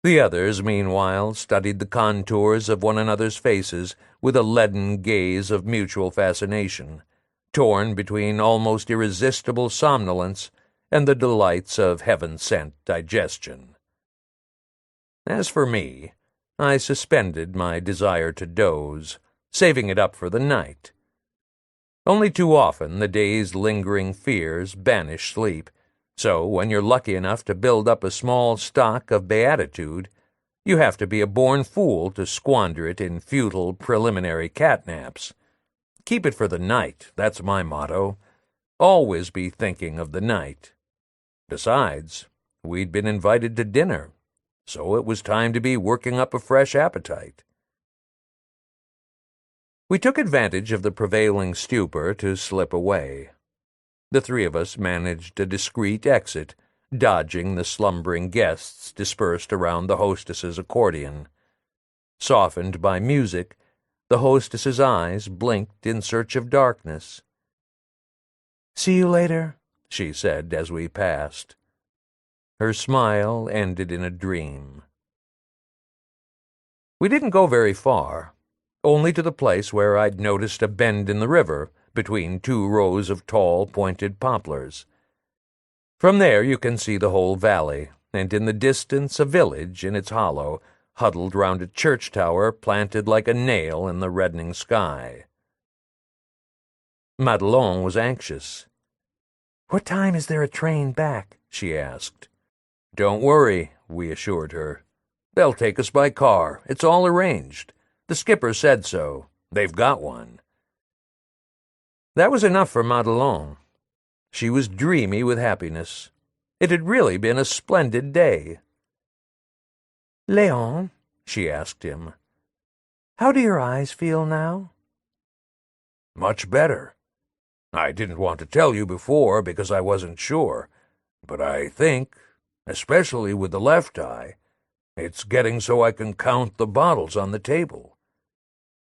The others, meanwhile, studied the contours of one another's faces with a leaden gaze of mutual fascination, torn between almost irresistible somnolence and the delights of heaven-sent digestion. As for me, I suspended my desire to doze, saving it up for the night. Only too often the day's lingering fears banish sleep, so when you're lucky enough to build up a small stock of beatitude, you have to be a born fool to squander it in futile preliminary catnaps. Keep it for the night, that's my motto. Always be thinking of the night. Besides, we'd been invited to dinner, so it was time to be working up a fresh appetite. We took advantage of the prevailing stupor to slip away. The three of us managed a discreet exit, dodging the slumbering guests dispersed around the hostess's accordion. Softened by music, the hostess's eyes blinked in search of darkness. "See you later," she said as we passed. Her smile ended in a dream. We didn't go very far, only to the place where I'd noticed a bend in the river between two rows of tall, pointed poplars. From there you can see the whole valley, and in the distance a village in its hollow, huddled round a church tower planted like a nail in the reddening sky. Madelon was anxious. "What time is there a train back?" she asked. "Don't worry," we assured her. "They'll take us by car. It's all arranged. The skipper said so. They've got one." That was enough for Madelon. She was dreamy with happiness. It had really been a splendid day. "Léon," she asked him, "how do your eyes feel now?" "Much better. I didn't want to tell you before because I wasn't sure, but I think, especially with the left eye, it's getting so I can count the bottles on the table.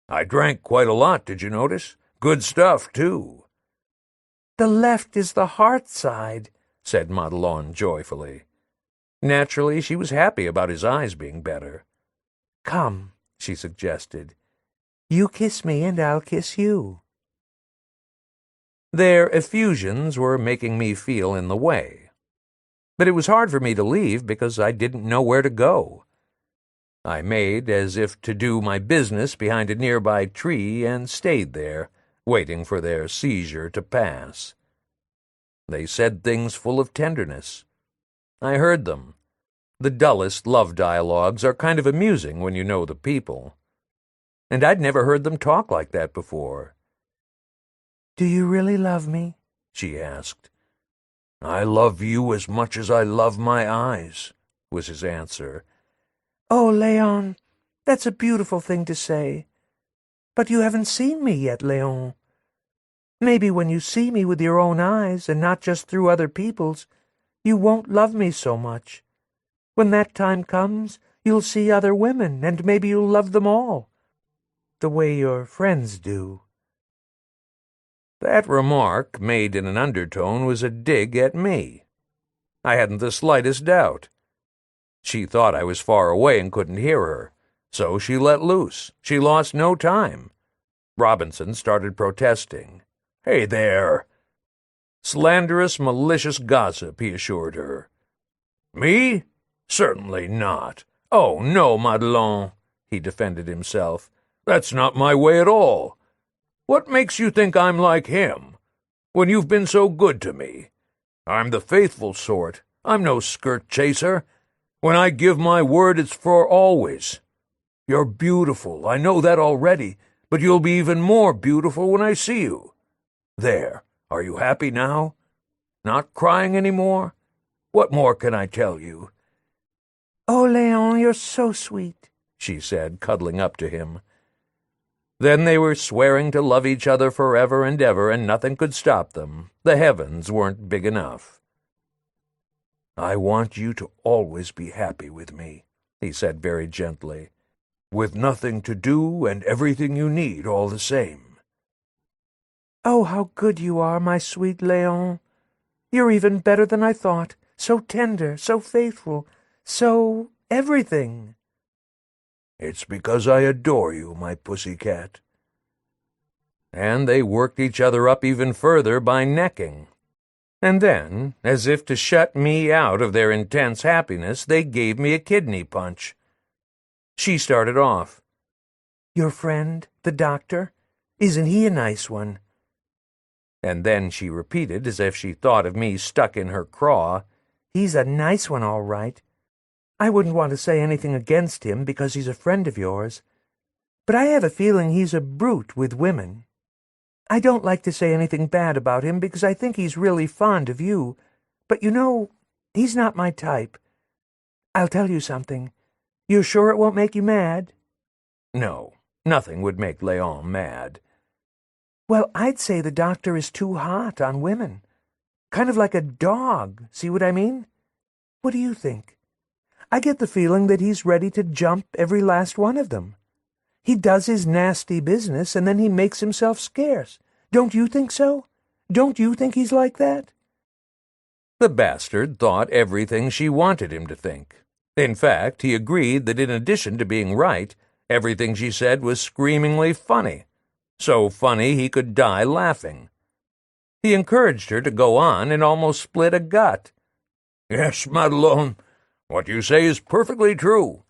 I drank quite a lot, did you notice? Good stuff, too." "The left is the heart side," said Madelon joyfully. Naturally, she was happy about his eyes being better. "Come," she suggested. "You kiss me and I'll kiss you." Their effusions were making me feel in the way. But it was hard for me to leave because I didn't know where to go. I made as if to do my business behind a nearby tree and stayed there, waiting for their seizure to pass. They said things full of tenderness. I heard them. The dullest love dialogues are kind of amusing when you know the people. And I'd never heard them talk like that before. "Do you really love me?" she asked. "I love you as much as I love my eyes," was his answer. "Oh, Léon, that's a beautiful thing to say. But you haven't seen me yet, Léon. Maybe when you see me with your own eyes, and not just through other people's, you won't love me so much. When that time comes, you'll see other women, and maybe you'll love them all, the way your friends do." That remark, made in an undertone, was a dig at me. I hadn't the slightest doubt. She thought I was far away and couldn't hear her, so she let loose. She lost no time. Robinson started protesting. "Hey there." "Slanderous, malicious gossip," he assured her. "Me? Certainly not. "Oh, no, Madelon," he defended himself. That's not my way at all. What makes you think I'm like him, when you've been so good to me? I'm the faithful sort. I'm no skirt chaser. When I give my word, it's for always. You're beautiful, I know that already, but you'll be even more beautiful when I see you. There, are you happy now? Not crying any more? What more can I tell you?" "Oh, Léon, you're so sweet," she said, cuddling up to him. Then they were swearing to love each other forever and ever, and nothing could stop them. The heavens weren't big enough. "I want you to always be happy with me," he said very gently, "with nothing to do and everything you need all the same." "Oh, how good you are, my sweet Léon. You're even better than I thought. So tender, so faithful, so everything." "It's because I adore you, my pussycat." And they worked each other up even further by necking. And then, as if to shut me out of their intense happiness, they gave me a kidney punch. She started off. "Your friend, the doctor, isn't he a nice one?" And then she repeated, as if she thought of me stuck in her craw, "He's a nice one, all right. I wouldn't want to say anything against him because he's a friend of yours, but I have a feeling he's a brute with women. I don't like to say anything bad about him because I think he's really fond of you, but you know, he's not my type. I'll tell you something. You're sure it won't make you mad?" No, nothing would make Léon mad. "Well, I'd say the doctor is too hot on women. Kind of like a dog, see what I mean? What do you think? I get the feeling that he's ready to jump every last one of them. He does his nasty business, and then he makes himself scarce. Don't you think so? Don't you think he's like that?" The bastard thought everything she wanted him to think. In fact, he agreed that in addition to being right, everything she said was screamingly funny. So funny he could die laughing. He encouraged her to go on and almost split a gut. "Yes, Madelon, what you say is perfectly true.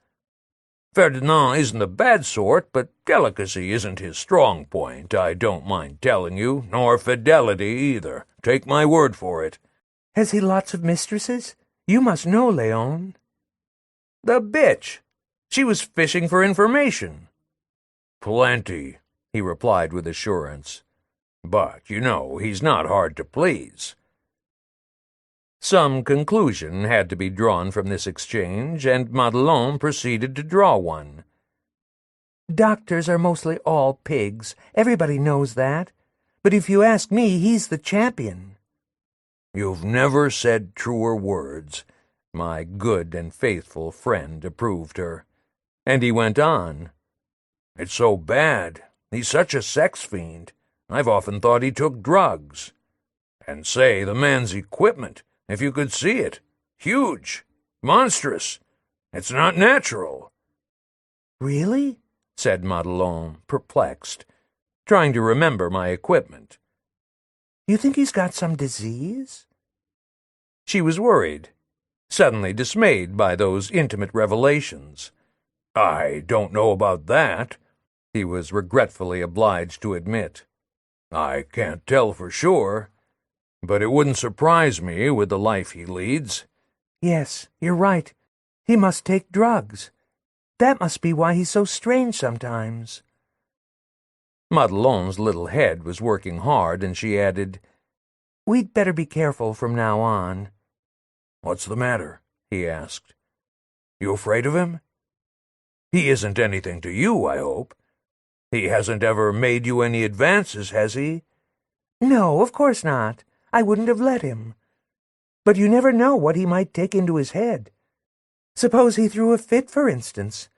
Ferdinand isn't a bad sort, but delicacy isn't his strong point, I don't mind telling you, nor fidelity either. Take my word for it." "Has he lots of mistresses? You must know, Léon." "The bitch! She was fishing for information." "Plenty," he replied with assurance. "But, you know, he's not hard to please." Some conclusion had to be drawn from this exchange, and Madelon proceeded to draw one. "Doctors are mostly all pigs. Everybody knows that. But if you ask me, he's the champion." "You've never said truer words," my good and faithful friend approved her. And he went on. "It's so bad. He's such a sex fiend. I've often thought he took drugs. And say, the man's equipment, if you could see it. Huge. Monstrous. It's not natural." "Really?" said Madelon, perplexed, trying to remember my equipment. "You think he's got some disease?" She was worried, suddenly dismayed by those intimate revelations. "I don't know about that," he was regretfully obliged to admit. "I can't tell for sure, but it wouldn't surprise me with the life he leads." "Yes, you're right. He must take drugs. That must be why he's so strange sometimes." Madelon's little head was working hard, and she added, "We'd better be careful from now on." "What's the matter?" he asked. "You afraid of him? He isn't anything to you, I hope. He hasn't ever made you any advances, has he?" "No, of course not. I wouldn't have let him. But you never know what he might take into his head. Suppose he threw a fit, for instance.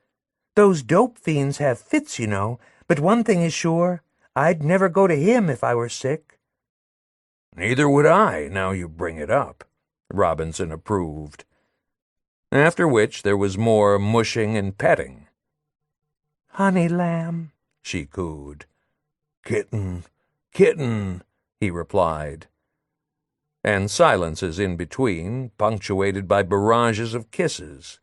Those dope fiends have fits, you know, but one thing is sure, I'd never go to him if I were sick." "Neither would I, now you bring it up," Robinson approved. After which there was more mushing and petting. "Honey lamb," she cooed. Kitten, kitten, he replied. And silences in between, punctuated by barrages of kisses.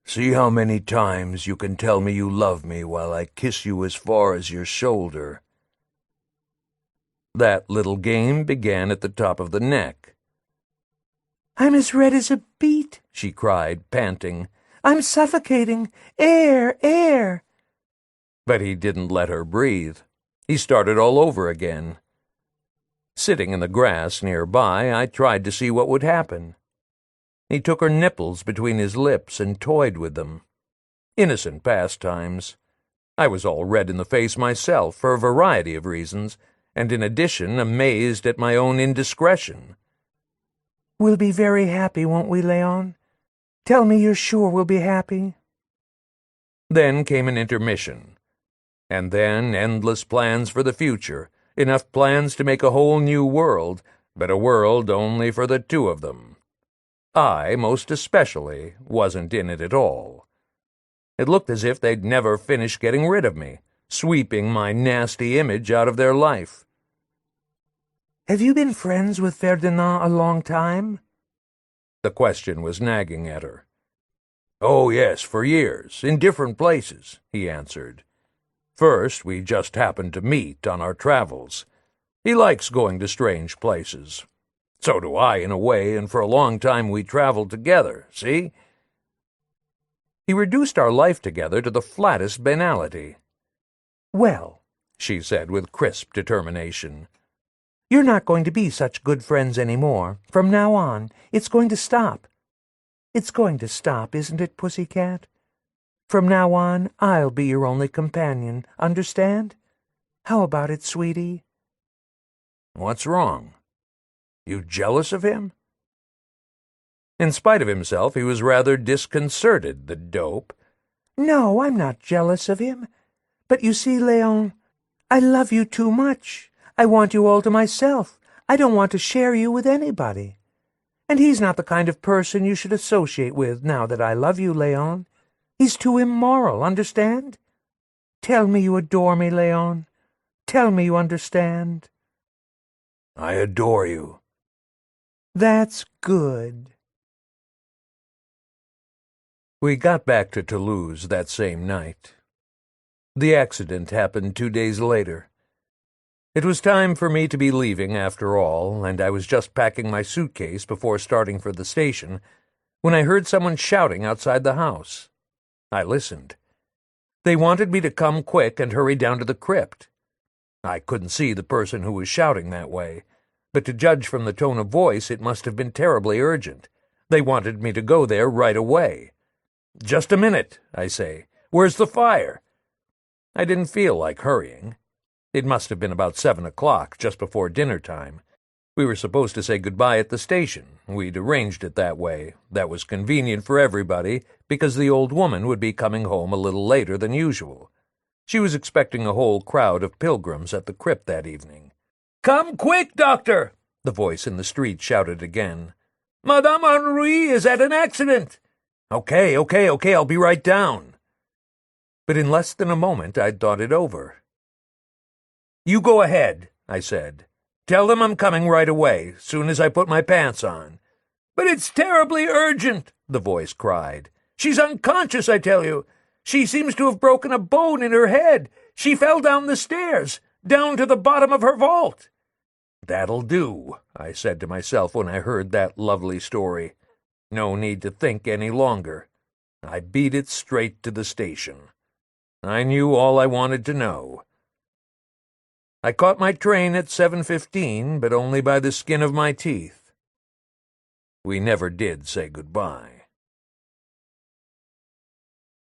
See how many times you can tell me you love me while I kiss you as far as your shoulder. That little game began at the top of the neck. I'm as red as a beet, she cried, panting. I'm suffocating. Air, air. But he didn't let her breathe. He started all over again. Sitting in the grass nearby, I tried to see what would happen. He took her nipples between his lips and toyed with them. Innocent pastimes. I was all red in the face myself for a variety of reasons, and in addition amazed at my own indiscretion. We'll be very happy, won't we, Leon? Tell me you're sure we'll be happy. Then came an intermission, and then endless plans for the future, enough plans to make a whole new world, but a world only for the two of them. I, most especially, wasn't in it at all. It looked as if they'd never finish getting rid of me, sweeping my nasty image out of their life. Have you been friends with Ferdinand a long time? The question was nagging at her. Oh, yes, for years, in different places, he answered. First, we just happened to meet on our travels. He likes going to strange places. So do I, in a way, and for a long time we traveled together, see? He reduced our life together to the flattest banality. Well, she said with crisp determination, you're not going to be such good friends anymore. From now on, it's going to stop. It's going to stop, isn't it, pussycat? From now on, I'll be your only companion, understand? How about it, sweetie? What's wrong? You jealous of him? In spite of himself, he was rather disconcerted, the dope. No, I'm not jealous of him. But you see, Leon, I love you too much. I want you all to myself. I don't want to share you with anybody. And he's not the kind of person you should associate with now that I love you, Leon. He's too immoral, understand? Tell me you adore me, Leon. Tell me you understand. I adore you. That's good. We got back to Toulouse that same night. The accident happened 2 days later. It was time for me to be leaving after all, and I was just packing my suitcase before starting for the station when I heard someone shouting outside the house. I listened. They wanted me to come quick and hurry down to the crypt. I couldn't see the person who was shouting that way, but to judge from the tone of voice, it must have been terribly urgent. They wanted me to go there right away. Just a minute, I say. Where's the fire? I didn't feel like hurrying. It must have been about 7 o'clock, just before dinner time. We were supposed to say goodbye at the station. We'd arranged it that way. That was convenient for everybody, because the old woman would be coming home a little later than usual. She was expecting a whole crowd of pilgrims at the crypt that evening. "Come quick, doctor!" the voice in the street shouted again. "Madame Henri is at an accident!" Okay, I'll be right down." But in less than a moment I'd thought it over. "You go ahead," I said. "Tell them I'm coming right away, soon as I put my pants on." "But it's terribly urgent," the voice cried. "She's unconscious, I tell you. She seems to have broken a bone in her head. She fell down the stairs, down to the bottom of her vault." "That'll do," I said to myself when I heard that lovely story. No need to think any longer. I beat it straight to the station. I knew all I wanted to know. I caught my train at 7:15, but only by the skin of my teeth. We never did say goodbye.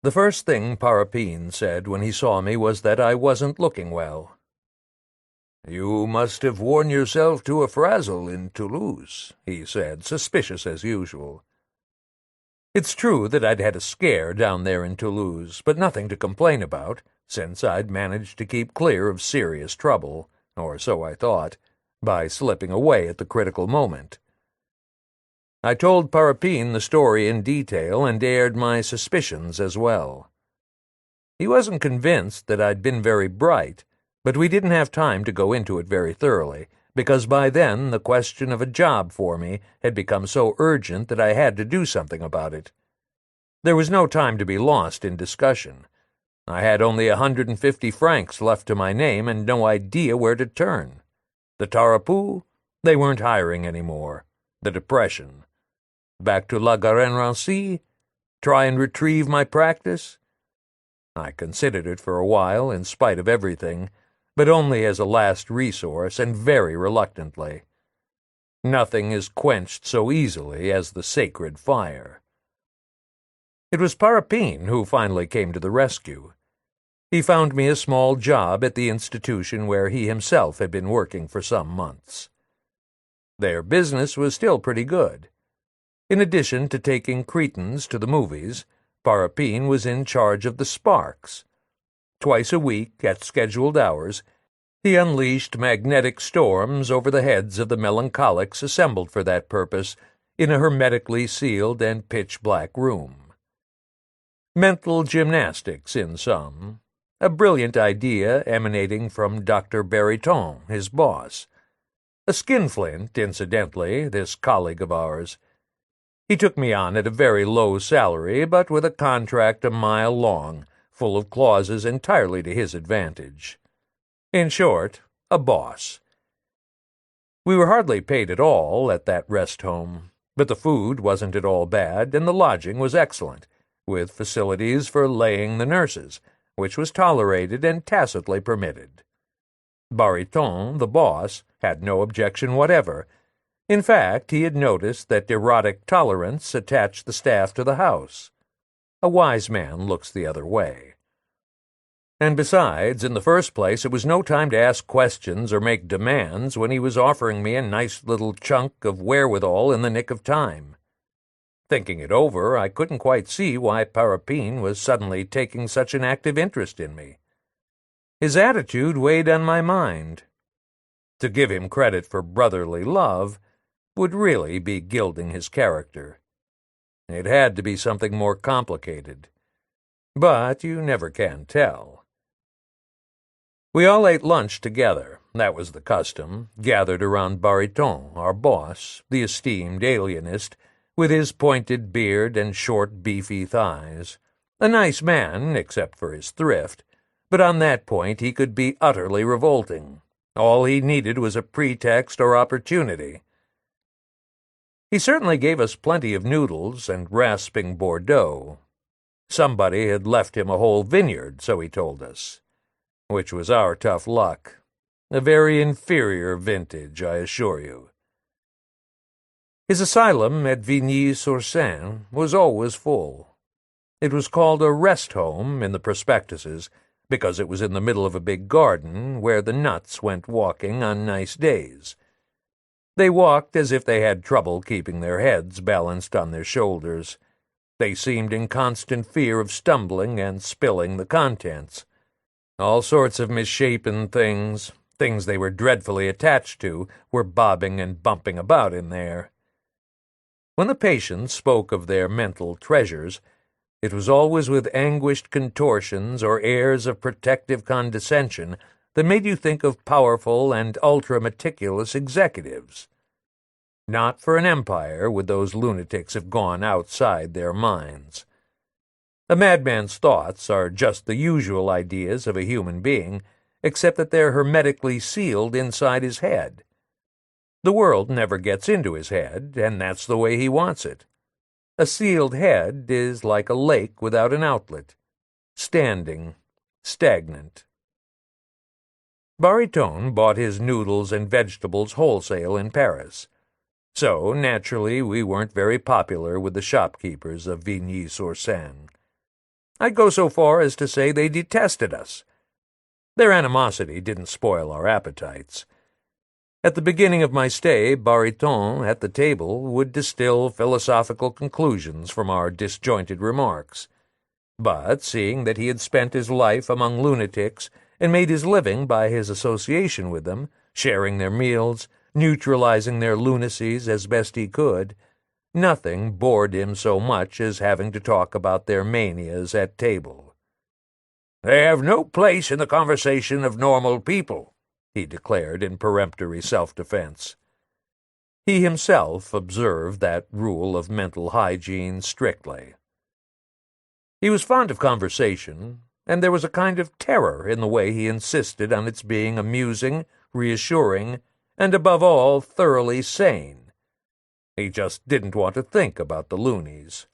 The first thing Parapine said when he saw me was that I wasn't looking well. "You must have worn yourself to a frazzle in Toulouse," he said, suspicious as usual. It's true that I'd had a scare down there in Toulouse, but nothing to complain about, since I'd managed to keep clear of serious trouble, or so I thought, by slipping away at the critical moment. I told Parapine the story in detail and aired my suspicions as well. He wasn't convinced that I'd been very bright, But we didn't have time to go into it very thoroughly, because by then the question of a job for me had become so urgent that I had to do something about it. There was no time to be lost in discussion. I had only 150 francs left to my name and no idea where to turn. The Tarapu, they weren't hiring anymore. The Depression. Back to La Garenne-Rancy? Try and retrieve my practice? I considered it for a while, in spite of everything, but only as a last resource and very reluctantly. Nothing is quenched so easily as the sacred fire. It was Parapine who finally came to the rescue. He found me a small job at the institution where he himself had been working for some months. Their business was still pretty good. In addition to taking cretins to the movies, Parapine was in charge of the sparks. Twice a week, at scheduled hours, he unleashed magnetic storms over the heads of the melancholics assembled for that purpose in a hermetically sealed and pitch-black room. Mental gymnastics, in sum. A brilliant idea emanating from Dr. Bariton, his boss. A skinflint, incidentally, this colleague of ours. He took me on at a very low salary, but with a contract a mile long, full of clauses entirely to his advantage. In short, a boss. We were hardly paid at all at that rest home, but the food wasn't at all bad, and the lodging was excellent, with facilities for laying the nurses, which was tolerated and tacitly permitted. Bariton, the boss, had no objection whatever. In fact, he had noticed that erotic tolerance attached the staff to the house. A wise man looks the other way. And besides, in the first place, it was no time to ask questions or make demands when he was offering me a nice little chunk of wherewithal in the nick of time. Thinking it over, I couldn't quite see why Parapine was suddenly taking such an active interest in me. His attitude weighed on my mind. To give him credit for brotherly love would really be gilding his character. It had to be something more complicated. But you never can tell. We all ate lunch together. That was the custom, gathered around Bariton, our boss, the esteemed alienist, with his pointed beard and short, beefy thighs. A nice man, except for his thrift, but on that point he could be utterly revolting. All he needed was a pretext or opportunity. He certainly gave us plenty of noodles and rasping Bordeaux. Somebody had left him a whole vineyard, so he told us, which was our tough luck. A very inferior vintage, I assure you. His asylum at Vigny-sur-Seine was always full. It was called a rest home in the prospectuses because it was in the middle of a big garden where the nuts went walking on nice days. They walked as if they had trouble keeping their heads balanced on their shoulders. They seemed in constant fear of stumbling and spilling the contents. All sorts of misshapen things they were dreadfully attached to, were bobbing and bumping about in there. When the patients spoke of their mental treasures, it was always with anguished contortions or airs of protective condescension that made you think of powerful and ultra-meticulous executives. Not for an empire would those lunatics have gone outside their minds. A madman's thoughts are just the usual ideas of a human being, except that they're hermetically sealed inside his head. The world never gets into his head, and that's the way he wants it. A sealed head is like a lake without an outlet, standing, stagnant. Bariton bought his noodles and vegetables wholesale in Paris, so naturally we weren't very popular with the shopkeepers of Vigny-sur-Seine. I'd go so far as to say they detested us. Their animosity didn't spoil our appetites. At the beginning of my stay, Bariton, at the table, would distill philosophical conclusions from our disjointed remarks. But, seeing that he had spent his life among lunatics and made his living by his association with them, sharing their meals, neutralizing their lunacies as best he could, nothing bored him so much as having to talk about their manias at table. They have no place in the conversation of normal people, he declared in peremptory self-defense. He himself observed that rule of mental hygiene strictly. He was fond of conversation, and there was a kind of terror in the way he insisted on its being amusing, reassuring, and above all thoroughly sane. He just didn't want to think about the loonies.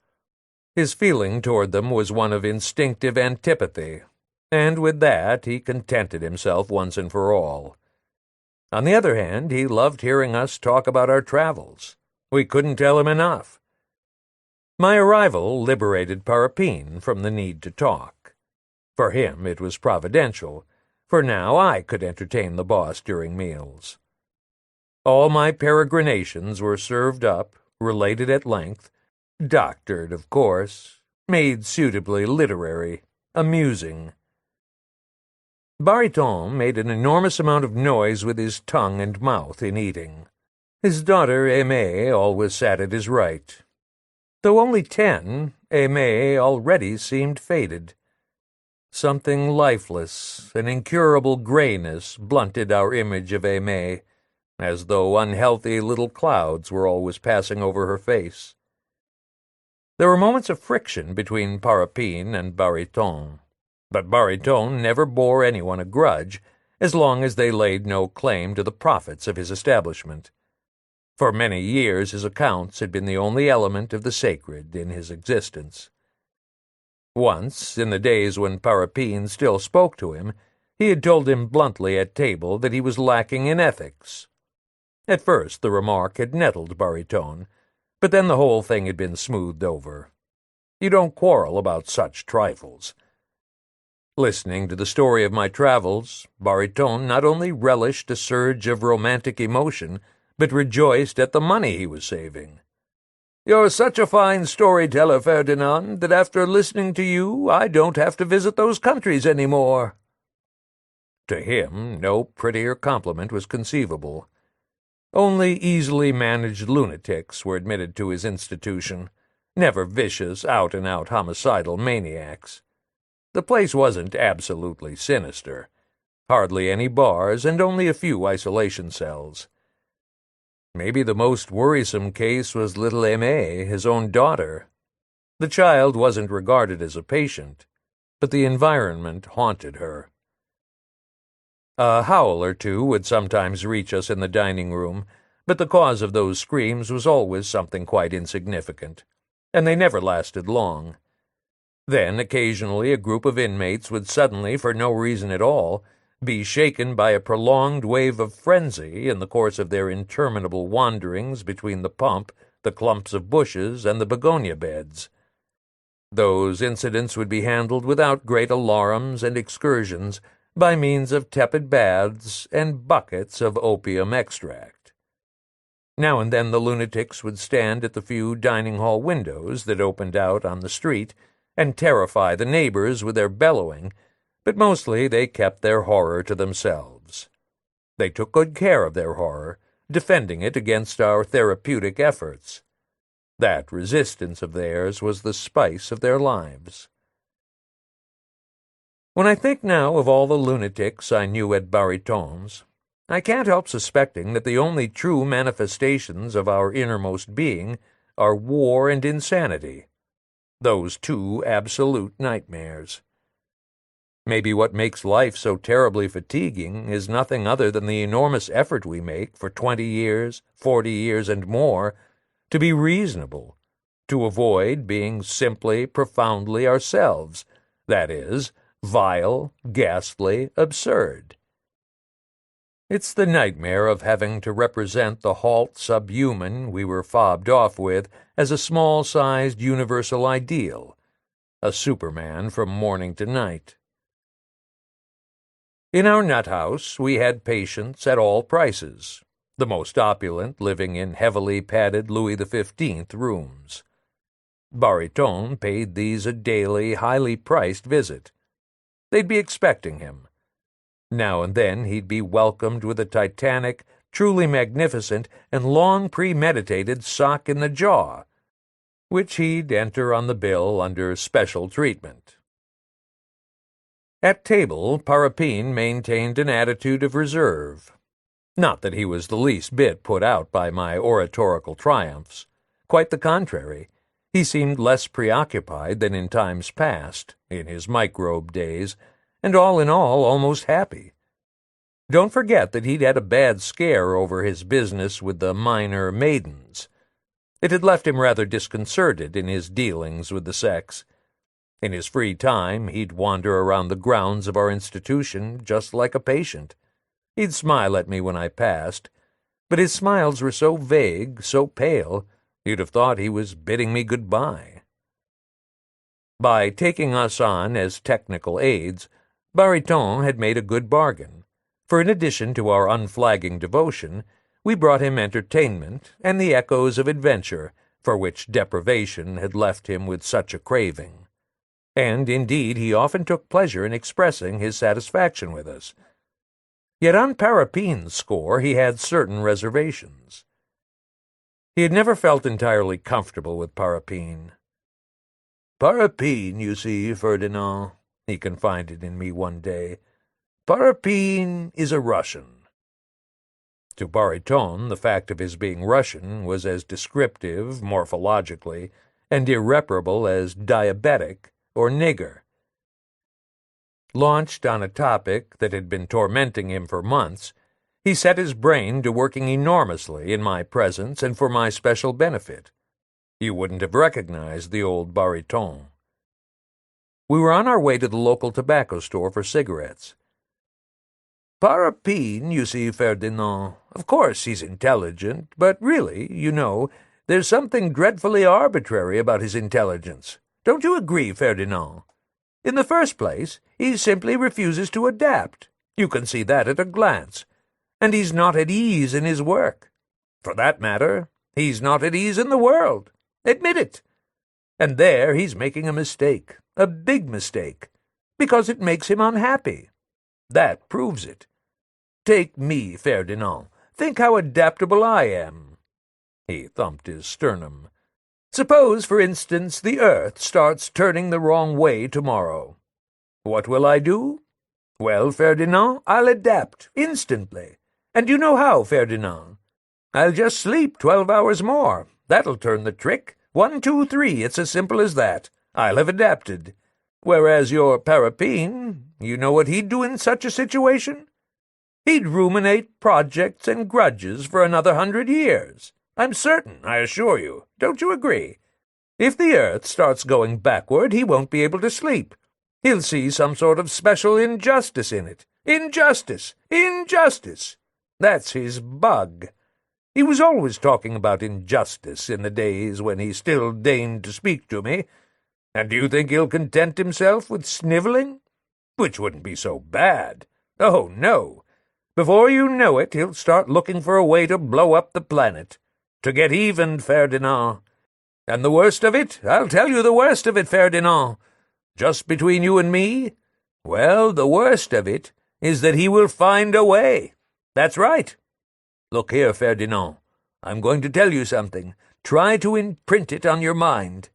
His feeling toward them was one of instinctive antipathy, and with that he contented himself once and for all. On the other hand, he loved hearing us talk about our travels. We couldn't tell him enough. My arrival liberated Parapine from the need to talk. For him it was providential, for now I could entertain the boss during meals. All my peregrinations were served up, related at length, doctored, of course, made suitably literary, amusing. Bariton made an enormous amount of noise with his tongue and mouth in eating. His daughter Aimée always sat at his right. Though only 10, Aimée already seemed faded. Something lifeless, an incurable grayness, blunted our image of Aimée, as though unhealthy little clouds were always passing over her face. There were moments of friction between Parapine and Bariton, but Bariton never bore anyone a grudge, as long as they laid no claim to the profits of his establishment. For many years his accounts had been the only element of the sacred in his existence. Once, in the days when Parapine still spoke to him, he had told him bluntly at table that he was lacking in ethics. At first the remark had nettled Bariton, but then the whole thing had been smoothed over. You don't quarrel about such trifles. Listening to the story of my travels, Bariton not only relished a surge of romantic emotion, but rejoiced at the money he was saving. "You're such a fine storyteller, Ferdinand, that after listening to you, I don't have to visit those countries any more." To him, no prettier compliment was conceivable. Only easily managed lunatics were admitted to his institution, never vicious, out-and-out homicidal maniacs. The place wasn't absolutely sinister. Hardly any bars and only a few isolation cells. Maybe the most worrisome case was little Aimée, his own daughter. The child wasn't regarded as a patient, but the environment haunted her. A howl or two would sometimes reach us in the dining room, but the cause of those screams was always something quite insignificant, and they never lasted long. Then, occasionally, a group of inmates would suddenly, for no reason at all, be shaken by a prolonged wave of frenzy in the course of their interminable wanderings between the pump, the clumps of bushes, and the begonia beds. Those incidents would be handled without great alarums and excursions, by means of tepid baths and buckets of opium extract. Now and then the lunatics would stand at the few dining-hall windows that opened out on the street and terrify the neighbors with their bellowing, but mostly they kept their horror to themselves. They took good care of their horror, defending it against our therapeutic efforts. That resistance of theirs was the spice of their lives. When I think now of all the lunatics I knew at Bariton's, I can't help suspecting that the only true manifestations of our innermost being are war and insanity, those two absolute nightmares. Maybe what makes life so terribly fatiguing is nothing other than the enormous effort we make for 20 years, 40 years, and more, to be reasonable, to avoid being simply, profoundly ourselves, that is, vile, ghastly, absurd. It's the nightmare of having to represent the halt subhuman we were fobbed off with as a small-sized universal ideal, a Superman from morning to night. In our nut house we had patients at all prices, the most opulent living in heavily padded Louis XV rooms. Bariton paid these a daily, highly priced visit. They'd be expecting him. Now and then he'd be welcomed with a titanic, truly magnificent, and long premeditated sock in the jaw, which he'd enter on the bill under special treatment. At table, Parapine maintained an attitude of reserve. Not that he was the least bit put out by my oratorical triumphs. Quite the contrary. He seemed less preoccupied than in times past, in his microbe days, and all in all almost happy. Don't forget that he'd had a bad scare over his business with the minor maidens. It had left him rather disconcerted in his dealings with the sex. In his free time, he'd wander around the grounds of our institution just like a patient. He'd smile at me when I passed, but his smiles were so vague, so pale, you'd have thought he was bidding me goodbye. By taking us on as technical aides, Bariton had made a good bargain, for in addition to our unflagging devotion, we brought him entertainment and the echoes of adventure for which deprivation had left him with such a craving. And, indeed, he often took pleasure in expressing his satisfaction with us. Yet on Parapine's score he had certain reservations. He had never felt entirely comfortable with Parapine. "Parapine, you see, Ferdinand," he confided in me one day, "Parapine is a Russian." To Bariton, the fact of his being Russian was as descriptive, morphologically, and irreparable as diabetic or nigger. Launched on a topic that had been tormenting him for months, he set his brain to working enormously in my presence and for my special benefit. You wouldn't have recognized the old Bariton. We were on our way to the local tobacco store for cigarettes. "Parapine, you see, Ferdinand, of course he's intelligent, but really, you know, there's something dreadfully arbitrary about his intelligence. Don't you agree, Ferdinand? In the first place, he simply refuses to adapt. You can see that at a glance. And he's not at ease in his work. For that matter, he's not at ease in the world. Admit it. And there he's making a mistake, a big mistake, because it makes him unhappy. That proves it. Take me, Ferdinand. Think how adaptable I am." He thumped his sternum. "Suppose, for instance, the earth starts turning the wrong way tomorrow. What will I do? Well, Ferdinand, I'll adapt, instantly. And you know how, Ferdinand? I'll just sleep 12 hours more. That'll turn the trick. 1, 2, 3, it's as simple as that. I'll have adapted. Whereas your Parapine, you know what he'd do in such a situation? He'd ruminate projects and grudges for another 100 years. I'm certain, I assure you. Don't you agree? If the earth starts going backward, he won't be able to sleep. He'll see some sort of special injustice in it. Injustice! Injustice! That's his bug. He was always talking about injustice in the days when he still deigned to speak to me. And do you think he'll content himself with snivelling? Which wouldn't be so bad. Oh, no. Before you know it, he'll start looking for a way to blow up the planet. To get even, Ferdinand. And the worst of it, I'll tell you the worst of it, Ferdinand. Just between you and me, well, the worst of it is that he will find a way. That's right. Look here, Ferdinand. I'm going to tell you something. Try to imprint it on your mind.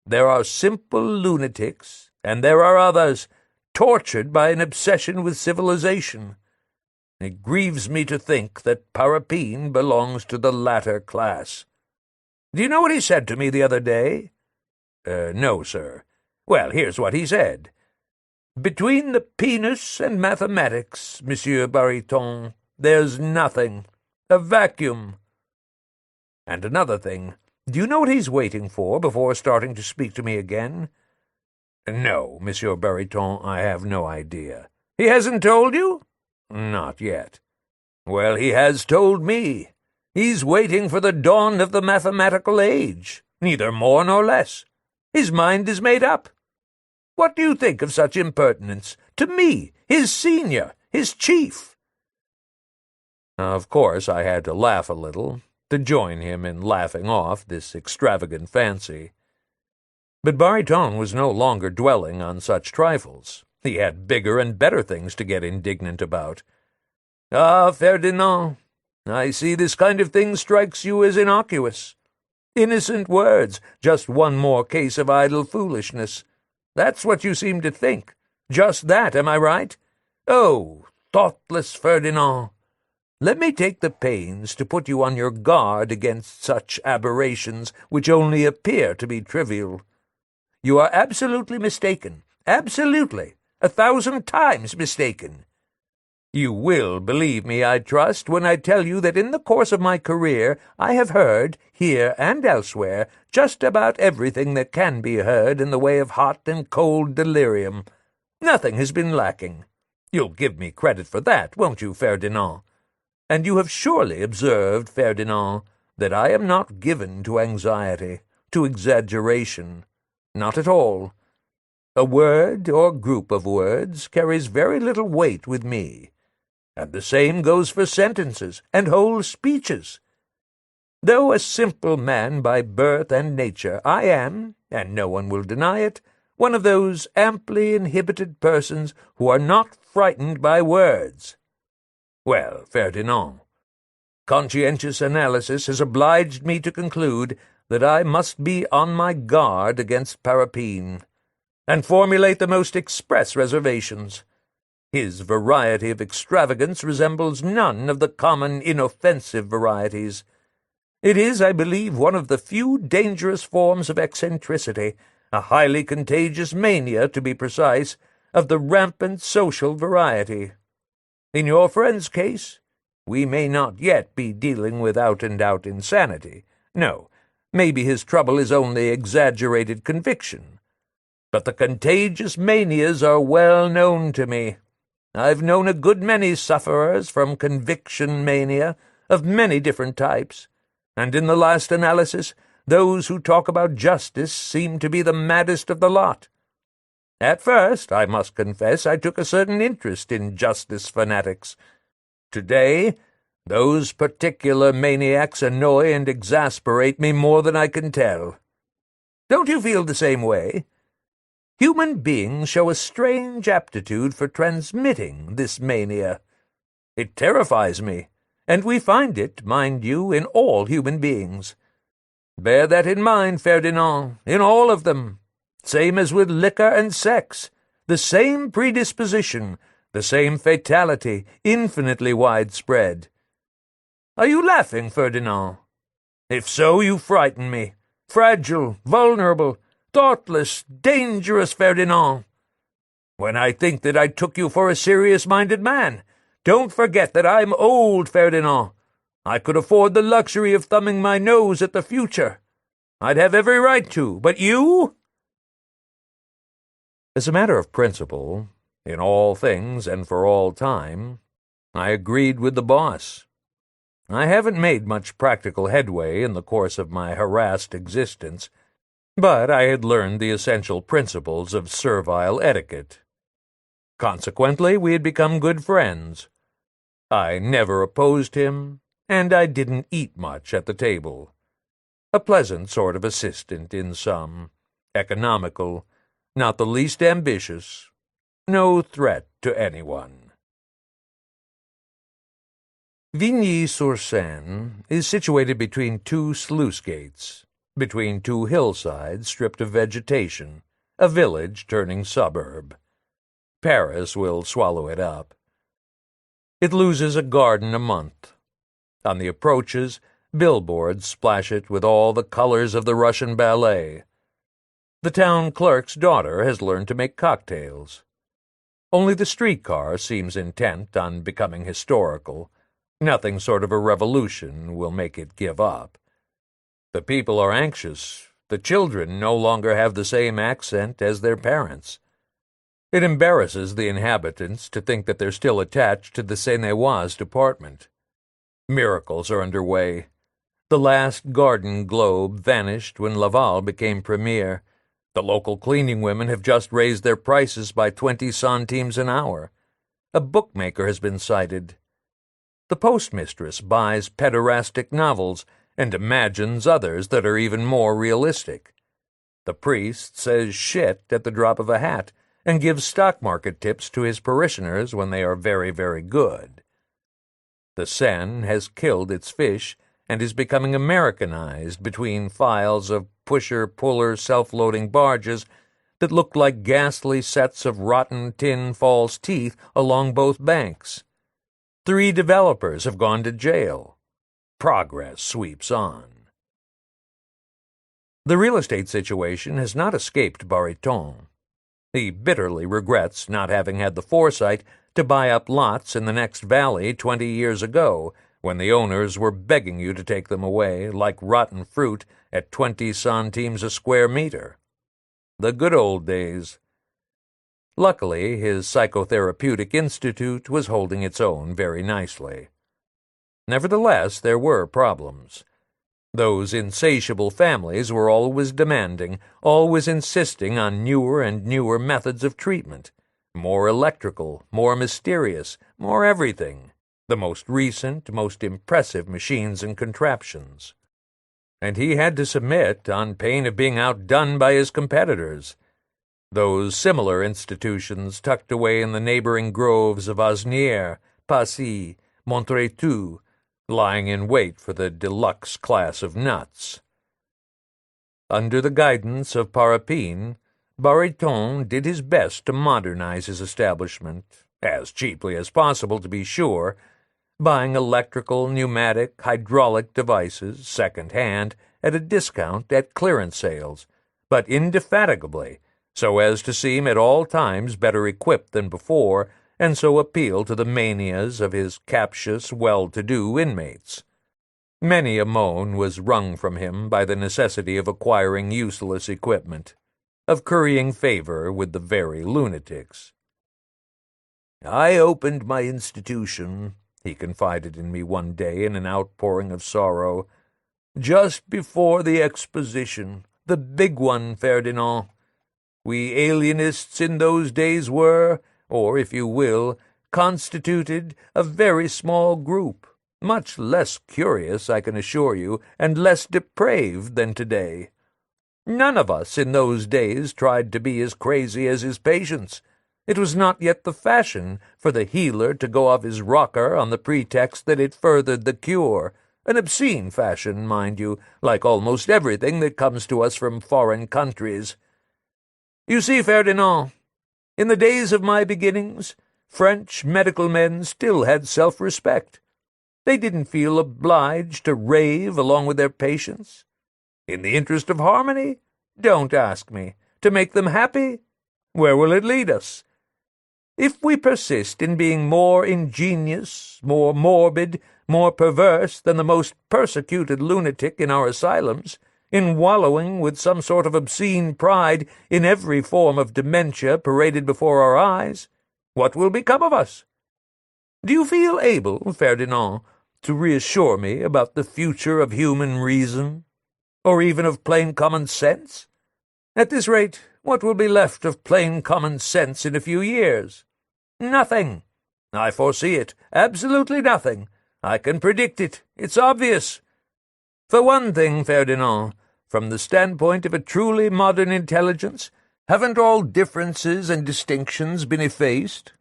There are simple lunatics, and there are others, tortured by an obsession with civilization. It grieves me to think that Parapine belongs to the latter class. Do you know what he said to me the other day? No, sir. Well, here's what he said. Between the penis and mathematics, Monsieur Bariton, there's nothing. A vacuum. And another thing, do you know what he's waiting for before starting to speak to me again? No, Monsieur Bariton, I have no idea. He hasn't told you? Not yet. Well, he has told me. He's waiting for the dawn of the mathematical age, neither more nor less. His mind is made up. What do you think of such impertinence? To me, his senior, his chief. Of course, I had to laugh a little, to join him in laughing off this extravagant fancy. But Bariton was no longer dwelling on such trifles. He had bigger and better things to get indignant about. Ah, Ferdinand, I see this kind of thing strikes you as innocuous. Innocent words, just one more case of idle foolishness. That's what you seem to think. Just that, am I right? Oh, thoughtless Ferdinand! Let me take the pains to put you on your guard against such aberrations which only appear to be trivial. You are absolutely mistaken, absolutely, 1,000 times mistaken. You will believe me, I trust, when I tell you that in the course of my career I have heard, here and elsewhere, just about everything that can be heard in the way of hot and cold delirium. Nothing has been lacking. You'll give me credit for that, won't you, Ferdinand? And you have surely observed, Ferdinand, that I am not given to anxiety, to exaggeration. Not at all. A word or group of words carries very little weight with me, and the same goes for sentences and whole speeches. Though a simple man by birth and nature, I am, and no one will deny it, one of those amply inhibited persons who are not frightened by words. Well, Ferdinand, conscientious analysis has obliged me to conclude that I must be on my guard against Parapine, and formulate the most express reservations. His variety of extravagance resembles none of the common inoffensive varieties. It is, I believe, one of the few dangerous forms of eccentricity, a highly contagious mania, to be precise, of the rampant social variety. In your friend's case, we may not yet be dealing with out-and-out insanity. No, maybe his trouble is only exaggerated conviction. But the contagious manias are well known to me. I've known a good many sufferers from conviction mania of many different types, and in the last analysis, those who talk about justice seem to be the maddest of the lot. At first, I must confess, I took a certain interest in justice fanatics. Today, those particular maniacs annoy and exasperate me more than I can tell. Don't you feel the same way? Human beings show a strange aptitude for transmitting this mania. It terrifies me, and we find it, mind you, in all human beings. Bear that in mind, Ferdinand, in all of them. Same as with liquor and sex. The same predisposition, the same fatality, infinitely widespread. Are you laughing, Ferdinand? If so, you frighten me. Fragile, vulnerable, thoughtless, dangerous Ferdinand. When I think that I took you for a serious-minded man, don't forget that I'm old, Ferdinand. I could afford the luxury of thumbing my nose at the future. I'd have every right to, but you? As a matter of principle, in all things and for all time, I agreed with the boss. I haven't made much practical headway in the course of my harassed existence, but I had learned the essential principles of servile etiquette. Consequently, we had become good friends. I never opposed him, and I didn't eat much at the table. A pleasant sort of assistant in sum, economical, not the least ambitious, no threat to anyone. Vigny-sur-Seine is situated between two sluice gates, between two hillsides stripped of vegetation, a village turning suburb. Paris will swallow it up. It loses a garden a month. On the approaches, billboards splash it with all the colors of the Russian ballet. The town clerk's daughter has learned to make cocktails. Only the streetcar seems intent on becoming historical. Nothing sort of a revolution will make it give up. The people are anxious. The children no longer have the same accent as their parents. It embarrasses the inhabitants to think that they're still attached to the Seine-et-Oise department. Miracles are underway. The last garden globe vanished when Laval became premier. The local cleaning women have just raised their prices by 20 centimes an hour. A bookmaker has been cited. The postmistress buys pederastic novels and imagines others that are even more realistic. The priest says shit at the drop of a hat and gives stock market tips to his parishioners when they are very, very good. The Seine has killed its fish and is becoming Americanized between files of pusher-puller self-loading barges that looked like ghastly sets of rotten tin false teeth along both banks. 3 developers have gone to jail. Progress sweeps on. The real estate situation has not escaped Bariton. He bitterly regrets not having had the foresight to buy up lots in the next valley 20 years ago, when the owners were begging you to take them away like rotten fruit at 20 centimes a square meter. The good old days. Luckily, his psychotherapeutic institute was holding its own very nicely. Nevertheless, there were problems. Those insatiable families were always demanding, always insisting on newer and newer methods of treatment, more electrical, more mysterious, more everything, the most recent, most impressive machines and contraptions. And he had to submit on pain of being outdone by his competitors. Those similar institutions tucked away in the neighboring groves of Asnières, Passy, Montretout, lying in wait for the deluxe class of nuts. Under the guidance of Parapine, Bariton did his best to modernize his establishment, as cheaply as possible to be sure, buying electrical, pneumatic, hydraulic devices second-hand at a discount at clearance sales, but indefatigably, so as to seem at all times better equipped than before, and so appeal to the manias of his captious, well-to-do inmates. Many a moan was wrung from him by the necessity of acquiring useless equipment, of currying favor with the very lunatics. "I opened my institution," he confided in me one day in an outpouring of sorrow, "just before the Exposition, the big one, Ferdinand. We alienists in those days were, or, if you will, constituted a very small group, much less curious, I can assure you, and less depraved than today. None of us in those days tried to be as crazy as his patients. It was not yet the fashion for the healer to go off his rocker on the pretext that it furthered the cure, an obscene fashion, mind you, like almost everything that comes to us from foreign countries. You see, Ferdinand, in the days of my beginnings, French medical men still had self-respect. They didn't feel obliged to rave along with their patients. In the interest of harmony? Don't ask me. To make them happy? Where will it lead us? If we persist in being more ingenious, more morbid, more perverse than the most persecuted lunatic in our asylums, in wallowing with some sort of obscene pride in every form of dementia paraded before our eyes, what will become of us? Do you feel able, Ferdinand, to reassure me about the future of human reason, or even of plain common sense? At this rate, what will be left of plain common sense in a few years? Nothing. I foresee it. Absolutely nothing. I can predict it. It's obvious. For one thing, Ferdinand, from the standpoint of a truly modern intelligence, haven't all differences and distinctions been effaced?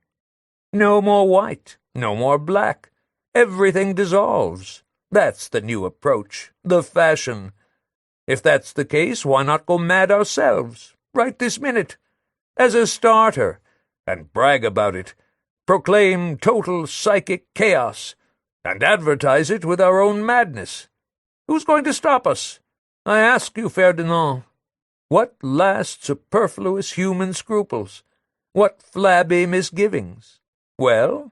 No more white, no more black. Everything dissolves. That's the new approach, the fashion. If that's the case, why not go mad ourselves, right this minute, as a starter, and brag about it, proclaim total psychic chaos, and advertise it with our own madness? Who's going to stop us? I ask you, Ferdinand, what last superfluous human scruples? What flabby misgivings? Well?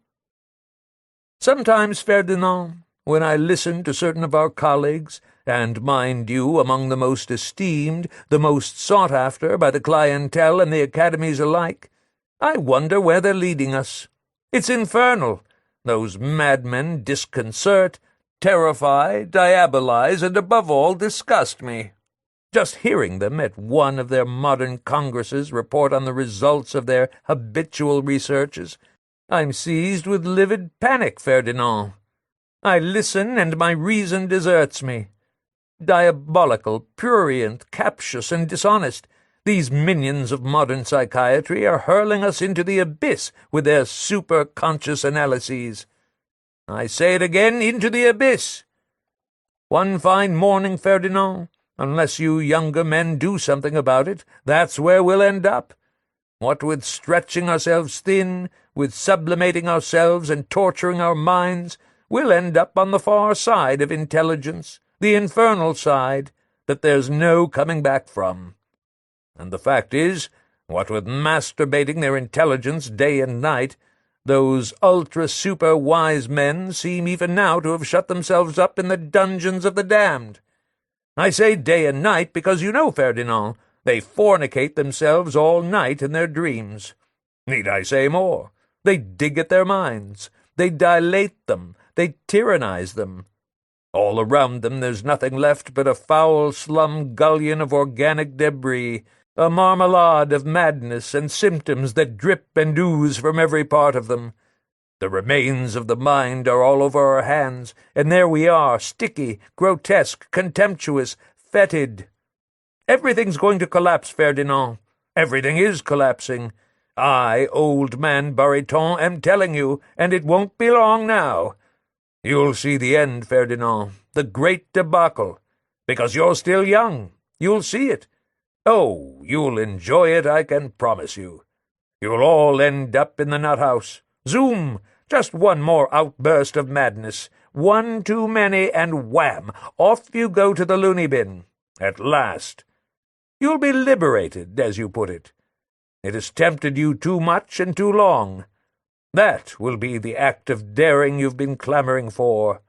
Sometimes, Ferdinand, when I listen to certain of our colleagues, and, mind you, among the most esteemed, the most sought after by the clientele and the academies alike, I wonder where they're leading us. It's infernal. Those madmen disconcert, terrify, diabolize, and above all disgust me. Just hearing them at one of their modern congresses report on the results of their habitual researches, I'm seized with livid panic, Ferdinand. I listen, and my reason deserts me. Diabolical, prurient, captious, and dishonest, these minions of modern psychiatry are hurling us into the abyss with their superconscious analyses. I say it again, into the abyss. One fine morning, Ferdinand, Unless you younger men do something about it, that's where we'll end up. What with stretching ourselves thin, with sublimating ourselves and torturing our minds, we'll end up on the far side of intelligence, the infernal side, that there's no coming back from. And the fact is, what with masturbating their intelligence day and night, those ultra-super-wise men seem even now to have shut themselves up in the dungeons of the damned. I say day and night because you know, Ferdinand, they fornicate themselves all night in their dreams. Need I say more? They dig at their minds. They dilate them. They tyrannize them. All around them there's nothing left but a foul slum gullion of organic debris, a marmalade of madness and symptoms that drip and ooze from every part of them. The remains of the mind are all over our hands, and there we are, sticky, grotesque, contemptuous, fetid. Everything's going to collapse, Ferdinand. Everything is collapsing. I, old man Bariton, am telling you, and it won't be long now. You'll see the end, Ferdinand, the great debacle. Because you're still young. You'll see it. Oh, you'll enjoy it, I can promise you. You'll all end up in the nut-house. Zoom! Just one more outburst of madness. One too many, and wham! Off you go to the loony bin. At last. You'll be liberated, as you put it. It has tempted you too much and too long. That will be the act of daring you've been clamoring for.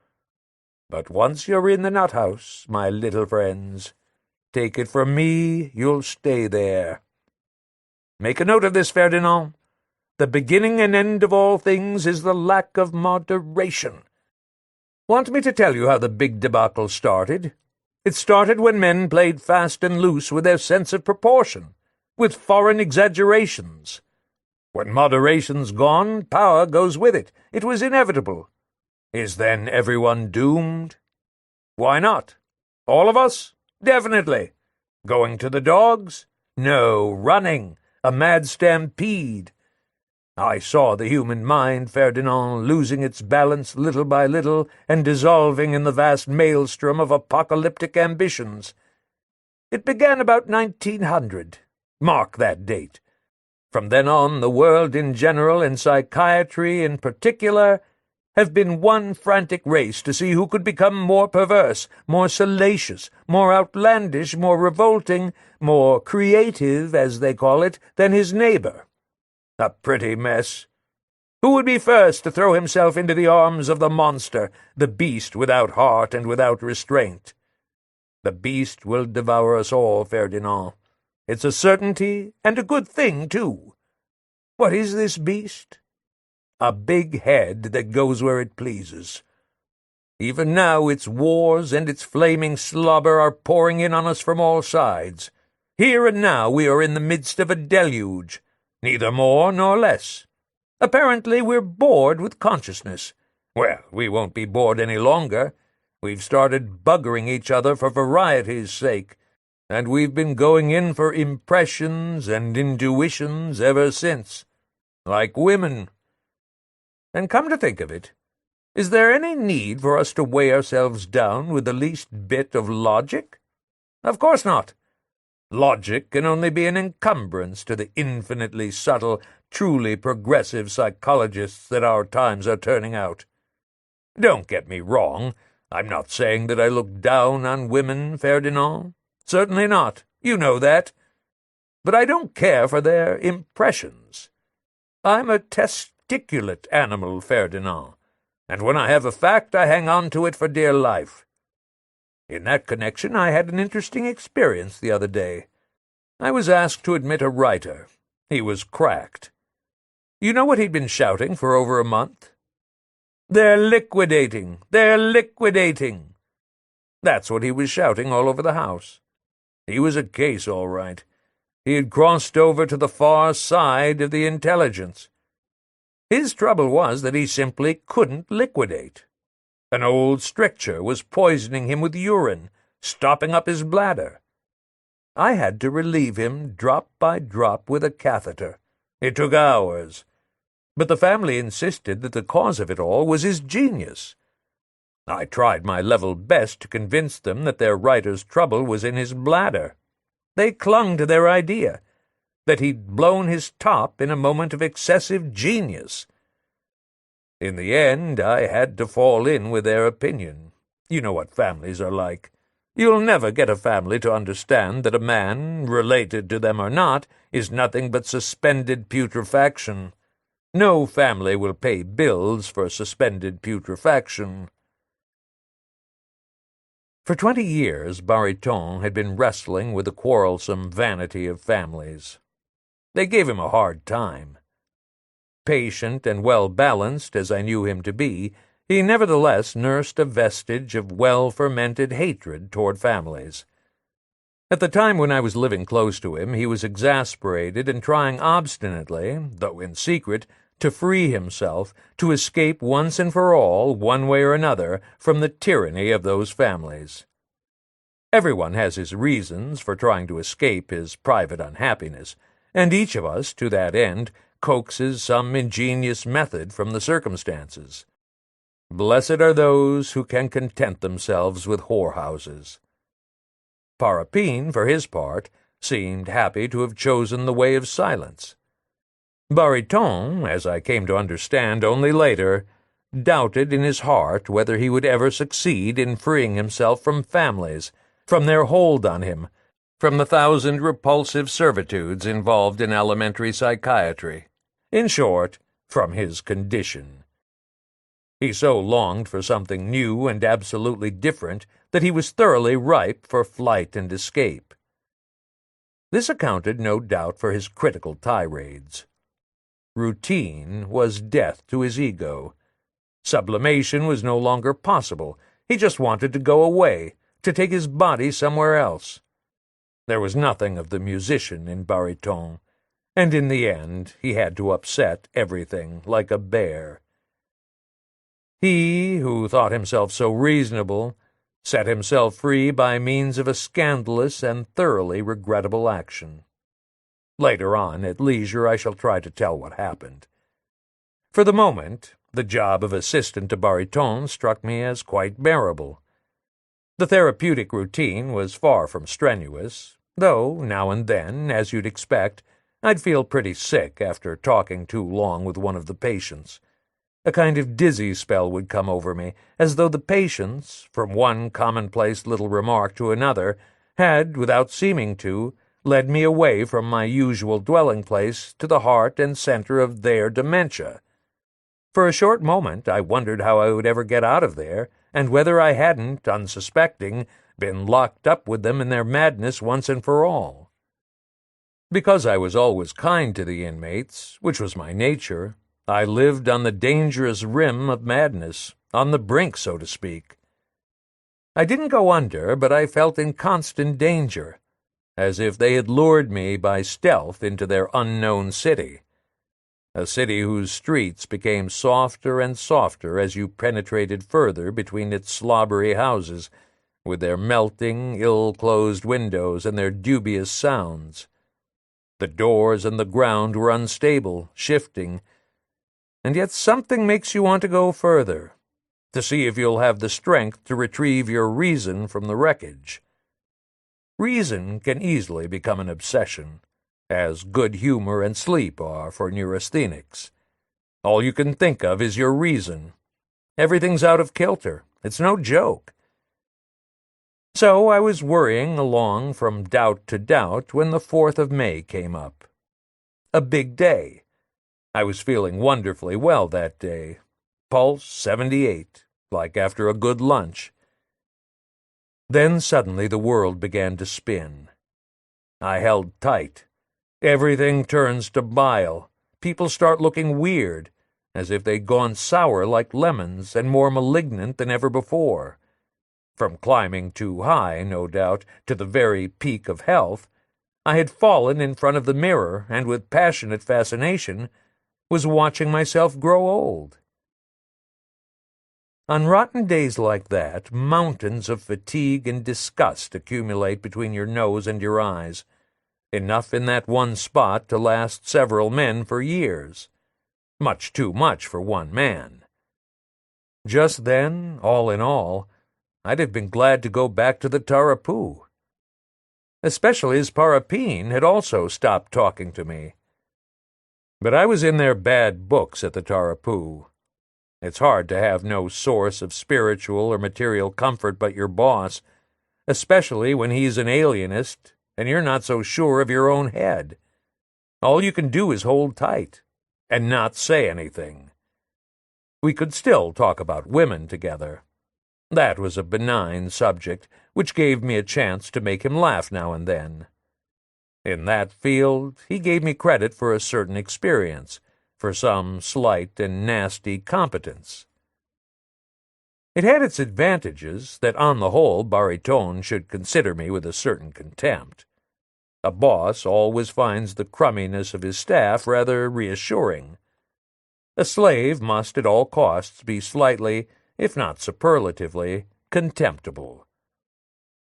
But once you're in the nut-house, my little friends, take it from me, you'll stay there. Make a note of this, Ferdinand. The beginning and end of all things is the lack of moderation. Want me to tell you how the big debacle started? It started when men played fast and loose with their sense of proportion, with foreign exaggerations. When moderation's gone, power goes with it. It was inevitable. Is then everyone doomed? Why not? All of us? Definitely. Going to the dogs? No, running. A mad stampede. I saw the human mind, Ferdinand, losing its balance little by little and dissolving in the vast maelstrom of apocalyptic ambitions. It began about 1900. Mark that date. From then on, the world in general and psychiatry in particular have been one frantic race to see who could become more perverse, more salacious, more outlandish, more revolting, more creative, as they call it, than his neighbor. A pretty mess. Who would be first to throw himself into the arms of the monster, the beast without heart and without restraint? The beast will devour us all, Ferdinand. It's a certainty, and a good thing, too. What is this beast? A big head that goes where it pleases. Even now its wars and its flaming slobber are pouring in on us from all sides. Here and now we are in the midst of a deluge, neither more nor less. Apparently we're bored with consciousness. Well, we won't be bored any longer. We've started buggering each other for variety's sake, and we've been going in for impressions and intuitions ever since. Like women. And come to think of it, is there any need for us to weigh ourselves down with the least bit of logic? Of course not. Logic can only be an encumbrance to the infinitely subtle, truly progressive psychologists that our times are turning out. Don't get me wrong. I'm not saying that I look down on women, Ferdinand. Certainly not. You know that. But I don't care for their impressions. I'm a testiculate animal, Ferdinand, and when I have a fact I hang on to it for dear life. In that connection I had an interesting experience the other day. I was asked to admit a writer. He was cracked. You know what he'd been shouting for over a month? "They're liquidating! They're liquidating!" That's what he was shouting all over the house. He was a case, all right. He had crossed over to the far side of the intelligence. His trouble was that he simply couldn't liquidate. An old stricture was poisoning him with urine, stopping up his bladder. I had to relieve him drop by drop with a catheter. It took hours. But the family insisted that the cause of it all was his genius. I tried my level best to convince them that their writer's trouble was in his bladder. They clung to their idea, that he'd blown his top in a moment of excessive genius. In the end, I had to fall in with their opinion. You know what families are like. You'll never get a family to understand that a man, related to them or not, is nothing but suspended putrefaction. No family will pay bills for suspended putrefaction. For 20 years, Bariton had been wrestling with the quarrelsome vanity of families. They gave him a hard time. Patient and well-balanced as I knew him to be, he nevertheless nursed a vestige of well-fermented hatred toward families. At the time when I was living close to him, he was exasperated and trying obstinately, though in secret, to free himself, to escape once and for all, one way or another, from the tyranny of those families. Everyone has his reasons for trying to escape his private unhappiness, and each of us, to that end, coaxes some ingenious method from the circumstances. Blessed are those who can content themselves with whorehouses. Parapine, for his part, seemed happy to have chosen the way of silence. Bariton, as I came to understand only later, doubted in his heart whether he would ever succeed in freeing himself from families, from their hold on him, from the 1,000 repulsive servitudes involved in elementary psychiatry. In short, from his condition. He so longed for something new and absolutely different that he was thoroughly ripe for flight and escape. This accounted, no doubt, for his critical tirades. Routine was death to his ego. Sublimation was no longer possible. He just wanted to go away, to take his body somewhere else. There was nothing of the musician in Bariton, and in the end he had to upset everything like a bear. He, who thought himself so reasonable, set himself free by means of a scandalous and thoroughly regrettable action. Later on, at leisure, I shall try to tell what happened. For the moment, the job of assistant to Bariton struck me as quite bearable. The therapeutic routine was far from strenuous, though, now and then, as you'd expect, I'd feel pretty sick after talking too long with one of the patients. A kind of dizzy spell would come over me, as though the patients, from one commonplace little remark to another, had, without seeming to, led me away from my usual dwelling place to the heart and center of their dementia. For a short moment I wondered how I would ever get out of there, and whether I hadn't, unsuspecting, been locked up with them in their madness once and for all. Because I was always kind to the inmates, which was my nature, I lived on the dangerous rim of madness, on the brink, so to speak. I didn't go under, but I felt in constant danger, as if they had lured me by stealth into their unknown city, a city whose streets became softer and softer as you penetrated further between its slobbery houses, with their melting, ill-closed windows and their dubious sounds. The doors and the ground were unstable, shifting, and yet something makes you want to go further, to see if you'll have the strength to retrieve your reason from the wreckage. Reason can easily become an obsession, as good humor and sleep are for neurasthenics. All you can think of is your reason. Everything's out of kilter. It's no joke. So I was worrying along from doubt to doubt when the 4th of May came up. A big day. I was feeling wonderfully well that day. Pulse 78, like after a good lunch. Then suddenly the world began to spin. I held tight. Everything turns to bile. People start looking weird, as if they'd gone sour like lemons and more malignant than ever before. From climbing too high, no doubt, to the very peak of health, I had fallen in front of the mirror and with passionate fascination was watching myself grow old. On rotten days like that, mountains of fatigue and disgust accumulate between your nose and your eyes, enough in that one spot to last several men for years. Much too much for one man. Just then, all in all, I'd have been glad to go back to the Tarapoo. Especially as Parapine had also stopped talking to me. But I was in their bad books at the Tarapoo. It's hard to have no source of spiritual or material comfort but your boss, especially when he's an alienist and you're not so sure of your own head. All you can do is hold tight and not say anything. We could still talk about women together. That was a benign subject, which gave me a chance to make him laugh now and then. In that field, he gave me credit for a certain experience, for some slight and nasty competence. It had its advantages that on the whole Baritone should consider me with a certain contempt. A boss always finds the crumminess of his staff rather reassuring. A slave must at all costs be slightly, if not superlatively, contemptible.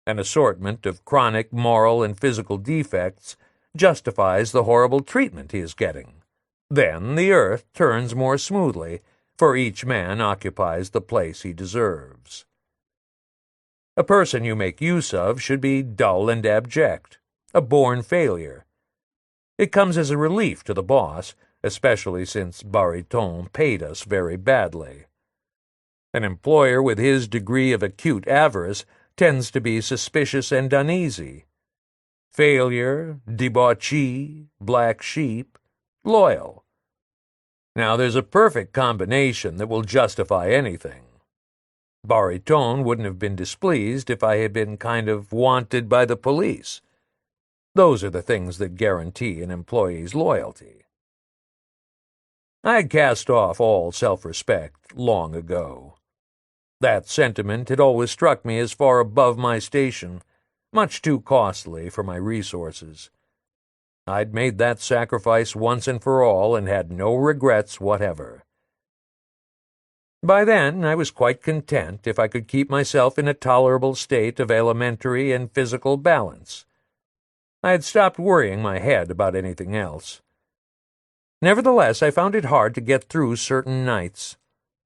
An assortment of chronic moral and physical defects justifies the horrible treatment he is getting. Then the earth turns more smoothly, for each man occupies the place he deserves. A person you make use of should be dull and abject, a born failure. It comes as a relief to the boss, especially since Baritone paid us very badly. An employer with his degree of acute avarice tends to be suspicious and uneasy. Failure, debauchee, black sheep, loyal. Now there's a perfect combination that will justify anything. Baritone wouldn't have been displeased if I had been kind of wanted by the police. Those are the things that guarantee an employee's loyalty. I had cast off all self-respect long ago. That sentiment had always struck me as far above my station, much too costly for my resources. I'd made that sacrifice once and for all and had no regrets whatever. By then, I was quite content if I could keep myself in a tolerable state of elementary and physical balance. I had stopped worrying my head about anything else. Nevertheless, I found it hard to get through certain nights,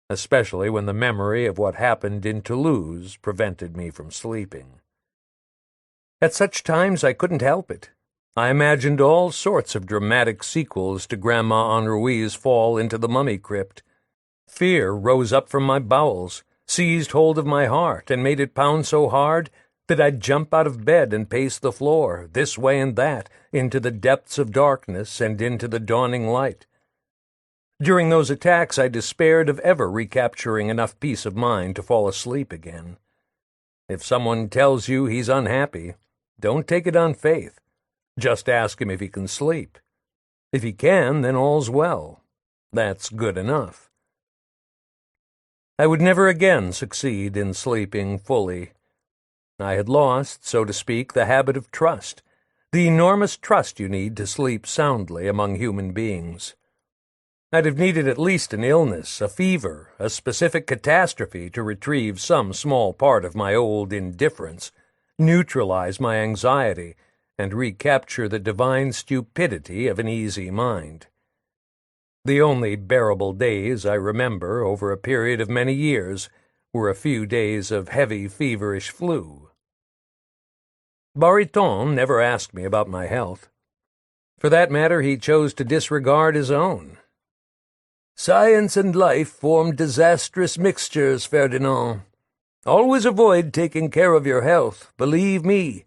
especially when the memory of what happened in Toulouse prevented me from sleeping. At such times I couldn't help it. I imagined all sorts of dramatic sequels to Grandma Henri's fall into the mummy crypt. Fear rose up from my bowels, seized hold of my heart, and made it pound so hard that I'd jump out of bed and pace the floor, this way and that, into the depths of darkness and into the dawning light. During those attacks I despaired of ever recapturing enough peace of mind to fall asleep again. If someone tells you he's unhappy, don't take it on faith. Just ask him if he can sleep. If he can, then all's well. That's good enough. I would never again succeed in sleeping fully. I had lost, so to speak, the habit of trust, the enormous trust you need to sleep soundly among human beings. I'd have needed at least an illness, a fever, a specific catastrophe to retrieve some small part of my old indifference, neutralize my anxiety, and recapture the divine stupidity of an easy mind. The only bearable days I remember over a period of many years were a few days of heavy feverish flu. Baritone never asked me about my health. For that matter, he chose to disregard his own. "Science and life form disastrous mixtures, Ferdinand. Always avoid taking care of your health, believe me.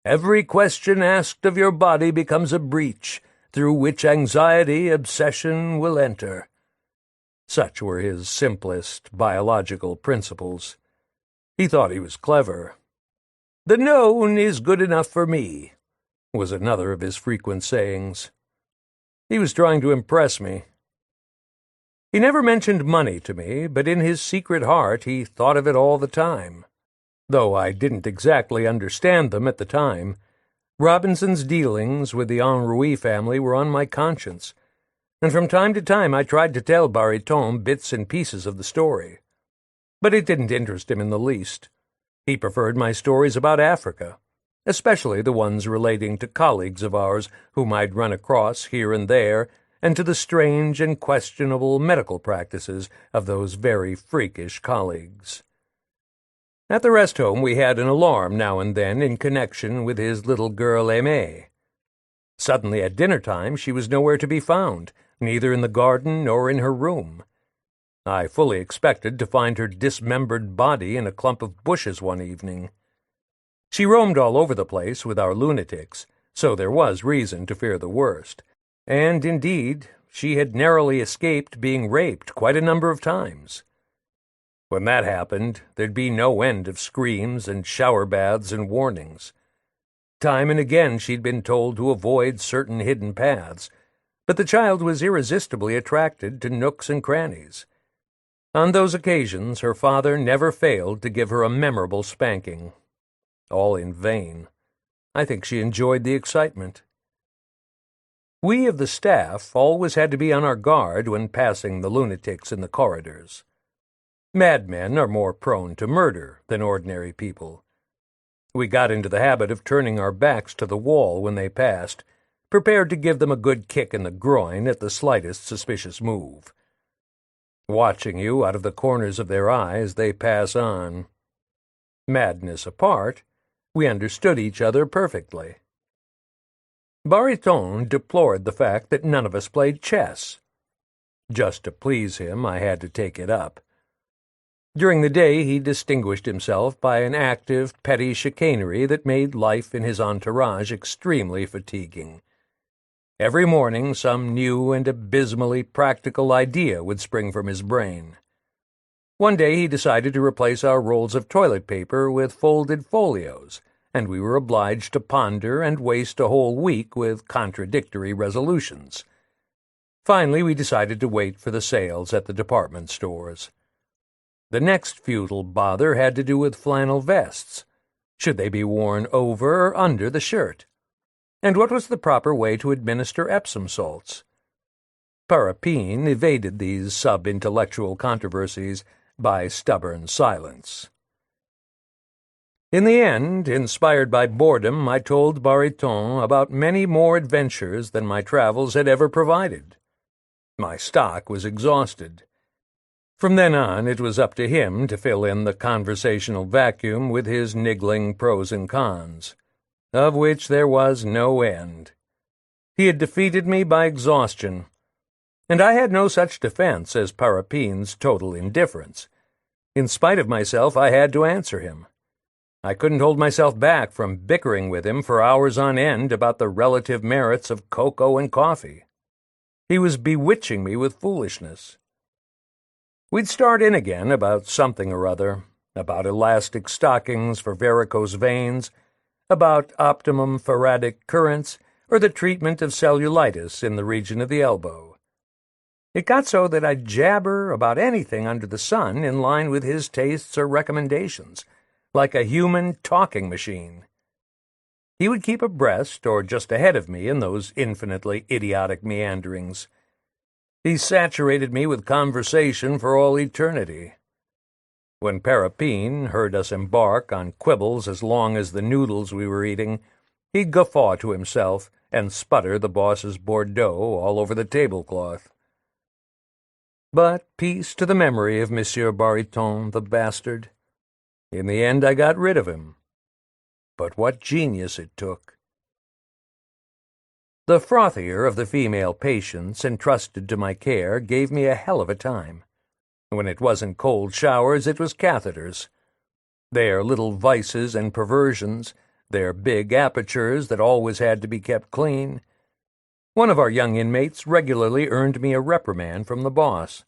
Every question asked of your body becomes a breach, through which anxiety, obsession will enter." Such were his simplest biological principles. He thought he was clever. "The known is good enough for me," was another of his frequent sayings. He was trying to impress me. He never mentioned money to me, but in his secret heart he thought of it all the time. Though I didn't exactly understand them at the time, Robinson's dealings with the Henri family were on my conscience, and from time to time I tried to tell Baritone bits and pieces of the story. But it didn't interest him in the least. He preferred my stories about Africa, especially the ones relating to colleagues of ours whom I'd run across here and there and to the strange and questionable medical practices of those very freakish colleagues. At the rest home we had an alarm now and then in connection with his little girl Aimée. Suddenly at dinner-time she was nowhere to be found, neither in the garden nor in her room. I fully expected to find her dismembered body in a clump of bushes one evening. She roamed all over the place with our lunatics, so there was reason to fear the worst, and, indeed, she had narrowly escaped being raped quite a number of times. When that happened, there'd be no end of screams and shower baths and warnings. Time and again she'd been told to avoid certain hidden paths, but the child was irresistibly attracted to nooks and crannies. On those occasions her father never failed to give her a memorable spanking. All in vain. I think she enjoyed the excitement. We of the staff always had to be on our guard when passing the lunatics in the corridors. Madmen are more prone to murder than ordinary people. We got into the habit of turning our backs to the wall when they passed, prepared to give them a good kick in the groin at the slightest suspicious move. Watching you out of the corners of their eyes, they pass on. Madness apart, we understood each other perfectly. Bariton deplored the fact that none of us played chess. Just to please him, I had to take it up. During the day he distinguished himself by an active, petty chicanery that made life in his entourage extremely fatiguing. Every morning some new and abysmally practical idea would spring from his brain. One day he decided to replace our rolls of toilet paper with folded folios, and we were obliged to ponder and waste a whole week with contradictory resolutions. Finally, we decided to wait for the sales at the department stores. The next futile bother had to do with flannel vests. Should they be worn over or under the shirt? And what was the proper way to administer Epsom salts? Parapine evaded these sub-intellectual controversies by stubborn silence. In the end, inspired by boredom, I told Bariton about many more adventures than my travels had ever provided. My stock was exhausted. From then on, it was up to him to fill in the conversational vacuum with his niggling pros and cons, of which there was no end. He had defeated me by exhaustion, and I had no such defense as Parapine's total indifference. In spite of myself, I had to answer him. I couldn't hold myself back from bickering with him for hours on end about the relative merits of cocoa and coffee. He was bewitching me with foolishness. We'd start in again about something or other, about elastic stockings for varicose veins, about optimum faradic currents, or the treatment of cellulitis in the region of the elbow. It got so that I'd jabber about anything under the sun in line with his tastes or recommendations, like a human talking machine. He would keep abreast or just ahead of me in those infinitely idiotic meanderings. He saturated me with conversation for all eternity. When Parapine heard us embark on quibbles as long as the noodles we were eating, he'd guffaw to himself and sputter the boss's Bordeaux all over the tablecloth. But peace to the memory of Monsieur Bariton, the bastard. In the end I got rid of him. But what genius it took. The frothier of the female patients entrusted to my care gave me a hell of a time. When it wasn't cold showers, it was catheters. Their little vices and perversions, their big apertures that always had to be kept clean. One of our young inmates regularly earned me a reprimand from the boss.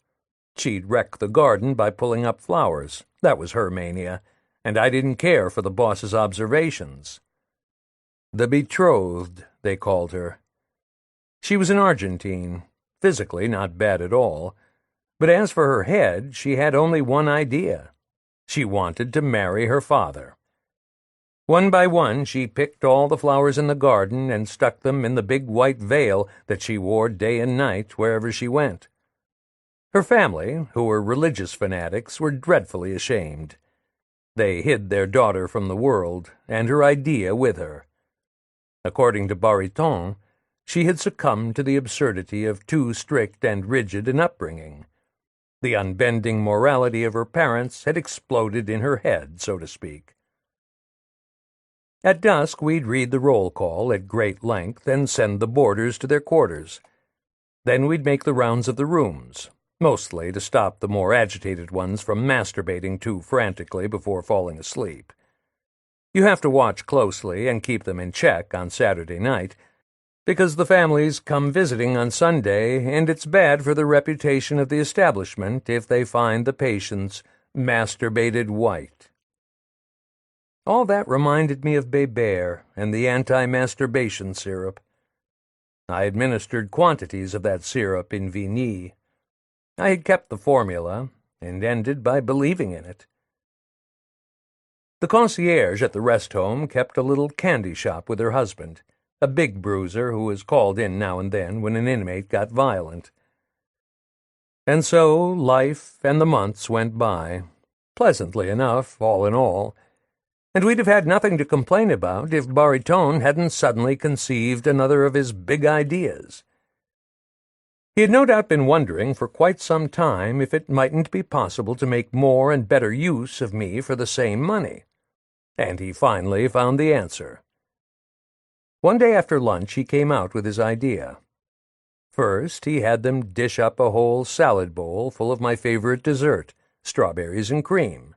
She'd wreck the garden by pulling up flowers. That was her mania, and I didn't care for the boss's observations. The betrothed, they called her. She was an Argentine, physically not bad at all, but as for her head, she had only one idea. She wanted to marry her father. One by one, she picked all the flowers in the garden and stuck them in the big white veil that she wore day and night wherever she went. Her family, who were religious fanatics, were dreadfully ashamed. They hid their daughter from the world, and her idea with her. According to Bariton, she had succumbed to the absurdity of too strict and rigid an upbringing. The unbending morality of her parents had exploded in her head, so to speak. At dusk we'd read the roll call at great length and send the boarders to their quarters. Then we'd make the rounds of the rooms, mostly to stop the more agitated ones from masturbating too frantically before falling asleep. You have to watch closely and keep them in check on Saturday night, because the families come visiting on Sunday, and it's bad for the reputation of the establishment if they find the patients masturbated white. All that reminded me of Bébert and the anti-masturbation syrup. I administered quantities of that syrup in Vigny. I had kept the formula, and ended by believing in it. The concierge at the rest home kept a little candy shop with her husband, a big bruiser who was called in now and then when an inmate got violent. And so life and the months went by, pleasantly enough, all in all, and we'd have had nothing to complain about if Bariton hadn't suddenly conceived another of his big ideas. He had no doubt been wondering for quite some time if it mightn't be possible to make more and better use of me for the same money, and he finally found the answer. One day after lunch he came out with his idea. First, he had them dish up a whole salad bowl full of my favorite dessert, strawberries and cream.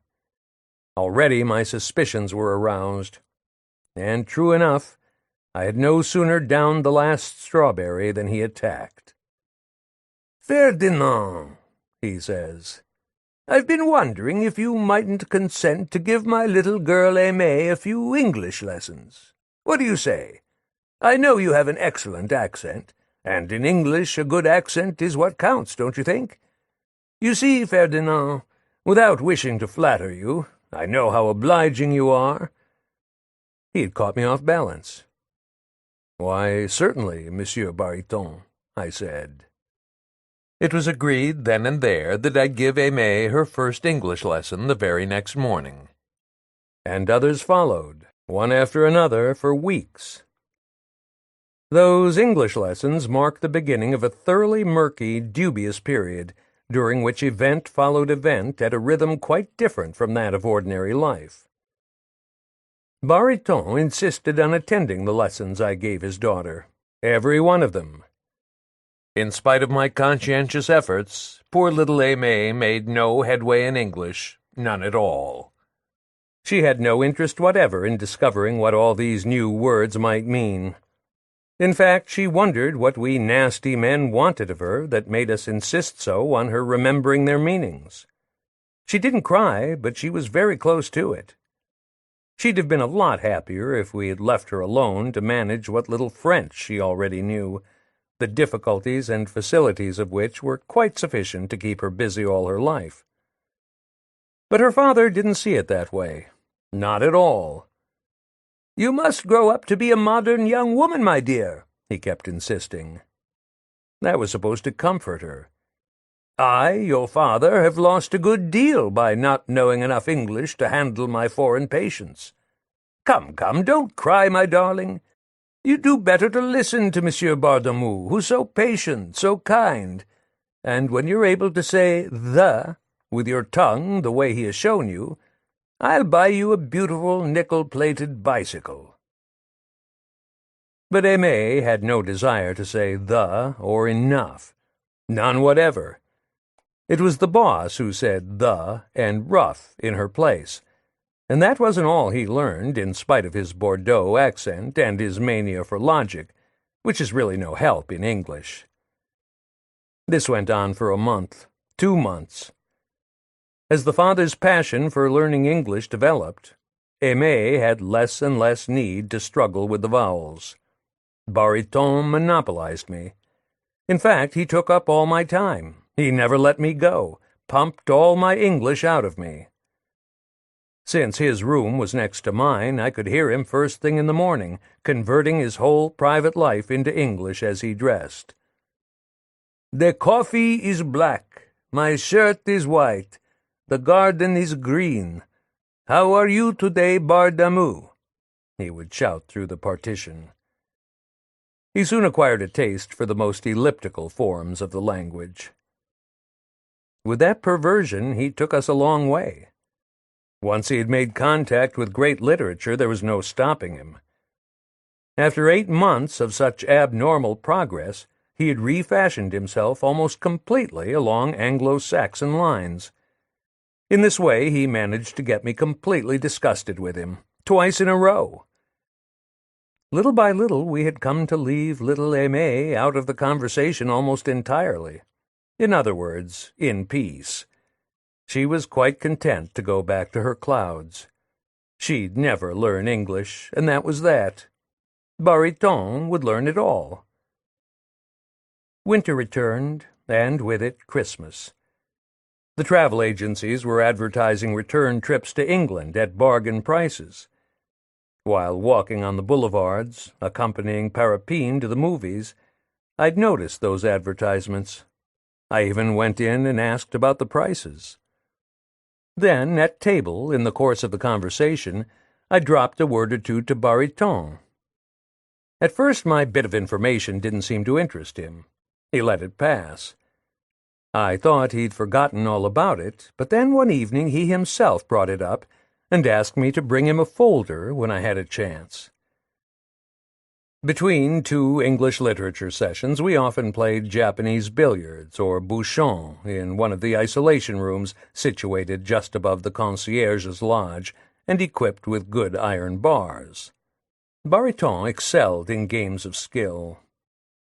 Already my suspicions were aroused, and true enough, I had no sooner downed the last strawberry than he attacked. "Ferdinand," he says, "I've been wondering if you mightn't consent to give my little girl Aimée a few English lessons. What do you say? I know you have an excellent accent, and in English a good accent is what counts, don't you think? You see, Ferdinand, without wishing to flatter you, I know how obliging you are." He had caught me off balance. "Why, certainly, Monsieur Bariton," I said. It was agreed then and there that I'd give Aimée her first English lesson the very next morning. And others followed, one after another, for weeks. Those English lessons marked the beginning of a thoroughly murky, dubious period, during which event followed event at a rhythm quite different from that of ordinary life. Bariton insisted on attending the lessons I gave his daughter, every one of them. In spite of my conscientious efforts, poor little Aimée made no headway in English, none at all. She had no interest whatever in discovering what all these new words might mean. In fact, she wondered what we nasty men wanted of her that made us insist so on her remembering their meanings. She didn't cry, but she was very close to it. She'd have been a lot happier if we had left her alone to manage what little French she already knew, the difficulties and facilities of which were quite sufficient to keep her busy all her life. But her father didn't see it that way. Not at all. "You must grow up to be a modern young woman, my dear," he kept insisting. That was supposed to comfort her. "I, your father, have lost a good deal by not knowing enough English to handle my foreign patients. Come, don't cry, my darling. You do better to listen to Monsieur Bardamou, who's so patient, so kind, and when you're able to say 'the' with your tongue the way he has shown you, I'll buy you a beautiful nickel-plated bicycle." But Aimée had no desire to say "the" or "enough." None whatever. It was the boss who said "the" and "rough" in her place, and that wasn't all he learned, in spite of his Bordeaux accent and his mania for logic, which is really no help in English. This went on for a month, 2 months. As the father's passion for learning English developed, Aimée had less and less need to struggle with the vowels. Bariton monopolized me. In fact, he took up all my time. He never let me go, pumped all my English out of me. Since his room was next to mine, I could hear him first thing in the morning, converting his whole private life into English as he dressed. "The coffee is black, my shirt is white, the garden is green. How are you today, Bardamou?" he would shout through the partition. He soon acquired a taste for the most elliptical forms of the language. With that perversion, he took us a long way. Once he had made contact with great literature, there was no stopping him. After 8 months of such abnormal progress, he had refashioned himself almost completely along Anglo-Saxon lines. In this way, he managed to get me completely disgusted with him, twice in a row. Little by little, we had come to leave little Aimée out of the conversation almost entirely. In other words, in peace. She was quite content to go back to her clouds. She'd never learn English, and that was that. Bariton would learn it all. Winter returned, and with it Christmas. The travel agencies were advertising return trips to England at bargain prices. While walking on the boulevards, accompanying Parapine to the movies, I'd noticed those advertisements. I even went in and asked about the prices. Then, at table, in the course of the conversation, I dropped a word or two to Bariton. At first my bit of information didn't seem to interest him. He let it pass. I thought he'd forgotten all about it, but then one evening he himself brought it up and asked me to bring him a folder when I had a chance. Between 2 English literature sessions, we often played Japanese billiards or bouchon in one of the isolation rooms situated just above the concierge's lodge and equipped with good iron bars. Bariton excelled in games of skill.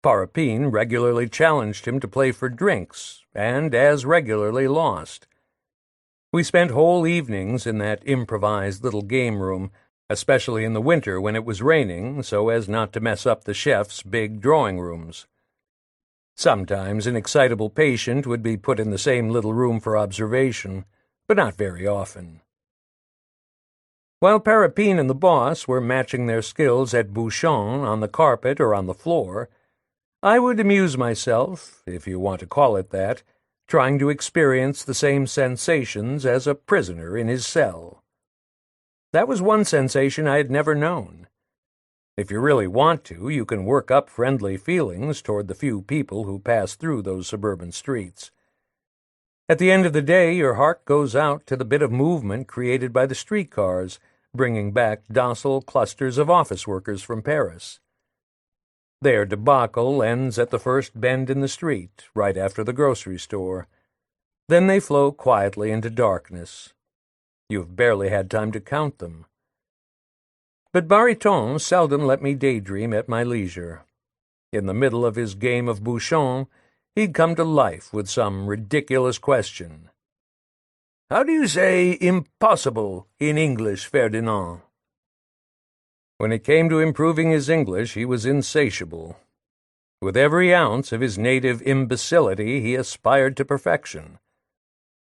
Parapine regularly challenged him to play for drinks, and as regularly lost. We spent whole evenings in that improvised little game room, especially in the winter when it was raining, so as not to mess up the chef's big drawing rooms. Sometimes an excitable patient would be put in the same little room for observation, but not very often. While Parapine and the boss were matching their skills at bouchon on the carpet or on the floor, I would amuse myself, if you want to call it that, trying to experience the same sensations as a prisoner in his cell. That was one sensation I had never known. If you really want to, you can work up friendly feelings toward the few people who pass through those suburban streets. At the end of the day, your heart goes out to the bit of movement created by the streetcars, bringing back docile clusters of office workers from Paris. Their debacle ends at the first bend in the street, right after the grocery store. Then they flow quietly into darkness. You've barely had time to count them. But Bariton seldom let me daydream at my leisure. In the middle of his game of bouchon, he'd come to life with some ridiculous question. "How do you say impossible in English, Ferdinand?" When it came to improving his English, he was insatiable. With every ounce of his native imbecility, he aspired to perfection.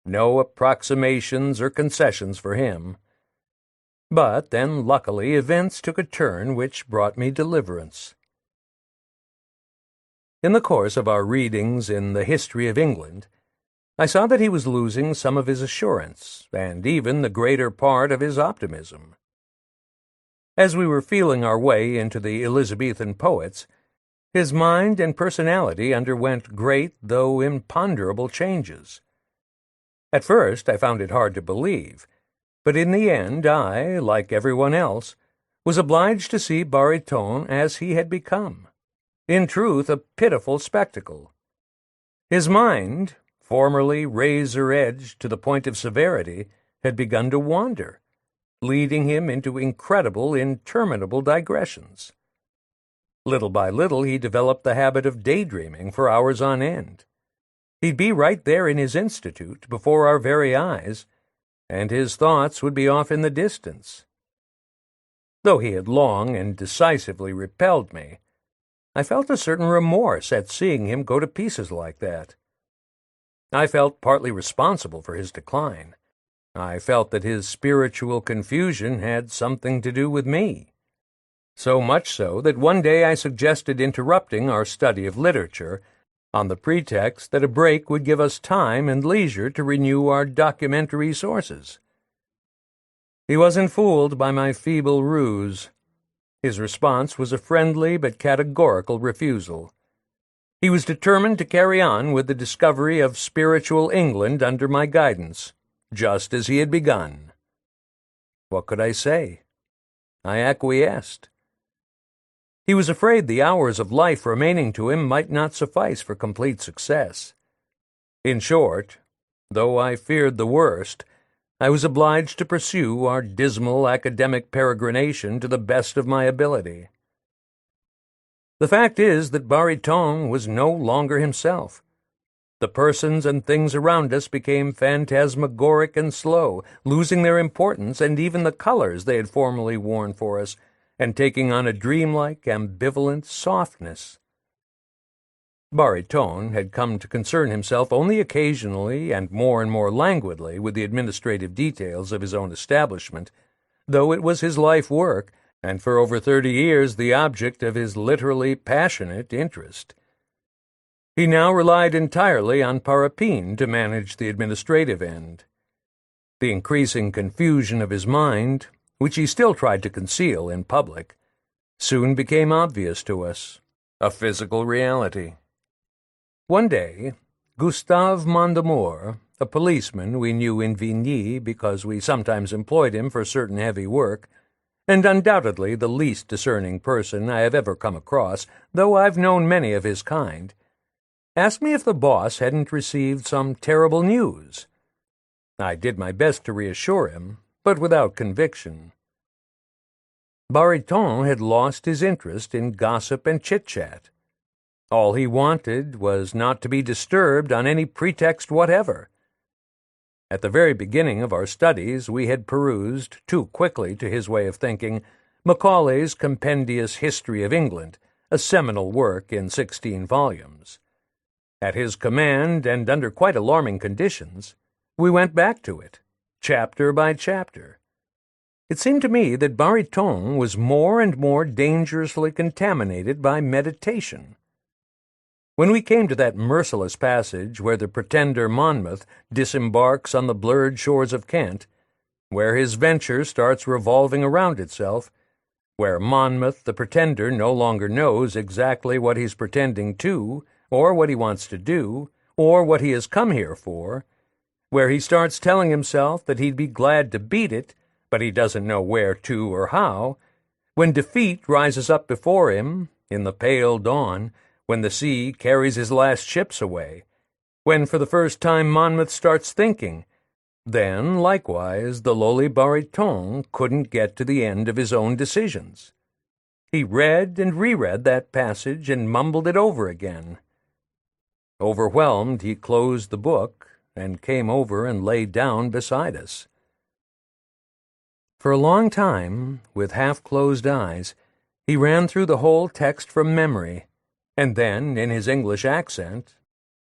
No approximations or concessions for him. But then, luckily, events took a turn which brought me deliverance. In the course of our readings in the history of England, I saw that he was losing some of his assurance, and even the greater part of his optimism. As we were feeling our way into the Elizabethan poets, his mind and personality underwent great, though imponderable, changes. At first I found it hard to believe, but in the end I, like everyone else, was obliged to see Bariton as he had become. In truth, a pitiful spectacle. His mind, formerly razor-edged to the point of severity, had begun to wander, leading him into incredible, interminable digressions. Little by little he developed the habit of daydreaming for hours on end. He'd be right there in his institute, before our very eyes, and his thoughts would be off in the distance. Though he had long and decisively repelled me, I felt a certain remorse at seeing him go to pieces like that. I felt partly responsible for his decline. I felt that his spiritual confusion had something to do with me. So much so that one day I suggested interrupting our study of literature on the pretext that a break would give us time and leisure to renew our documentary sources. He wasn't fooled by my feeble ruse. His response was a friendly but categorical refusal. He was determined to carry on with the discovery of spiritual England under my guidance, just as he had begun. What could I say? I acquiesced. He was afraid the hours of life remaining to him might not suffice for complete success. In short, though I feared the worst, I was obliged to pursue our dismal academic peregrination to the best of my ability. The fact is that Bariton was no longer himself. The persons and things around us became phantasmagoric and slow, losing their importance and even the colors they had formerly worn for us, and taking on a dreamlike, ambivalent softness. Bariton had come to concern himself only occasionally and more languidly with the administrative details of his own establishment, though it was his life work, and for over 30 years the object of his literally passionate interest. He now relied entirely on Parapine to manage the administrative end. The increasing confusion of his mind, which he still tried to conceal in public, soon became obvious to us, a physical reality. One day, Gustave Mondamour, a policeman we knew in Vigny because we sometimes employed him for certain heavy work, and undoubtedly the least discerning person I have ever come across, though I've known many of his kind, asked me if the boss hadn't received some terrible news. I did my best to reassure him, but without conviction. Bariton had lost his interest in gossip and chit-chat. All he wanted was not to be disturbed on any pretext whatever. At the very beginning of our studies we had perused, too quickly to his way of thinking, Macaulay's Compendious History of England, a seminal work in 16 volumes. At his command, and under quite alarming conditions, we went back to it, chapter by chapter. It seemed to me that Bariton was more and more dangerously contaminated by meditation. When we came to that merciless passage where the pretender Monmouth disembarks on the blurred shores of Kent, where his venture starts revolving around itself, where Monmouth the pretender no longer knows exactly what he's pretending to, or what he wants to do, or what he has come here for, where he starts telling himself that he'd be glad to beat it, but he doesn't know where to or how, when defeat rises up before him, in the pale dawn, when the sea carries his last ships away, when for the first time Monmouth starts thinking, then, likewise, the lowly Bariton couldn't get to the end of his own decisions. He read and reread that passage and mumbled it over again. Overwhelmed, he closed the book and came over and lay down beside us. For a long time, with half-closed eyes, he ran through the whole text from memory, and then, in his English accent,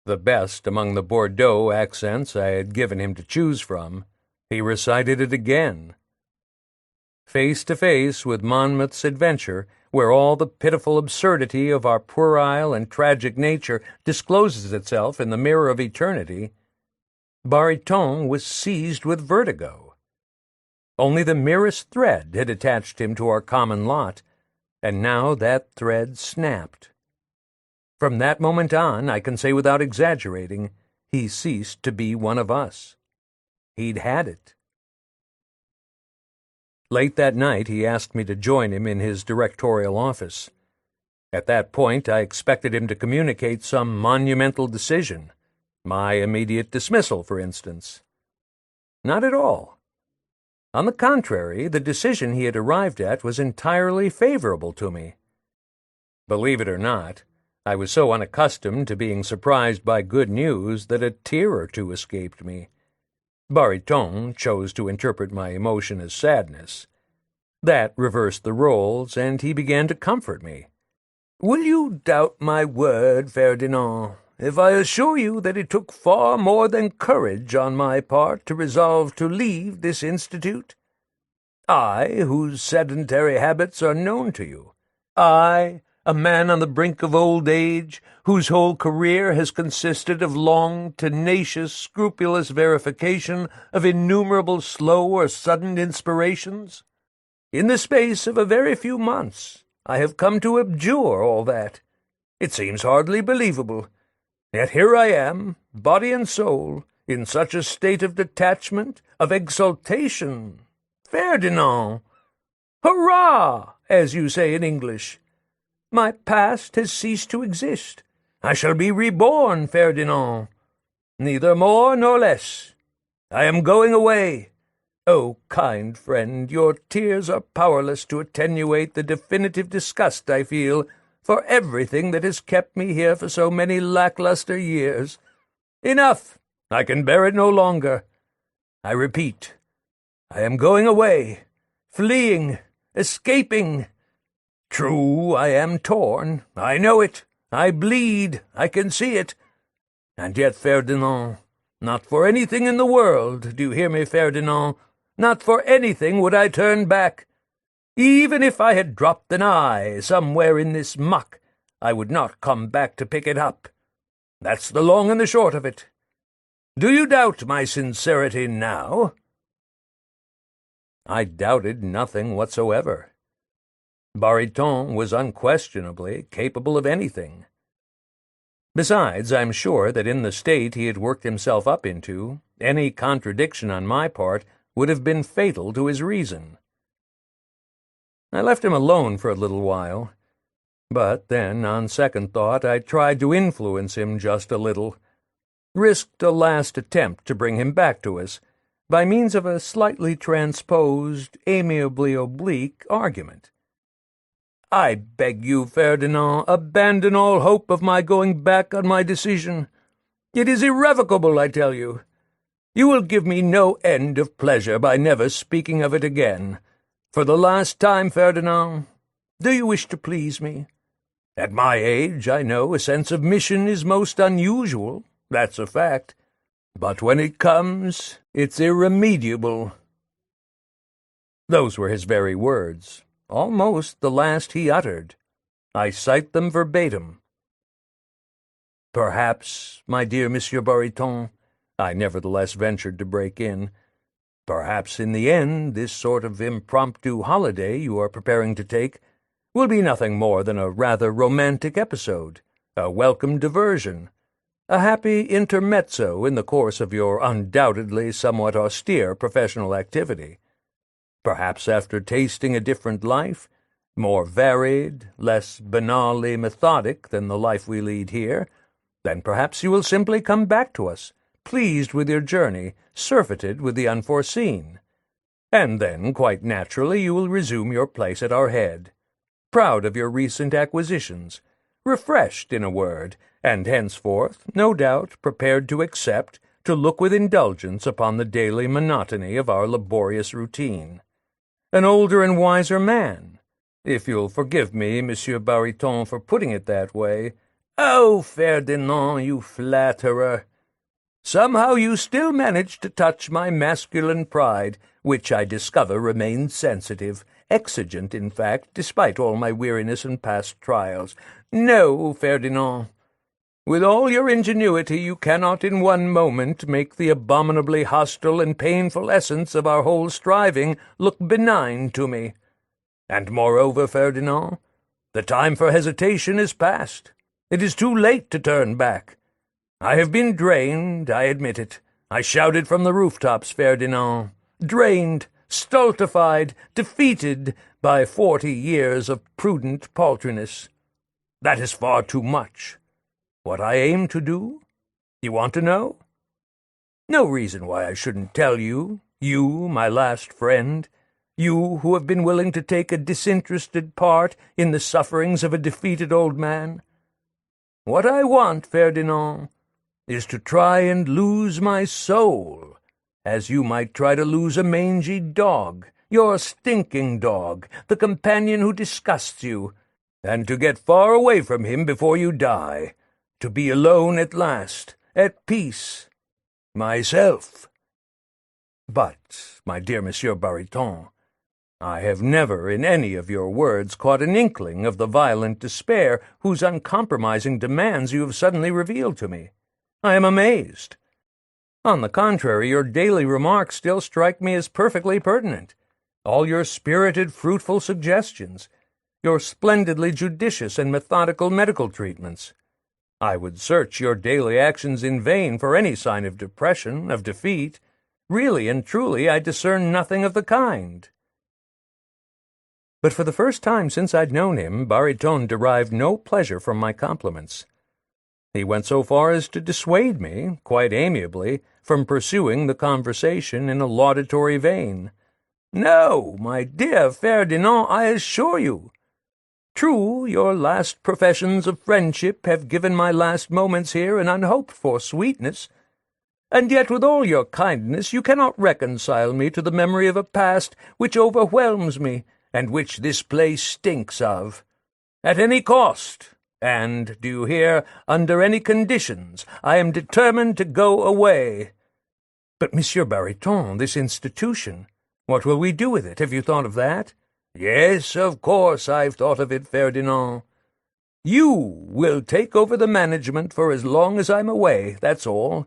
the best among the Bordeaux accents I had given him to choose from, he recited it again. Face to face with Monmouth's adventure, where all the pitiful absurdity of our puerile and tragic nature discloses itself in the mirror of eternity, Bariton was seized with vertigo. Only the merest thread had attached him to our common lot, and now that thread snapped. From that moment on, I can say without exaggerating, he ceased to be one of us. He'd had it. Late that night, he asked me to join him in his directorial office. At that point, I expected him to communicate some monumental decision, my immediate dismissal, for instance. Not at all. On the contrary, the decision he had arrived at was entirely favorable to me. Believe it or not, I was so unaccustomed to being surprised by good news that a tear or two escaped me. Bariton chose to interpret my emotion as sadness. That reversed the roles, and he began to comfort me. "Will you doubt my word, Ferdinand, if I assure you that it took far more than courage on my part to resolve to leave this institute? I, whose sedentary habits are known to you. I, a man on the brink of old age, whose whole career has consisted of long, tenacious, scrupulous verification of innumerable slow or sudden inspirations. In the space of a very few months, I have come to abjure all that. It seems hardly believable. Yet here I am, body and soul, in such a state of detachment, of exaltation. Ferdinand! Hurrah, as you say in English. My past has ceased to exist. I shall be reborn, Ferdinand. Neither more nor less. I am going away. Oh, kind friend, your tears are powerless to attenuate the definitive disgust I feel for everything that has kept me here for so many lackluster years. Enough! I can bear it no longer. I repeat, I am going away, fleeing, escaping. True, I am torn. I know it. I bleed. I can see it. And yet, Ferdinand, not for anything in the world, do you hear me, Ferdinand? Not for anything would I turn back. Even if I had dropped an eye somewhere in this muck, I would not come back to pick it up. That's the long and the short of it. Do you doubt my sincerity now? I doubted nothing whatsoever. Bariton was unquestionably capable of anything. Besides, I'm sure that in the state he had worked himself up into, any contradiction on my part would have been fatal to his reason. I left him alone for a little while, but then, on second thought, I tried to influence him just a little, risked a last attempt to bring him back to us by means of a slightly transposed, amiably oblique argument. I beg you, Ferdinand, abandon all hope of my going back on my decision. It is irrevocable, I tell you. You will give me no end of pleasure by never speaking of it again. For the last time, Ferdinand, do you wish to please me? At my age, I know, a sense of mission is most unusual, that's a fact. But when it comes, it's irremediable. Those were his very words, almost the last he uttered. I cite them verbatim. Perhaps, my dear Monsieur Bariton, I nevertheless ventured to break in, perhaps in the end this sort of impromptu holiday you are preparing to take will be nothing more than a rather romantic episode, a welcome diversion, a happy intermezzo in the course of your undoubtedly somewhat austere professional activity. Perhaps after tasting a different life, more varied, less banally methodic than the life we lead here, then perhaps you will simply come back to us, pleased with your journey, surfeited with the unforeseen. And then, quite naturally, you will resume your place at our head, proud of your recent acquisitions, refreshed, in a word, and henceforth, no doubt, prepared to accept, to look with indulgence upon the daily monotony of our laborious routine. An older and wiser man, if you'll forgive me, Monsieur Bariton, for putting it that way. Oh, Ferdinand, you flatterer! Somehow you still manage to touch my masculine pride, which I discover remains sensitive, exigent, in fact, despite all my weariness and past trials. No, Ferdinand, with all your ingenuity you cannot in one moment make the abominably hostile and painful essence of our whole striving look benign to me. And moreover, Ferdinand, the time for hesitation is past. It is too late to turn back. I have been drained, I admit it. I shouted from the rooftops, Ferdinand. Drained, stultified, defeated by 40 years of prudent paltriness. That is far too much. What I aim to do? You want to know? No reason why I shouldn't tell you, you, my last friend, you who have been willing to take a disinterested part in the sufferings of a defeated old man. What I want, Ferdinand, is to try and lose my soul, as you might try to lose a mangy dog, your stinking dog, the companion who disgusts you, and to get far away from him before you die, to be alone at last, at peace, myself. But, my dear Monsieur Bariton, I have never in any of your words caught an inkling of the violent despair whose uncompromising demands you have suddenly revealed to me. I am amazed. On the contrary, your daily remarks still strike me as perfectly pertinent. all your spirited, fruitful suggestions, your splendidly judicious and methodical medical treatments. I would search your daily actions in vain for any sign of depression, of defeat. Really and truly, I discern nothing of the kind." But for the first time since I'd known him, Bariton derived no pleasure from my compliments. He went so far as to dissuade me, quite amiably, from pursuing the conversation in a laudatory vein. "No, my dear Ferdinand, I assure you. True, your last professions of friendship have given my last moments here an unhoped-for sweetness, and yet with all your kindness you cannot reconcile me to the memory of a past which overwhelms me, and which this place stinks of. At any cost, and, do you hear, under any conditions, I am determined to go away." "But, Monsieur Bariton, this institution, what will we do with it? Have you thought of that?" "Yes, of course I've thought of it, Ferdinand. You will take over the management for as long as I'm away, that's all.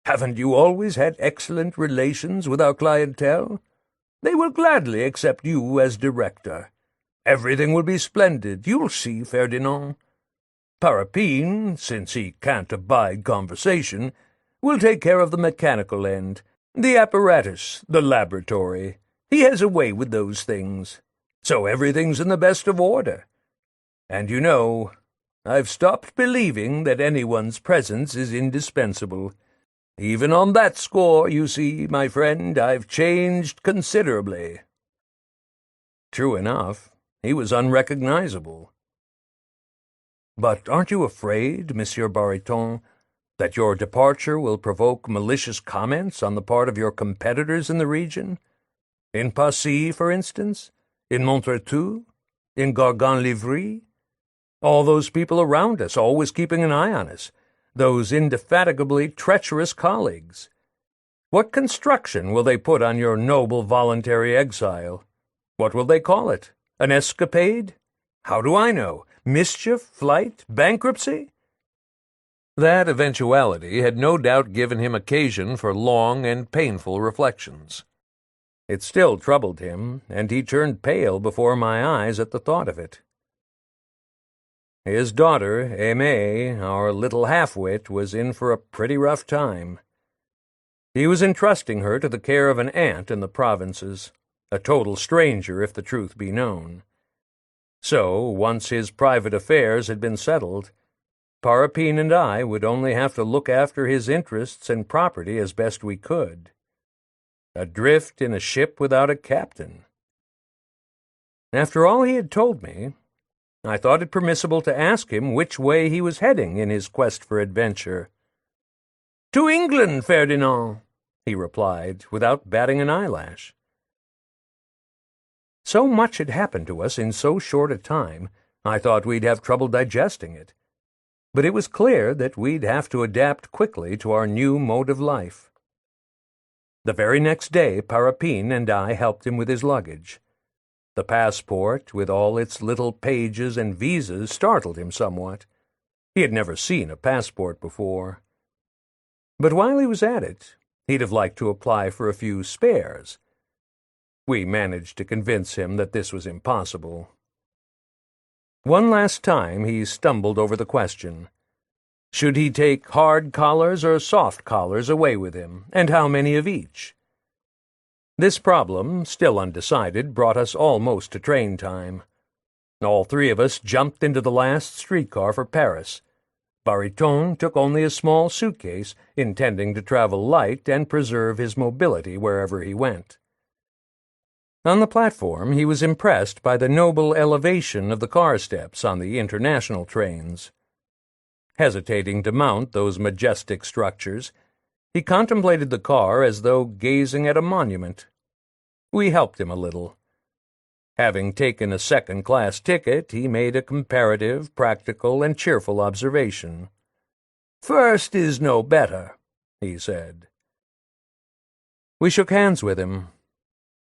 Haven't you always had excellent relations with our clientele? They will gladly accept you as director. Everything will be splendid, you'll see, Ferdinand. Parapine, since he can't abide conversation, will take care of the mechanical end, the apparatus, the laboratory. He has a way with those things. So everything's in the best of order. And you know, I've stopped believing that anyone's presence is indispensable. Even on that score, you see, my friend, I've changed considerably." True enough, he was unrecognizable. "But aren't you afraid, Monsieur Bariton, that your departure will provoke malicious comments on the part of your competitors in the region? In Passy, for instance? In Montretout? In Gargan-Livry? All those people around us, always keeping an eye on us, those indefatigably treacherous colleagues. What construction will they put on your noble voluntary exile? What will they call it? An escapade? How do I know? Mischief? Flight? Bankruptcy?" That eventuality had no doubt given him occasion for long and painful reflections. It still troubled him, and he turned pale before my eyes at the thought of it. His daughter, Aimée, our little half-wit, was in for a pretty rough time. He was entrusting her to the care of an aunt in the provinces, a total stranger if the truth be known. So, once his private affairs had been settled, Parapine and I would only have to look after his interests and property as best we could. Adrift in a ship without a captain. After all he had told me, I thought it permissible to ask him which way he was heading in his quest for adventure. "To England, Ferdinand," he replied, without batting an eyelash. So much had happened to us in so short a time, I thought we'd have trouble digesting it. But it was clear that we'd have to adapt quickly to our new mode of life. The very next day, Parapine and I helped him with his luggage. The passport, with all its little pages and visas, startled him somewhat. He had never seen a passport before. But while he was at it, he'd have liked to apply for a few spares. We managed to convince him that this was impossible. One last time he stumbled over the question. Should he take hard collars or soft collars away with him, and how many of each? This problem, still undecided, brought us almost to train time. All three of us jumped into the last streetcar for Paris. Bariton took only a small suitcase, intending to travel light and preserve his mobility wherever he went. On the platform, he was impressed by the noble elevation of the car steps on the international trains. Hesitating to mount those majestic structures, he contemplated the car as though gazing at a monument. We helped him a little. Having taken a second-class ticket, he made a comparative, practical, and cheerful observation. "First is no better," he said. We shook hands with him.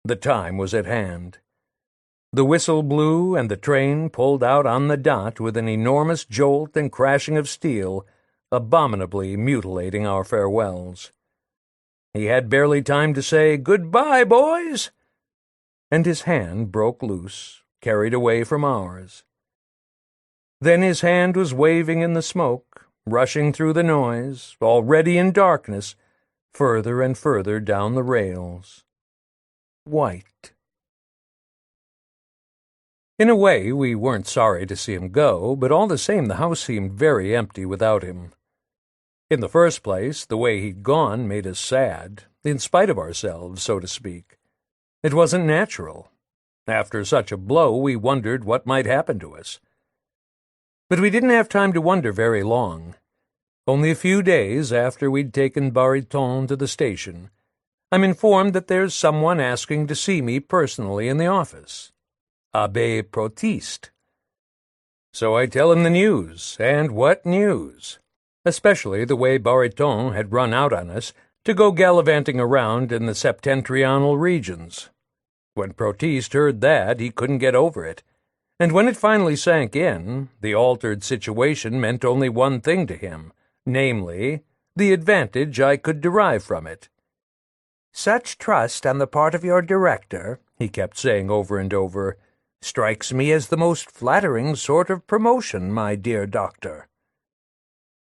The time was at hand. The whistle blew, and the train pulled out on the dot with an enormous jolt and crashing of steel, abominably mutilating our farewells. He had barely time to say, "Goodbye, boys!" and his hand broke loose, carried away from ours. Then his hand was waving in the smoke, rushing through the noise, already in darkness, further and further down the rails. White. In a way, we weren't sorry to see him go, but all the same the house seemed very empty without him. In the first place, the way he'd gone made us sad, in spite of ourselves, so to speak. It wasn't natural. After such a blow, we wondered what might happen to us. But we didn't have time to wonder very long. Only a few days after we'd taken Bariton to the station, I'm informed that there's someone asking to see me personally in the office. Abbé Protiste. So I tell him the news, and what news! Especially the way Bariton had run out on us to go gallivanting around in the septentrional regions. When Protiste heard that, he couldn't get over it. And when it finally sank in, the altered situation meant only one thing to him, namely, the advantage I could derive from it. "Such trust on the part of your director," he kept saying over and over, "strikes me as the most flattering sort of promotion, my dear doctor."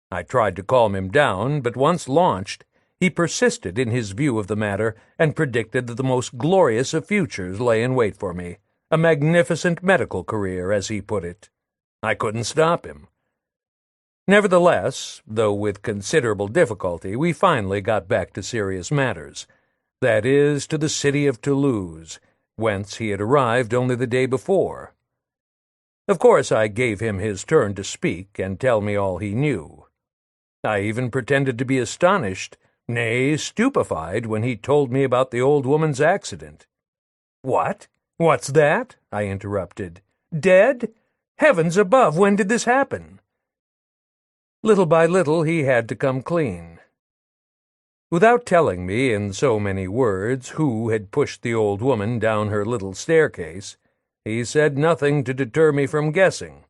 I tried to calm him down, but once launched, he persisted in his view of the matter and predicted that the most glorious of futures lay in wait for me. A magnificent medical career, as he put it. I couldn't stop him. Nevertheless, though with considerable difficulty, we finally got back to serious matters, that is, to the city of Toulouse, whence he had arrived only the day before. Of course, I gave him his turn to speak and tell me all he knew. I even pretended to be astonished, nay, stupefied, when he told me about the old woman's accident. "What? What's that?" I interrupted. "Dead? Heavens above, when did this happen?" Little by little he had to come clean. Without telling me in so many words who had pushed the old woman down her little staircase, he said nothing to deter me from guessing.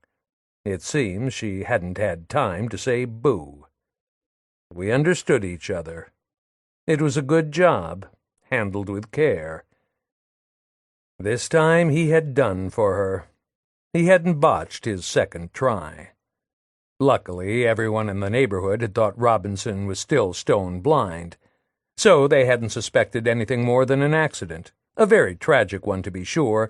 It seems she hadn't had time to say boo. We understood each other. It was a good job, handled with care. This time he had done for her. He hadn't botched his second try. Luckily, everyone in the neighborhood had thought Robinson was still stone blind, so they hadn't suspected anything more than an accident, a very tragic one to be sure,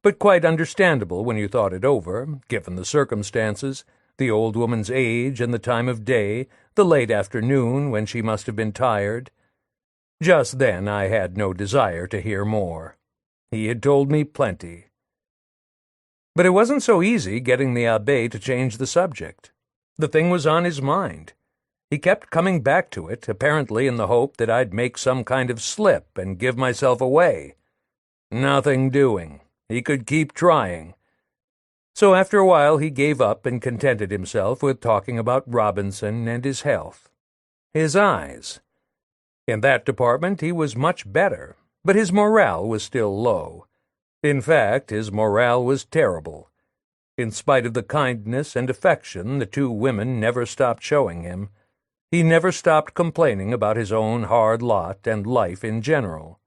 but quite understandable when you thought it over, given the circumstances, the old woman's age and the time of day, the late afternoon when she must have been tired. Just then I had no desire to hear more. He had told me plenty. But it wasn't so easy getting the abbé to change the subject. The thing was on his mind. He kept coming back to it, apparently in the hope that I'd make some kind of slip and give myself away. Nothing doing. He could keep trying. So after a while he gave up and contented himself with talking about Robinson and his health. His eyes. In that department he was much better, but his morale was still low. In fact, his morale was terrible. In spite of the kindness and affection the two women never stopped showing him, he never stopped complaining about his own hard lot and life in general.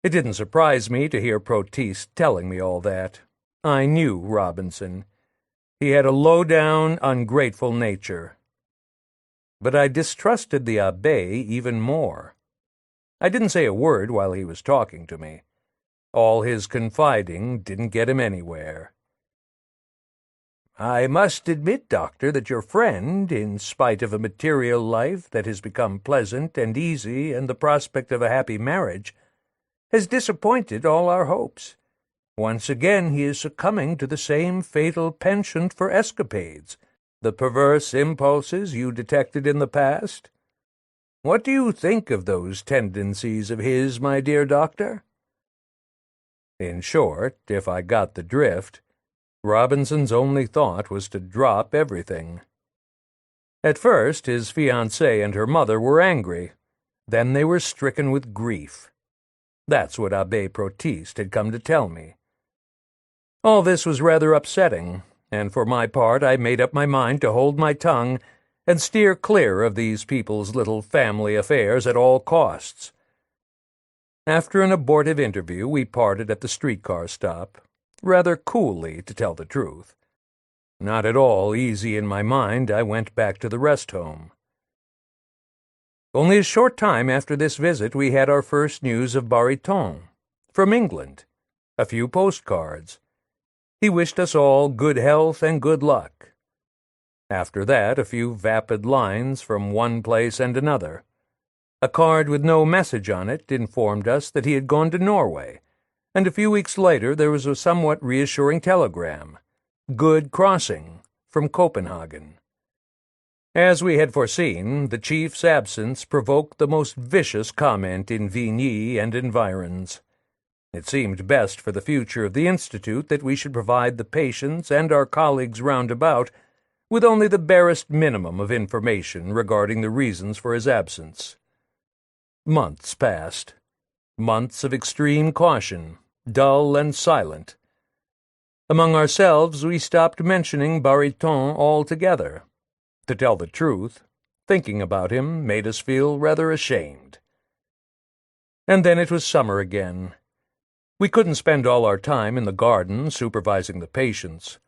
It didn't surprise me to hear Protiste telling me all that. I knew Robinson. He had a low-down, ungrateful nature. But I distrusted the abbé even more. I didn't say a word while he was talking to me. All his confiding didn't get him anywhere. "I must admit, Doctor, that your friend, in spite of a material life that has become pleasant and easy and the prospect of a happy marriage, has disappointed all our hopes. Once again he is succumbing to the same fatal penchant for escapades, the perverse impulses you detected in the past. What do you think of those tendencies of his, my dear doctor?" In short, if I got the drift, Robinson's only thought was to drop everything. At first his fiancée and her mother were angry. Then they were stricken with grief. That's what Abbé Protiste had come to tell me. All this was rather upsetting, and for my part I made up my mind to hold my tongue and steer clear of these people's little family affairs at all costs. After an abortive interview, we parted at the streetcar stop, rather coolly, to tell the truth. Not at all easy in my mind, I went back to the rest home. Only a short time after this visit, we had our first news of Bariton, from England. A few postcards. He wished us all good health and good luck. After that, a few vapid lines from one place and another. A card with no message on it informed us that he had gone to Norway, and a few weeks later there was a somewhat reassuring telegram. Good crossing, from Copenhagen. As we had foreseen, the chief's absence provoked the most vicious comment in Vigny and environs. It seemed best for the future of the Institute that we should provide the patients and our colleagues round about with only the barest minimum of information regarding the reasons for his absence. Months passed. Months of extreme caution, dull and silent. Among ourselves, we stopped mentioning Bariton altogether. To tell the truth, thinking about him made us feel rather ashamed. And then it was summer again. We couldn't spend all our time in the garden supervising the patients.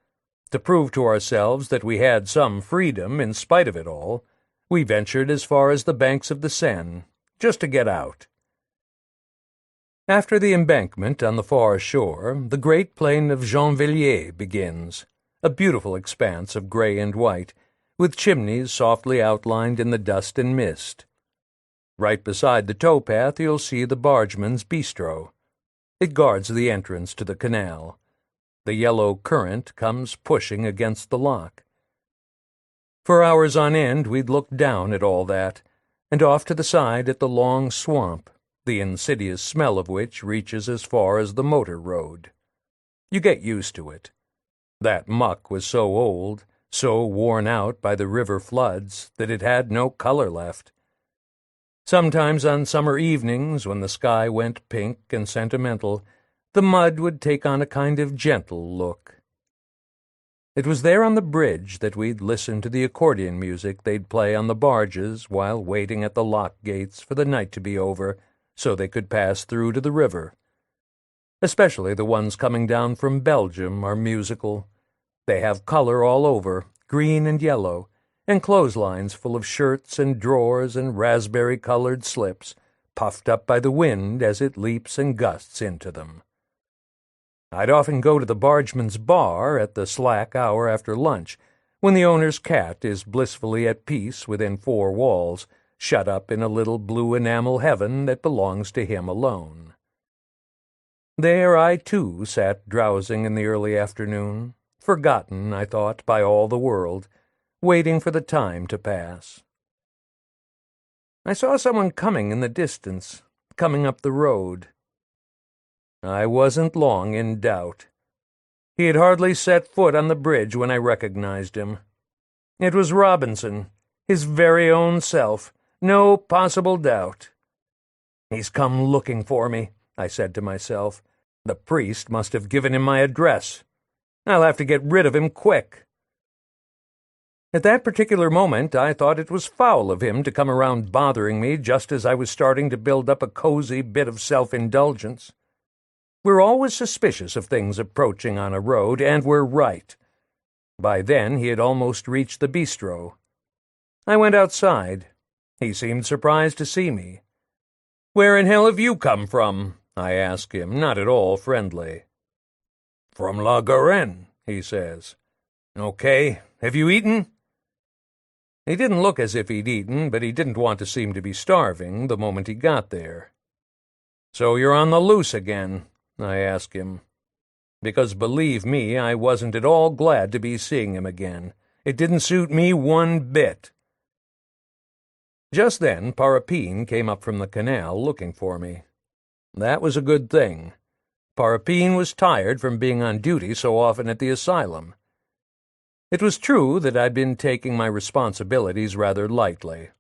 To prove to ourselves that we had some freedom in spite of it all, we ventured as far as the banks of the Seine, just to get out. After the embankment on the far shore, the great plain of Gennevilliers begins, a beautiful expanse of gray and white, with chimneys softly outlined in the dust and mist. Right beside the towpath you'll see the bargeman's bistro. It guards the entrance to the canal. The yellow current comes pushing against the lock. For hours on end we'd look down at all that, and off to the side at the long swamp, the insidious smell of which reaches as far as the motor road. You get used to it. That muck was so old, so worn out by the river floods, that it had no color left. Sometimes on summer evenings, when the sky went pink and sentimental, the mud would take on a kind of gentle look. It was there on the bridge that we'd listen to the accordion music they'd play on the barges while waiting at the lock gates for the night to be over, so they could pass through to the river. Especially the ones coming down from Belgium are musical. They have color all over, green and yellow, and clotheslines full of shirts and drawers and raspberry-colored slips, puffed up by the wind as it leaps and gusts into them. I'd often go to the bargeman's bar at the slack hour after lunch, when the owner's cat is blissfully at peace within four walls, shut up in a little blue enamel heaven that belongs to him alone. There I, too, sat drowsing in the early afternoon, forgotten, I thought, by all the world, waiting for the time to pass. I saw someone coming in the distance, coming up the road. I wasn't long in doubt. He had hardly set foot on the bridge when I recognized him. It was Robinson, his very own self, no possible doubt. "He's come looking for me," I said to myself. "The priest must have given him my address. I'll have to get rid of him quick." At that particular moment, I thought it was foul of him to come around bothering me just as I was starting to build up a cozy bit of self-indulgence. We're always suspicious of things approaching on a road, and we're right. By then he had almost reached the bistro. I went outside. He seemed surprised to see me. "Where in hell have you come from?" I asked him, not at all friendly. "From La Garenne," he says. "Okay, have you eaten?" He didn't look as if he'd eaten, but he didn't want to seem to be starving the moment he got there. "So you're on the loose again?" I asked him. Because, believe me, I wasn't at all glad to be seeing him again. It didn't suit me one bit. Just then, Parapine came up from the canal looking for me. That was a good thing. Parapine was tired from being on duty so often at the asylum. It was true that I'd been taking my responsibilities rather lightly.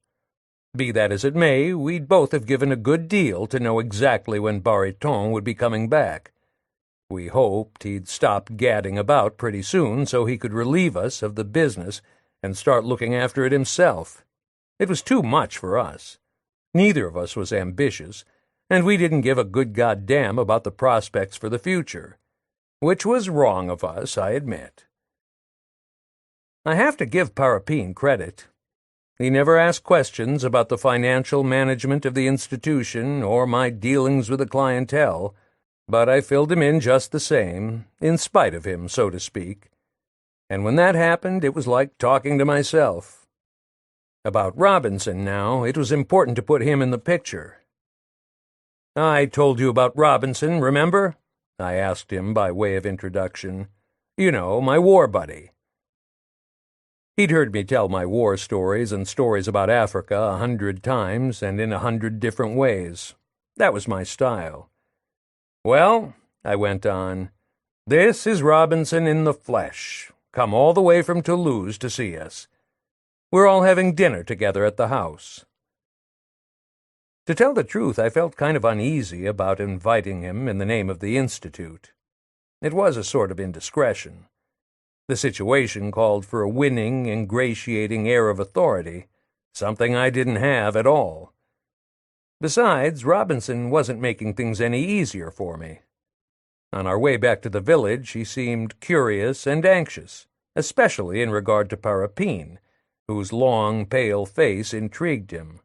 Be that as it may, we'd both have given a good deal to know exactly when Bariton would be coming back. We hoped he'd stop gadding about pretty soon so he could relieve us of the business and start looking after it himself. It was too much for us. Neither of us was ambitious, and we didn't give a good goddamn about the prospects for the future, which was wrong of us, I admit. I have to give Parapine credit. He never asked questions about the financial management of the institution or my dealings with the clientele, but I filled him in just the same, in spite of him, so to speak. And when that happened, it was like talking to myself. About Robinson, now, it was important to put him in the picture. "I told you about Robinson, remember?" I asked him by way of introduction. "You know, my war buddy." He'd heard me tell my war stories and stories about Africa 100 times and in 100 different ways. That was my style. "Well," I went on, "this is Robinson in the flesh, come all the way from Toulouse to see us. We're all having dinner together at the house." To tell the truth, I felt kind of uneasy about inviting him in the name of the Institute. It was a sort of indiscretion. The situation called for a winning, ingratiating air of authority, something I didn't have at all. Besides, Robinson wasn't making things any easier for me. On our way back to the village, he seemed curious and anxious, especially in regard to Parapine, whose long, pale face intrigued him.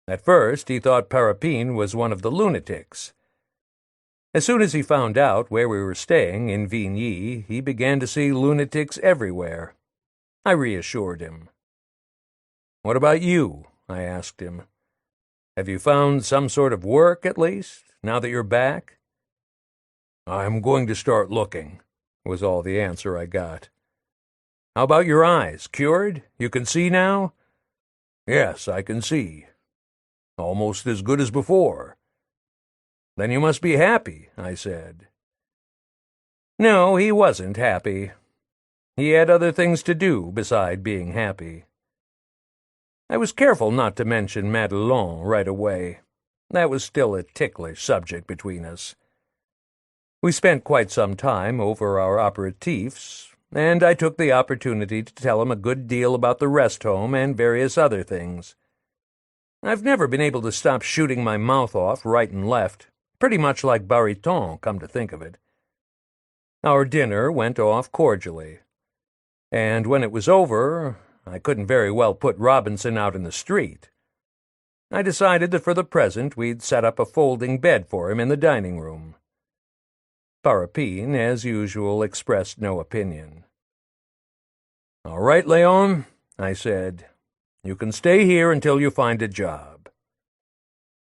At first, he thought Parapine was one of the lunatics. As soon as he found out where we were staying, in Vigny, he began to see lunatics everywhere. I reassured him. "What about you?" I asked him. "Have you found some sort of work, at least, now that you're back?" "I'm going to start looking," was all the answer I got. "How about your eyes? Cured? You can see now?" "Yes, I can see. Almost as good as before." "Then you must be happy," I said. No, he wasn't happy. He had other things to do beside being happy. I was careful not to mention Madelon right away. That was still a ticklish subject between us. We spent quite some time over our aperitifs, and I took the opportunity to tell him a good deal about the rest home and various other things. I've never been able to stop shooting my mouth off right and left, pretty much like Bariton, come to think of it. Our dinner went off cordially, and when it was over, I couldn't very well put Robinson out in the street. I decided that for the present we'd set up a folding bed for him in the dining room. Parapine, as usual, expressed no opinion. "All right, Léon," I said. "You can stay here until you find a job."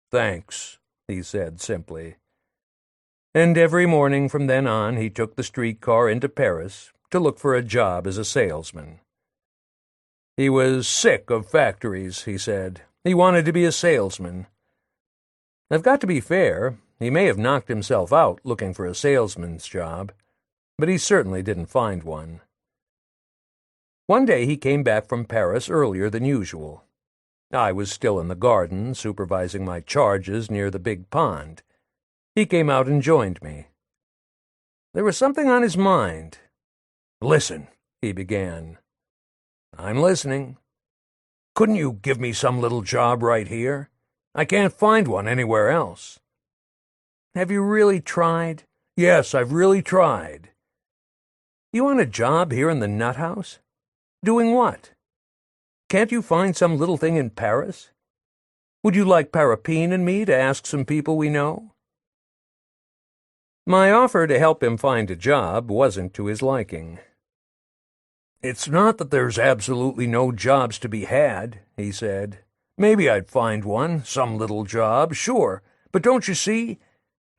"Thanks," he said simply. And every morning from then on he took the streetcar into Paris to look for a job as a salesman. He was sick of factories, he said. He wanted to be a salesman. I've got to be fair, he may have knocked himself out looking for a salesman's job, but he certainly didn't find one. One day he came back from Paris earlier than usual. I was still in the garden, supervising my charges near the big pond. He came out and joined me. There was something on his mind. "Listen," he began. "I'm listening." "Couldn't you give me some little job right here? I can't find one anywhere else." "Have you really tried?" "Yes, I've really tried." "You want a job here in the nut house? Doing what? Can't you find some little thing in Paris? Would you like Parapine and me to ask some people we know?" My offer to help him find a job wasn't to his liking. "It's not that there's absolutely no jobs to be had," he said. "Maybe I'd find one, some little job, sure, but don't you see?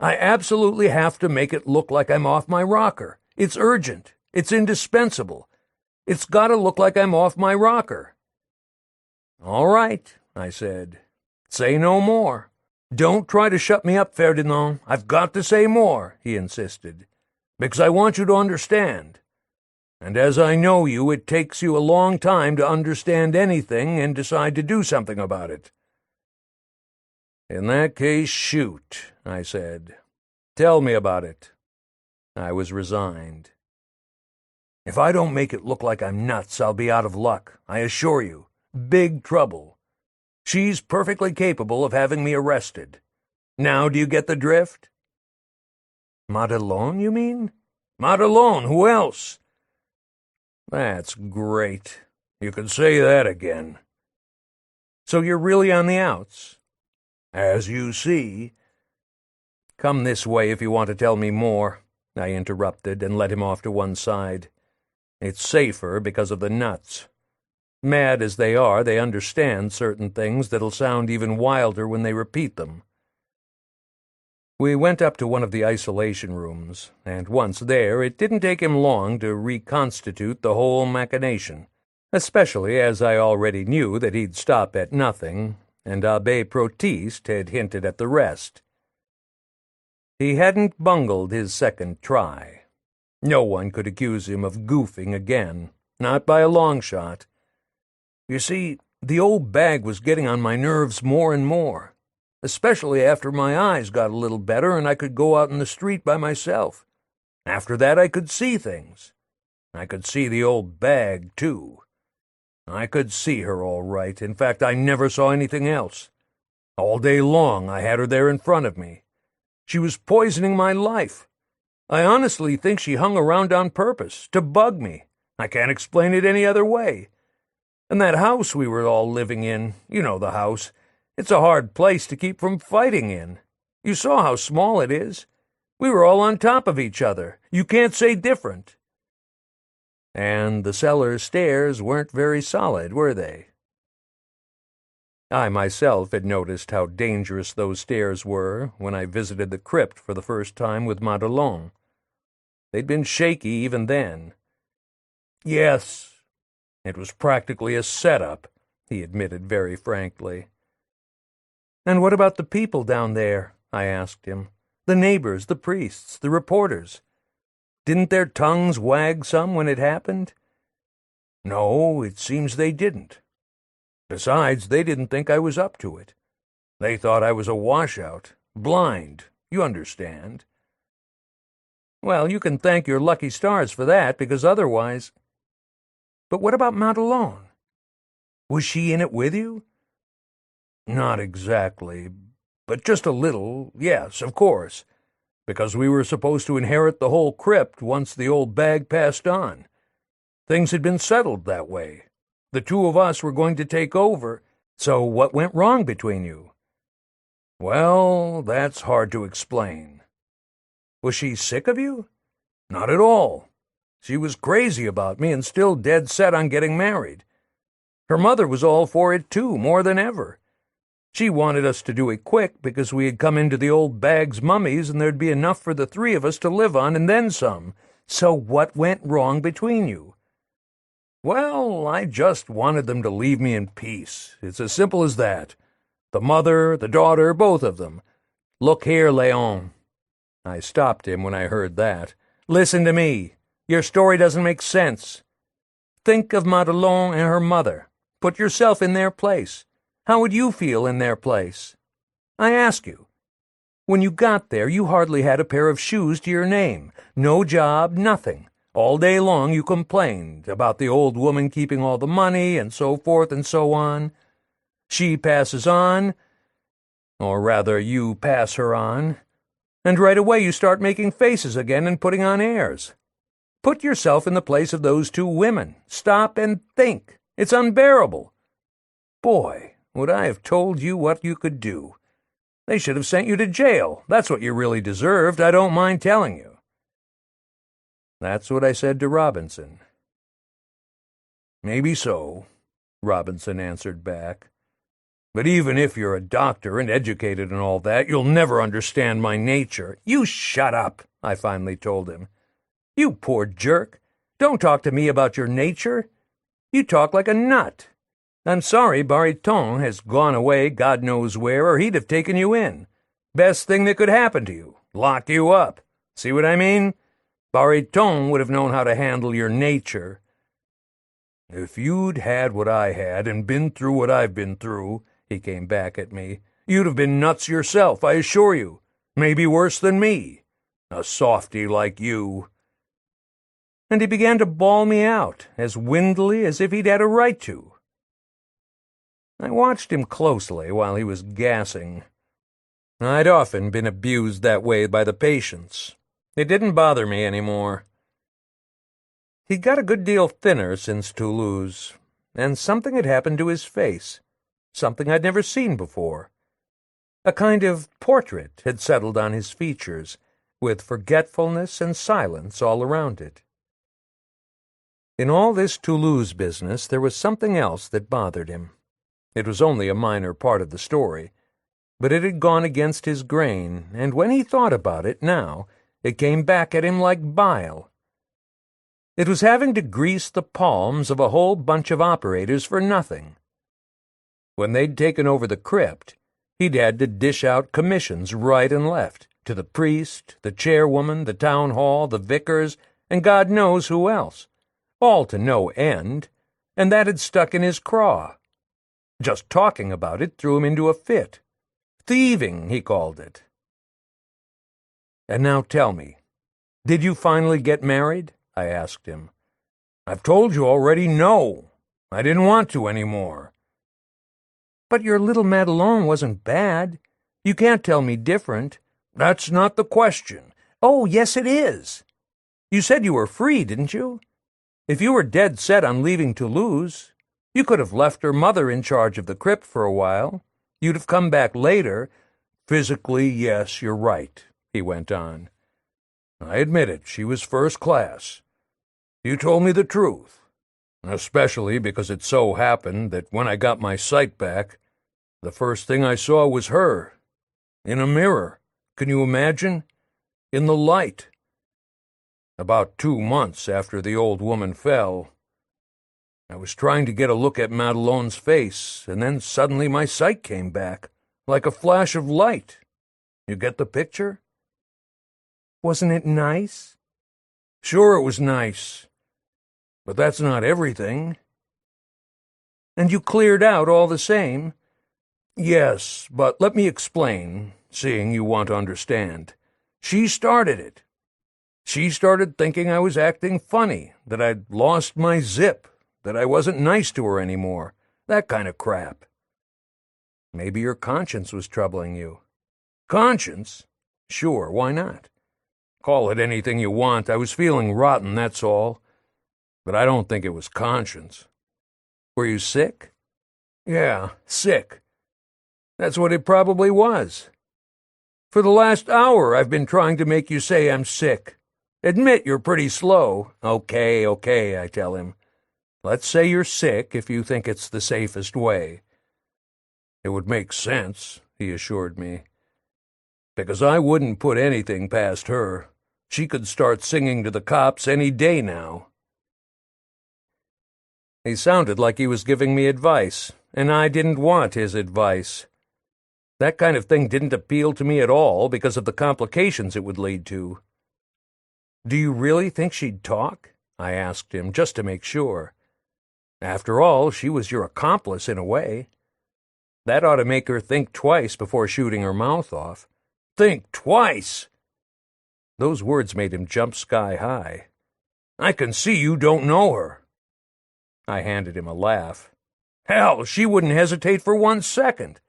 I absolutely have to make it look like I'm off my rocker. It's urgent. It's indispensable. It's got to look like I'm off my rocker." "All right," I said. "Say no more." "Don't try to shut me up, Ferdinand. I've got to say more," he insisted, "because I want you to understand. And as I know you, it takes you a long time to understand anything and decide to do something about it." "In that case, shoot," I said. "Tell me about it." I was resigned. "If I don't make it look like I'm nuts, I'll be out of luck, I assure you. Big trouble. She's perfectly capable of having me arrested. Now do you get the drift?" "Madelon, you mean?" "Madelon, who else?" "That's great. You can say that again." "So you're really on the outs?" "As you see." "Come this way if you want to tell me more," I interrupted and led him off to one side. "It's safer because of the nuts. Mad as they are, they understand certain things that'll sound even wilder when they repeat them." We went up to one of the isolation rooms, and once there, it didn't take him long to reconstitute the whole machination, especially as I already knew that he'd stop at nothing, and Abbé Protiste had hinted at the rest. He hadn't bungled his second try. No one could accuse him of goofing again, not by a long shot. You see, the old bag was getting on my nerves more and more, especially after my eyes got a little better and I could go out in the street by myself. After that I could see things. I could see the old bag, too. I could see her all right. In fact, I never saw anything else. All day long I had her there in front of me. She was poisoning my life. I honestly think she hung around on purpose, to bug me. I can't explain it any other way. And that house we were all living in, you know the house, it's a hard place to keep from fighting in. You saw how small it is. We were all on top of each other. You can't say different. And the cellar stairs weren't very solid, were they? I myself had noticed how dangerous those stairs were when I visited the crypt for the first time with Madelon. They'd been shaky even then. Yes, it was practically a setup, he admitted very frankly. "And what about the people down there?" I asked him. "The neighbors, the priests, the reporters. Didn't their tongues wag some when it happened?" "No, it seems they didn't. Besides, they didn't think I was up to it. They thought I was a washout, blind, you understand." "Well, you can thank your lucky stars for that, because otherwise—" "But what about Madelon? Was she in it with you?" "Not exactly, but just a little, yes, of course, because we were supposed to inherit the whole crypt once the old bag passed on. Things had been settled that way. The two of us were going to take over. So what went wrong between you?" "Well, that's hard to explain." "Was she sick of you?" "Not at all. She was crazy about me and still dead set on getting married. Her mother was all for it, too, more than ever. She wanted us to do it quick because we had come into the old bag's mummies and there'd be enough for the three of us to live on and then some. So what went wrong between you?" "Well, I just wanted them to leave me in peace. It's as simple as that. The mother, the daughter, both of them. Look here, Léon." I stopped him when I heard that. "Listen to me. Your story doesn't make sense. Think of Madelon and her mother. Put yourself in their place. How would you feel in their place? I ask you. When you got there, you hardly had a pair of shoes to your name. No job, nothing. All day long you complained about the old woman keeping all the money and so forth and so on. She passes on, or rather you pass her on, and right away you start making faces again and putting on airs. Put yourself in the place of those two women. Stop and think. It's unbearable. Boy, would I have told you what you could do. They should have sent you to jail. That's what you really deserved, I don't mind telling you." That's what I said to Robinson. "Maybe so," Robinson answered back. "But even if you're a doctor and educated and all that, you'll never understand my nature." "You shut up," I finally told him. "You poor jerk. Don't talk to me about your nature. You talk like a nut. I'm sorry Bariton has gone away God knows where, or he'd have taken you in. Best thing that could happen to you. Lock you up. See what I mean? Bariton would have known how to handle your nature." "If you'd had what I had and been through what I've been through," he came back at me, "you'd have been nuts yourself, I assure you. Maybe worse than me. A softy like you." And he began to bawl me out, as windily as if he'd had a right to. I watched him closely while he was gassing. I'd often been abused that way by the patients. It didn't bother me anymore. He'd got a good deal thinner since Toulouse, and something had happened to his face, something I'd never seen before. A kind of portrait had settled on his features, with forgetfulness and silence all around it. In all this Toulouse business there was something else that bothered him. It was only a minor part of the story, but it had gone against his grain, and when he thought about it now, it came back at him like bile. It was having to grease the palms of a whole bunch of operators for nothing. When they'd taken over the crypt, he'd had to dish out commissions right and left, to the priest, the chairwoman, the town hall, the vicars, and God knows who else, all to no end, and that had stuck in his craw. Just talking about it threw him into a fit. Thieving, he called it. And now tell me, did you finally get married? I asked him. I've told you already, no. I didn't want to anymore. But your little Madelon wasn't bad. You can't tell me different. That's not the question. Oh, yes it is. You said you were free, didn't you? If you were dead set on leaving Toulouse, you could have left her mother in charge of the crypt for a while. You'd have come back later. Physically, yes, you're right, he went on. I admit it, she was first class. You told me the truth, especially because it so happened that when I got my sight back, the first thing I saw was her, in a mirror. Can you imagine? In the light. About 2 months after the old woman fell, I was trying to get a look at Madelon's face, and then suddenly my sight came back, like a flash of light. You get the picture? Wasn't it nice? Sure it was nice, but that's not everything. And you cleared out all the same? Yes, but let me explain, seeing you want to understand. She started it. She started thinking I was acting funny, that I'd lost my zip, that I wasn't nice to her anymore, that kind of crap. Maybe your conscience was troubling you. Conscience? Sure, why not? Call it anything you want. I was feeling rotten, that's all. But I don't think it was conscience. Were you sick? Yeah, sick. That's what it probably was. For the last hour I've been trying to make you say I'm sick. Admit you're pretty slow. Okay, I tell him. Let's say you're sick if you think it's the safest way. It would make sense, he assured me. Because I wouldn't put anything past her. She could start singing to the cops any day now. He sounded like he was giving me advice, and I didn't want his advice. That kind of thing didn't appeal to me at all because of the complications it would lead to. Do you really think she'd talk? I asked him, just to make sure. After all, she was your accomplice in a way. That ought to make her think twice before shooting her mouth off. Think twice? Those words made him jump sky high. I can see you don't know her. I handed him a laugh. Hell, she wouldn't hesitate for 1 second.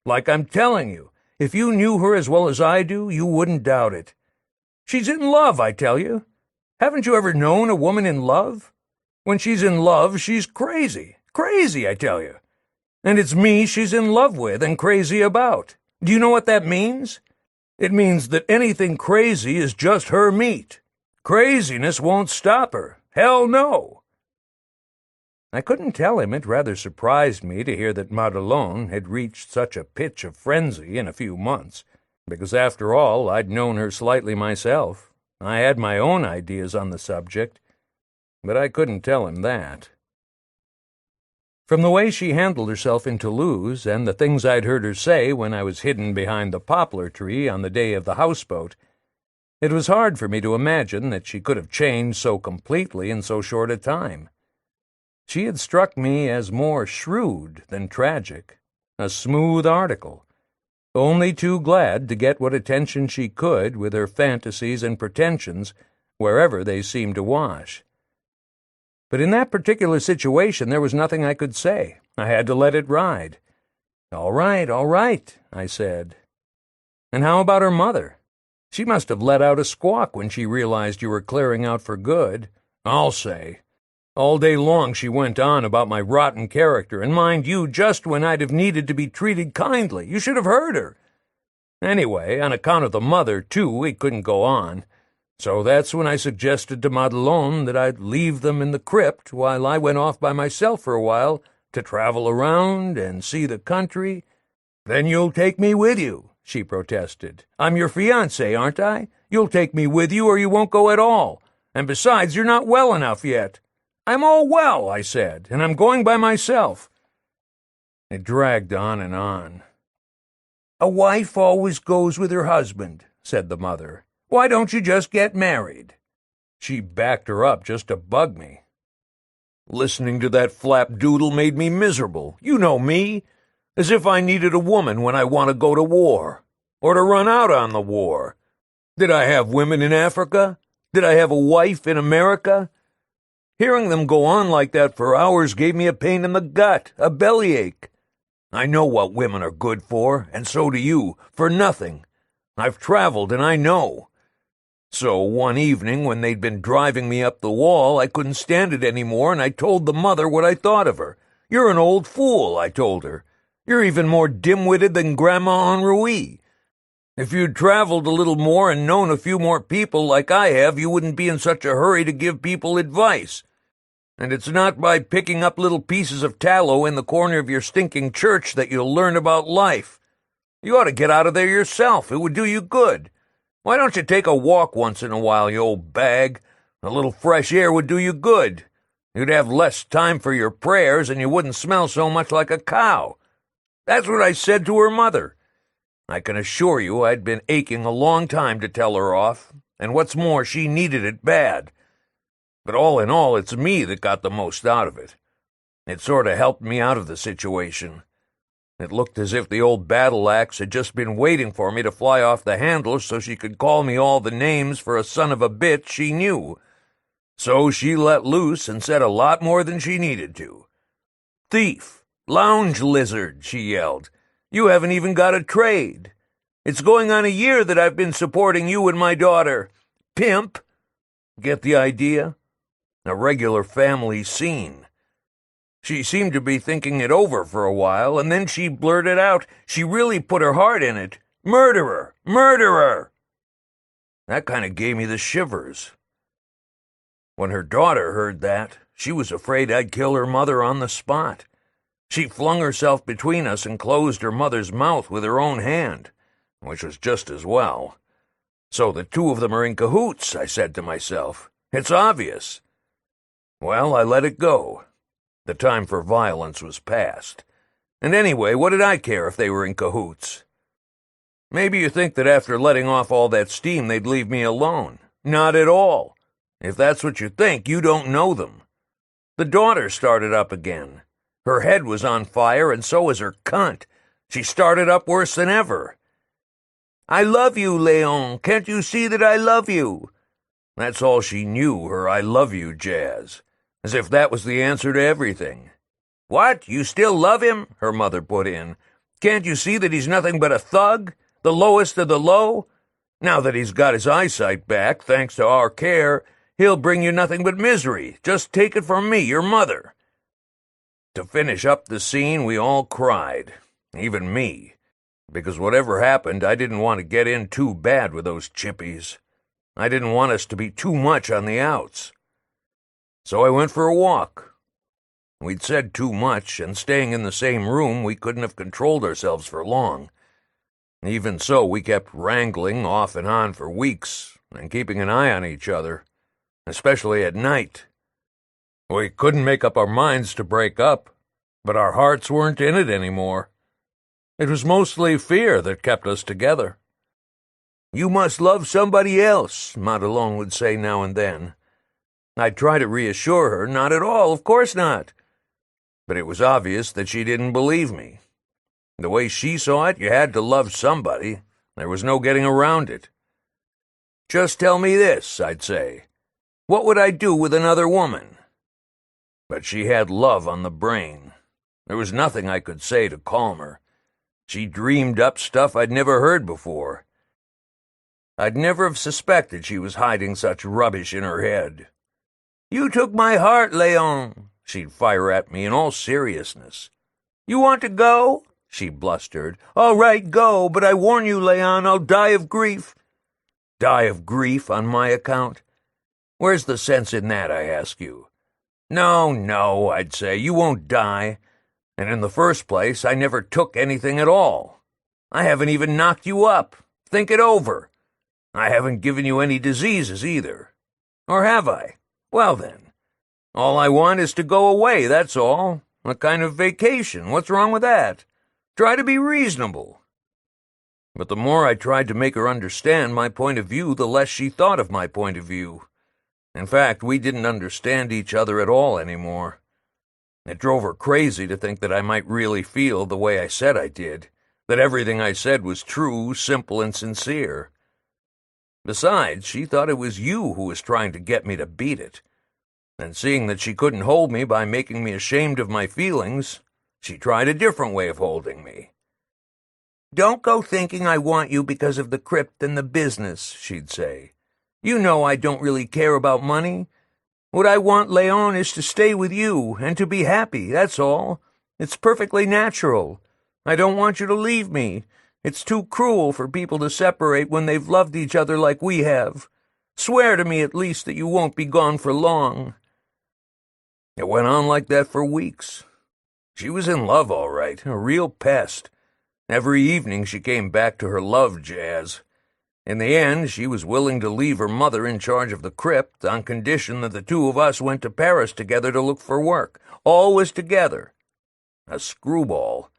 Like I'm telling you, if you knew her as well as I do, you wouldn't doubt it. She's in love, I tell you. Haven't you ever known a woman in love? When she's in love, she's crazy. Crazy, I tell you. And it's me she's in love with and crazy about. Do you know what that means? It means that anything crazy is just her meat. Craziness won't stop her. Hell no. I couldn't tell him it rather surprised me to hear that Madelon had reached such a pitch of frenzy in a few months, because after all I'd known her slightly myself. I had my own ideas on the subject, but I couldn't tell him that. From the way she handled herself in Toulouse, and the things I'd heard her say when I was hidden behind the poplar tree on the day of the houseboat, it was hard for me to imagine that she could have changed so completely in so short a time. She had struck me as more shrewd than tragic, a smooth article, only too glad to get what attention she could with her fantasies and pretensions wherever they seemed to wash. But in that particular situation there was nothing I could say. I had to let it ride. All right, I said. And how about her mother? She must have let out a squawk when she realized you were clearing out for good. I'll say. All day long she went on about my rotten character, and mind you, just when I'd have needed to be treated kindly. You should have heard her. Anyway, on account of the mother, too, it couldn't go on. So that's when I suggested to Madelon that I'd leave them in the crypt while I went off by myself for a while to travel around and see the country. Then you'll take me with you, she protested. I'm your fiancé, aren't I? You'll take me with you or you won't go at all. And besides, you're not well enough yet. I'm all well, I said, and I'm going by myself. It dragged on and on. A wife always goes with her husband, said the mother. Why don't you just get married? She backed her up just to bug me. Listening to that flapdoodle made me miserable. You know me. As if I needed a woman when I want to go to war, or to run out on the war. Did I have women in Africa? Did I have a wife in America? Hearing them go on like that for hours gave me a pain in the gut, a bellyache. I know what women are good for, and so do you, for nothing. I've traveled and I know. So one evening, when they'd been driving me up the wall, I couldn't stand it any more, and I told the mother what I thought of her. You're an old fool, I told her. You're even more dim-witted than Grandma Henri. If you'd traveled a little more and known a few more people like I have, you wouldn't be in such a hurry to give people advice. And it's not by picking up little pieces of tallow in the corner of your stinking church that you'll learn about life. You ought to get out of there yourself. It would do you good. Why don't you take a walk once in a while, you old bag? A little fresh air would do you good. You'd have less time for your prayers, and you wouldn't smell so much like a cow. That's what I said to her mother. I can assure you I'd been aching a long time to tell her off, and what's more, she needed it bad. But all in all, it's me that got the most out of it. It sort of helped me out of the situation. It looked as if the old battle axe had just been waiting for me to fly off the handle so she could call me all the names for a son of a bitch she knew. So she let loose and said a lot more than she needed to. Thief! Lounge lizard, she yelled. You haven't even got a trade. It's going on a year that I've been supporting you and my daughter. Pimp! Get the idea? A regular family scene. She seemed to be thinking it over for a while, and then she blurted out, she really put her heart in it, Murderer! Murderer! That kind of gave me the shivers. When her daughter heard that, she was afraid I'd kill her mother on the spot. She flung herself between us and closed her mother's mouth with her own hand, which was just as well. So the two of them are in cahoots, I said to myself. It's obvious. Well, I let it go. The time for violence was past. And anyway, what did I care if they were in cahoots? Maybe you think that after letting off all that steam they'd leave me alone. Not at all. If that's what you think, you don't know them. The daughter started up again. Her head was on fire, and so was her cunt. She started up worse than ever. I love you, Léon. Can't you see that I love you? That's all she knew, her I love you jazz. As if that was the answer to everything. What, you still love him? Her mother put in. Can't you see that he's nothing but a thug? The lowest of the low? Now that he's got his eyesight back, thanks to our care, he'll bring you nothing but misery. Just take it from me, your mother. To finish up the scene, we all cried, even me, because whatever happened, I didn't want to get in too bad with those chippies. I didn't want us to be too much on the outs. So I went for a walk. We'd said too much, and staying in the same room, we couldn't have controlled ourselves for long. Even so, we kept wrangling off and on for weeks, and keeping an eye on each other, especially at night. We couldn't make up our minds to break up, but our hearts weren't in it anymore. It was mostly fear that kept us together. You must love somebody else, Madelon would say now and then. I'd try to reassure her, not at all, of course not. But it was obvious that she didn't believe me. The way she saw it, you had to love somebody. There was no getting around it. Just tell me this, I'd say. What would I do with another woman? But she had love on the brain. There was nothing I could say to calm her. She dreamed up stuff I'd never heard before. I'd never have suspected she was hiding such rubbish in her head. "You took my heart, Léon," she'd fire at me in all seriousness. "You want to go?" she blustered. "All right, go, but I warn you, Léon, I'll die of grief." Die of grief on my account? Where's the sense in that, I ask you? No, I'd say, you won't die. And in the first place, I never took anything at all. I haven't even knocked you up. Think it over. I haven't given you any diseases either. Or have I? Well then, all I want is to go away, that's all. A kind of vacation. What's wrong with that? Try to be reasonable. But the more I tried to make her understand my point of view, the less she thought of my point of view. In fact, we didn't understand each other at all anymore. It drove her crazy to think that I might really feel the way I said I did, that everything I said was true, simple, and sincere. Besides, she thought it was you who was trying to get me to beat it. And seeing that she couldn't hold me by making me ashamed of my feelings, she tried a different way of holding me. "Don't go thinking I want you because of the crypt and the business," she'd say. "You know I don't really care about money. What I want, Léon, is to stay with you and to be happy, that's all. It's perfectly natural. I don't want you to leave me. It's too cruel for people to separate when they've loved each other like we have. Swear to me at least that you won't be gone for long." It went on like that for weeks. She was in love, all right, a real pest. Every evening she came back to her love jazz. In the end, she was willing to leave her mother in charge of the crypt on condition that the two of us went to Paris together to look for work. Always together. A screwball.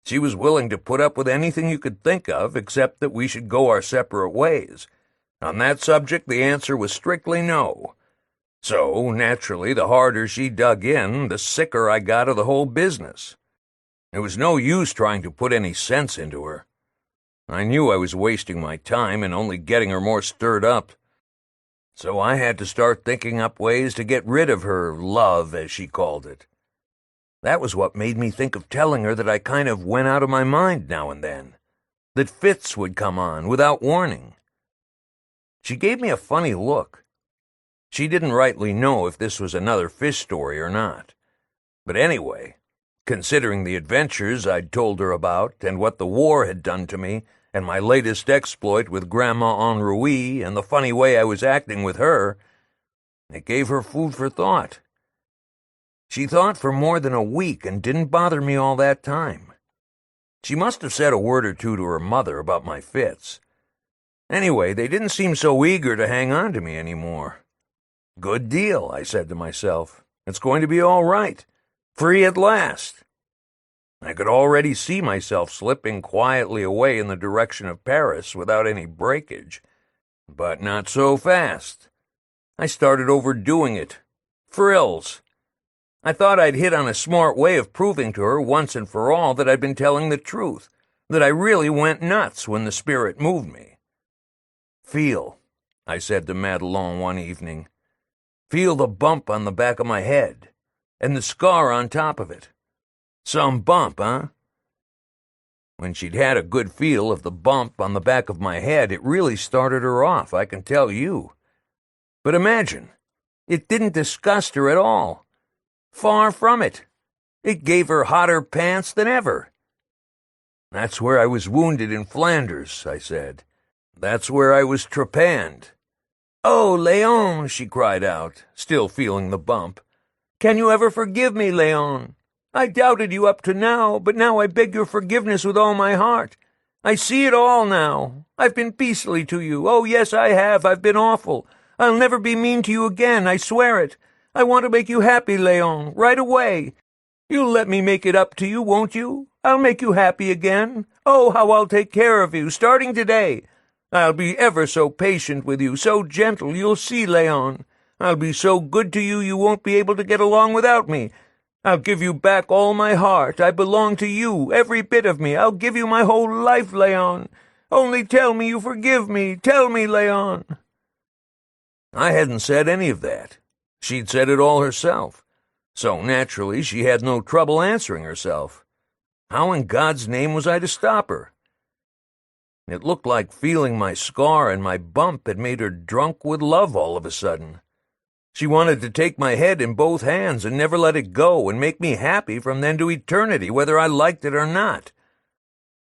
She was willing to put up with anything you could think of except that we should go our separate ways. On that subject, the answer was strictly no. So, naturally, the harder she dug in, the sicker I got of the whole business. There was no use trying to put any sense into her. I knew I was wasting my time and only getting her more stirred up. So I had to start thinking up ways to get rid of her love, as she called it. That was what made me think of telling her that I kind of went out of my mind now and then, that fits would come on without warning. She gave me a funny look. She didn't rightly know if this was another fish story or not. But anyway, considering the adventures I'd told her about and what the war had done to me and my latest exploit with Grandma Henri and the funny way I was acting with her, it gave her food for thought. She thought for more than a week and didn't bother me all that time. She must have said a word or two to her mother about my fits. Anyway, they didn't seem so eager to hang on to me anymore. Good deal, I said to myself. It's going to be all right. Free at last. I could already see myself slipping quietly away in the direction of Paris without any breakage. But not so fast. I started overdoing it. Frills. I thought I'd hit on a smart way of proving to her once and for all that I'd been telling the truth, that I really went nuts when the spirit moved me. "Feel," I said to Madelon one evening. "Feel the bump on the back of my head, and the scar on top of it. Some bump, huh?" When she'd had a good feel of the bump on the back of my head, it really started her off, I can tell you. But imagine, it didn't disgust her at all. Far from it. It gave her hotter pants than ever. "That's where I was wounded in Flanders," I said. "That's where I was trepanned." "Oh, Léon," she cried out, still feeling the bump. "Can you ever forgive me, Léon? I doubted you up to now, but now I beg your forgiveness with all my heart. I see it all now. I've been beastly to you. Oh, yes, I have. I've been awful. I'll never be mean to you again, I swear it. I want to make you happy, Léon, right away. You'll let me make it up to you, won't you? I'll make you happy again. Oh, how I'll take care of you, starting today. I'll be ever so patient with you, so gentle, you'll see, Léon. I'll be so good to you you won't be able to get along without me. I'll give you back all my heart. I belong to you, every bit of me. I'll give you my whole life, Léon. Only tell me you forgive me. Tell me, Léon." I hadn't said any of that. She'd said it all herself. So naturally she had no trouble answering herself. How in God's name was I to stop her? It looked like feeling my scar and my bump had made her drunk with love all of a sudden. She wanted to take my head in both hands and never let it go and make me happy from then to eternity, whether I liked it or not.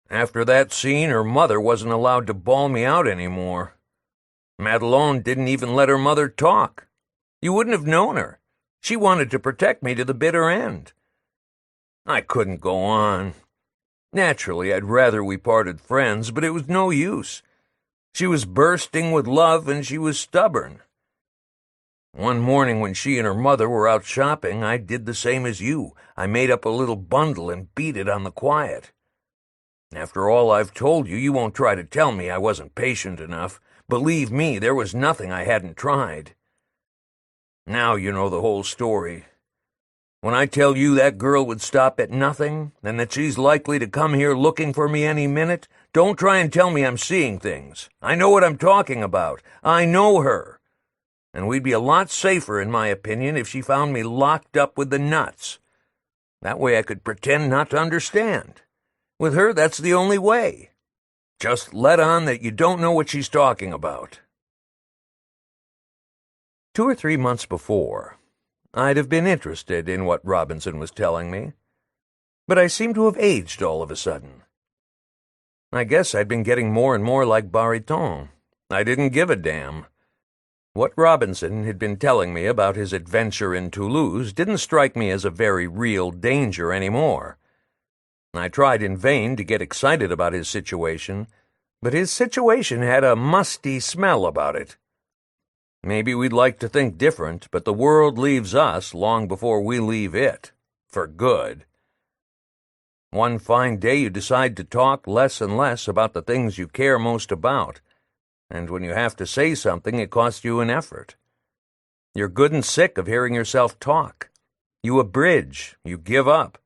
After that scene, her mother wasn't allowed to bawl me out anymore. Madelon didn't even let her mother talk. You wouldn't have known her. She wanted to protect me to the bitter end. I couldn't go on. Naturally, I'd rather we parted friends, but it was no use. She was bursting with love, and she was stubborn. One morning when she and her mother were out shopping, I did the same as you. I made up a little bundle and beat it on the quiet. After all I've told you, you won't try to tell me I wasn't patient enough. Believe me, there was nothing I hadn't tried. Now you know the whole story. When I tell you that girl would stop at nothing, and that she's likely to come here looking for me any minute, don't try and tell me I'm seeing things. I know what I'm talking about. I know her. And we'd be a lot safer, in my opinion, if she found me locked up with the nuts. That way I could pretend not to understand. With her, that's the only way. Just let on that you don't know what she's talking about. 2 or 3 months before, I'd have been interested in what Robinson was telling me, but I seemed to have aged all of a sudden. I guess I'd been getting more and more like Bariton. I didn't give a damn. What Robinson had been telling me about his adventure in Toulouse didn't strike me as a very real danger anymore. I tried in vain to get excited about his situation, but his situation had a musty smell about it. Maybe we'd like to think different, but the world leaves us long before we leave it, for good. One fine day you decide to talk less and less about the things you care most about, and when you have to say something, it costs you an effort. You're good and sick of hearing yourself talk. You abridge, you give up.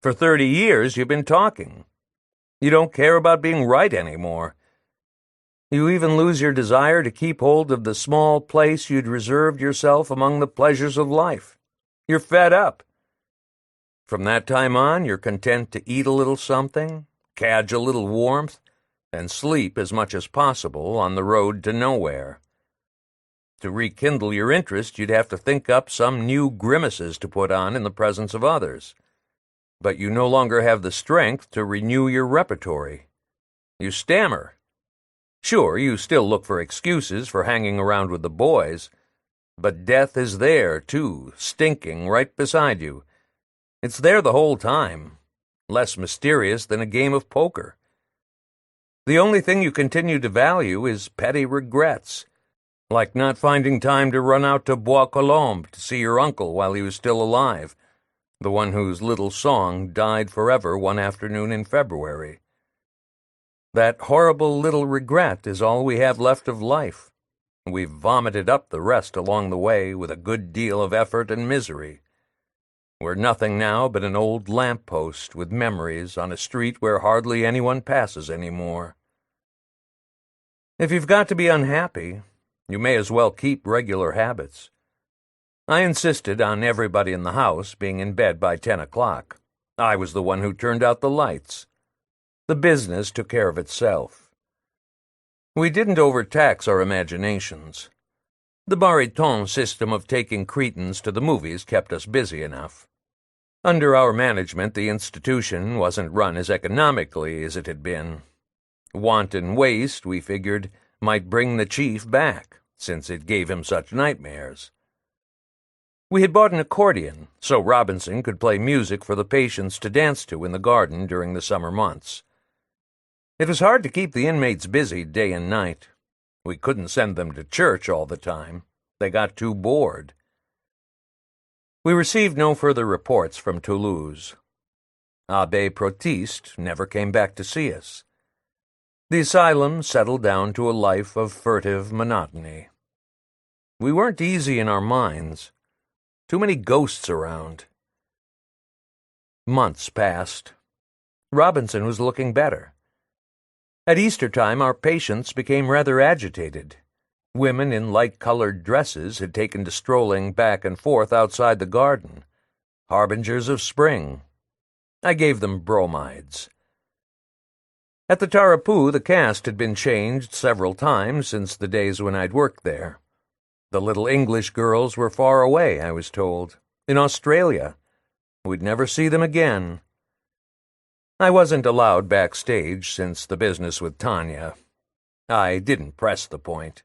For 30 years, you've been talking. You don't care about being right anymore. You even lose your desire to keep hold of the small place you'd reserved yourself among the pleasures of life. You're fed up. From that time on, you're content to eat a little something, cadge a little warmth, and sleep as much as possible on the road to nowhere. To rekindle your interest, you'd have to think up some new grimaces to put on in the presence of others. But you no longer have the strength to renew your repertory. You stammer. Sure, you still look for excuses for hanging around with the boys, but death is there, too, stinking right beside you. It's there the whole time, less mysterious than a game of poker. The only thing you continue to value is petty regrets, like not finding time to run out to Bois Colombes to see your uncle while he was still alive, the one whose little song died forever one afternoon in February. That horrible little regret is all we have left of life. We've vomited up the rest along the way with a good deal of effort and misery. We're nothing now but an old lamp-post with memories on a street where hardly anyone passes anymore. If you've got to be unhappy, you may as well keep regular habits. I insisted on everybody in the house being in bed by 10 o'clock. I was the one who turned out the lights. The business took care of itself. We didn't overtax our imaginations. The Bariton system of taking cretins to the movies kept us busy enough. Under our management, the institution wasn't run as economically as it had been. Wanton waste, we figured, might bring the chief back, since it gave him such nightmares. We had bought an accordion, so Robinson could play music for the patients to dance to in the garden during the summer months. It was hard to keep the inmates busy day and night. We couldn't send them to church all the time. They got too bored. We received no further reports from Toulouse. Abbé Protiste never came back to see us. The asylum settled down to a life of furtive monotony. We weren't easy in our minds. Too many ghosts around. Months passed. Robinson was looking better. At Easter time, our patients became rather agitated. Women in light-colored dresses had taken to strolling back and forth outside the garden, harbingers of spring. I gave them bromides. At the Tarapu, the cast had been changed several times since the days when I'd worked there. The little English girls were far away, I was told, in Australia. We'd never see them again. I wasn't allowed backstage since the business with Tanya. I didn't press the point.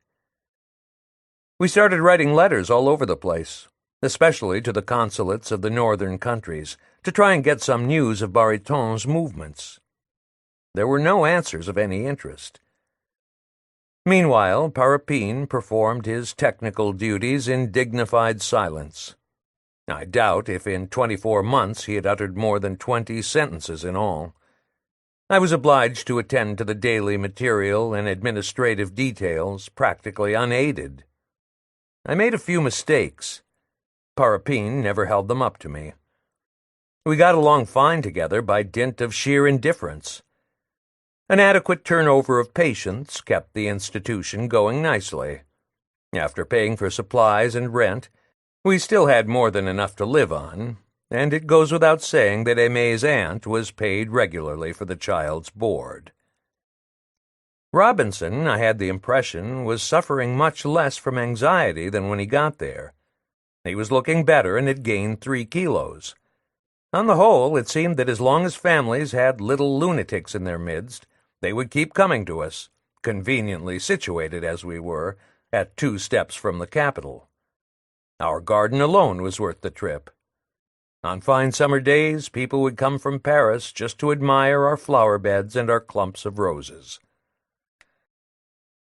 We started writing letters all over the place, especially to the consulates of the northern countries, to try and get some news of Bariton's movements. There were no answers of any interest. Meanwhile, Parapin performed his technical duties in dignified silence. I doubt if in 24 months he had uttered more than 20 sentences in all. I was obliged to attend to the daily material and administrative details, practically unaided. I made a few mistakes. Parapin never held them up to me. We got along fine together by dint of sheer indifference. An adequate turnover of patients kept the institution going nicely. After paying for supplies and rent, we still had more than enough to live on, and it goes without saying that Aimé's aunt was paid regularly for the child's board. Robinson, I had the impression, was suffering much less from anxiety than when he got there. He was looking better and had gained 3 kilos. On the whole, it seemed that as long as families had little lunatics in their midst, they would keep coming to us, conveniently situated as we were, at 2 steps from the capital. Our garden alone was worth the trip. On fine summer days, people would come from Paris just to admire our flower beds and our clumps of roses.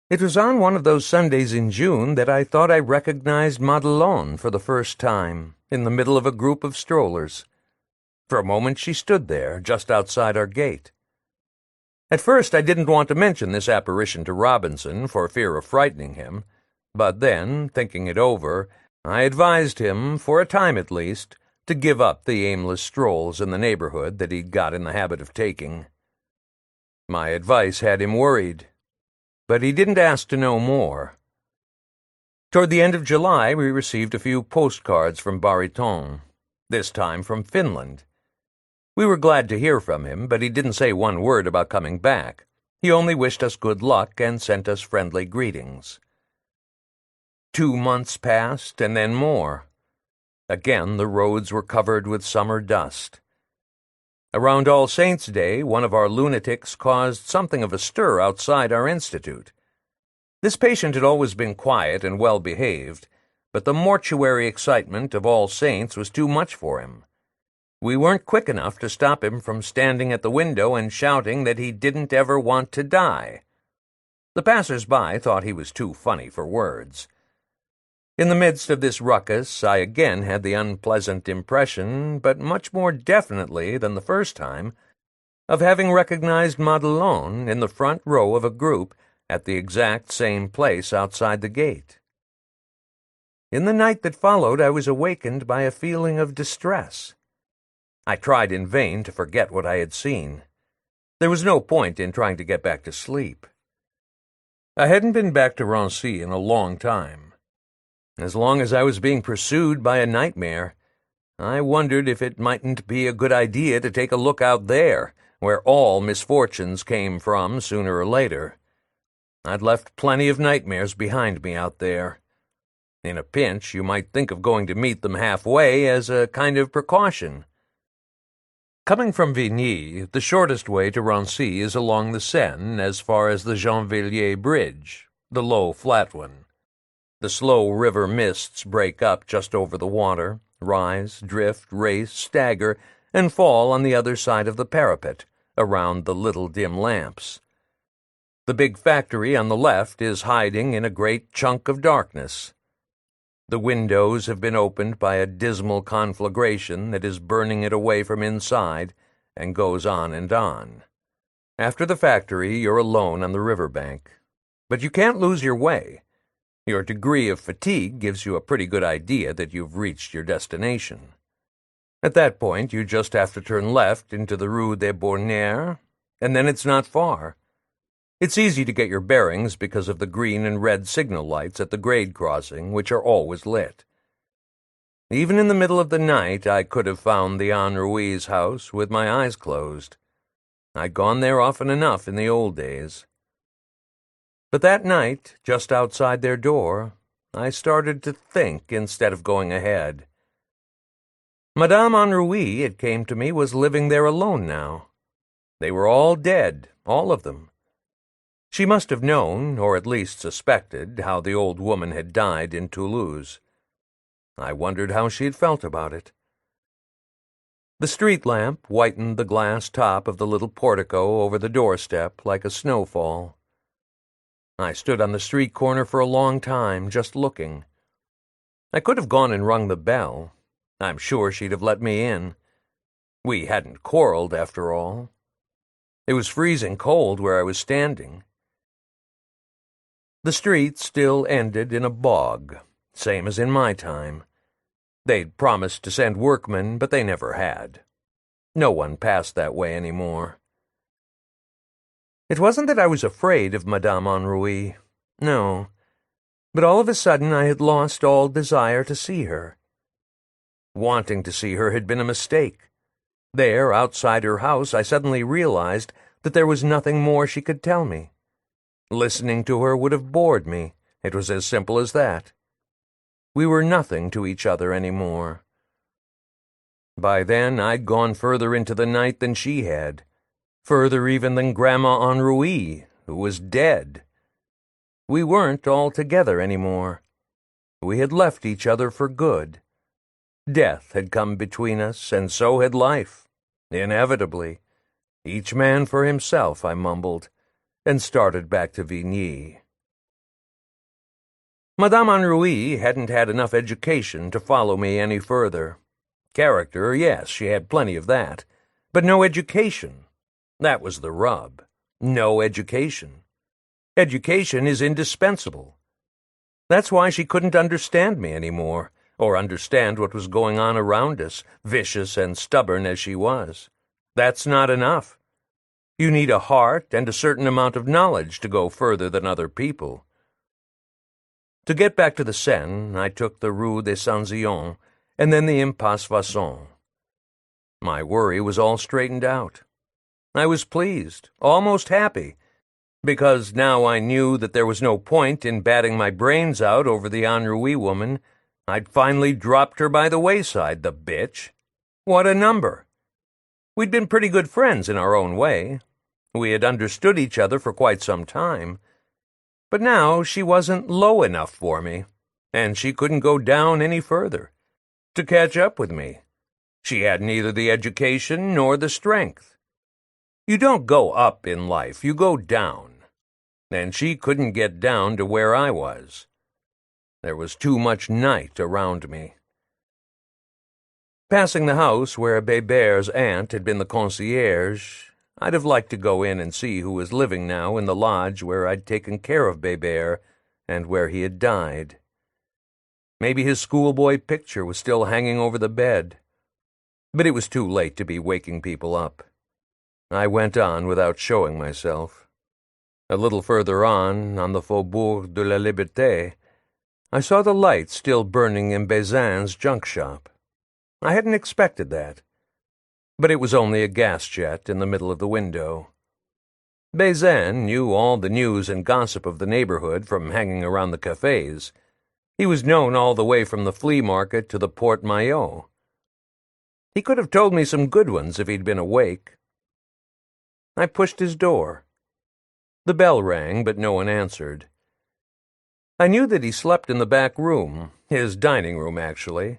It was on one of those Sundays in June that I thought I recognized Madelon for the first time, in the middle of a group of strollers. For a moment she stood there, just outside our gate. At first I didn't want to mention this apparition to Robinson for fear of frightening him, but then, thinking it over, I advised him, for a time at least, to give up the aimless strolls in the neighborhood that he'd got in the habit of taking. My advice had him worried, but he didn't ask to know more. Toward the end of July, we received a few postcards from Bariton, this time from Finland. We were glad to hear from him, but he didn't say one word about coming back. He only wished us good luck and sent us friendly greetings. 2 months passed, and then more. Again the roads were covered with summer dust. Around All Saints' Day, one of our lunatics caused something of a stir outside our institute. This patient had always been quiet and well-behaved, but the mortuary excitement of All Saints was too much for him. We weren't quick enough to stop him from standing at the window and shouting that he didn't ever want to die. The passers-by thought he was too funny for words. In the midst of this ruckus, I again had the unpleasant impression, but much more definitely than the first time, of having recognized Madelon in the front row of a group at the exact same place outside the gate. In the night that followed, I was awakened by a feeling of distress. I tried in vain to forget what I had seen. There was no point in trying to get back to sleep. I hadn't been back to Rancy in a long time. As long as I was being pursued by a nightmare, I wondered if it mightn't be a good idea to take a look out there, where all misfortunes came from sooner or later. I'd left plenty of nightmares behind me out there. In a pinch, you might think of going to meet them halfway as a kind of precaution. Coming from Vigny, the shortest way to Rancy is along the Seine as far as the Gennevilliers Bridge, the low, flat one. The slow river mists break up just over the water, rise, drift, race, stagger, and fall on the other side of the parapet, around the little dim lamps. The big factory on the left is hiding in a great chunk of darkness. The windows have been opened by a dismal conflagration that is burning it away from inside and goes on and on. After the factory, you're alone on the river bank. But you can't lose your way. Your degree of fatigue gives you a pretty good idea that you've reached your destination. At that point, you just have to turn left into the Rue des Bornières, and then it's not far. It's easy to get your bearings because of the green and red signal lights at the grade crossing, which are always lit. Even in the middle of the night, I could have found the Henri's house with my eyes closed. I'd gone there often enough in the old days. But that night, just outside their door, I started to think instead of going ahead. Madame Henri, it came to me, was living there alone now. They were all dead, all of them. She must have known, or at least suspected, how the old woman had died in Toulouse. I wondered how she had felt about it. The street lamp whitened the glass top of the little portico over the doorstep like a snowfall. I stood on the street corner for a long time, just looking. I could have gone and rung the bell. I'm sure she'd have let me in. We hadn't quarreled, after all. It was freezing cold where I was standing. The street still ended in a bog, same as in my time. They'd promised to send workmen, but they never had. No one passed that way anymore. It wasn't that I was afraid of Madame Henri. No. But all of a sudden I had lost all desire to see her. Wanting to see her had been a mistake. There, outside her house, I suddenly realized that there was nothing more she could tell me. Listening to her would have bored me. It was as simple as that. We were nothing to each other anymore. By then, I'd gone further into the night than she had, further even than Grandma Henri, who was dead. We weren't all together anymore. We had left each other for good. Death had come between us, and so had life, inevitably. Each man for himself, I mumbled, and started back to Vigny. Madame Henri hadn't had enough education to follow me any further. Character, yes, she had plenty of that, but no education. That was the rub. No education. Education is indispensable. That's why she couldn't understand me anymore, or understand what was going on around us, vicious and stubborn as she was. That's not enough. You need a heart and a certain amount of knowledge to go further than other people. To get back to the Seine, I took the Rue des Saint-Zion, and then the Impasse Vasson. My worry was all straightened out. I was pleased, almost happy, because now I knew that there was no point in batting my brains out over the Henri woman. I'd finally dropped her by the wayside, the bitch. What a number! We'd been pretty good friends in our own way. We had understood each other for quite some time. But now she wasn't low enough for me, and she couldn't go down any further. To catch up with me. She had neither the education nor the strength. You don't go up in life, you go down. And she couldn't get down to where I was. There was too much night around me. Passing the house where Bébert's aunt had been the concierge, I'd have liked to go in and see who was living now in the lodge where I'd taken care of Bébert and where he had died. Maybe his schoolboy picture was still hanging over the bed. But it was too late to be waking people up. I went on without showing myself. A little further on the Faubourg de la Liberté, I saw the light still burning in Bézin's junk shop. I hadn't expected that. But it was only a gas jet in the middle of the window. Bézin knew all the news and gossip of the neighborhood from hanging around the cafes. He was known all the way from the flea market to the Porte Maillot. He could have told me some good ones if he'd been awake. I pushed his door. The bell rang, but no one answered. I knew that he slept in the back room, his dining room, actually.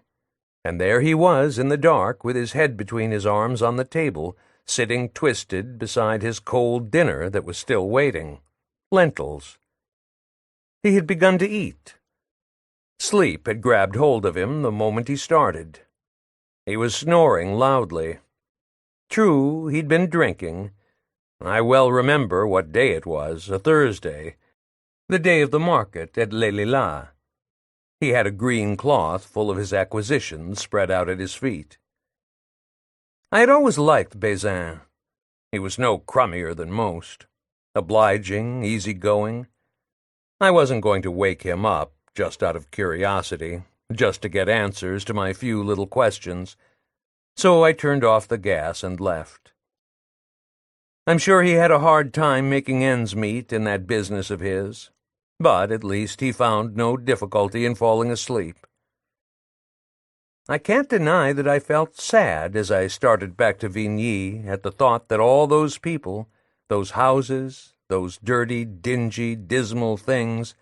And there he was in the dark, with his head between his arms on the table, sitting twisted beside his cold dinner that was still waiting. Lentils. He had begun to eat. Sleep had grabbed hold of him the moment he started. He was snoring loudly. True, he'd been drinking. I well remember what day it was, a Thursday, the day of the market at Les Lilas. He had a green cloth full of his acquisitions spread out at his feet. I had always liked Bézin. He was no crummier than most. Obliging, easy-going. I wasn't going to wake him up, just out of curiosity. just to get answers to my few little questions. So I turned off the gas and left. I'm sure he had a hard time making ends meet in that business of his, but at least he found no difficulty in falling asleep. I can't deny that I felt sad as I started back to Vigny at the thought that all those people, those houses, those dirty, dingy, dismal things,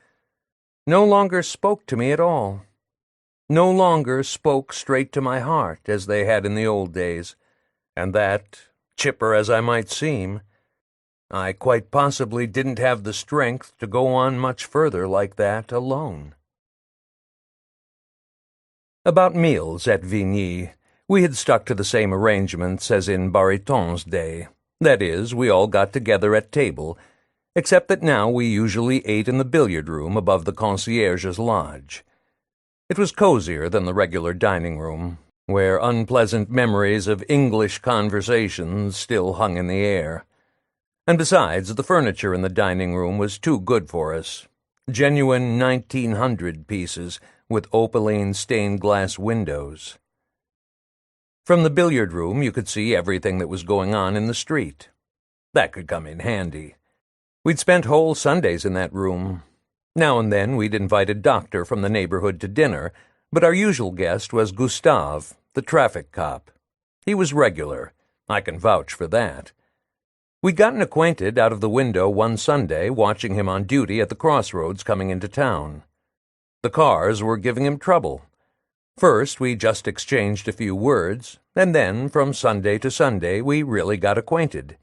no longer spoke to me at all. No longer spoke straight to my heart as they had in the old days, and that, chipper as I might seem, I quite possibly didn't have the strength to go on much further like that alone. About meals at Vigny, we had stuck to the same arrangements as in Bariton's day. That is, we all got together at table, except that now we usually ate in the billiard room above the concierge's lodge. It was cozier than the regular dining room, where unpleasant memories of English conversations still hung in the air. And besides, the furniture in the dining room was too good for us. Genuine 1900 pieces with opaline stained-glass windows. From the billiard room you could see everything that was going on in the street. That could come in handy. We'd spent whole Sundays in that room. Now and then we'd invite a doctor from the neighborhood to dinner, but our usual guest was Gustave, the traffic cop. He was regular. I can vouch for that. We'd gotten acquainted out of the window one Sunday, watching him on duty at the crossroads coming into town. The cars were giving him trouble. First, we just exchanged a few words, and then, from Sunday to Sunday, we really got acquainted.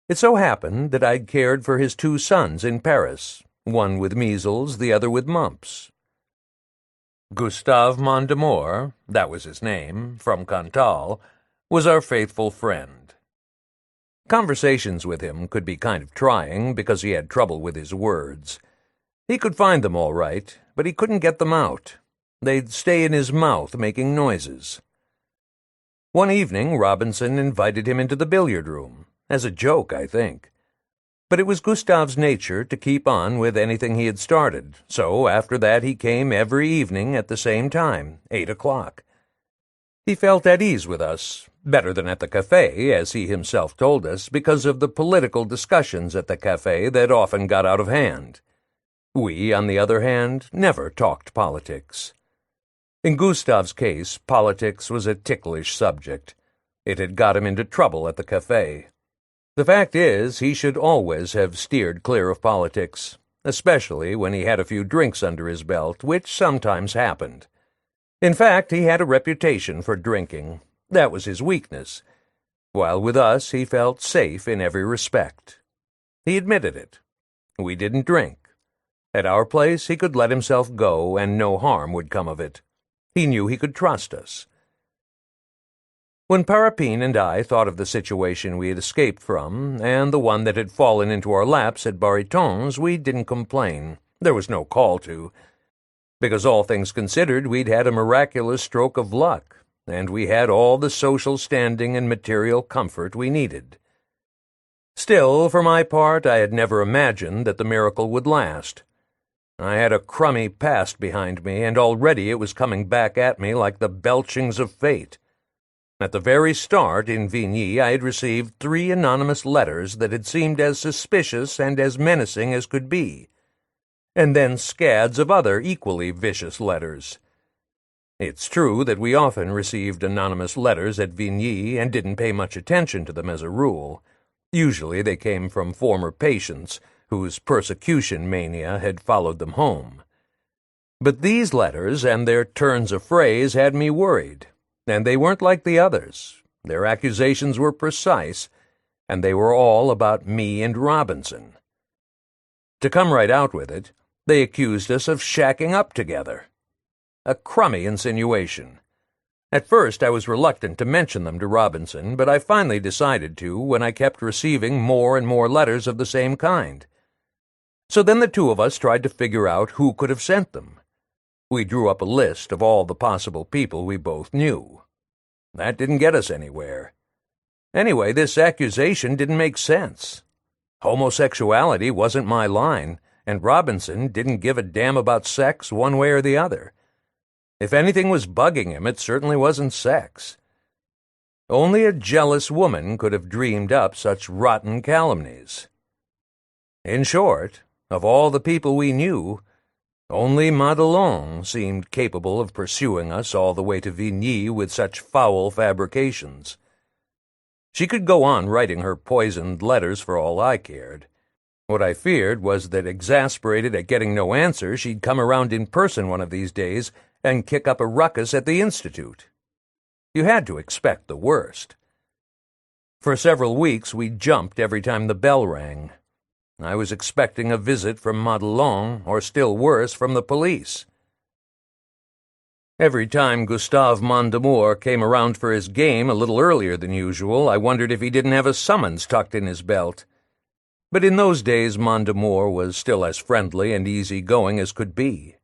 It so happened that I'd cared for his 2 sons in Paris, one with measles, the other with mumps. Gustave Mondamour, that was his name, from Cantal, was our faithful friend. Conversations with him could be kind of trying because he had trouble with his words. He could find them all right, but he couldn't get them out. They'd stay in his mouth making noises. One evening Robinson invited him into the billiard room, as a joke, I think. But it was Gustave's nature to keep on with anything he had started, so after that he came every evening at the same time, 8 o'clock. He felt at ease with us, better than at the café, as he himself told us, because of the political discussions at the café that often got out of hand. We, on the other hand, never talked politics. In Gustave's case, politics was a ticklish subject. It had got him into trouble at the café. The fact is, he should always have steered clear of politics, especially when he had a few drinks under his belt, which sometimes happened. In fact, he had a reputation for drinking. That was his weakness, while with us he felt safe in every respect. He admitted it. We didn't drink. At our place he could let himself go, and no harm would come of it. He knew he could trust us. When Parapine and I thought of the situation we had escaped from, and the one that had fallen into our laps at Bariton's, we didn't complain. There was no call to. Because all things considered, we'd had a miraculous stroke of luck, and we had all the social standing and material comfort we needed. Still, for my part, I had never imagined that the miracle would last. I had a crummy past behind me, and already it was coming back at me like the belchings of fate. At the very start, in Vigny, I had received 3 anonymous letters that had seemed as suspicious and as menacing as could be, and then scads of other equally vicious letters. It's true that we often received anonymous letters at Vigny and didn't pay much attention to them as a rule. Usually they came from former patients whose persecution mania had followed them home. But these letters and their turns of phrase had me worried, and they weren't like the others. Their accusations were precise, and they were all about me and Robinson. To come right out with it, they accused us of shacking up together. A crummy insinuation. At first I was reluctant to mention them to Robinson, but I finally decided to when I kept receiving more and more letters of the same kind. So then the 2 of us tried to figure out who could have sent them. We drew up a list of all the possible people we both knew. That didn't get us anywhere. Anyway, this accusation didn't make sense. Homosexuality wasn't my line, and Robinson didn't give a damn about sex one way or the other. If anything was bugging him, it certainly wasn't sex. Only a jealous woman could have dreamed up such rotten calumnies. In short, of all the people we knew, only Madelon seemed capable of pursuing us all the way to Vigny with such foul fabrications. She could go on writing her poisoned letters for all I cared. What I feared was that, exasperated at getting no answer, she'd come around in person one of these days and kick up a ruckus at the Institute. You had to expect the worst. For several weeks we jumped every time the bell rang. I was expecting a visit from Madelon, or still worse, from the police. Every time Gustave Mondamour came around for his game a little earlier than usual, I wondered if he didn't have a summons tucked in his belt. But in those days Mondamour was still as friendly and easy-going as could be.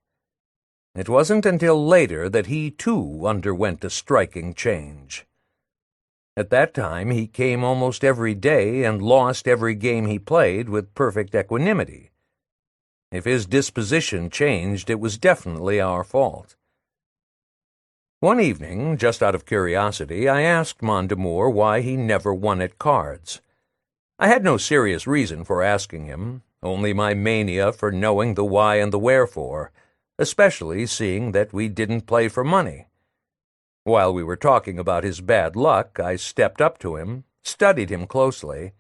It wasn't until later that he, too, underwent a striking change. At that time he came almost every day and lost every game he played with perfect equanimity. If his disposition changed, it was definitely our fault. One evening, just out of curiosity, I asked Mondamour why he never won at cards. I had no serious reason for asking him, only my mania for knowing the why and the wherefore, especially seeing that we didn't play for money. While we were talking about his bad luck, I stepped up to him, studied him closely,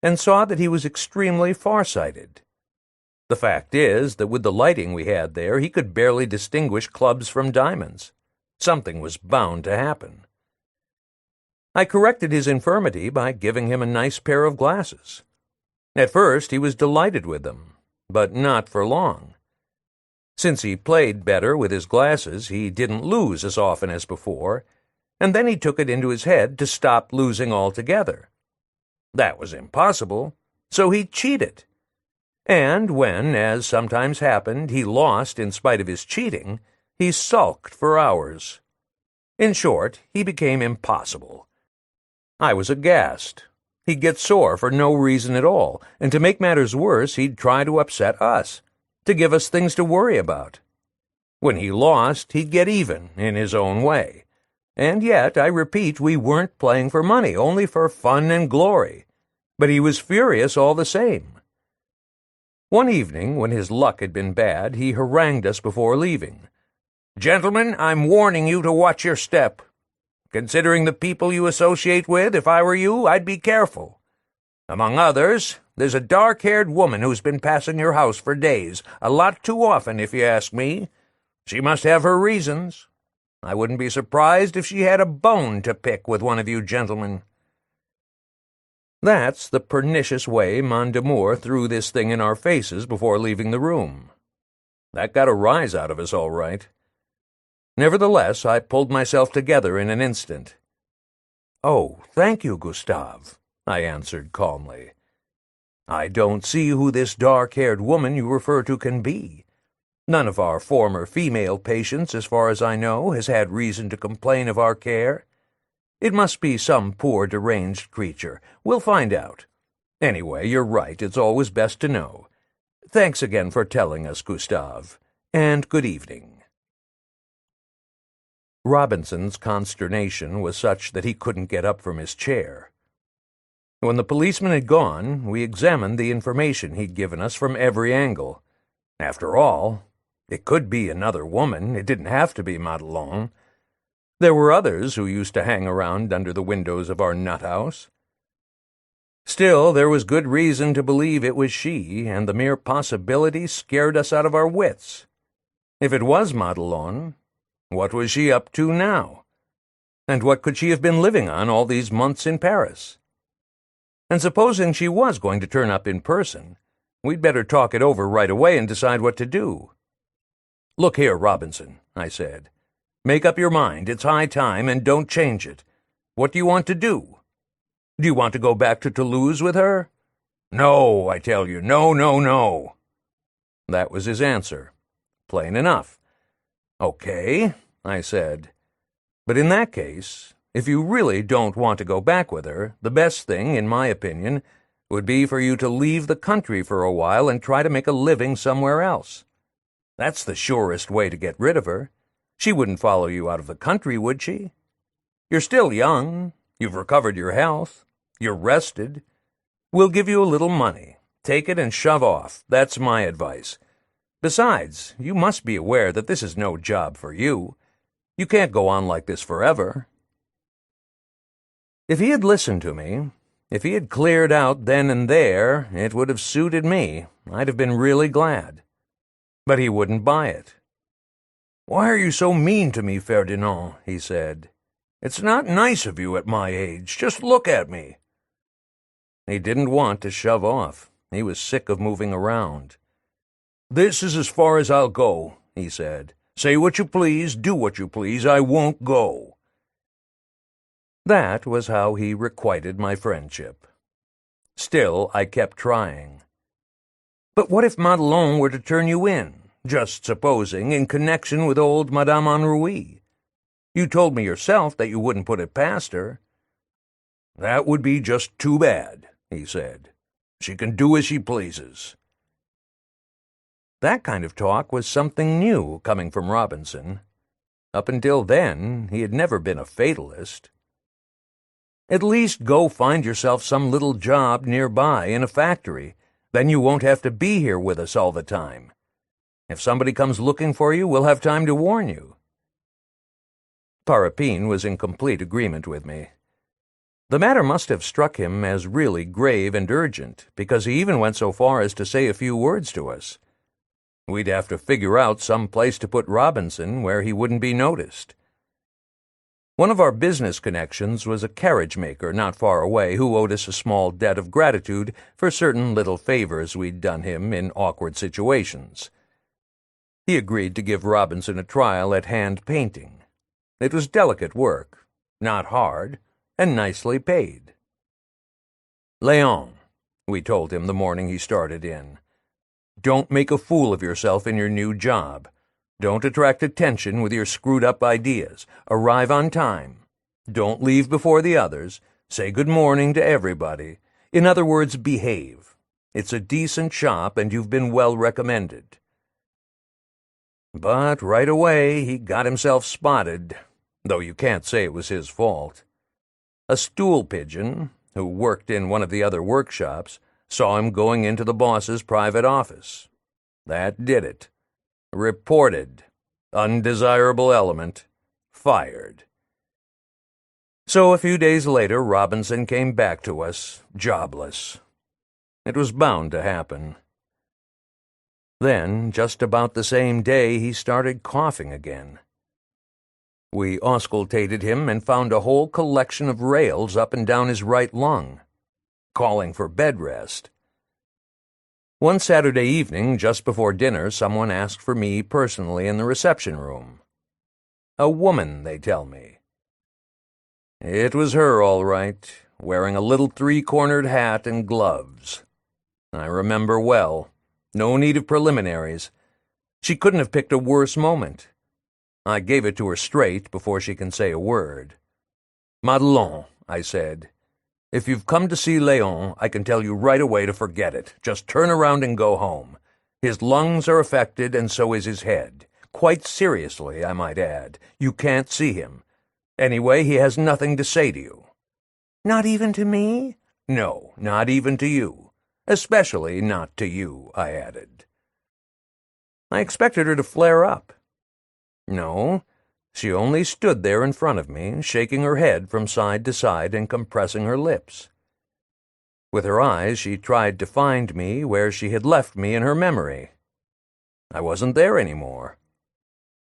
and saw that he was extremely far-sighted. The fact is that with the lighting we had there, he could barely distinguish clubs from diamonds. Something was bound to happen. I corrected his infirmity by giving him a nice pair of glasses. At first he was delighted with them, but not for long. Since he played better with his glasses, he didn't lose as often as before, and then he took it into his head to stop losing altogether. That was impossible, so he cheated. And when, as sometimes happened, he lost in spite of his cheating, he sulked for hours. In short, he became impossible. I was aghast. He'd get sore for no reason at all, and to make matters worse, he'd try to upset us, to give us things to worry about. When he lost, he'd get even in his own way. And yet, I repeat, we weren't playing for money, only for fun and glory. But he was furious all the same. One evening, when his luck had been bad, he harangued us before leaving. "Gentlemen, I'm warning you to watch your step. Considering the people you associate with, if I were you, I'd be careful. Among others, there's a dark-haired woman who's been passing your house for days, a lot too often, if you ask me. She must have her reasons. I wouldn't be surprised if she had a bone to pick with one of you gentlemen." That's the pernicious way Mondamour threw this thing in our faces before leaving the room. That got a rise out of us, all right. Nevertheless, I pulled myself together in an instant. "Oh, thank you, Gustave," I answered calmly. "I don't see who this dark-haired woman you refer to can be. None of our former female patients, as far as I know, has had reason to complain of our care. It must be some poor deranged creature. We'll find out. Anyway, you're right, it's always best to know. Thanks again for telling us, Gustave, and good evening." Robinson's consternation was such that he couldn't get up from his chair. When the policeman had gone, we examined the information he'd given us from every angle. After all, it could be another woman. It didn't have to be Madelon. There were others who used to hang around under the windows of our nut house. Still, there was good reason to believe it was she, and the mere possibility scared us out of our wits. If it was Madelon, what was she up to now? And what could she have been living on all these months in Paris? And supposing she was going to turn up in person, we'd better talk it over right away and decide what to do. "Look here, Robinson," I said. "Make up your mind. It's high time, and don't change it. What do you want to do? Do you want to go back to Toulouse with her?" "No, I tell you. No, no, no." That was his answer. Plain enough. "Okay," I said. "But in that case, if you really don't want to go back with her, the best thing, in my opinion, would be for you to leave the country for a while and try to make a living somewhere else. That's the surest way to get rid of her. She wouldn't follow you out of the country, would she? You're still young. You've recovered your health. You're rested. We'll give you a little money. Take it and shove off. That's my advice. Besides, you must be aware that this is no job for you. You can't go on like this forever." If he had listened to me, if he had cleared out then and there, it would have suited me. I'd have been really glad. But he wouldn't buy it. "Why are you so mean to me, Ferdinand?" he said. "It's not nice of you at my age. Just look at me." He didn't want to shove off. He was sick of moving around. "This is as far as I'll go," he said. "Say what you please, do what you please, I won't go." That was how he requited my friendship. Still, I kept trying. "But what if Madelon were to turn you in, just supposing, in connection with old Madame Ennui? You told me yourself that you wouldn't put it past her." "That would be just too bad," he said. "She can do as she pleases." That kind of talk was something new coming from Robinson. Up until then, he had never been a fatalist. "At least go find yourself some little job nearby in a factory. Then you won't have to be here with us all the time. If somebody comes looking for you, we'll have time to warn you." Parapine was in complete agreement with me. The matter must have struck him as really grave and urgent, because he even went so far as to say a few words to us. We'd have to figure out some place to put Robinson where he wouldn't be noticed. One of our business connections was a carriage maker not far away who owed us a small debt of gratitude for certain little favors we'd done him in awkward situations. He agreed to give Robinson a trial at hand painting. It was delicate work, not hard, and nicely paid. "Léon," we told him the morning he started in, "don't make a fool of yourself in your new job. Don't attract attention with your screwed-up ideas. Arrive on time. Don't leave before the others. Say good morning to everybody. In other words, behave. It's a decent shop, and you've been well recommended." But right away he got himself spotted, though you can't say it was his fault. A stool pigeon, who worked in one of the other workshops, saw him going into the boss's private office. That did it. Reported. Undesirable element. Fired. So a few days later, Robinson came back to us, jobless. It was bound to happen. Then, just about the same day, he started coughing again. We auscultated him and found a whole collection of rails up and down his right lung, calling for bed rest. One Saturday evening, just before dinner, someone asked for me personally in the reception room. A woman, they tell me. It was her, all right, wearing a little three-cornered hat and gloves. I remember well. No need of preliminaries. She couldn't have picked a worse moment. I gave it to her straight before she can say a word. "Madelon," I said, "if you've come to see Léon, I can tell you right away to forget it. Just turn around and go home. His lungs are affected, and so is his head. Quite seriously, I might add. You can't see him. Anyway, he has nothing to say to you." "Not even to me?" "No, not even to you. Especially not to you," I added. I expected her to flare up. No, she only stood there in front of me, shaking her head from side to side and compressing her lips. With her eyes, she tried to find me where she had left me in her memory. I wasn't there anymore.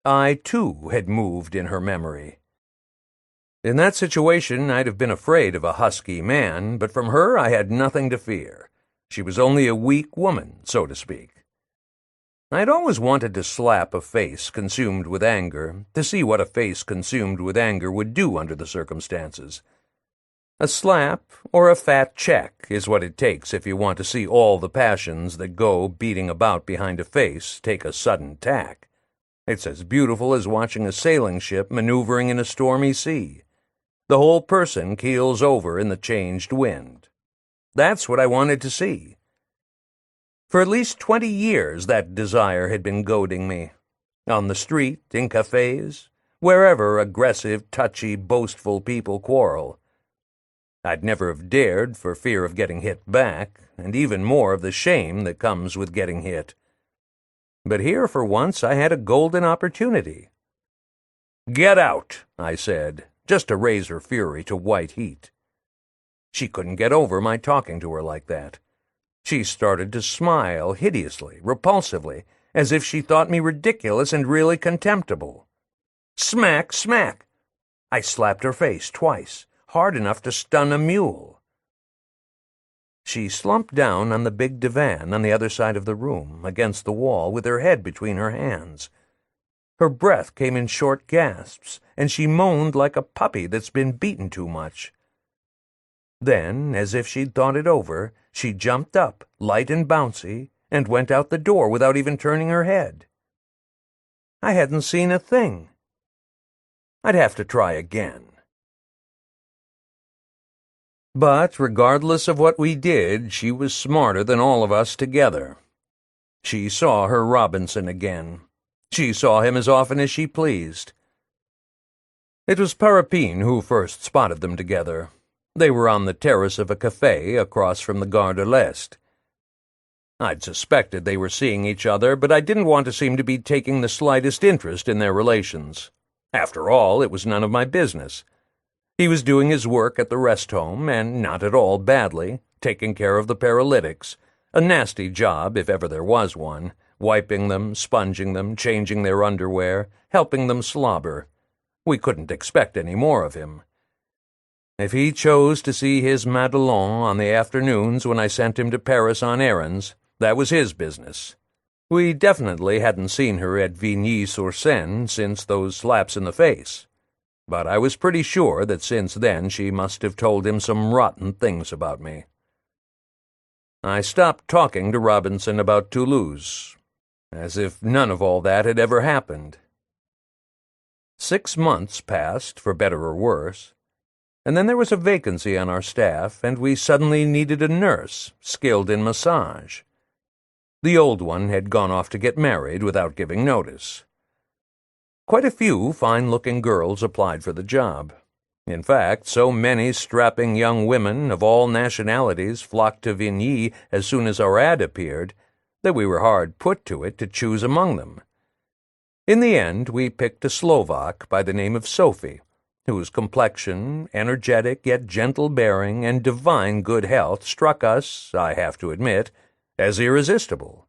I, too, had moved in her memory. In that situation, I'd have been afraid of a husky man, but from her I had nothing to fear. She was only a weak woman, so to speak. I had always wanted to slap a face consumed with anger, to see what a face consumed with anger would do under the circumstances. A slap or a fat check is what it takes if you want to see all the passions that go beating about behind a face take a sudden tack. It's as beautiful as watching a sailing ship maneuvering in a stormy sea. The whole person keels over in the changed wind. That's what I wanted to see. For at least 20 years that desire had been goading me. On the street, in cafes, wherever aggressive, touchy, boastful people quarrel. I'd never have dared for fear of getting hit back, and even more of the shame that comes with getting hit. But here, for once, I had a golden opportunity. "Get out," I said, just to raise her fury to white heat. She couldn't get over my talking to her like that. She started to smile hideously, repulsively, as if she thought me ridiculous and really contemptible. Smack, smack! I slapped her face twice, hard enough to stun a mule. She slumped down on the big divan on the other side of the room, against the wall, with her head between her hands. Her breath came in short gasps, and she moaned like a puppy that's been beaten too much. Then, as if she'd thought it over, she jumped up, light and bouncy, and went out the door without even turning her head. I hadn't seen a thing. I'd have to try again. But regardless of what we did, she was smarter than all of us together. She saw her Robinson again. She saw him as often as she pleased. It was Parapine who first spotted them together. They were on the terrace of a café across from the Gare de l'Est. I'd suspected they were seeing each other, but I didn't want to seem to be taking the slightest interest in their relations. After all, it was none of my business. He was doing his work at the rest home, and not at all badly, taking care of the paralytics, a nasty job if ever there was one, wiping them, sponging them, changing their underwear, helping them slobber. We couldn't expect any more of him. If he chose to see his Madelon on the afternoons when I sent him to Paris on errands, that was his business. We definitely hadn't seen her at Vigny-sur-Seine since those slaps in the face, but I was pretty sure that since then she must have told him some rotten things about me. I stopped talking to Robinson about Toulouse, as if none of all that had ever happened. 6 months passed, for better or worse, and then there was a vacancy on our staff, and we suddenly needed a nurse, skilled in massage. The old one had gone off to get married without giving notice. Quite a few fine-looking girls applied for the job. In fact, so many strapping young women of all nationalities flocked to Vigny as soon as our ad appeared that we were hard put to it to choose among them. In the end, we picked a Slovak by the name of Sophie, whose complexion, energetic yet gentle bearing, and divine good health struck us, I have to admit, as irresistible.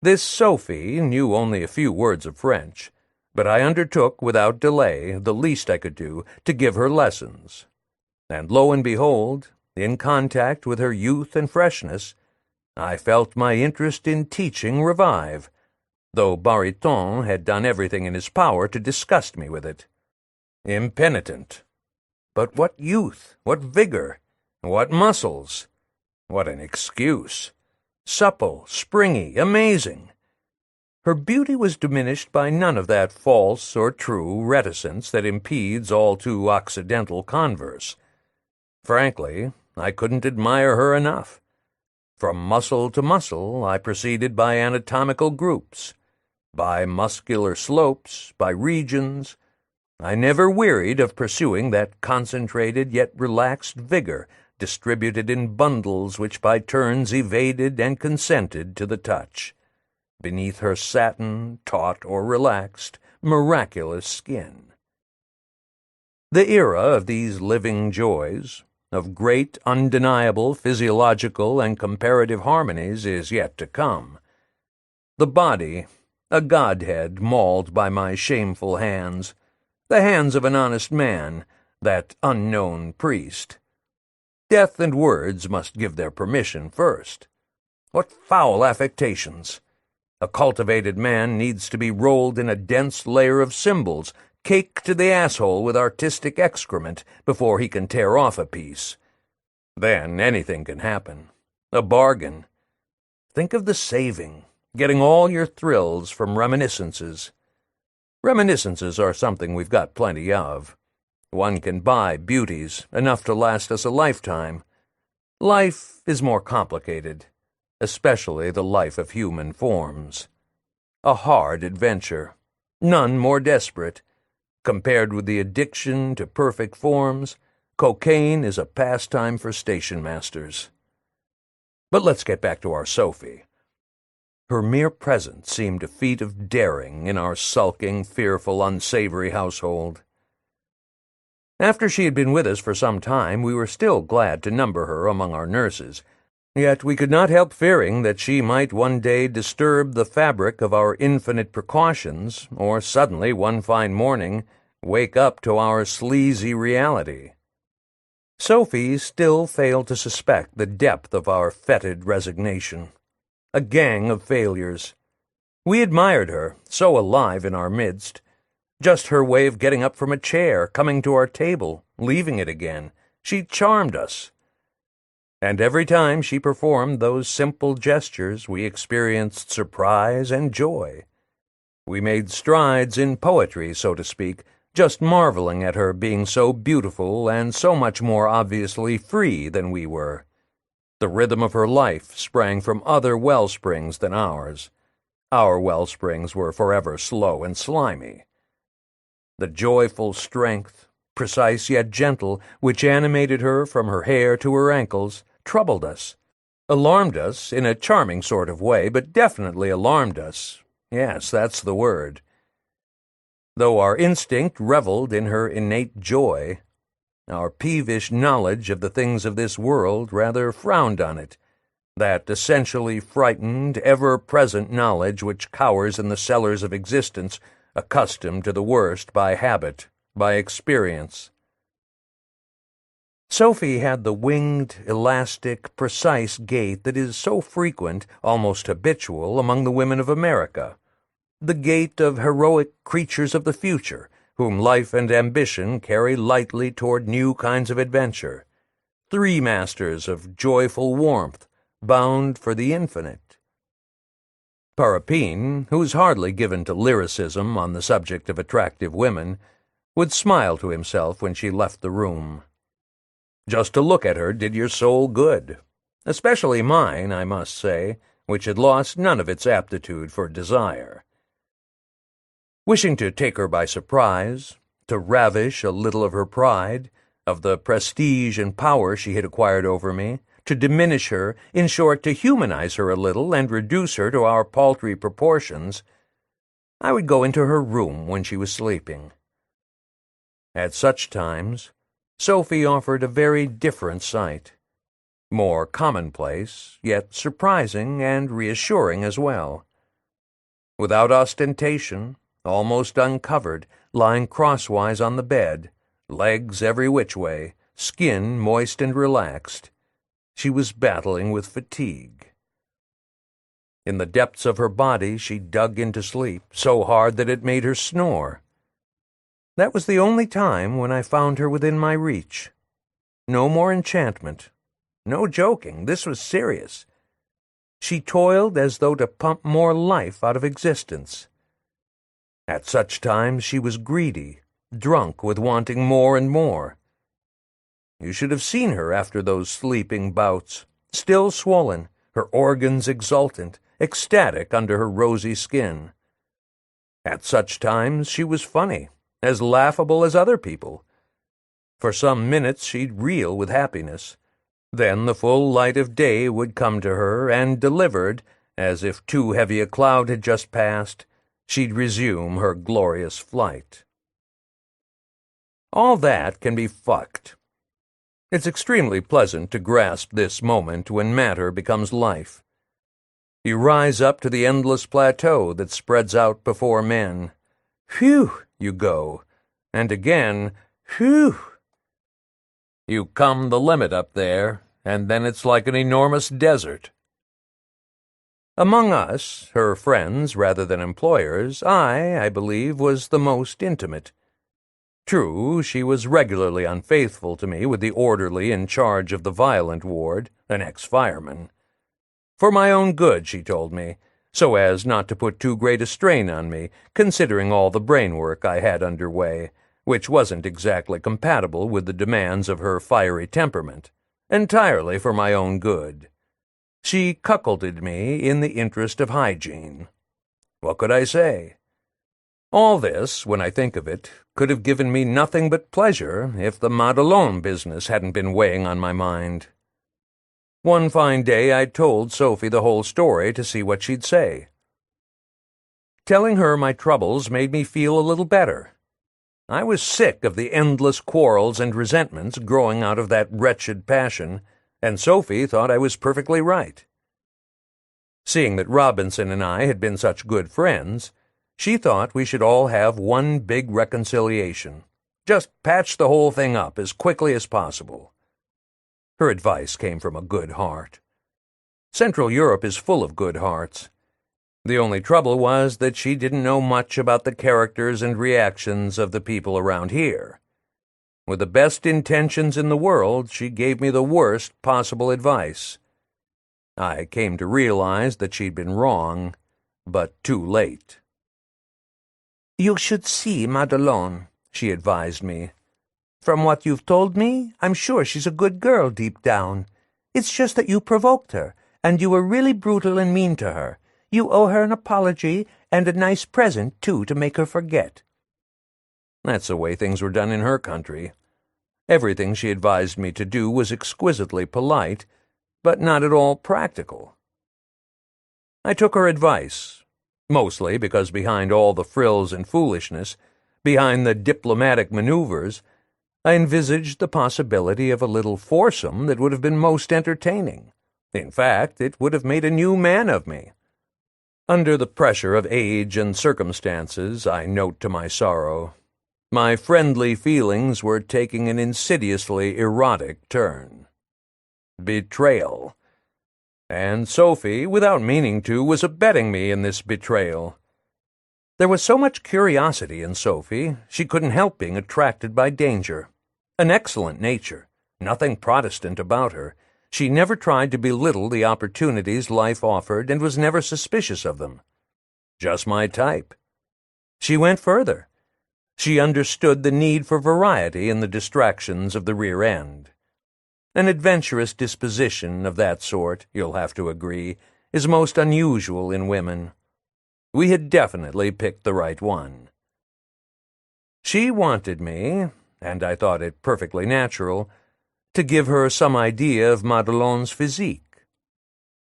This Sophie knew only a few words of French, but I undertook without delay, the least I could do, to give her lessons. And lo and behold, in contact with her youth and freshness, I felt my interest in teaching revive, though Bariton had done everything in his power to disgust me with it. Impenitent. But what youth, what vigor, what muscles! What an excuse! Supple, springy, amazing! Her beauty was diminished by none of that false or true reticence that impedes all too occidental converse. Frankly, I couldn't admire her enough. From muscle to muscle, I proceeded by anatomical groups, by muscular slopes, by regions. I never wearied of pursuing that concentrated yet relaxed vigor, distributed in bundles which by turns evaded and consented to the touch, beneath her satin, taut or relaxed, miraculous skin. The era of these living joys, of great undeniable physiological and comparative harmonies, is yet to come. The body, a godhead mauled by my shameful hands, the hands of an honest man, that unknown priest. Death and words must give their permission first. What foul affectations! A cultivated man needs to be rolled in a dense layer of symbols, caked to the asshole with artistic excrement, before he can tear off a piece. Then anything can happen. A bargain. Think of the saving, getting all your thrills from reminiscences. Reminiscences are something we've got plenty of. One can buy beauties, enough to last us a lifetime. Life is more complicated, especially the life of human forms. a hard adventure, none more desperate. Compared with the addiction to perfect forms, cocaine is a pastime for station masters. But let's get back to our Sophie. Her mere presence seemed a feat of daring in our sulking, fearful, unsavory household. After she had been with us for some time, we were still glad to number her among our nurses, yet we could not help fearing that she might one day disturb the fabric of our infinite precautions, or suddenly, one fine morning, wake up to our sleazy reality. Sophie still failed to suspect the depth of our fetid resignation. A gang of failures. We admired her, so alive in our midst. Just her way of getting up from a chair, coming to our table, leaving it again. She charmed us. And every time she performed those simple gestures, we experienced surprise and joy. We made strides in poetry, so to speak, just marveling at her being so beautiful and so much more obviously free than we were. The rhythm of her life sprang from other wellsprings than ours. Our wellsprings were forever slow and slimy. The joyful strength, precise yet gentle, which animated her from her hair to her ankles, troubled us, alarmed us in a charming sort of way, but definitely alarmed us. Yes, that's the word. Though our instinct reveled in her innate joy, our peevish knowledge of the things of this world rather frowned on it, that essentially frightened, ever-present knowledge which cowers in the cellars of existence, accustomed to the worst by habit, by experience. Sophie had the winged, elastic, precise gait that is so frequent, almost habitual, among the women of America. The gait of heroic creatures of the future, whom life and ambition carry lightly toward new kinds of adventure. Three masters of joyful warmth, bound for the infinite. Parapine, who was hardly given to lyricism on the subject of attractive women, would smile to himself when she left the room. Just to look at her did your soul good, especially mine, I must say, which had lost none of its aptitude for desire. Wishing to take her by surprise, to ravish a little of her pride, of the prestige and power she had acquired over me, to diminish her, in short, to humanize her a little and reduce her to our paltry proportions, I would go into her room when she was sleeping. At such times, Sophie offered a very different sight, more commonplace, yet surprising and reassuring as well. Without ostentation, almost uncovered, lying crosswise on the bed, legs every which way, skin moist and relaxed, she was battling with fatigue. In the depths of her body she dug into sleep, so hard that it made her snore. That was the only time when I found her within my reach. No more enchantment. No joking, this was serious. She toiled as though to pump more life out of existence. At such times she was greedy, drunk with wanting more and more. You should have seen her after those sleeping bouts, still swollen, her organs exultant, ecstatic under her rosy skin. At such times she was funny, as laughable as other people. For some minutes she'd reel with happiness. Then the full light of day would come to her, and delivered, as if too heavy a cloud had just passed, she'd resume her glorious flight. All that can be fucked. It's extremely pleasant to grasp this moment when matter becomes life. You rise up to the endless plateau that spreads out before men. Phew, you go, and again, phew. You come the limit up there, and then it's like an enormous desert. Among us, her friends rather than employers, I believe, was the most intimate. True, she was regularly unfaithful to me with the orderly in charge of the violent ward, an ex-fireman. For my own good, she told me, so as not to put too great a strain on me, considering all the brain work I had under way, which wasn't exactly compatible with the demands of her fiery temperament, entirely for my own good. She cuckolded me in the interest of hygiene. What could I say? All this, when I think of it, could have given me nothing but pleasure if the Madelon business hadn't been weighing on my mind. One fine day I told Sophie the whole story to see what she'd say. Telling her my troubles made me feel a little better. I was sick of the endless quarrels and resentments growing out of that wretched passion, and Sophie thought I was perfectly right. Seeing that Robinson and I had been such good friends, she thought we should all have one big reconciliation. Just patch the whole thing up as quickly as possible. Her advice came from a good heart. Central Europe is full of good hearts. The only trouble was that she didn't know much about the characters and reactions of the people around here. With the best intentions in the world, she gave me the worst possible advice. I came to realize that she'd been wrong, but too late. "You should see Madelon," she advised me. "From what you've told me, I'm sure she's a good girl deep down. It's just that you provoked her, and you were really brutal and mean to her. You owe her an apology and a nice present, too, to make her forget." That's the way things were done in her country. Everything she advised me to do was exquisitely polite, but not at all practical. I took her advice, mostly because behind all the frills and foolishness, behind the diplomatic maneuvers, I envisaged the possibility of a little foursome that would have been most entertaining. In fact, it would have made a new man of me. Under the pressure of age and circumstances, I note to my sorrow, my friendly feelings were taking an insidiously erotic turn. Betrayal. And Sophie, without meaning to, was abetting me in this betrayal. There was so much curiosity in Sophie, she couldn't help being attracted by danger. An excellent nature, nothing Protestant about her. She never tried to belittle the opportunities life offered and was never suspicious of them. Just my type. She went further. She understood the need for variety in the distractions of the rear end. An adventurous disposition of that sort, you'll have to agree, is most unusual in women. We had definitely picked the right one. She wanted me, and I thought it perfectly natural, to give her some idea of Madelon's physique.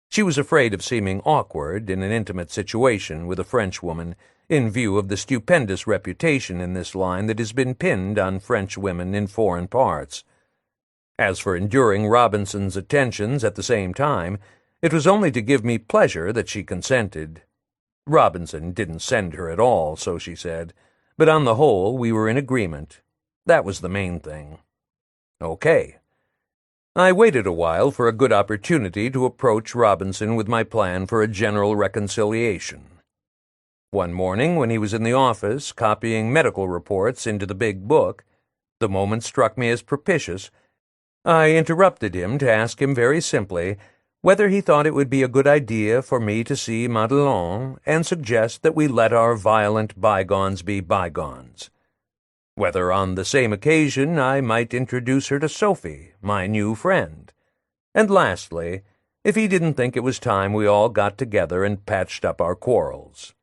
She was afraid of seeming awkward in an intimate situation with a Frenchwoman, in view of the stupendous reputation in this line that has been pinned on French women in foreign parts. As for enduring Robinson's attentions at the same time, it was only to give me pleasure that she consented. Robinson didn't send her at all, so she said, but on the whole we were in agreement. That was the main thing. Okay. I waited a while for a good opportunity to approach Robinson with my plan for a general reconciliation. One morning, when he was in the office copying medical reports into the big book, the moment struck me as propitious. I interrupted him to ask him very simply whether he thought it would be a good idea for me to see Madelon and suggest that we let our violent bygones be bygones. Whether on the same occasion I might introduce her to Sophie, my new friend. And lastly, if he didn't think it was time we all got together and patched up our quarrels.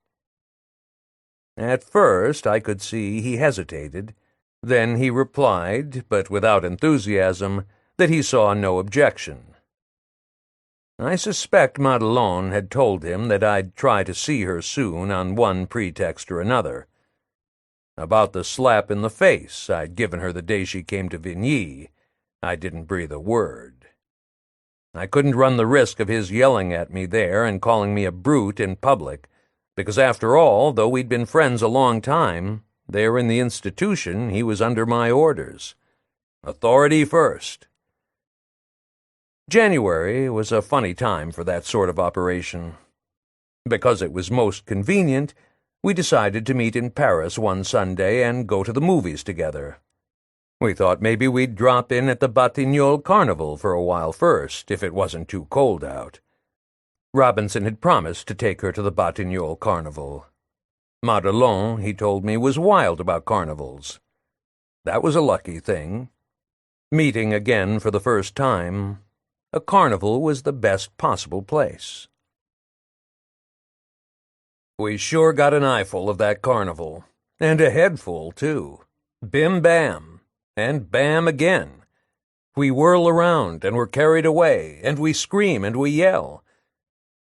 At first I could see he hesitated. Then he replied, but without enthusiasm, that he saw no objection. I suspect Madelon had told him that I'd try to see her soon on one pretext or another. About the slap in the face I'd given her the day she came to Vigny, I didn't breathe a word. I couldn't run the risk of his yelling at me there and calling me a brute in public, because after all, though we'd been friends a long time, there in the institution he was under my orders. Authority first. January was a funny time for that sort of operation. Because it was most convenient, we decided to meet in Paris one Sunday and go to the movies together. We thought maybe we'd drop in at the Batignolles Carnival for a while first, if it wasn't too cold out. Robinson had promised to take her to the Batignolles Carnival. Madelon, he told me, was wild about carnivals. That was a lucky thing. Meeting again for the first time, a carnival was the best possible place. We sure got an eyeful of that carnival, and a headful, too. Bim-bam, and bam again. We whirl around, and we're carried away, and we scream and we yell.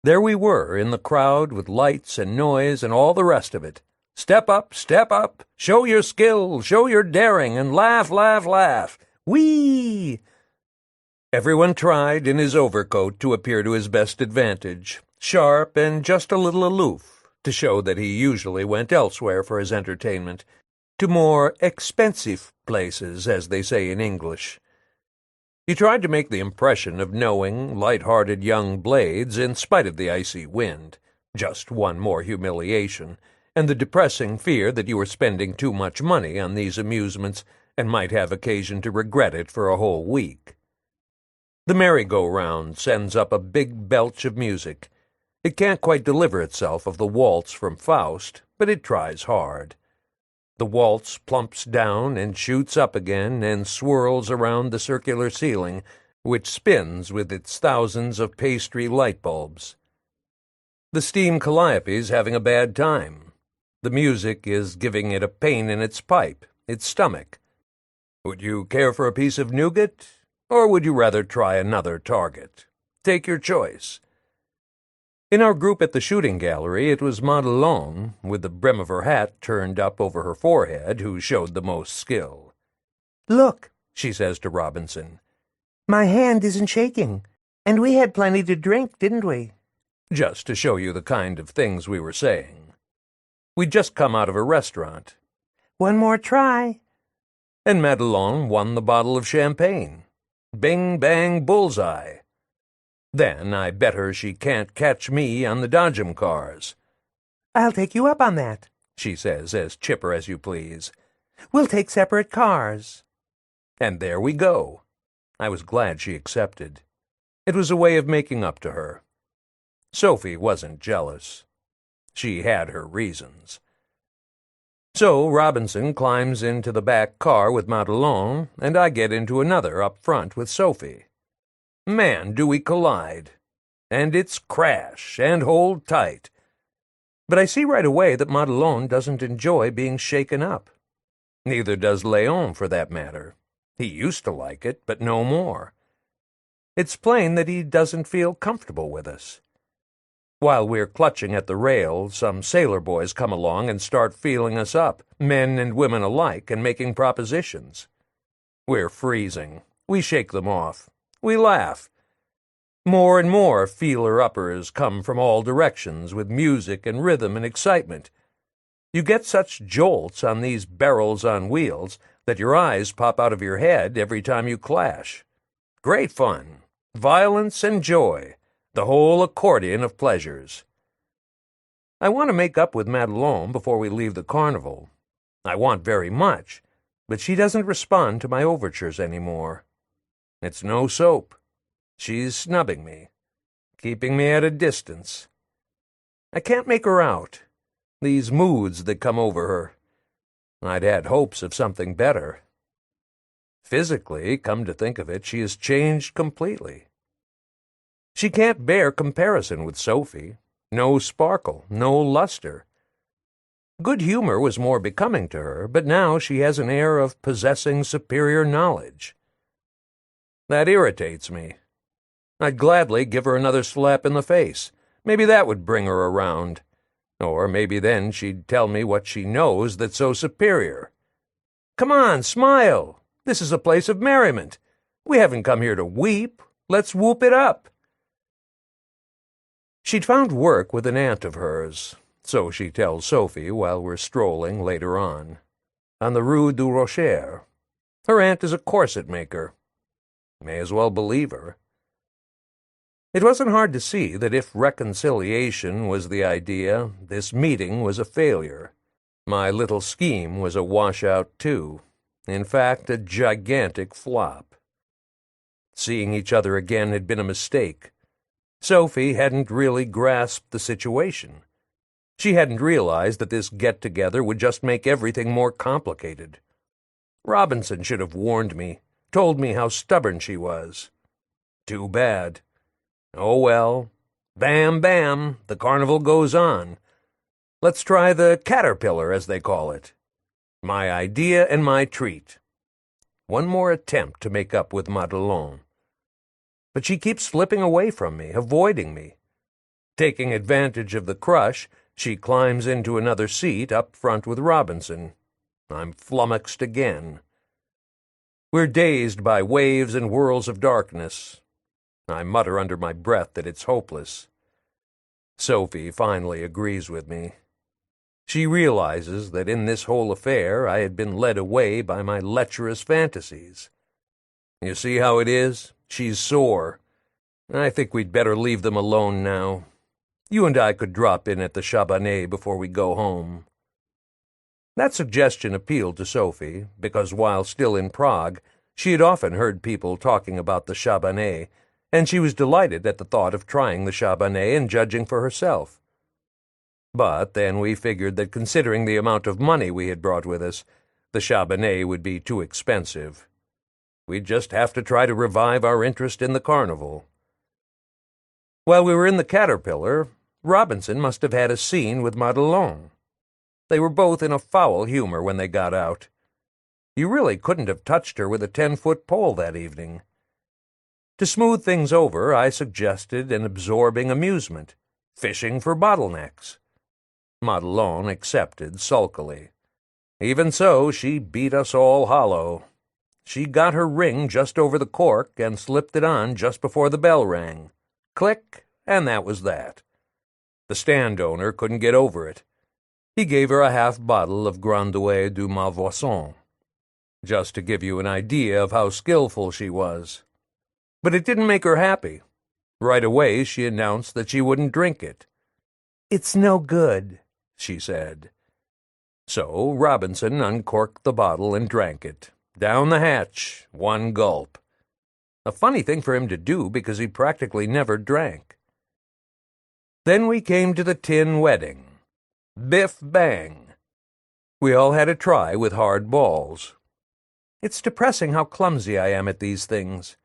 There we were in the crowd with lights and noise and all the rest of it. Step up, show your skill, show your daring, and laugh, laugh, laugh. Whee! Everyone tried in his overcoat to appear to his best advantage, sharp and just a little aloof, to show that he usually went elsewhere for his entertainment, to more expensive places, as they say in English. He tried to make the impression of knowing, light-hearted young blades in spite of the icy wind, just one more humiliation, and the depressing fear that you were spending too much money on these amusements and might have occasion to regret it for a whole week. The merry-go-round sends up a big belch of music. It can't quite deliver itself of the waltz from Faust, but it tries hard. The waltz plumps down and shoots up again and swirls around the circular ceiling, which spins with its thousands of pastry light bulbs. The steam calliope's having a bad time. The music is giving it a pain in its pipe, its stomach. Would you care for a piece of nougat, or would you rather try another target? Take your choice. In our group at the shooting gallery, it was Madelon, with the brim of her hat turned up over her forehead, who showed the most skill. "Look," she says to Robinson. "my hand isn't shaking. And we had plenty to drink, didn't we?" Just to show you the kind of things we were saying. We'd just come out of a restaurant. "One more try." And Madelon won the bottle of champagne. Bing, bang, bullseye. Then I bet her she can't catch me on the dodgem cars. "I'll take you up on that," she says, as chipper as you please. "We'll take separate cars." And there we go. I was glad she accepted. It was a way of making up to her. Sophie wasn't jealous. She had her reasons. So Robinson climbs into the back car with Madelon, and I get into another up front with Sophie. Man, do we collide. And it's crash and hold tight. But I see right away that Madelon doesn't enjoy being shaken up. Neither does Léon, for that matter. He used to like it, but no more. It's plain that he doesn't feel comfortable with us. While we're clutching at the rail, some sailor boys come along and start feeling us up, men and women alike, and making propositions. We're freezing. We shake them off. We laugh. More and more feeler-uppers come from all directions with music and rhythm and excitement. You get such jolts on these barrels on wheels that your eyes pop out of your head every time you clash. Great fun. Violence and joy. The whole accordion of pleasures. I want to make up with Madelon before we leave the carnival. I want very much, but she doesn't respond to my overtures anymore. It's no soap. She's snubbing me, keeping me at a distance. I can't make her out. These moods that come over her. I'd had hopes of something better. Physically, come to think of it, she has changed completely. She can't bear comparison with Sophie. No sparkle, no luster. Good humor was more becoming to her, but now she has an air of possessing superior knowledge. That irritates me. I'd gladly give her another slap in the face. Maybe that would bring her around. Or maybe then she'd tell me what she knows that's so superior. Come on, smile. This is a place of merriment. We haven't come here to weep. Let's whoop it up. She'd found work with an aunt of hers, so she tells Sophie while we're strolling later on the Rue du Rocher. Her aunt is a corset maker. May as well believe her. It wasn't hard to see that if reconciliation was the idea, this meeting was a failure. My little scheme was a washout, too. In fact, a gigantic flop. Seeing each other again had been a mistake. Sophie hadn't really grasped the situation. She hadn't realized that this get-together would just make everything more complicated. Robinson should have warned me, told me how stubborn she was. Too bad. Oh well. Bam, bam, the carnival goes on. Let's try the caterpillar, as they call it. My idea and my treat. One more attempt to make up with Madelon. But she keeps slipping away from me, avoiding me. Taking advantage of the crush, she climbs into another seat up front with Robinson. I'm flummoxed again. We're dazed by waves and whirls of darkness. I mutter under my breath that it's hopeless. Sophie finally agrees with me. She realizes that in this whole affair I had been led away by my lecherous fantasies. You see how it is? She's sore. I think we'd better leave them alone now. You and I could drop in at the Chabanais before we go home. That suggestion appealed to Sophie, because while still in Prague, she had often heard people talking about the Chabanais, and she was delighted at the thought of trying the Chabanais and judging for herself. But then we figured that considering the amount of money we had brought with us, the Chabanais would be too expensive. We'd just have to try to revive our interest in the carnival. While we were in the caterpillar, Robinson must have had a scene with Madelon. They were both in a foul humor when they got out. You really couldn't have touched her with a 10-foot pole that evening. To smooth things over, I suggested an absorbing amusement, fishing for bottlenecks. Madelon accepted sulkily. Even so, she beat us all hollow. She got her ring just over the cork and slipped it on just before the bell rang. Click, and that was that. The stand owner couldn't get over it. He gave her a half bottle of Grandouet du Malvoisin, just to give you an idea of how skillful she was. But it didn't make her happy. Right away she announced that she wouldn't drink it. "It's no good," she said. So Robinson uncorked the bottle and drank it. Down the hatch, one gulp. A funny thing for him to do, because he practically never drank. Then we came to the tin wedding. Biff bang. We all had a try with hard balls. It's depressing how clumsy I am at these things.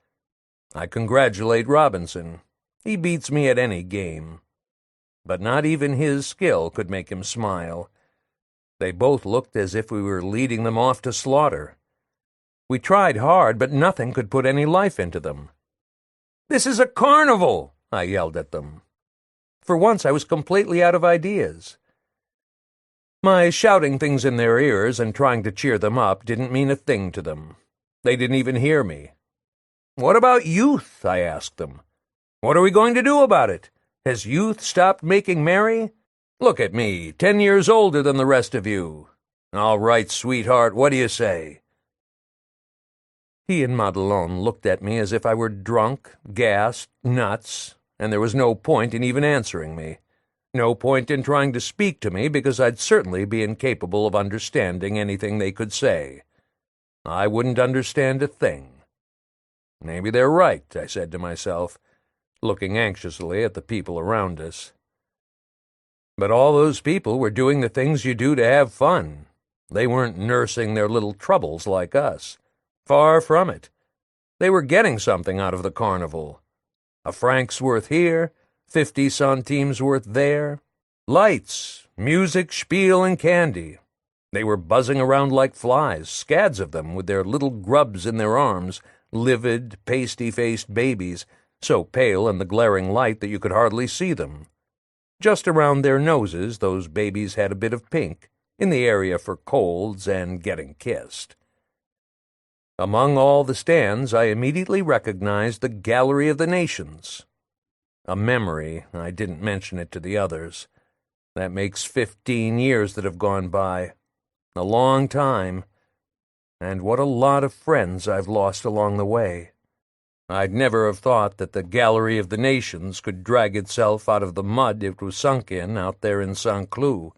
I congratulate Robinson. He beats me at any game. But not even his skill could make him smile. They both looked as if we were leading them off to slaughter. We tried hard, but nothing could put any life into them. "This is a carnival!" I yelled at them. For once I was completely out of ideas. My shouting things in their ears and trying to cheer them up didn't mean a thing to them. They didn't even hear me. "What about youth?" I asked them. "What are we going to do about it? Has youth stopped making merry? Look at me, 10 years older than the rest of you. All right, sweetheart, what do you say?" He and Madelon looked at me as if I were drunk, gassed, nuts, and there was no point in even answering me. No point in trying to speak to me, because I'd certainly be incapable of understanding anything they could say. I wouldn't understand a thing. Maybe they're right, I said to myself, looking anxiously at the people around us. But all those people were doing the things you do to have fun. They weren't nursing their little troubles like us. Far from it. They were getting something out of the carnival. A franc's worth here, 50 centimes worth there. Lights, music, spiel, and candy. They were buzzing around like flies, scads of them with their little grubs in their arms, livid, pasty-faced babies, so pale in the glaring light that you could hardly see them. Just around their noses, those babies had a bit of pink, in the area for colds and getting kissed. Among all the stands, I immediately recognized the Gallery of the Nations. A memory, I didn't mention it to the others. That makes 15 years that have gone by. A long time. And what a lot of friends I've lost along the way. I'd never have thought that the Gallery of the Nations could drag itself out of the mud it was sunk in out there in Saint-Cloud.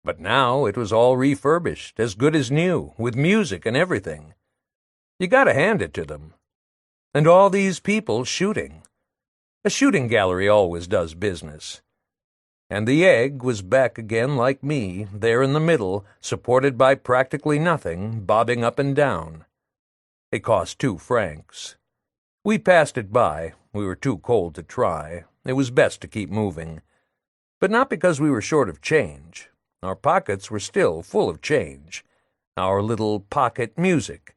But now it was all refurbished, as good as new, with music and everything. You gotta hand it to them. And all these people shooting. A shooting gallery always does business. And the egg was back again like me, there in the middle, supported by practically nothing, bobbing up and down. It cost 2 francs. We passed it by. We were too cold to try. It was best to keep moving. But not because we were short of change. Our pockets were still full of change. Our little pocket music.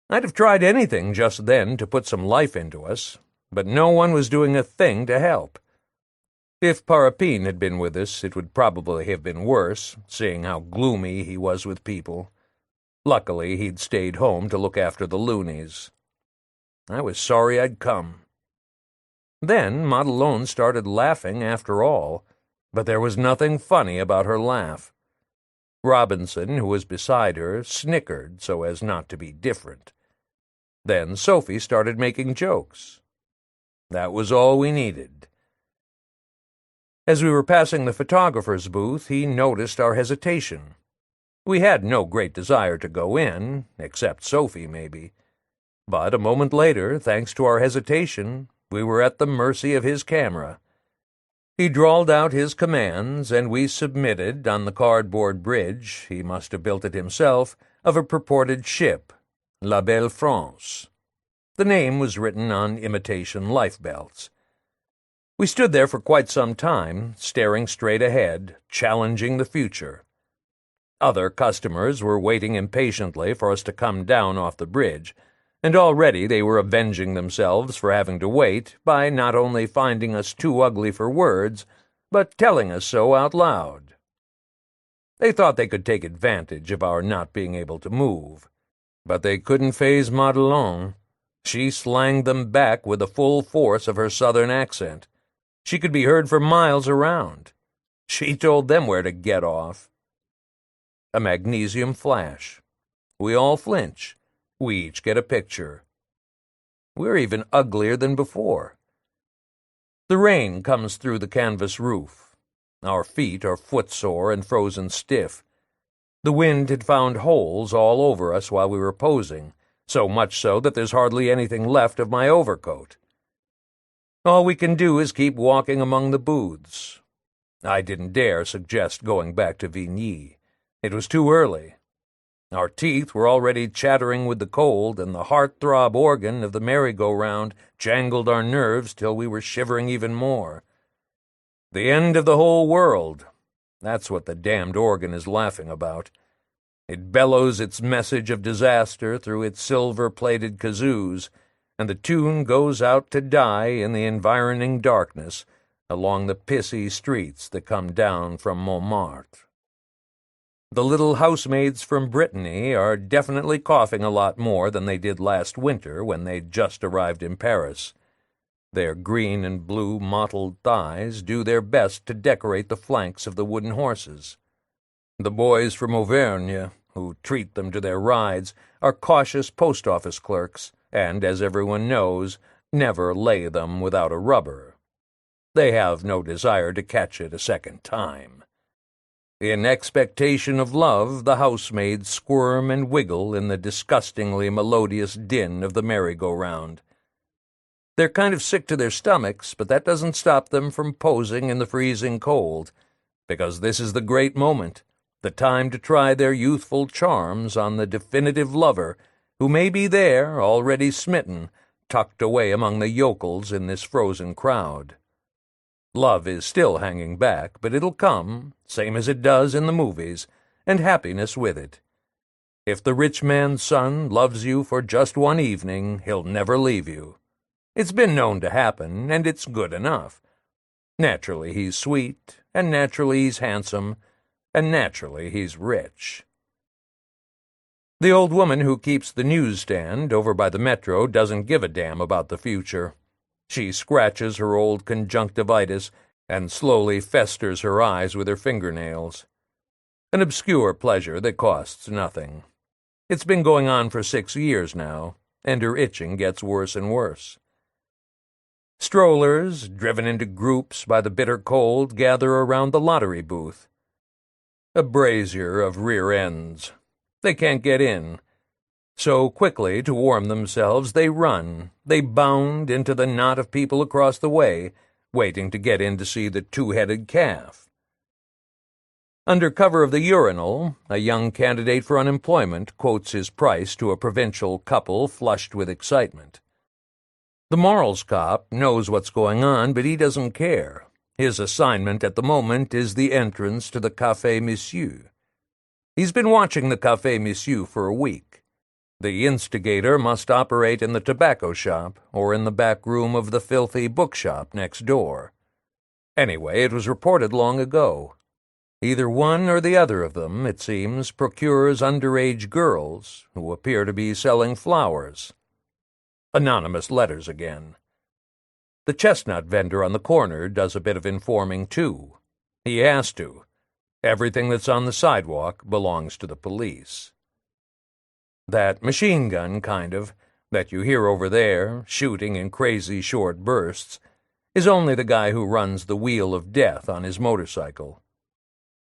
I'd have tried anything just then to put some life into us, but no one was doing a thing to help. If Parapin had been with us, it would probably have been worse, seeing how gloomy he was with people. Luckily, he'd stayed home to look after the loonies. I was sorry I'd come. Then Madelon started laughing after all, but there was nothing funny about her laugh. Robinson, who was beside her, snickered so as not to be different. Then Sophie started making jokes. That was all we needed. As we were passing the photographer's booth, he noticed our hesitation. We had no great desire to go in, except Sophie, maybe. But a moment later, thanks to our hesitation, we were at the mercy of his camera. He drawled out his commands, and we submitted on the cardboard bridge, he must have built it himself, of a purported ship, La Belle France. The name was written on imitation lifebelts. We stood there for quite some time, staring straight ahead, challenging the future. Other customers were waiting impatiently for us to come down off the bridge, and already they were avenging themselves for having to wait by not only finding us too ugly for words, but telling us so out loud. They thought they could take advantage of our not being able to move, but they couldn't faze Madelon. She slanged them back with the full force of her southern accent. She could be heard for miles around. She told them where to get off. A magnesium flash. We all flinch. We each get a picture. We're even uglier than before. The rain comes through the canvas roof. Our feet are footsore and frozen stiff. The wind had found holes all over us while we were posing, so much so that there's hardly anything left of my overcoat. All we can do is keep walking among the booths. I didn't dare suggest going back to Vigny. It was too early. Our teeth were already chattering with the cold, and the heart-throb organ of the merry-go-round jangled our nerves till we were shivering even more. The end of the whole world. That's what the damned organ is laughing about. It bellows its message of disaster through its silver-plated kazoos, and the tune goes out to die in the environing darkness along the pissy streets that come down from Montmartre. The little housemaids from Brittany are definitely coughing a lot more than they did last winter when they just arrived in Paris. Their green and blue mottled thighs do their best to decorate the flanks of the wooden horses. The boys from Auvergne, who treat them to their rides, are cautious post-office clerks, and, as everyone knows, never lay them without a rubber. They have no desire to catch it a second time. In expectation of love, the housemaids squirm and wiggle in the disgustingly melodious din of the merry-go-round. They're kind of sick to their stomachs, but that doesn't stop them from posing in the freezing cold, because this is the great moment, the time to try their youthful charms on the definitive lover, who may be there, already smitten, tucked away among the yokels in this frozen crowd. Love is still hanging back, but it'll come, same as it does in the movies, and happiness with it. If the rich man's son loves you for just one evening, he'll never leave you. It's been known to happen, and it's good enough. Naturally he's sweet, and naturally he's handsome, and naturally he's rich. The old woman who keeps the newsstand over by the metro doesn't give a damn about the future. She scratches her old conjunctivitis and slowly festers her eyes with her fingernails. An obscure pleasure that costs nothing. It's been going on for 6 years now, and her itching gets worse and worse. Strollers, driven into groups by the bitter cold, gather around the lottery booth. A brazier of rear ends. They can't get in. So quickly, to warm themselves, they run. They bound into the knot of people across the way, waiting to get in to see the two-headed calf. Under cover of the urinal, a young candidate for unemployment quotes his price to a provincial couple flushed with excitement. The morals cop knows what's going on, but he doesn't care. His assignment at the moment is the entrance to the Café Monsieur. He's been watching the Café Monsieur for a week. The instigator must operate in the tobacco shop or in the back room of the filthy bookshop next door. Anyway, it was reported long ago. Either one or the other of them, it seems, procures underage girls who appear to be selling flowers. Anonymous letters again. The chestnut vendor on the corner does a bit of informing, too. He has to. Everything that's on the sidewalk belongs to the police. That machine gun, kind of, that you hear over there, shooting in crazy short bursts, is only the guy who runs the Wheel of Death on his motorcycle.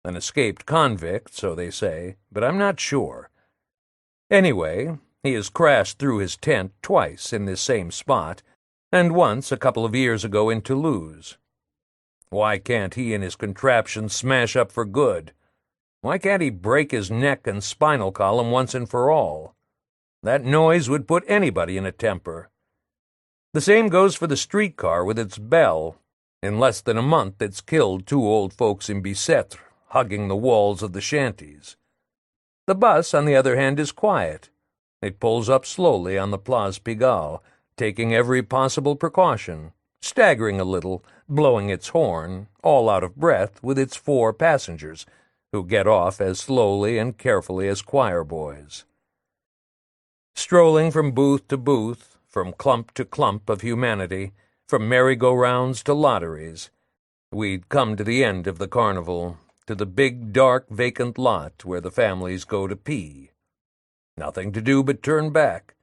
An escaped convict, so they say, but I'm not sure. Anyway, he has crashed through his tent twice in this same spot, and once a couple of years ago in Toulouse. Why can't he and his contraption smash up for good? Why can't he break his neck and spinal column once and for all? That noise would put anybody in a temper. The same goes for the streetcar with its bell. In less than a month it's killed 2 old folks in Bicêtre, hugging the walls of the shanties. The bus, on the other hand, is quiet. It pulls up slowly on the Place Pigalle, taking every possible precaution, staggering a little, blowing its horn, all out of breath with its 4 passengers, who get off as slowly and carefully as choir boys. Strolling from booth to booth, from clump to clump of humanity, from merry-go-rounds to lotteries, we'd come to the end of the carnival, to the big, dark, vacant lot where the families go to pee. Nothing to do but turn back.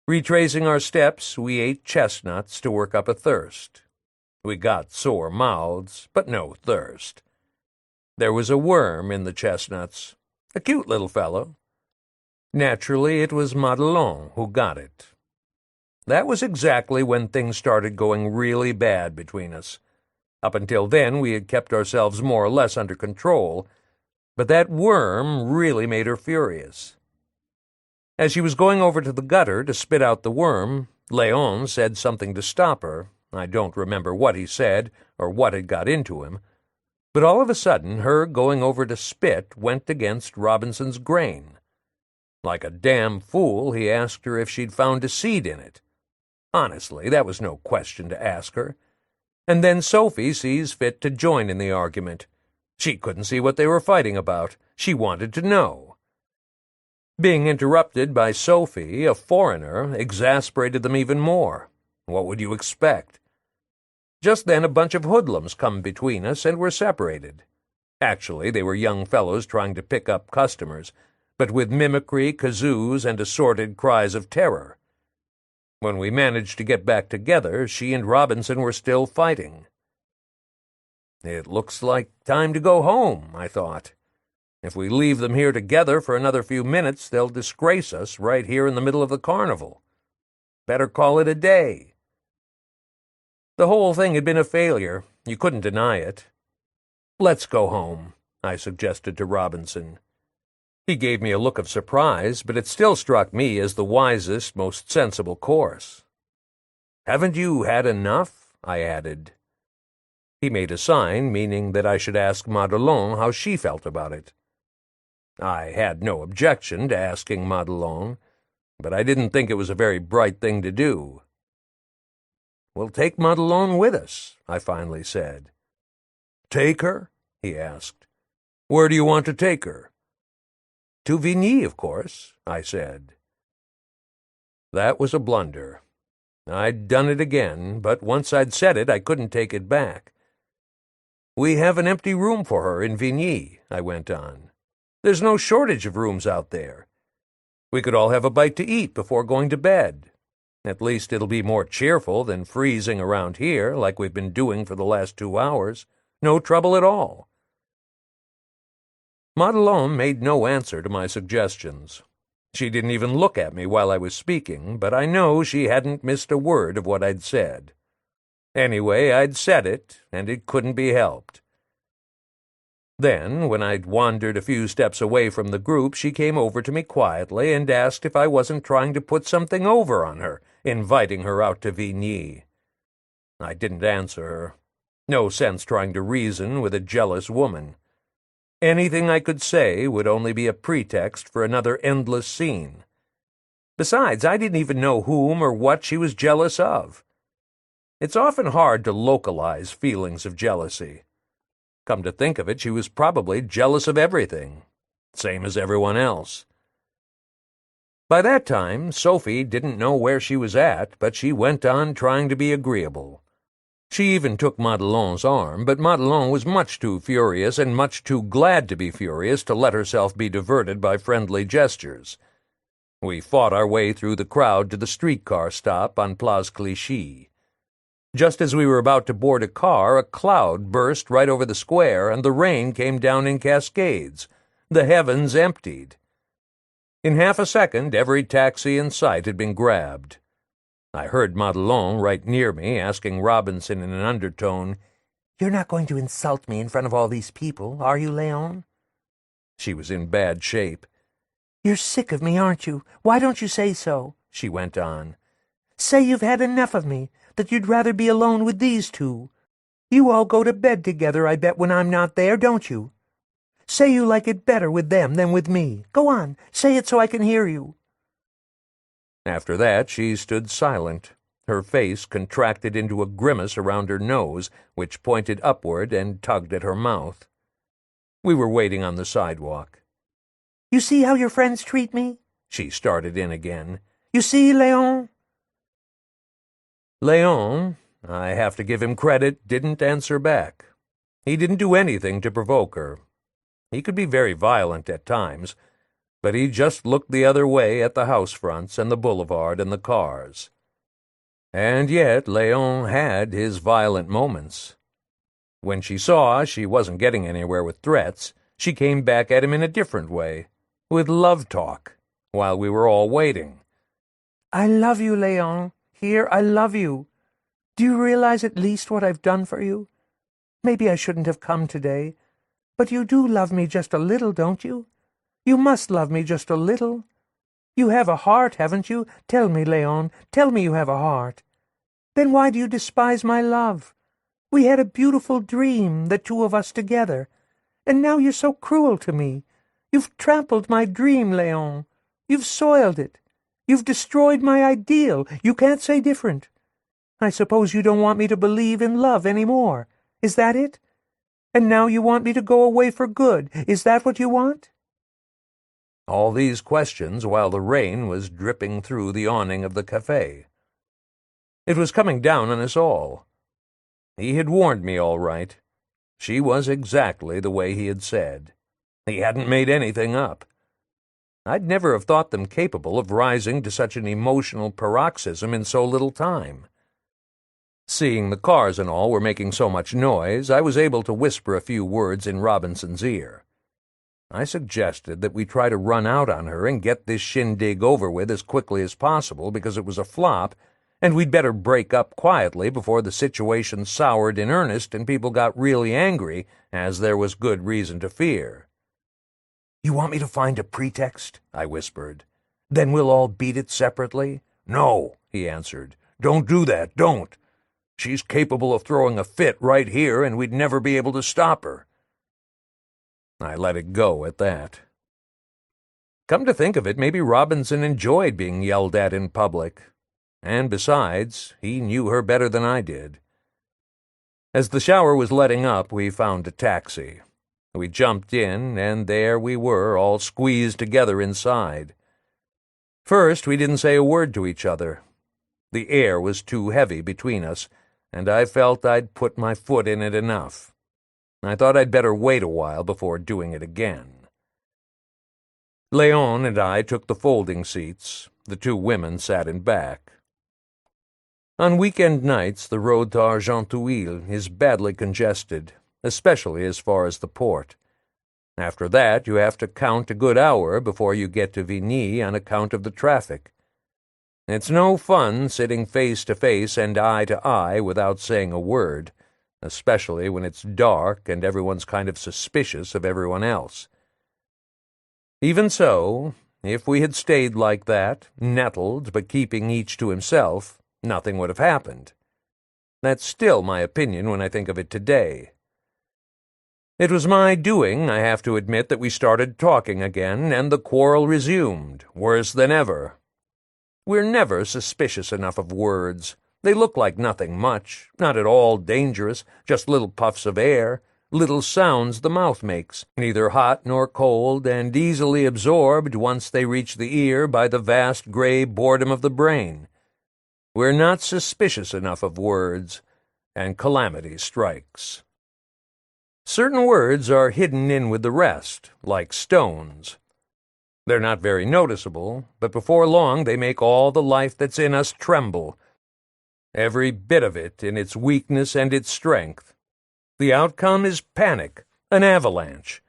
Retracing our steps, we ate chestnuts to work up a thirst. We got sore mouths, but no thirst. There was a worm in the chestnuts, a cute little fellow. Naturally, it was Madelon who got it. That was exactly when things started going really bad between us. Up until then, we had kept ourselves more or less under control, but that worm really made her furious. As she was going over to the gutter to spit out the worm, Léon said something to stop her. I don't remember what he said or what had got into him, but all of a sudden her going over to spit went against Robinson's grain. Like a damn fool, he asked her if she'd found a seed in it. Honestly, that was no question to ask her. And then Sophie sees fit to join in the argument. She couldn't see what they were fighting about. She wanted to know. Being interrupted by Sophie, a foreigner, exasperated them even more. What would you expect? Just then a bunch of hoodlums come between us and were separated. Actually, they were young fellows trying to pick up customers, but with mimicry, kazoos, and assorted cries of terror. When we managed to get back together, she and Robinson were still fighting. It looks like time to go home, I thought. If we leave them here together for another few minutes, they'll disgrace us right here in the middle of the carnival. Better call it a day. The whole thing had been a failure. You couldn't deny it. Let's go home, I suggested to Robinson. He gave me a look of surprise, but it still struck me as the wisest, most sensible course. Haven't you had enough? I added. He made a sign, meaning that I should ask Madelon how she felt about it. I had no objection to asking Madelon, but I didn't think it was a very bright thing to do. We'll take Madelon with us, I finally said. Take her? He asked. Where do you want to take her? To Vigny, of course, I said. That was a blunder. I'd done it again, but once I'd said it, I couldn't take it back. We have an empty room for her in Vigny, I went on. There's no shortage of rooms out there. We could all have a bite to eat before going to bed. At least it'll be more cheerful than freezing around here like we've been doing for the last 2 hours. No trouble at all. Madelon made no answer to my suggestions. She didn't even look at me while I was speaking, but I know she hadn't missed a word of what I'd said. Anyway, I'd said it, and it couldn't be helped. Then, when I'd wandered a few steps away from the group, she came over to me quietly and asked if I wasn't trying to put something over on her, inviting her out to Vigny. I didn't answer her. No sense trying to reason with a jealous woman. Anything I could say would only be a pretext for another endless scene. Besides, I didn't even know whom or what she was jealous of. It's often hard to localize feelings of jealousy. Come to think of it, she was probably jealous of everything, same as everyone else. By that time, Sophie didn't know where she was at, but she went on trying to be agreeable. She even took Madelon's arm, but Madelon was much too furious and much too glad to be furious to let herself be diverted by friendly gestures. We fought our way through the crowd to the streetcar stop on Place Clichy. Just as we were about to board a car, a cloud burst right over the square, and the rain came down in cascades. The heavens emptied. In half a second, every taxi in sight had been grabbed. I heard Madelon right near me asking Robinson in an undertone, "You're not going to insult me in front of all these people, are you, Léon?" She was in bad shape. "You're sick of me, aren't you? Why don't you say so?" she went on. "Say you've had enough of me, that you'd rather be alone with these two. You all go to bed together, I bet, when I'm not there, don't you? Say you like it better with them than with me. Go on, say it so I can hear you." After that, she stood silent. Her face contracted into a grimace around her nose, which pointed upward and tugged at her mouth. We were waiting on the sidewalk. "You see how your friends treat me?" she started in again. "You see, Léon?" Léon, I have to give him credit, didn't answer back. He didn't do anything to provoke her. He could be very violent at times, but he just looked the other way at the house fronts and the boulevard and the cars. And yet Léon had his violent moments. When she saw she wasn't getting anywhere with threats, she came back at him in a different way, with love talk, while we were all waiting. "I love you, Léon. Here, I love you. Do you realize at least what I've done for you? Maybe I shouldn't have come today, but you do love me just a little, don't you? You must love me just a little. You have a heart, haven't you? Tell me, Léon, tell me you have a heart. Then why do you despise my love? We had a beautiful dream, the two of us together, and now you're so cruel to me. You've trampled my dream, Léon. You've soiled it. You've destroyed my ideal. You can't say different. I suppose you don't want me to believe in love any more. Is that it? And now you want me to go away for good. Is that what you want?" All these questions while the rain was dripping through the awning of the café. It was coming down on us all. He had warned me all right. She was exactly the way he had said. He hadn't made anything up. I'd never have thought them capable of rising to such an emotional paroxysm in so little time. Seeing the cars and all were making so much noise, I was able to whisper a few words in Robinson's ear. I suggested that we try to run out on her and get this shindig over with as quickly as possible because it was a flop, and we'd better break up quietly before the situation soured in earnest and people got really angry, as there was good reason to fear. "You want me to find a pretext?" I whispered. "Then we'll all beat it separately?" "No," he answered. "Don't do that, don't. She's capable of throwing a fit right here, and we'd never be able to stop her." I let it go at that. Come to think of it, maybe Robinson enjoyed being yelled at in public. And besides, he knew her better than I did. As the shower was letting up, we found a taxi. We jumped in, and there we were, all squeezed together inside. First, we didn't say a word to each other. The air was too heavy between us, and I felt I'd put my foot in it enough. I thought I'd better wait a while before doing it again. Léon and I took the folding seats. The two women sat in back. On weekend nights, the road to Argenteuil is badly congested, especially as far as the port. After that, you have to count a good hour before you get to Vigny on account of the traffic. It's no fun sitting face to face and eye to eye without saying a word, especially when it's dark and everyone's kind of suspicious of everyone else. Even so, if we had stayed like that, nettled but keeping each to himself, nothing would have happened. That's still my opinion when I think of it today. It was my doing, I have to admit, that we started talking again, and the quarrel resumed, worse than ever. We're never suspicious enough of words. They look like nothing much, not at all dangerous, just little puffs of air, little sounds the mouth makes, neither hot nor cold, and easily absorbed once they reach the ear by the vast gray boredom of the brain. We're not suspicious enough of words, and calamity strikes. Certain words are hidden in with the rest, like stones. They're not very noticeable, but before long they make all the life that's in us tremble, every bit of it in its weakness and its strength. The outcome is panic, an avalanche.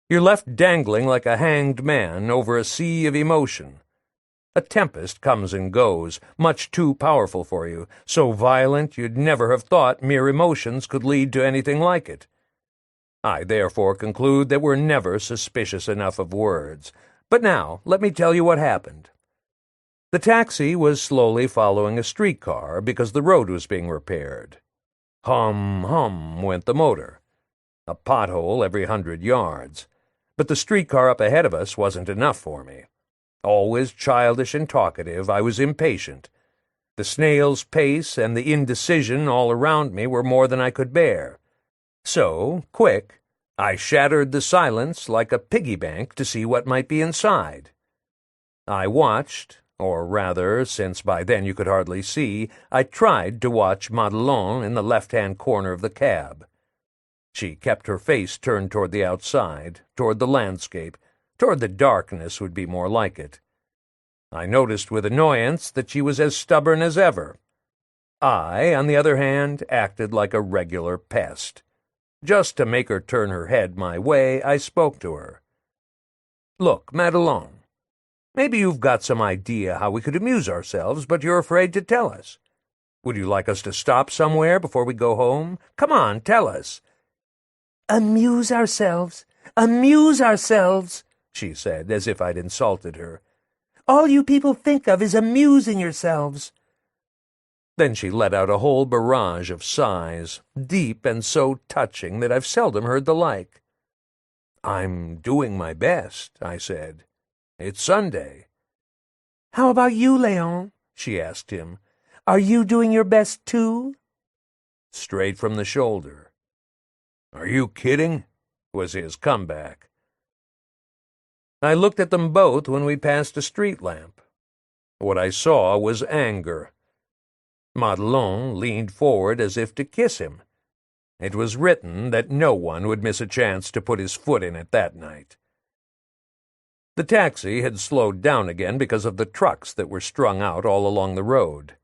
You're left dangling like a hanged man over a sea of emotion. A tempest comes and goes, much too powerful for you, so violent you'd never have thought mere emotions could lead to anything like it. I therefore conclude that we're never suspicious enough of words. But now, let me tell you what happened. The taxi was slowly following a streetcar because the road was being repaired. Hum, hum went the motor. A pothole every 100 yards. But the streetcar up ahead of us wasn't enough for me. Always childish and talkative, I was impatient. The snail's pace and the indecision all around me were more than I could bear. So, quick, I shattered the silence like a piggy bank to see what might be inside. I watched, or rather, since by then you could hardly see, I tried to watch Madelon in the left-hand corner of the cab. She kept her face turned toward the outside, toward the landscape, toward the darkness would be more like it. I noticed with annoyance that she was as stubborn as ever. I, on the other hand, acted like a regular pest. Just to make her turn her head my way, I spoke to her. "Look, Madelon, maybe you've got some idea how we could amuse ourselves, but you're afraid to tell us. Would you like us to stop somewhere before we go home? Come on, tell us." Amuse ourselves, she said, as if I'd insulted her. All you people think of is amusing yourselves. Then she let out a whole barrage of sighs, deep and so touching that I've seldom heard the like. "I'm doing my best," I said. "It's Sunday." "How about you, Léon?" she asked him. "Are you doing your best, too?" Straight from the shoulder. "Are you kidding?" was his comeback. I looked at them both when we passed a street lamp. What I saw was anger. Madelon leaned forward as if to kiss him. It was written that no one would miss a chance to put his foot in it that night. The taxi had slowed down again because of the trucks that were strung out all along the road.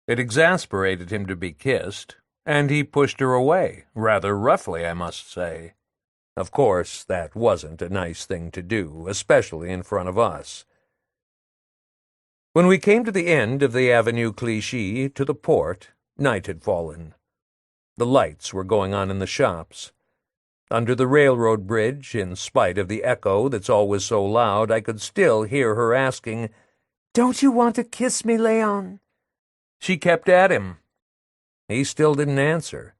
It exasperated him to be kissed, and he pushed her away, rather roughly, I must say. Of course, that wasn't a nice thing to do, especially in front of us. When we came to the end of the Avenue Clichy, to the port, night had fallen. The lights were going on in the shops. Under the railroad bridge, in spite of the echo that's always so loud, I could still hear her asking, "Don't you want to kiss me, Léon?" She kept at him. He still didn't answer.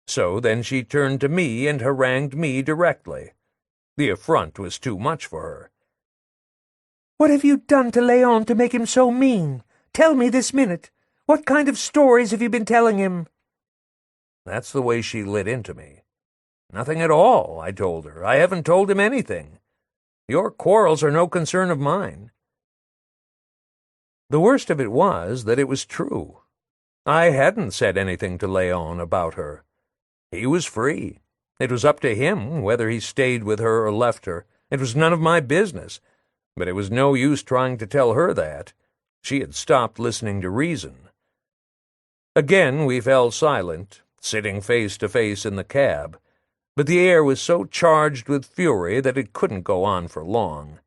So then she turned to me and harangued me directly. The affront was too much for her. "What have you done to Léon to make him so mean? Tell me this minute. What kind of stories have you been telling him?" That's the way she lit into me. "Nothing at all," I told her. "I haven't told him anything. Your quarrels are no concern of mine." The worst of it was that it was true. I hadn't said anything to Léon about her. He was free. It was up to him whether he stayed with her or left her. It was none of my business. But it was no use trying to tell her that. She had stopped listening to reason. Again we fell silent, sitting face to face in the cab, but the air was so charged with fury that it couldn't go on for long.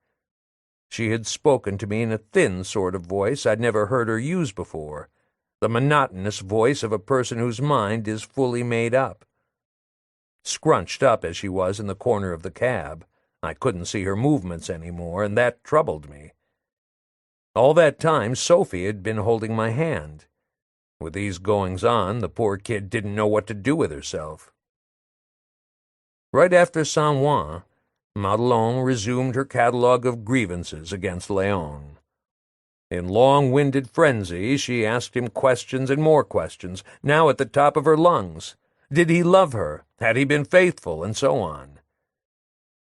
She had spoken to me in a thin sort of voice I'd never heard her use before, the monotonous voice of a person whose mind is fully made up. Scrunched up as she was in the corner of the cab, I couldn't see her movements any more, and that troubled me. All that time Sophie had been holding my hand. With these goings-on, the poor kid didn't know what to do with herself. Right after Saint Ouen, Madelon resumed her catalogue of grievances against Léon. In long-winded frenzy, she asked him questions and more questions, now at the top of her lungs. Did he love her? Had he been faithful? And so on.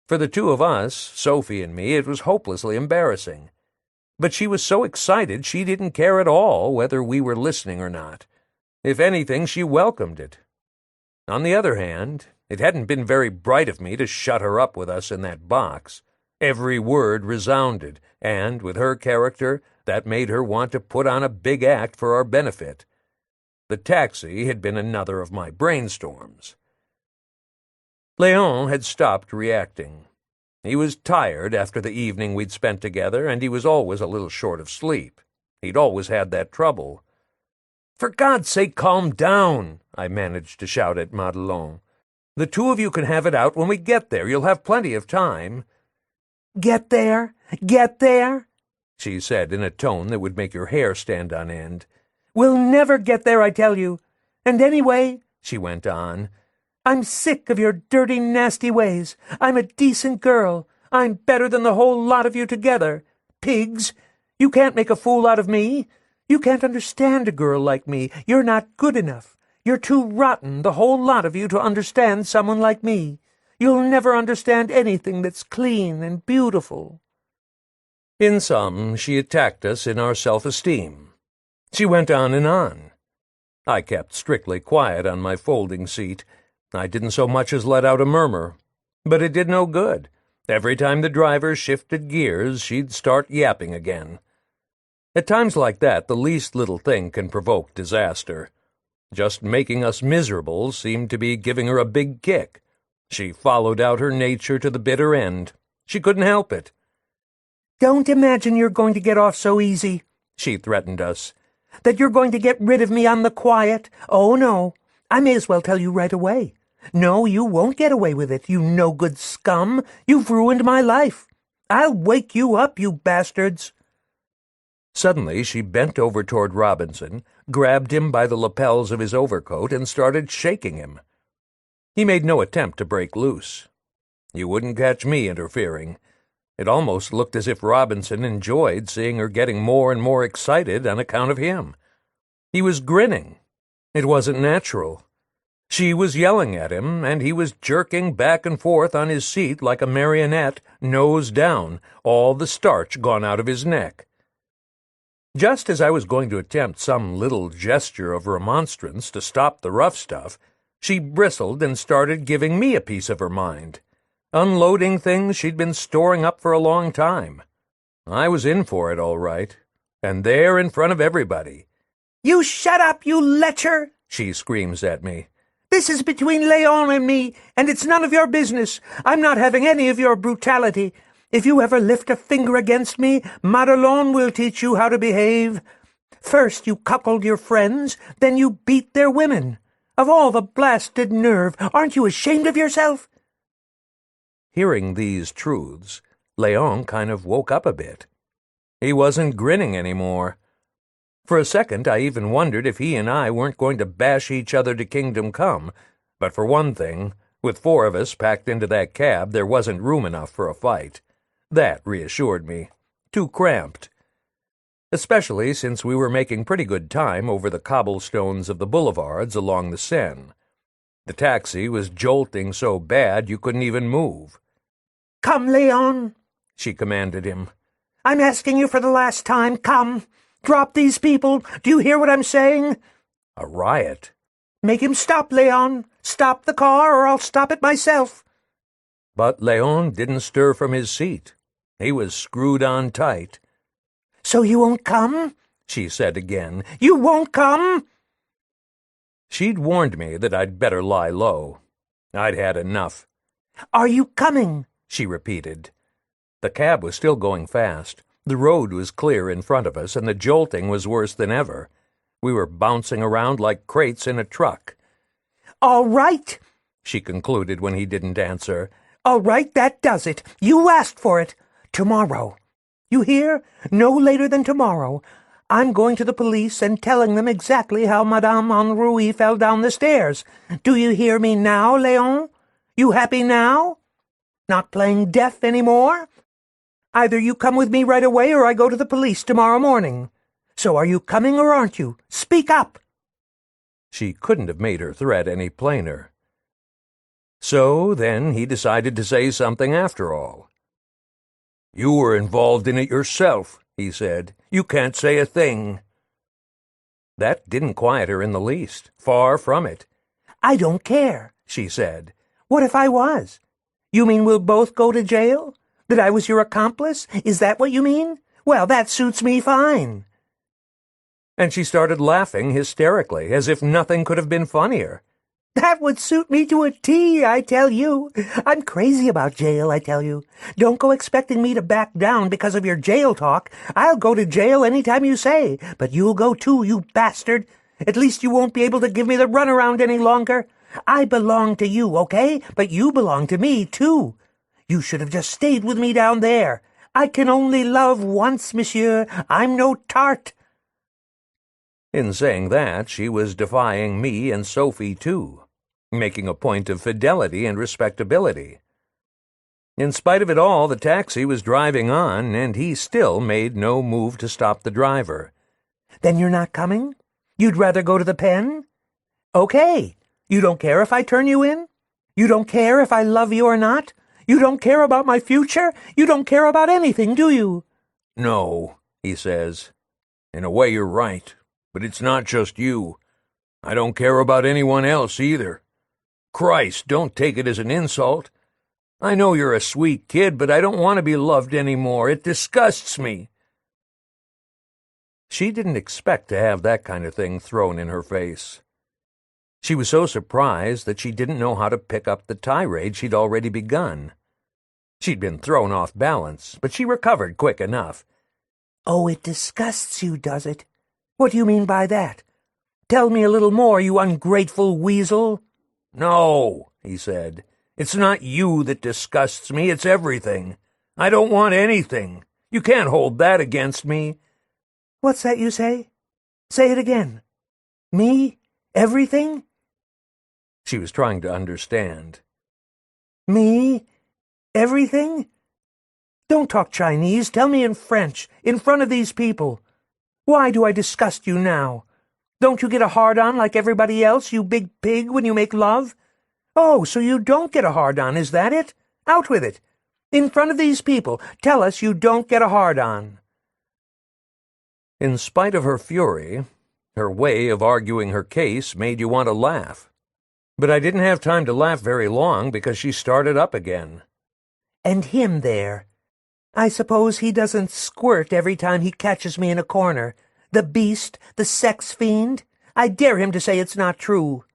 For the two of us, Sophie and me, it was hopelessly embarrassing. But she was so excited she didn't care at all whether we were listening or not. If anything, she welcomed it. On the other hand, it hadn't been very bright of me to shut her up with us in that box. Every word resounded, and, with her character, that made her want to put on a big act for our benefit. The taxi had been another of my brainstorms. Léon had stopped reacting. He was tired after the evening we'd spent together, and he was always a little short of sleep. He'd always had that trouble. "For God's sake, calm down," I managed to shout at Madelon. "The two of you can have it out when we get there. You'll have plenty of time." "Get there? Get there?" she said in a tone that would make your hair stand on end. "We'll never get there, I tell you. And anyway," she went on, "I'm sick of your dirty, nasty ways. I'm a decent girl. I'm better than the whole lot of you together. Pigs! You can't make a fool out of me. You can't understand a girl like me. You're not good enough. You're too rotten, the whole lot of you, to understand someone like me. You'll never understand anything that's clean and beautiful." In sum, she attacked us in our self-esteem. She went on and on. I kept strictly quiet on my folding seat. I didn't so much as let out a murmur. But it did no good. Every time the driver shifted gears, she'd start yapping again. At times like that, the least little thing can provoke disaster. Just making us miserable seemed to be giving her a big kick. She followed out her nature to the bitter end. She couldn't help it. "Don't imagine you're going to get off so easy," she threatened us. "That you're going to get rid of me on the quiet. Oh, no. I may as well tell you right away. No, you won't get away with it, you no-good scum. You've ruined my life. I'll wake you up, you bastards." Suddenly she bent over toward Robinson, grabbed him by the lapels of his overcoat, and started shaking him. He made no attempt to break loose. You wouldn't catch me interfering. It almost looked as if Robinson enjoyed seeing her getting more and more excited on account of him. He was grinning. It wasn't natural. She was yelling at him, and he was jerking back and forth on his seat like a marionette, nose down, all the starch gone out of his neck. Just as I was going to attempt some little gesture of remonstrance to stop the rough stuff, she bristled and started giving me a piece of her mind, unloading things she'd been storing up for a long time. I was in for it, all right, and there in front of everybody. "You shut up, you lecher!" she screams at me. "This is between Léon and me, and it's none of your business. I'm not having any of your brutality. If you ever lift a finger against me, Madelon will teach you how to behave. First you cuckold your friends, then you beat their women. Of all the blasted nerve, aren't you ashamed of yourself?" Hearing these truths, Léon kind of woke up a bit. He wasn't grinning anymore. For a second I even wondered if he and I weren't going to bash each other to kingdom come, but for one thing, with four of us packed into that cab, there wasn't room enough for a fight. That reassured me. Too cramped. Especially since we were making pretty good time over the cobblestones of the boulevards along the Seine. The taxi was jolting so bad you couldn't even move. "Come, Léon," she commanded him. "I'm asking you for the last time. Come. Drop these people. Do you hear what I'm saying?" A riot. "Make him stop, Léon. Stop the car, or I'll stop it myself." But Léon didn't stir from his seat. He was screwed on tight. "So you won't come?" she said again. "You won't come?" She'd warned me that I'd better lie low. I'd had enough. "Are you coming?" she repeated. The cab was still going fast. The road was clear in front of us, and the jolting was worse than ever. We were bouncing around like crates in a truck. "All right," she concluded when he didn't answer. "All right, that does it. You asked for it. Tomorrow. You hear? No later than tomorrow. I'm going to the police and telling them exactly how Madame Henri fell down the stairs. Do you hear me now, Léon? You happy now? Not playing deaf any more? Either you come with me right away or I go to the police tomorrow morning. So are you coming or aren't you? Speak up!" She couldn't have made her threat any plainer. So then he decided to say something after all. "You were involved in it yourself," he said. "You can't say a thing." That didn't quiet her in the least. Far from it. "I don't care," she said. "What if I was? You mean we'll both go to jail? That I was your accomplice? Is that what you mean? Well, that suits me fine." And she started laughing hysterically, as if nothing could have been funnier. "That would suit me to a T, I tell you. I'm crazy about jail, I tell you. Don't go expecting me to back down because of your jail talk. I'll go to jail any time you say, but you'll go too, you bastard. At least you won't be able to give me the runaround any longer. I belong to you, okay? But you belong to me, too. You should have just stayed with me down there. I can only love once, monsieur. I'm no tart." In saying that, she was defying me and Sophie, too, making a point of fidelity and respectability. In spite of it all, the taxi was driving on, and he still made no move to stop the driver. "Then you're not coming? You'd rather go to the pen? Okay. You don't care if I turn you in? You don't care if I love you or not? You don't care about my future? You don't care about anything, do you?" "No," he says. "In a way you're right. But it's not just you. I don't care about anyone else either. Christ, don't take it as an insult. I know you're a sweet kid, but I don't want to be loved anymore. It disgusts me." She didn't expect to have that kind of thing thrown in her face. She was so surprised that she didn't know how to pick up the tirade she'd already begun. She'd been thrown off balance, but she recovered quick enough. "Oh, it disgusts you, does it? What do you mean by that? Tell me a little more, you ungrateful weasel." "No," he said. "It's not you that disgusts me, it's everything. I don't want anything. You can't hold that against me." "What's that you say? Say it again. Me? Everything?" She was trying to understand. "Me? Everything? Don't talk Chinese. Tell me in French, in front of these people. Why do I disgust you now? Don't you get a hard-on like everybody else, you big pig, when you make love? Oh, so you don't get a hard-on, is that it? Out with it. In front of these people, tell us you don't get a hard-on." In spite of her fury, her way of arguing her case made you want to laugh. But I didn't have time to laugh very long because she started up again. "And him there. I suppose he doesn't squirt every time he catches me in a corner. The beast, the sex fiend. I dare him to say it's not true.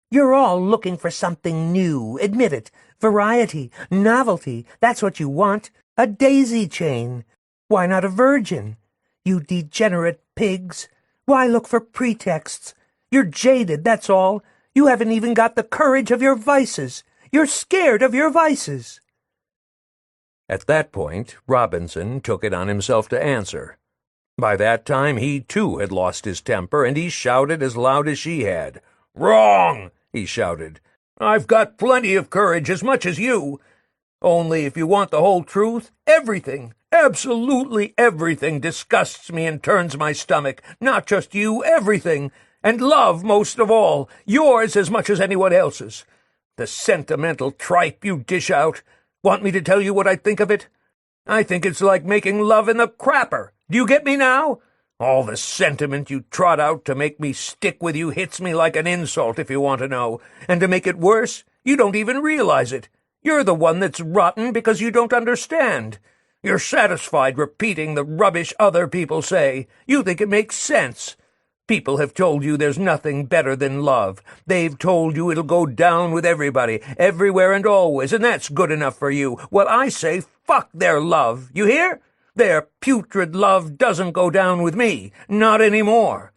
You're all looking for something new, admit it. Variety, novelty, that's what you want. A daisy chain. Why not a virgin? You degenerate pigs. Why look for pretexts? You're jaded, that's all. You haven't even got the courage of your vices. You're scared of your vices." At that point, Robinson took it on himself to answer. By that time, he too had lost his temper, and he shouted as loud as she had. "Wrong!" he shouted. "I've got plenty of courage, as much as you. Only if you want the whole truth, everything, absolutely everything disgusts me and turns my stomach. Not just you, everything. And love most of all. Yours as much as anyone else's. The sentimental tripe you dish out. Want me to tell you what I think of it? I think it's like making love in the crapper. Do you get me now? All the sentiment you trot out to make me stick with you hits me like an insult, if you want to know. And to make it worse, you don't even realize it. You're the one that's rotten because you don't understand. You're satisfied repeating the rubbish other people say. You think it makes sense. People have told you there's nothing better than love. They've told you it'll go down with everybody, everywhere and always, and that's good enough for you. Well, I say fuck their love. You hear? Their putrid love doesn't go down with me. Not anymore.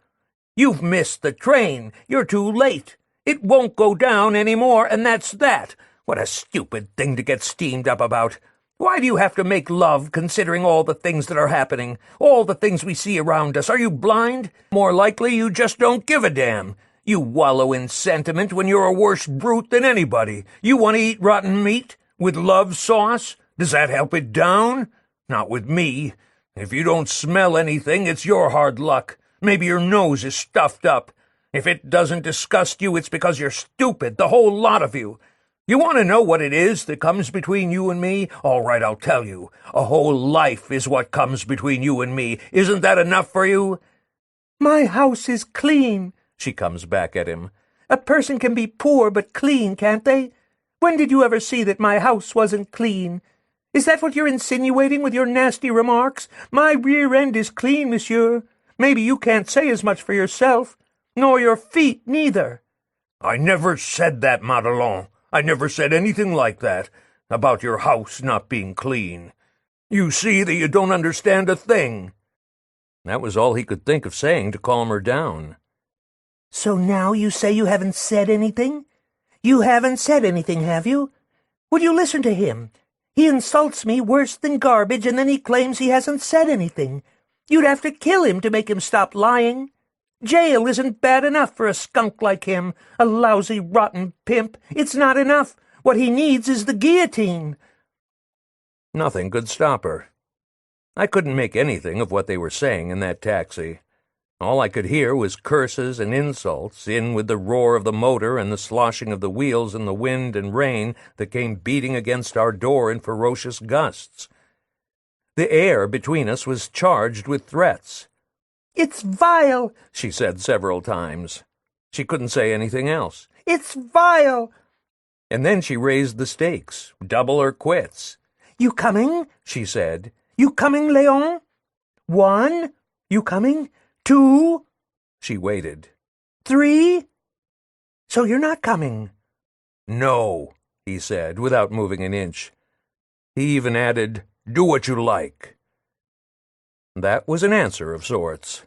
You've missed the train. You're too late. It won't go down any more, and that's that. What a stupid thing to get steamed up about. Why do you have to make love, considering all the things that are happening, all the things we see around us? Are you blind? More likely you just don't give a damn. You wallow in sentiment when you're a worse brute than anybody. You want to eat rotten meat with love sauce? Does that help it down? Not with me. If you don't smell anything, it's your hard luck. Maybe your nose is stuffed up. If it doesn't disgust you, it's because you're stupid, the whole lot of you. You want to know what it is that comes between you and me? All right, I'll tell you. A whole life is what comes between you and me. Isn't that enough for you? My house is clean, she comes back at him. A person can be poor but clean, can't they? When did you ever see that my house wasn't clean? Is that what you're insinuating with your nasty remarks? My rear end is clean, monsieur. Maybe you can't say as much for yourself, nor your feet neither. I never said that, Madelon. I never said anything like that, about your house not being clean. You see that you don't understand a thing. That was all he could think of saying to calm her down. So now you say you haven't said anything? You haven't said anything, have you? Would you listen to him? He insults me worse than garbage, and then he claims he hasn't said anything. You'd have to kill him to make him stop lying. Jail isn't bad enough for a skunk like him, a lousy, rotten pimp. It's not enough. What he needs is the guillotine. Nothing could stop her. I couldn't make anything of what they were saying in that taxi. All I could hear was curses and insults, in with the roar of the motor and the sloshing of the wheels in the wind and rain that came beating against our door in ferocious gusts. The air between us was charged with threats. It's vile, she said several times. She couldn't say anything else. It's vile. And then she raised the stakes, double or quits. You coming? She said. You coming, Léon? 1. You coming? 2. She waited. 3. So you're not coming? No, he said, without moving an inch. He even added, do what you like. That was an answer of sorts.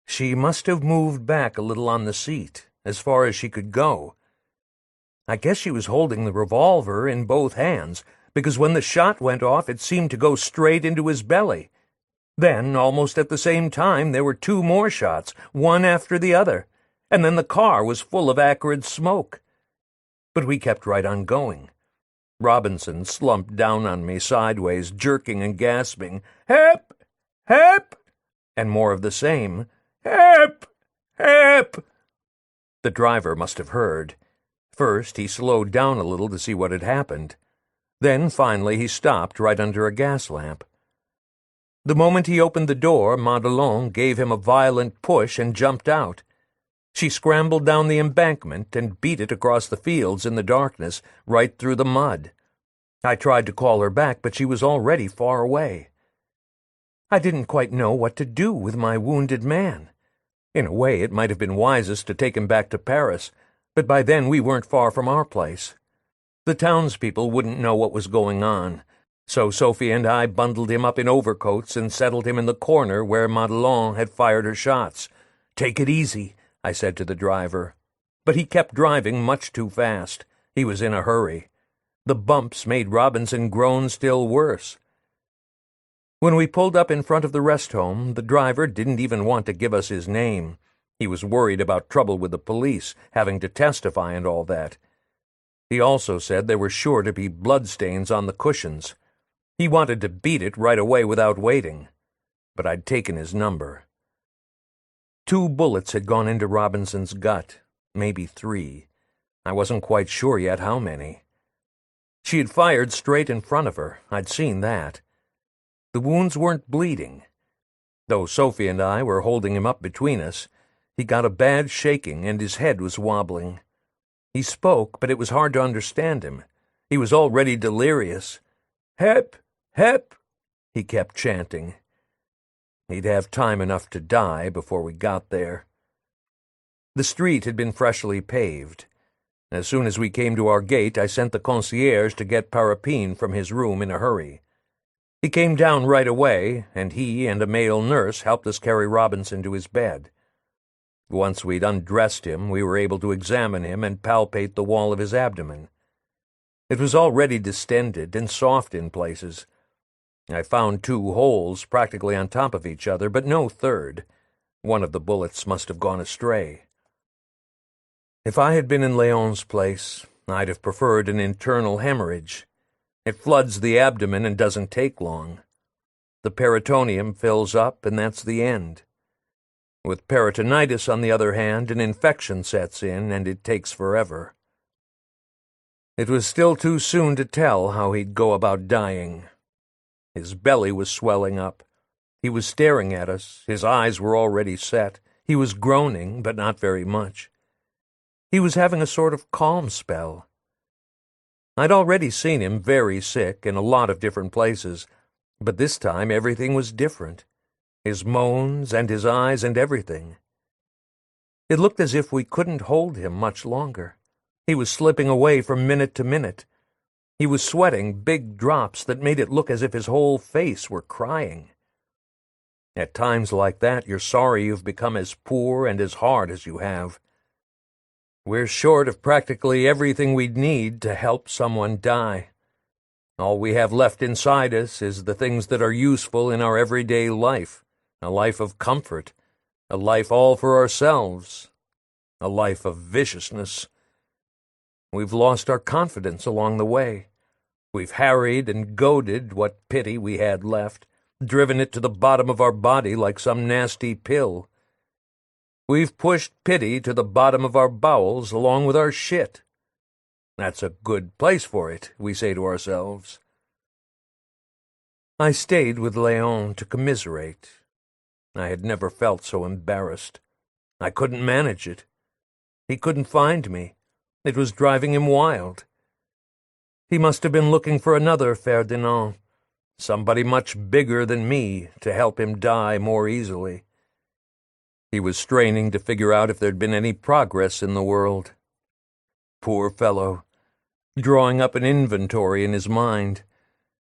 She must have moved back a little on the seat, as far as she could go. I guess she was holding the revolver in both hands, because when the shot went off it seemed to go straight into his belly. Then, almost at the same time, there were 2 more shots, one after the other, and then the car was full of acrid smoke. But we kept right on going. Robinson slumped down on me sideways, jerking and gasping, "Help! Help!" and more of the same, "Help! Help!" The driver must have heard. First, he slowed down a little to see what had happened. Then, finally, he stopped right under a gas lamp. The moment he opened the door, Madelon gave him a violent push and jumped out. She scrambled down the embankment and beat it across the fields in the darkness, right through the mud. I tried to call her back, but she was already far away. I didn't quite know what to do with my wounded man. In a way, it might have been wisest to take him back to Paris, but by then we weren't far from our place. The townspeople wouldn't know what was going on, so Sophie and I bundled him up in overcoats and settled him in the corner where Madelon had fired her shots. "Take it easy," I said to the driver. But he kept driving much too fast. He was in a hurry. The bumps made Robinson groan still worse. When we pulled up in front of the rest home, the driver didn't even want to give us his name. He was worried about trouble with the police, having to testify and all that. He also said there were sure to be bloodstains on the cushions. He wanted to beat it right away without waiting. But I'd taken his number. 2 bullets had gone into Robinson's gut, maybe 3. I wasn't quite sure yet how many. She had fired straight in front of her. I'd seen that. The wounds weren't bleeding. Though Sophie and I were holding him up between us, he got a bad shaking and his head was wobbling. He spoke, but it was hard to understand him. He was already delirious. "Help! Help!" he kept chanting. He'd have time enough to die before we got there. The street had been freshly paved. As soon as we came to our gate, I sent the concierge to get Parapine from his room in a hurry. He came down right away, and he and a male nurse helped us carry Robinson to his bed. Once we'd undressed him, we were able to examine him and palpate the wall of his abdomen. It was already distended and soft in places. I found 2 holes practically on top of each other, but no third. One of the bullets must have gone astray. If I had been in Léon's place, I'd have preferred an internal hemorrhage. It floods the abdomen and doesn't take long. The peritoneum fills up, and that's the end. With peritonitis, on the other hand, an infection sets in, and it takes forever. It was still too soon to tell how he'd go about dying. His belly was swelling up. He was staring at us. His eyes were already set. He was groaning, but not very much. He was having a sort of calm spell. I'd already seen him very sick in a lot of different places, but this time everything was different. His moans and his eyes and everything. It looked as if we couldn't hold him much longer. He was slipping away from minute to minute. He was sweating big drops that made it look as if his whole face were crying. At times like that, you're sorry you've become as poor and as hard as you have. We're short of practically everything we'd need to help someone die. All we have left inside us is the things that are useful in our everyday life, a life of comfort, a life all for ourselves, a life of viciousness. We've lost our confidence along the way. We've harried and goaded what pity we had left, driven it to the bottom of our body like some nasty pill. We've pushed pity to the bottom of our bowels along with our shit. That's a good place for it, we say to ourselves. I stayed with Léon to commiserate. I had never felt so embarrassed. I couldn't manage it. He couldn't find me. It was driving him wild. He must have been looking for another Ferdinand, somebody much bigger than me to help him die more easily. He was straining to figure out if there'd been any progress in the world. Poor fellow, drawing up an inventory in his mind,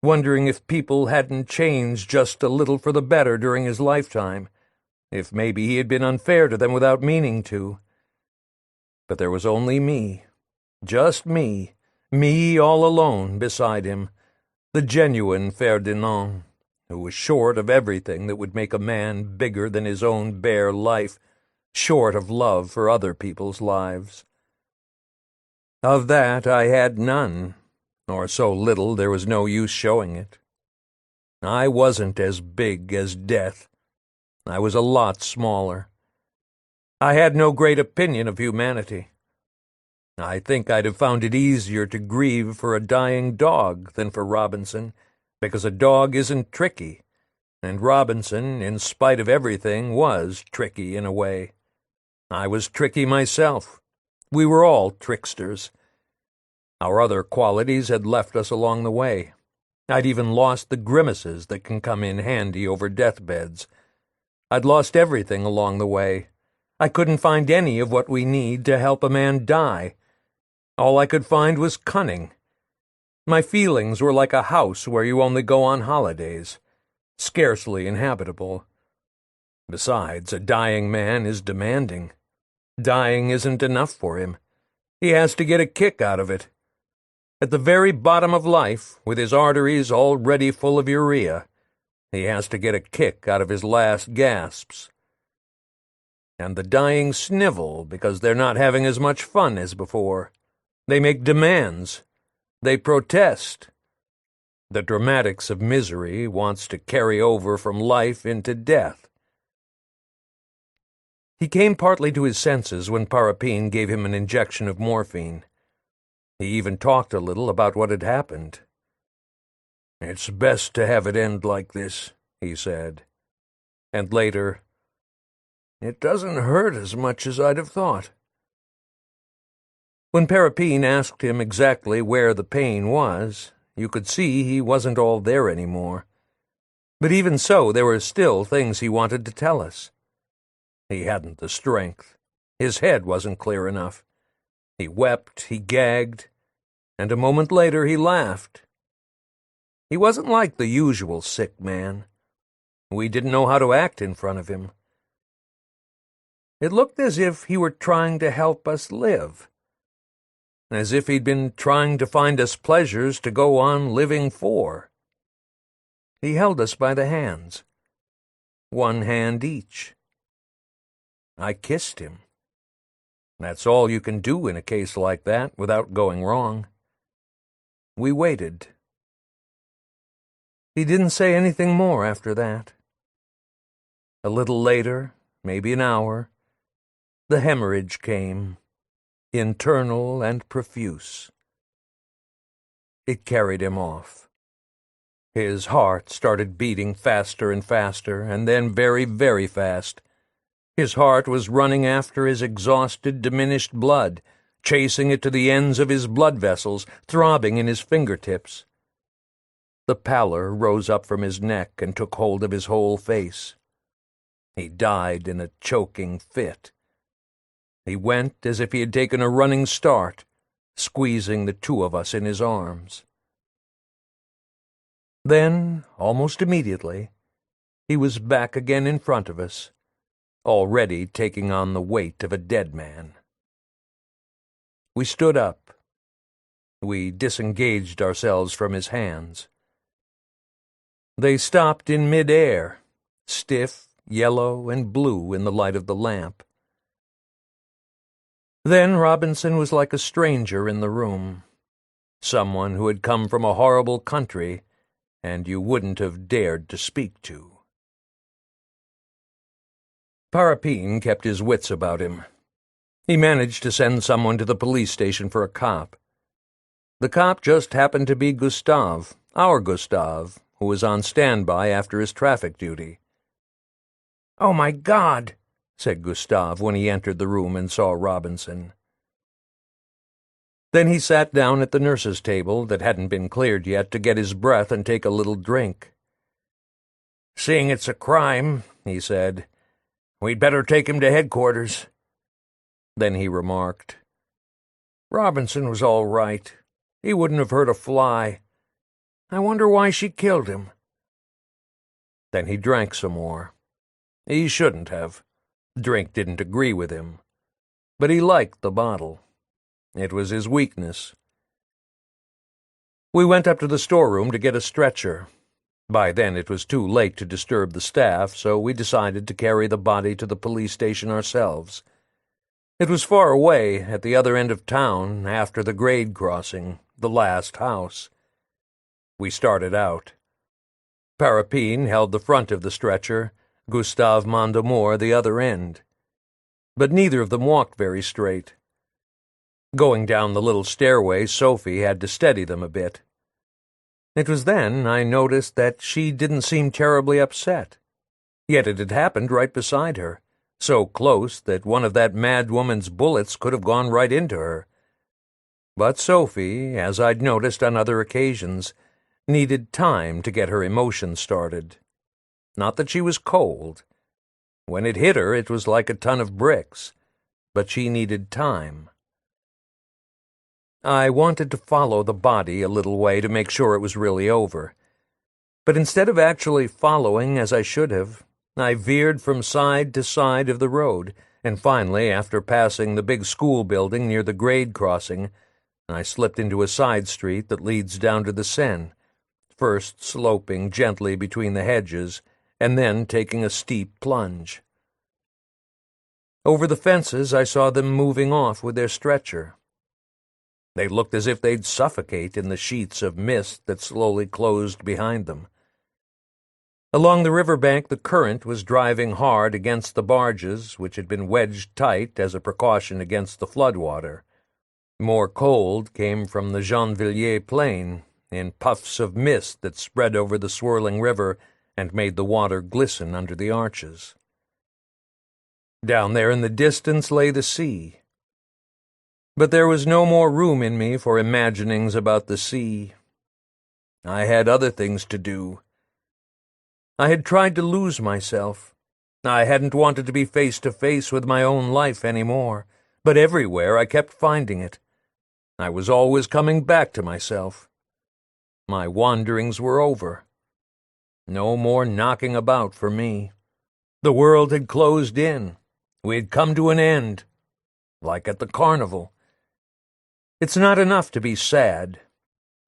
wondering if people hadn't changed just a little for the better during his lifetime, if maybe he had been unfair to them without meaning to. But there was only me, just me all alone beside him, the genuine Ferdinand, who was short of everything that would make a man bigger than his own bare life, short of love for other people's lives. Of that I had none, or so little there was no use showing it. I wasn't as big as death. I was a lot smaller. I had no great opinion of humanity. I think I'd have found it easier to grieve for a dying dog than for Robinson, because a dog isn't tricky, and Robinson, in spite of everything, was tricky in a way. I was tricky myself. We were all tricksters. Our other qualities had left us along the way. I'd even lost the grimaces that can come in handy over deathbeds. I'd lost everything along the way. I couldn't find any of what we need to help a man die. All I could find was cunning. My feelings were like a house where you only go on holidays, scarcely inhabitable. Besides, a dying man is demanding. Dying isn't enough for him. He has to get a kick out of it. At the very bottom of life, with his arteries already full of urea, he has to get a kick out of his last gasps. And the dying snivel because they're not having as much fun as before. They make demands. They protest. The dramatics of misery wants to carry over from life into death. He came partly to his senses when Parapine gave him an injection of morphine. He even talked a little about what had happened. "It's best to have it end like this," he said. And later, "It doesn't hurt as much as I'd have thought." When Parapine asked him exactly where the pain was, you could see he wasn't all there anymore. But even so, there were still things he wanted to tell us. He hadn't the strength. His head wasn't clear enough. He wept, he gagged, and a moment later he laughed. He wasn't like the usual sick man. We didn't know how to act in front of him. It looked as if he were trying to help us live. as if he'd been trying to find us pleasures to go on living for. He held us by the hands, one hand each. I kissed him. That's all you can do in a case like that without going wrong. We waited. He didn't say anything more after that. A little later, maybe an hour, the hemorrhage came, internal and profuse. It carried him off. His heart started beating faster and faster, and then very, very fast. His heart was running after his exhausted, diminished blood, chasing it to the ends of his blood vessels, throbbing in his fingertips. The pallor rose up from his neck and took hold of his whole face. He died in a choking fit. He went as if he had taken a running start, squeezing the two of us in his arms. Then, almost immediately, he was back again in front of us, already taking on the weight of a dead man. We stood up. We disengaged ourselves from his hands. They stopped in mid-air, stiff, yellow, and blue in the light of the lamp. Then Robinson was like a stranger in the room, someone who had come from a horrible country and you wouldn't have dared to speak to. Parapin kept his wits about him. He managed to send someone to the police station for a cop. The cop just happened to be Gustave, our Gustave, who was on standby after his traffic duty. "Oh, my God!" said Gustave when he entered the room and saw Robinson. Then he sat down at the nurse's table that hadn't been cleared yet to get his breath and take a little drink. "Seeing it's a crime," he said, "we'd better take him to headquarters." Then he remarked, "Robinson was all right. He wouldn't have hurt a fly. I wonder why she killed him." Then he drank some more. He shouldn't have. Drink didn't agree with him. But he liked the bottle. It was his weakness. We went up to the storeroom to get a stretcher. By then it was too late to disturb the staff, so we decided to carry the body to the police station ourselves. It was far away, at the other end of town, after the grade crossing, the last house. We started out. Parapin held the front of the stretcher, Gustave Mondamour the other end. But neither of them walked very straight. Going down the little stairway, Sophie had to steady them a bit. It was then I noticed that she didn't seem terribly upset. Yet it had happened right beside her, so close that one of that mad woman's bullets could have gone right into her. But Sophie, as I'd noticed on other occasions, needed time to get her emotions started. Not that she was cold. When it hit her, it was like a ton of bricks. But she needed time. I wanted to follow the body a little way to make sure it was really over. But instead of actually following as I should have, I veered from side to side of the road, and finally, after passing the big school building near the grade crossing, I slipped into a side street that leads down to the Seine, first sloping gently between the hedges, and then taking a steep plunge. Over the fences I saw them moving off with their stretcher. They looked as if they'd suffocate in the sheets of mist that slowly closed behind them. Along the riverbank the current was driving hard against the barges, which had been wedged tight as a precaution against the floodwater. More cold came from the Gennevilliers plain, in puffs of mist that spread over the swirling river and made the water glisten under the arches. Down there in the distance lay the sea. But there was no more room in me for imaginings about the sea. I had other things to do. I had tried to lose myself. I hadn't wanted to be face to face with my own life any more, but everywhere I kept finding it. I was always coming back to myself. My wanderings were over. No more knocking about for me. The world had closed in. We had come to an end, like at the carnival. It's not enough to be sad.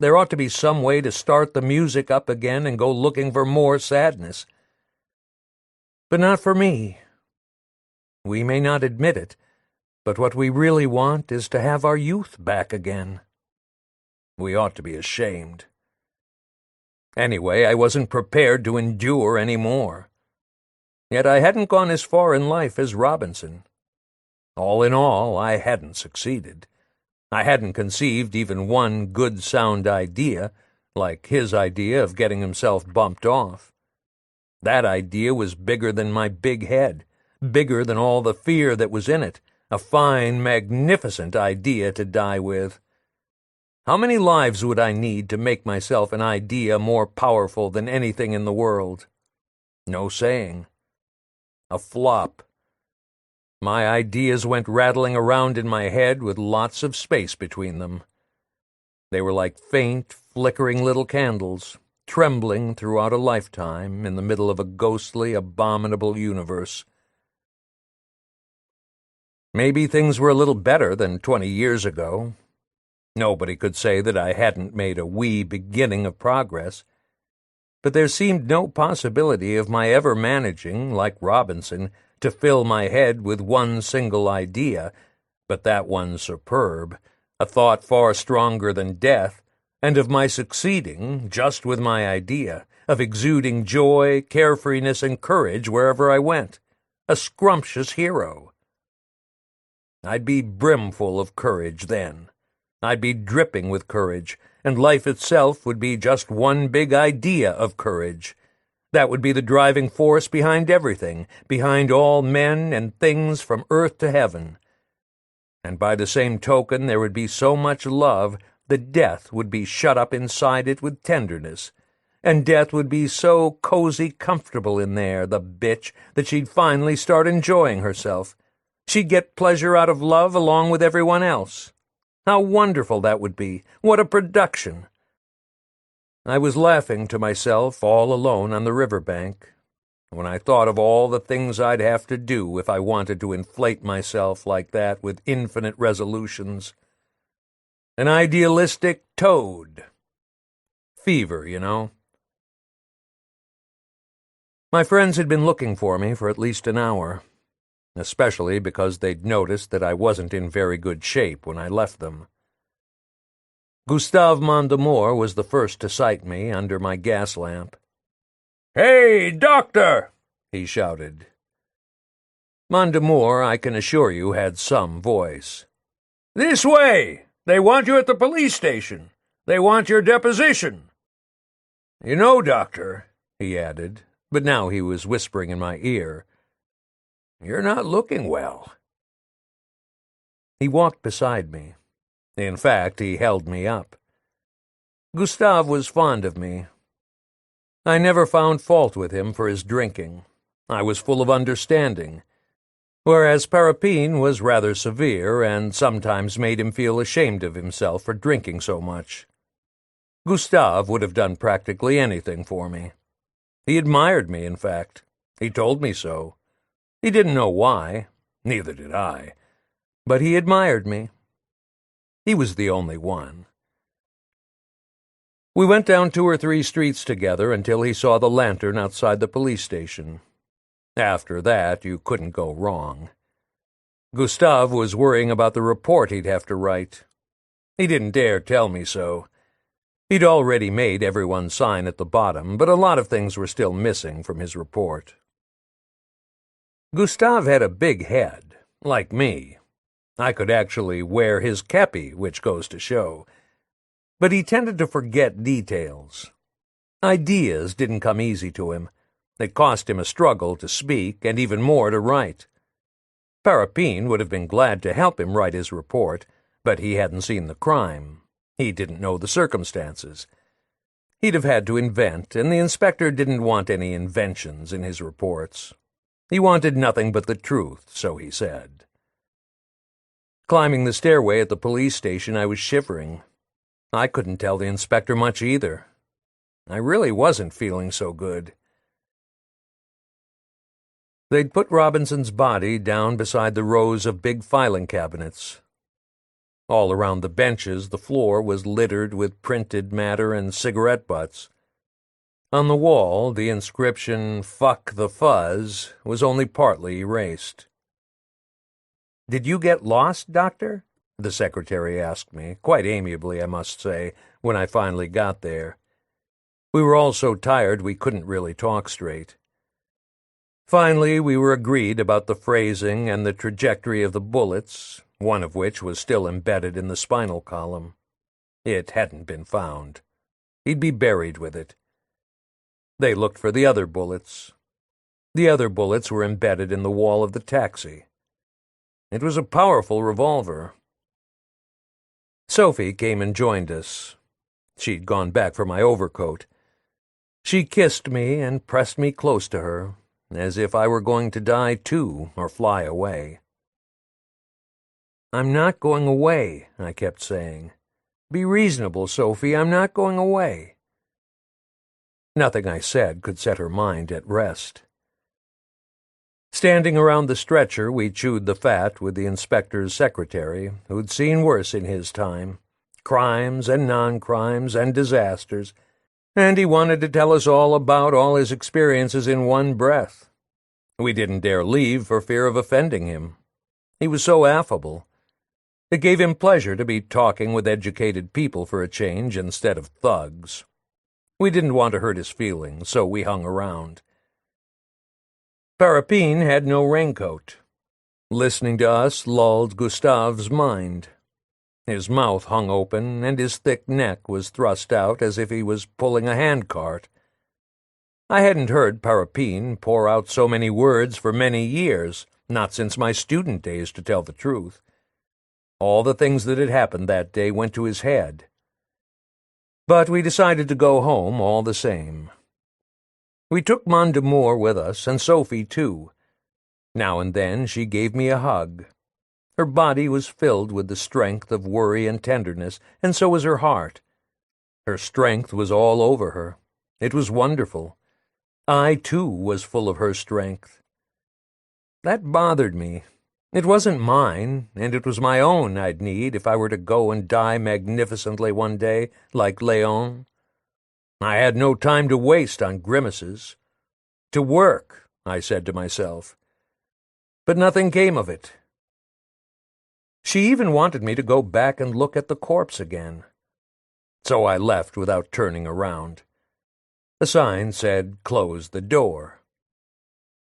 There ought to be some way to start the music up again and go looking for more sadness. But not for me. We may not admit it, but what we really want is to have our youth back again. We ought to be ashamed. Anyway, I wasn't prepared to endure any more. Yet I hadn't gone as far in life as Robinson. All in all, I hadn't succeeded. I hadn't conceived even one good sound idea, like his idea of getting himself bumped off. That idea was bigger than my big head, bigger than all the fear that was in it, a fine, magnificent idea to die with. How many lives would I need to make myself an idea more powerful than anything in the world? No saying. A flop. My ideas went rattling around in my head with lots of space between them. They were like faint, flickering little candles, trembling throughout a lifetime in the middle of a ghostly, abominable universe. Maybe things were a little better than 20 years ago. Nobody could say that I hadn't made a wee beginning of progress, but there seemed no possibility of my ever managing, like Robinson, to fill my head with one single idea, but that one superb, a thought far stronger than death, and of my succeeding just with my idea, of exuding joy, carefreeness, and courage wherever I went, a scrumptious hero. I'd be brimful of courage then. I'd be dripping with courage, and life itself would be just one big idea of courage. That would be the driving force behind everything, behind all men and things from earth to heaven. And by the same token there would be so much love that death would be shut up inside it with tenderness, and death would be so cozy comfortable in there, the bitch, that she'd finally start enjoying herself. She'd get pleasure out of love along with everyone else. How wonderful that would be! What a production! I was laughing to myself all alone on the riverbank when I thought of all the things I'd have to do if I wanted to inflate myself like that with infinite resolutions. An idealistic toad. Fever, you know. My friends had been looking for me for at least an hour, especially because they'd noticed that I wasn't in very good shape when I left them. Gustave Mondamour was the first to sight me under my gas lamp. "Hey, doctor!" he shouted. Mondamour, I can assure you, had some voice. "This way! They want you at the police station. They want your deposition." "You know, doctor," he added, but now he was whispering in my ear, "you're not looking well." He walked beside me. In fact, he held me up. Gustave was fond of me. I never found fault with him for his drinking. I was full of understanding, whereas Parapine was rather severe and sometimes made him feel ashamed of himself for drinking so much. Gustave would have done practically anything for me. He admired me, in fact. He told me so. He didn't know why, neither did I, but he admired me. He was the only one. We went down 2 or 3 streets together until he saw the lantern outside the police station. After that, you couldn't go wrong. Gustave was worrying about the report he'd have to write. He didn't dare tell me so. He'd already made everyone sign at the bottom, but a lot of things were still missing from his report. Gustave had a big head, like me. I could actually wear his kepi, which goes to show. But he tended to forget details. Ideas didn't come easy to him. It cost him a struggle to speak, and even more to write. Parapine would have been glad to help him write his report, but he hadn't seen the crime. He didn't know the circumstances. He'd have had to invent, and the inspector didn't want any inventions in his reports. He wanted nothing but the truth, so he said. Climbing the stairway at the police station, I was shivering. I couldn't tell the inspector much either. I really wasn't feeling so good. They'd put Robinson's body down beside the rows of big filing cabinets. All around the benches the floor was littered with printed matter and cigarette butts. On the wall, the inscription, "Fuck the Fuzz," was only partly erased. "Did you get lost, Doctor?" the secretary asked me, quite amiably, I must say, when I finally got there. We were all so tired we couldn't really talk straight. Finally, we were agreed about the phrasing and the trajectory of the bullets, one of which was still embedded in the spinal column. It hadn't been found. He'd be buried with it. They looked for the other bullets. The other bullets were embedded in the wall of the taxi. It was a powerful revolver. Sophie came and joined us. She'd gone back for my overcoat. She kissed me and pressed me close to her, as if I were going to die too, or fly away. "I'm not going away," I kept saying. "Be reasonable, Sophie, I'm not going away." Nothing I said could set her mind at rest. Standing around the stretcher, we chewed the fat with the inspector's secretary, who'd seen worse in his time, crimes and non-crimes and disasters, and he wanted to tell us all about all his experiences in one breath. We didn't dare leave for fear of offending him. He was so affable. It gave him pleasure to be talking with educated people for a change instead of thugs. We didn't want to hurt his feelings, so we hung around. Parapine had no raincoat. Listening to us lulled Gustave's mind. His mouth hung open, and his thick neck was thrust out as if he was pulling a handcart. I hadn't heard Parapine pour out so many words for many years, not since my student days, to tell the truth. All the things that had happened that day went to his head. But we decided to go home all the same. We took Mondemour with us, and Sophie too. Now and then she gave me a hug. Her body was filled with the strength of worry and tenderness, and so was her heart. Her strength was all over her. It was wonderful. I, too, was full of her strength. That bothered me. It wasn't mine, and it was my own I'd need if I were to go and die magnificently one day, like Léon. I had no time to waste on grimaces. To work, I said to myself. But nothing came of it. She even wanted me to go back and look at the corpse again. So I left without turning around. The sign said, "Close the door."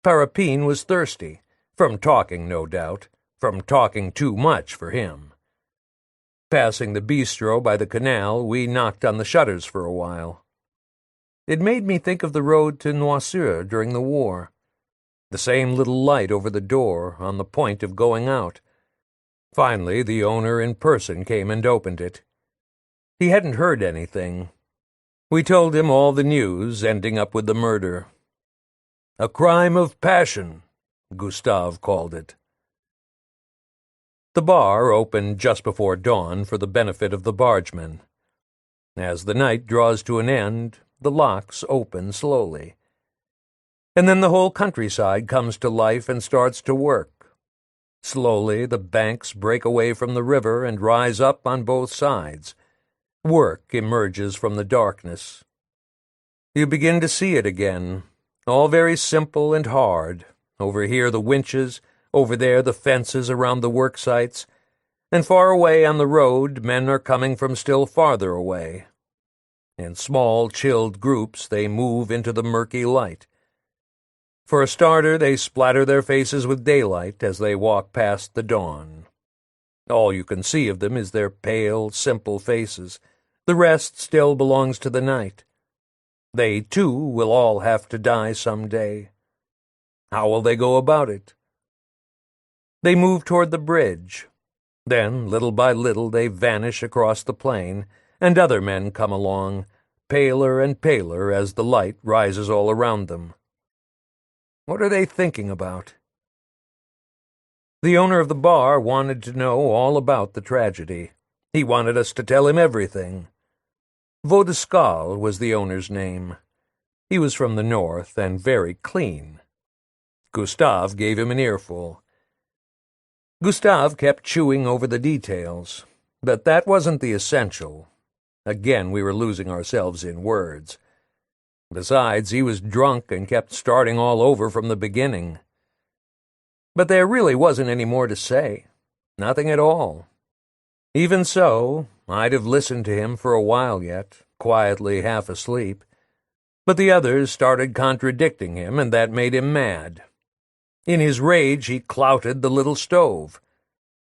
Parapine was thirsty, from talking, no doubt, from talking too much for him. Passing the bistro by the canal, we knocked on the shutters for a while. It made me think of the road to Noiseur during the war. The same little light over the door, on the point of going out. Finally, the owner in person came and opened it. He hadn't heard anything. We told him all the news, ending up with the murder. "A crime of passion," Gustave called it. The bar opened just before dawn for the benefit of the bargemen. As the night draws to an end, the locks open slowly. And then the whole countryside comes to life and starts to work. Slowly the banks break away from the river and rise up on both sides. Work emerges from the darkness. You begin to see it again, all very simple and hard. Over here the winches, over there the fences around the work sites, and far away on the road men are coming from still farther away. In small, chilled groups they move into the murky light. For a starter, they splatter their faces with daylight as they walk past the dawn. All you can see of them is their pale, simple faces. The rest still belongs to the night. They, too, will all have to die some day. How will they go about it? They move toward the bridge. Then, little by little, they vanish across the plain, and other men come along, paler and paler as the light rises all around them. What are they thinking about? The owner of the bar wanted to know all about the tragedy. He wanted us to tell him everything. Vaudescal was the owner's name. He was from the north and very clean. Gustave gave him an earful. Gustave kept chewing over the details. But that wasn't the essential. Again, we were losing ourselves in words. Besides, he was drunk and kept starting all over from the beginning. But there really wasn't any more to say. Nothing at all. Even so, I'd have listened to him for a while yet, quietly half asleep. But the others started contradicting him, and that made him mad. In his rage, he clouted the little stove.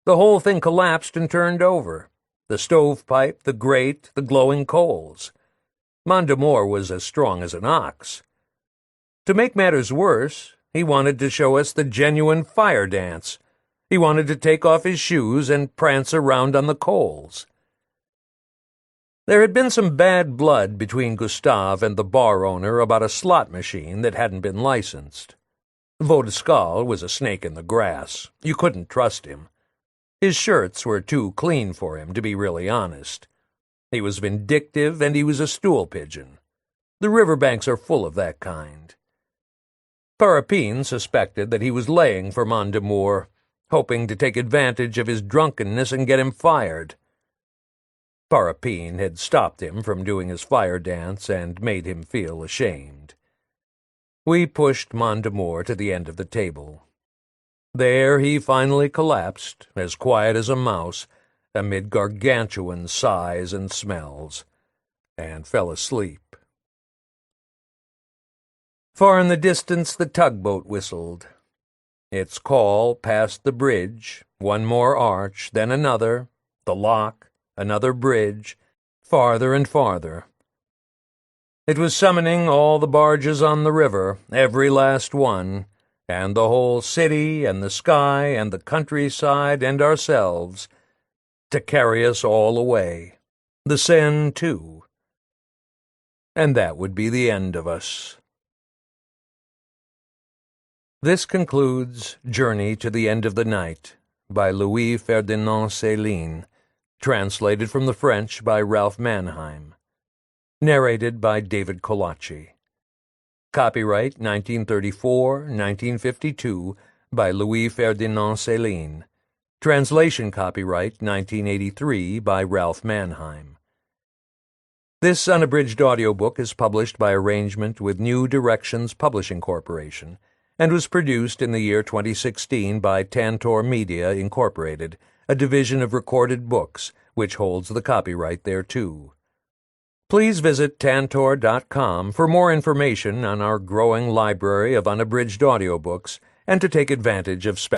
The whole thing collapsed and turned over. The stovepipe, the grate, the glowing coals. Mondemore was as strong as an ox. To make matters worse, he wanted to show us the genuine fire dance. He wanted to take off his shoes and prance around on the coals. There had been some bad blood between Gustave and the bar owner about a slot machine that hadn't been licensed. Vaudescal was a snake in the grass. You couldn't trust him. His shirts were too clean for him, to be really honest. He was vindictive, and he was a stool pigeon. The riverbanks are full of that kind. Parapine suspected that he was laying for Mondemore, hoping to take advantage of his drunkenness and get him fired. Parapine had stopped him from doing his fire dance and made him feel ashamed. We pushed Mondemore to the end of the table. There he finally collapsed, as quiet as a mouse, amid gargantuan sighs and smells, and fell asleep. Far in the distance the tugboat whistled. Its call passed the bridge, one more arch, then another, the lock, another bridge, farther and farther. It was summoning all the barges on the river, every last one, and the whole city and the sky and the countryside and ourselves, to carry us all away, the Seine too. And that would be the end of us. This concludes Journey to the End of the Night by Louis-Ferdinand Céline, translated from the French by Ralph Mannheim. Narrated by David Colacci. Copyright 1934-1952 by Louis-Ferdinand Céline. Translation copyright 1983 by Ralph Mannheim. This unabridged audiobook is published by arrangement with New Directions Publishing Corporation and was produced in the year 2016 by Tantor Media, Incorporated, a division of Recorded Books, which holds the copyright thereto. Please visit Tantor.com for more information on our growing library of unabridged audiobooks and to take advantage of special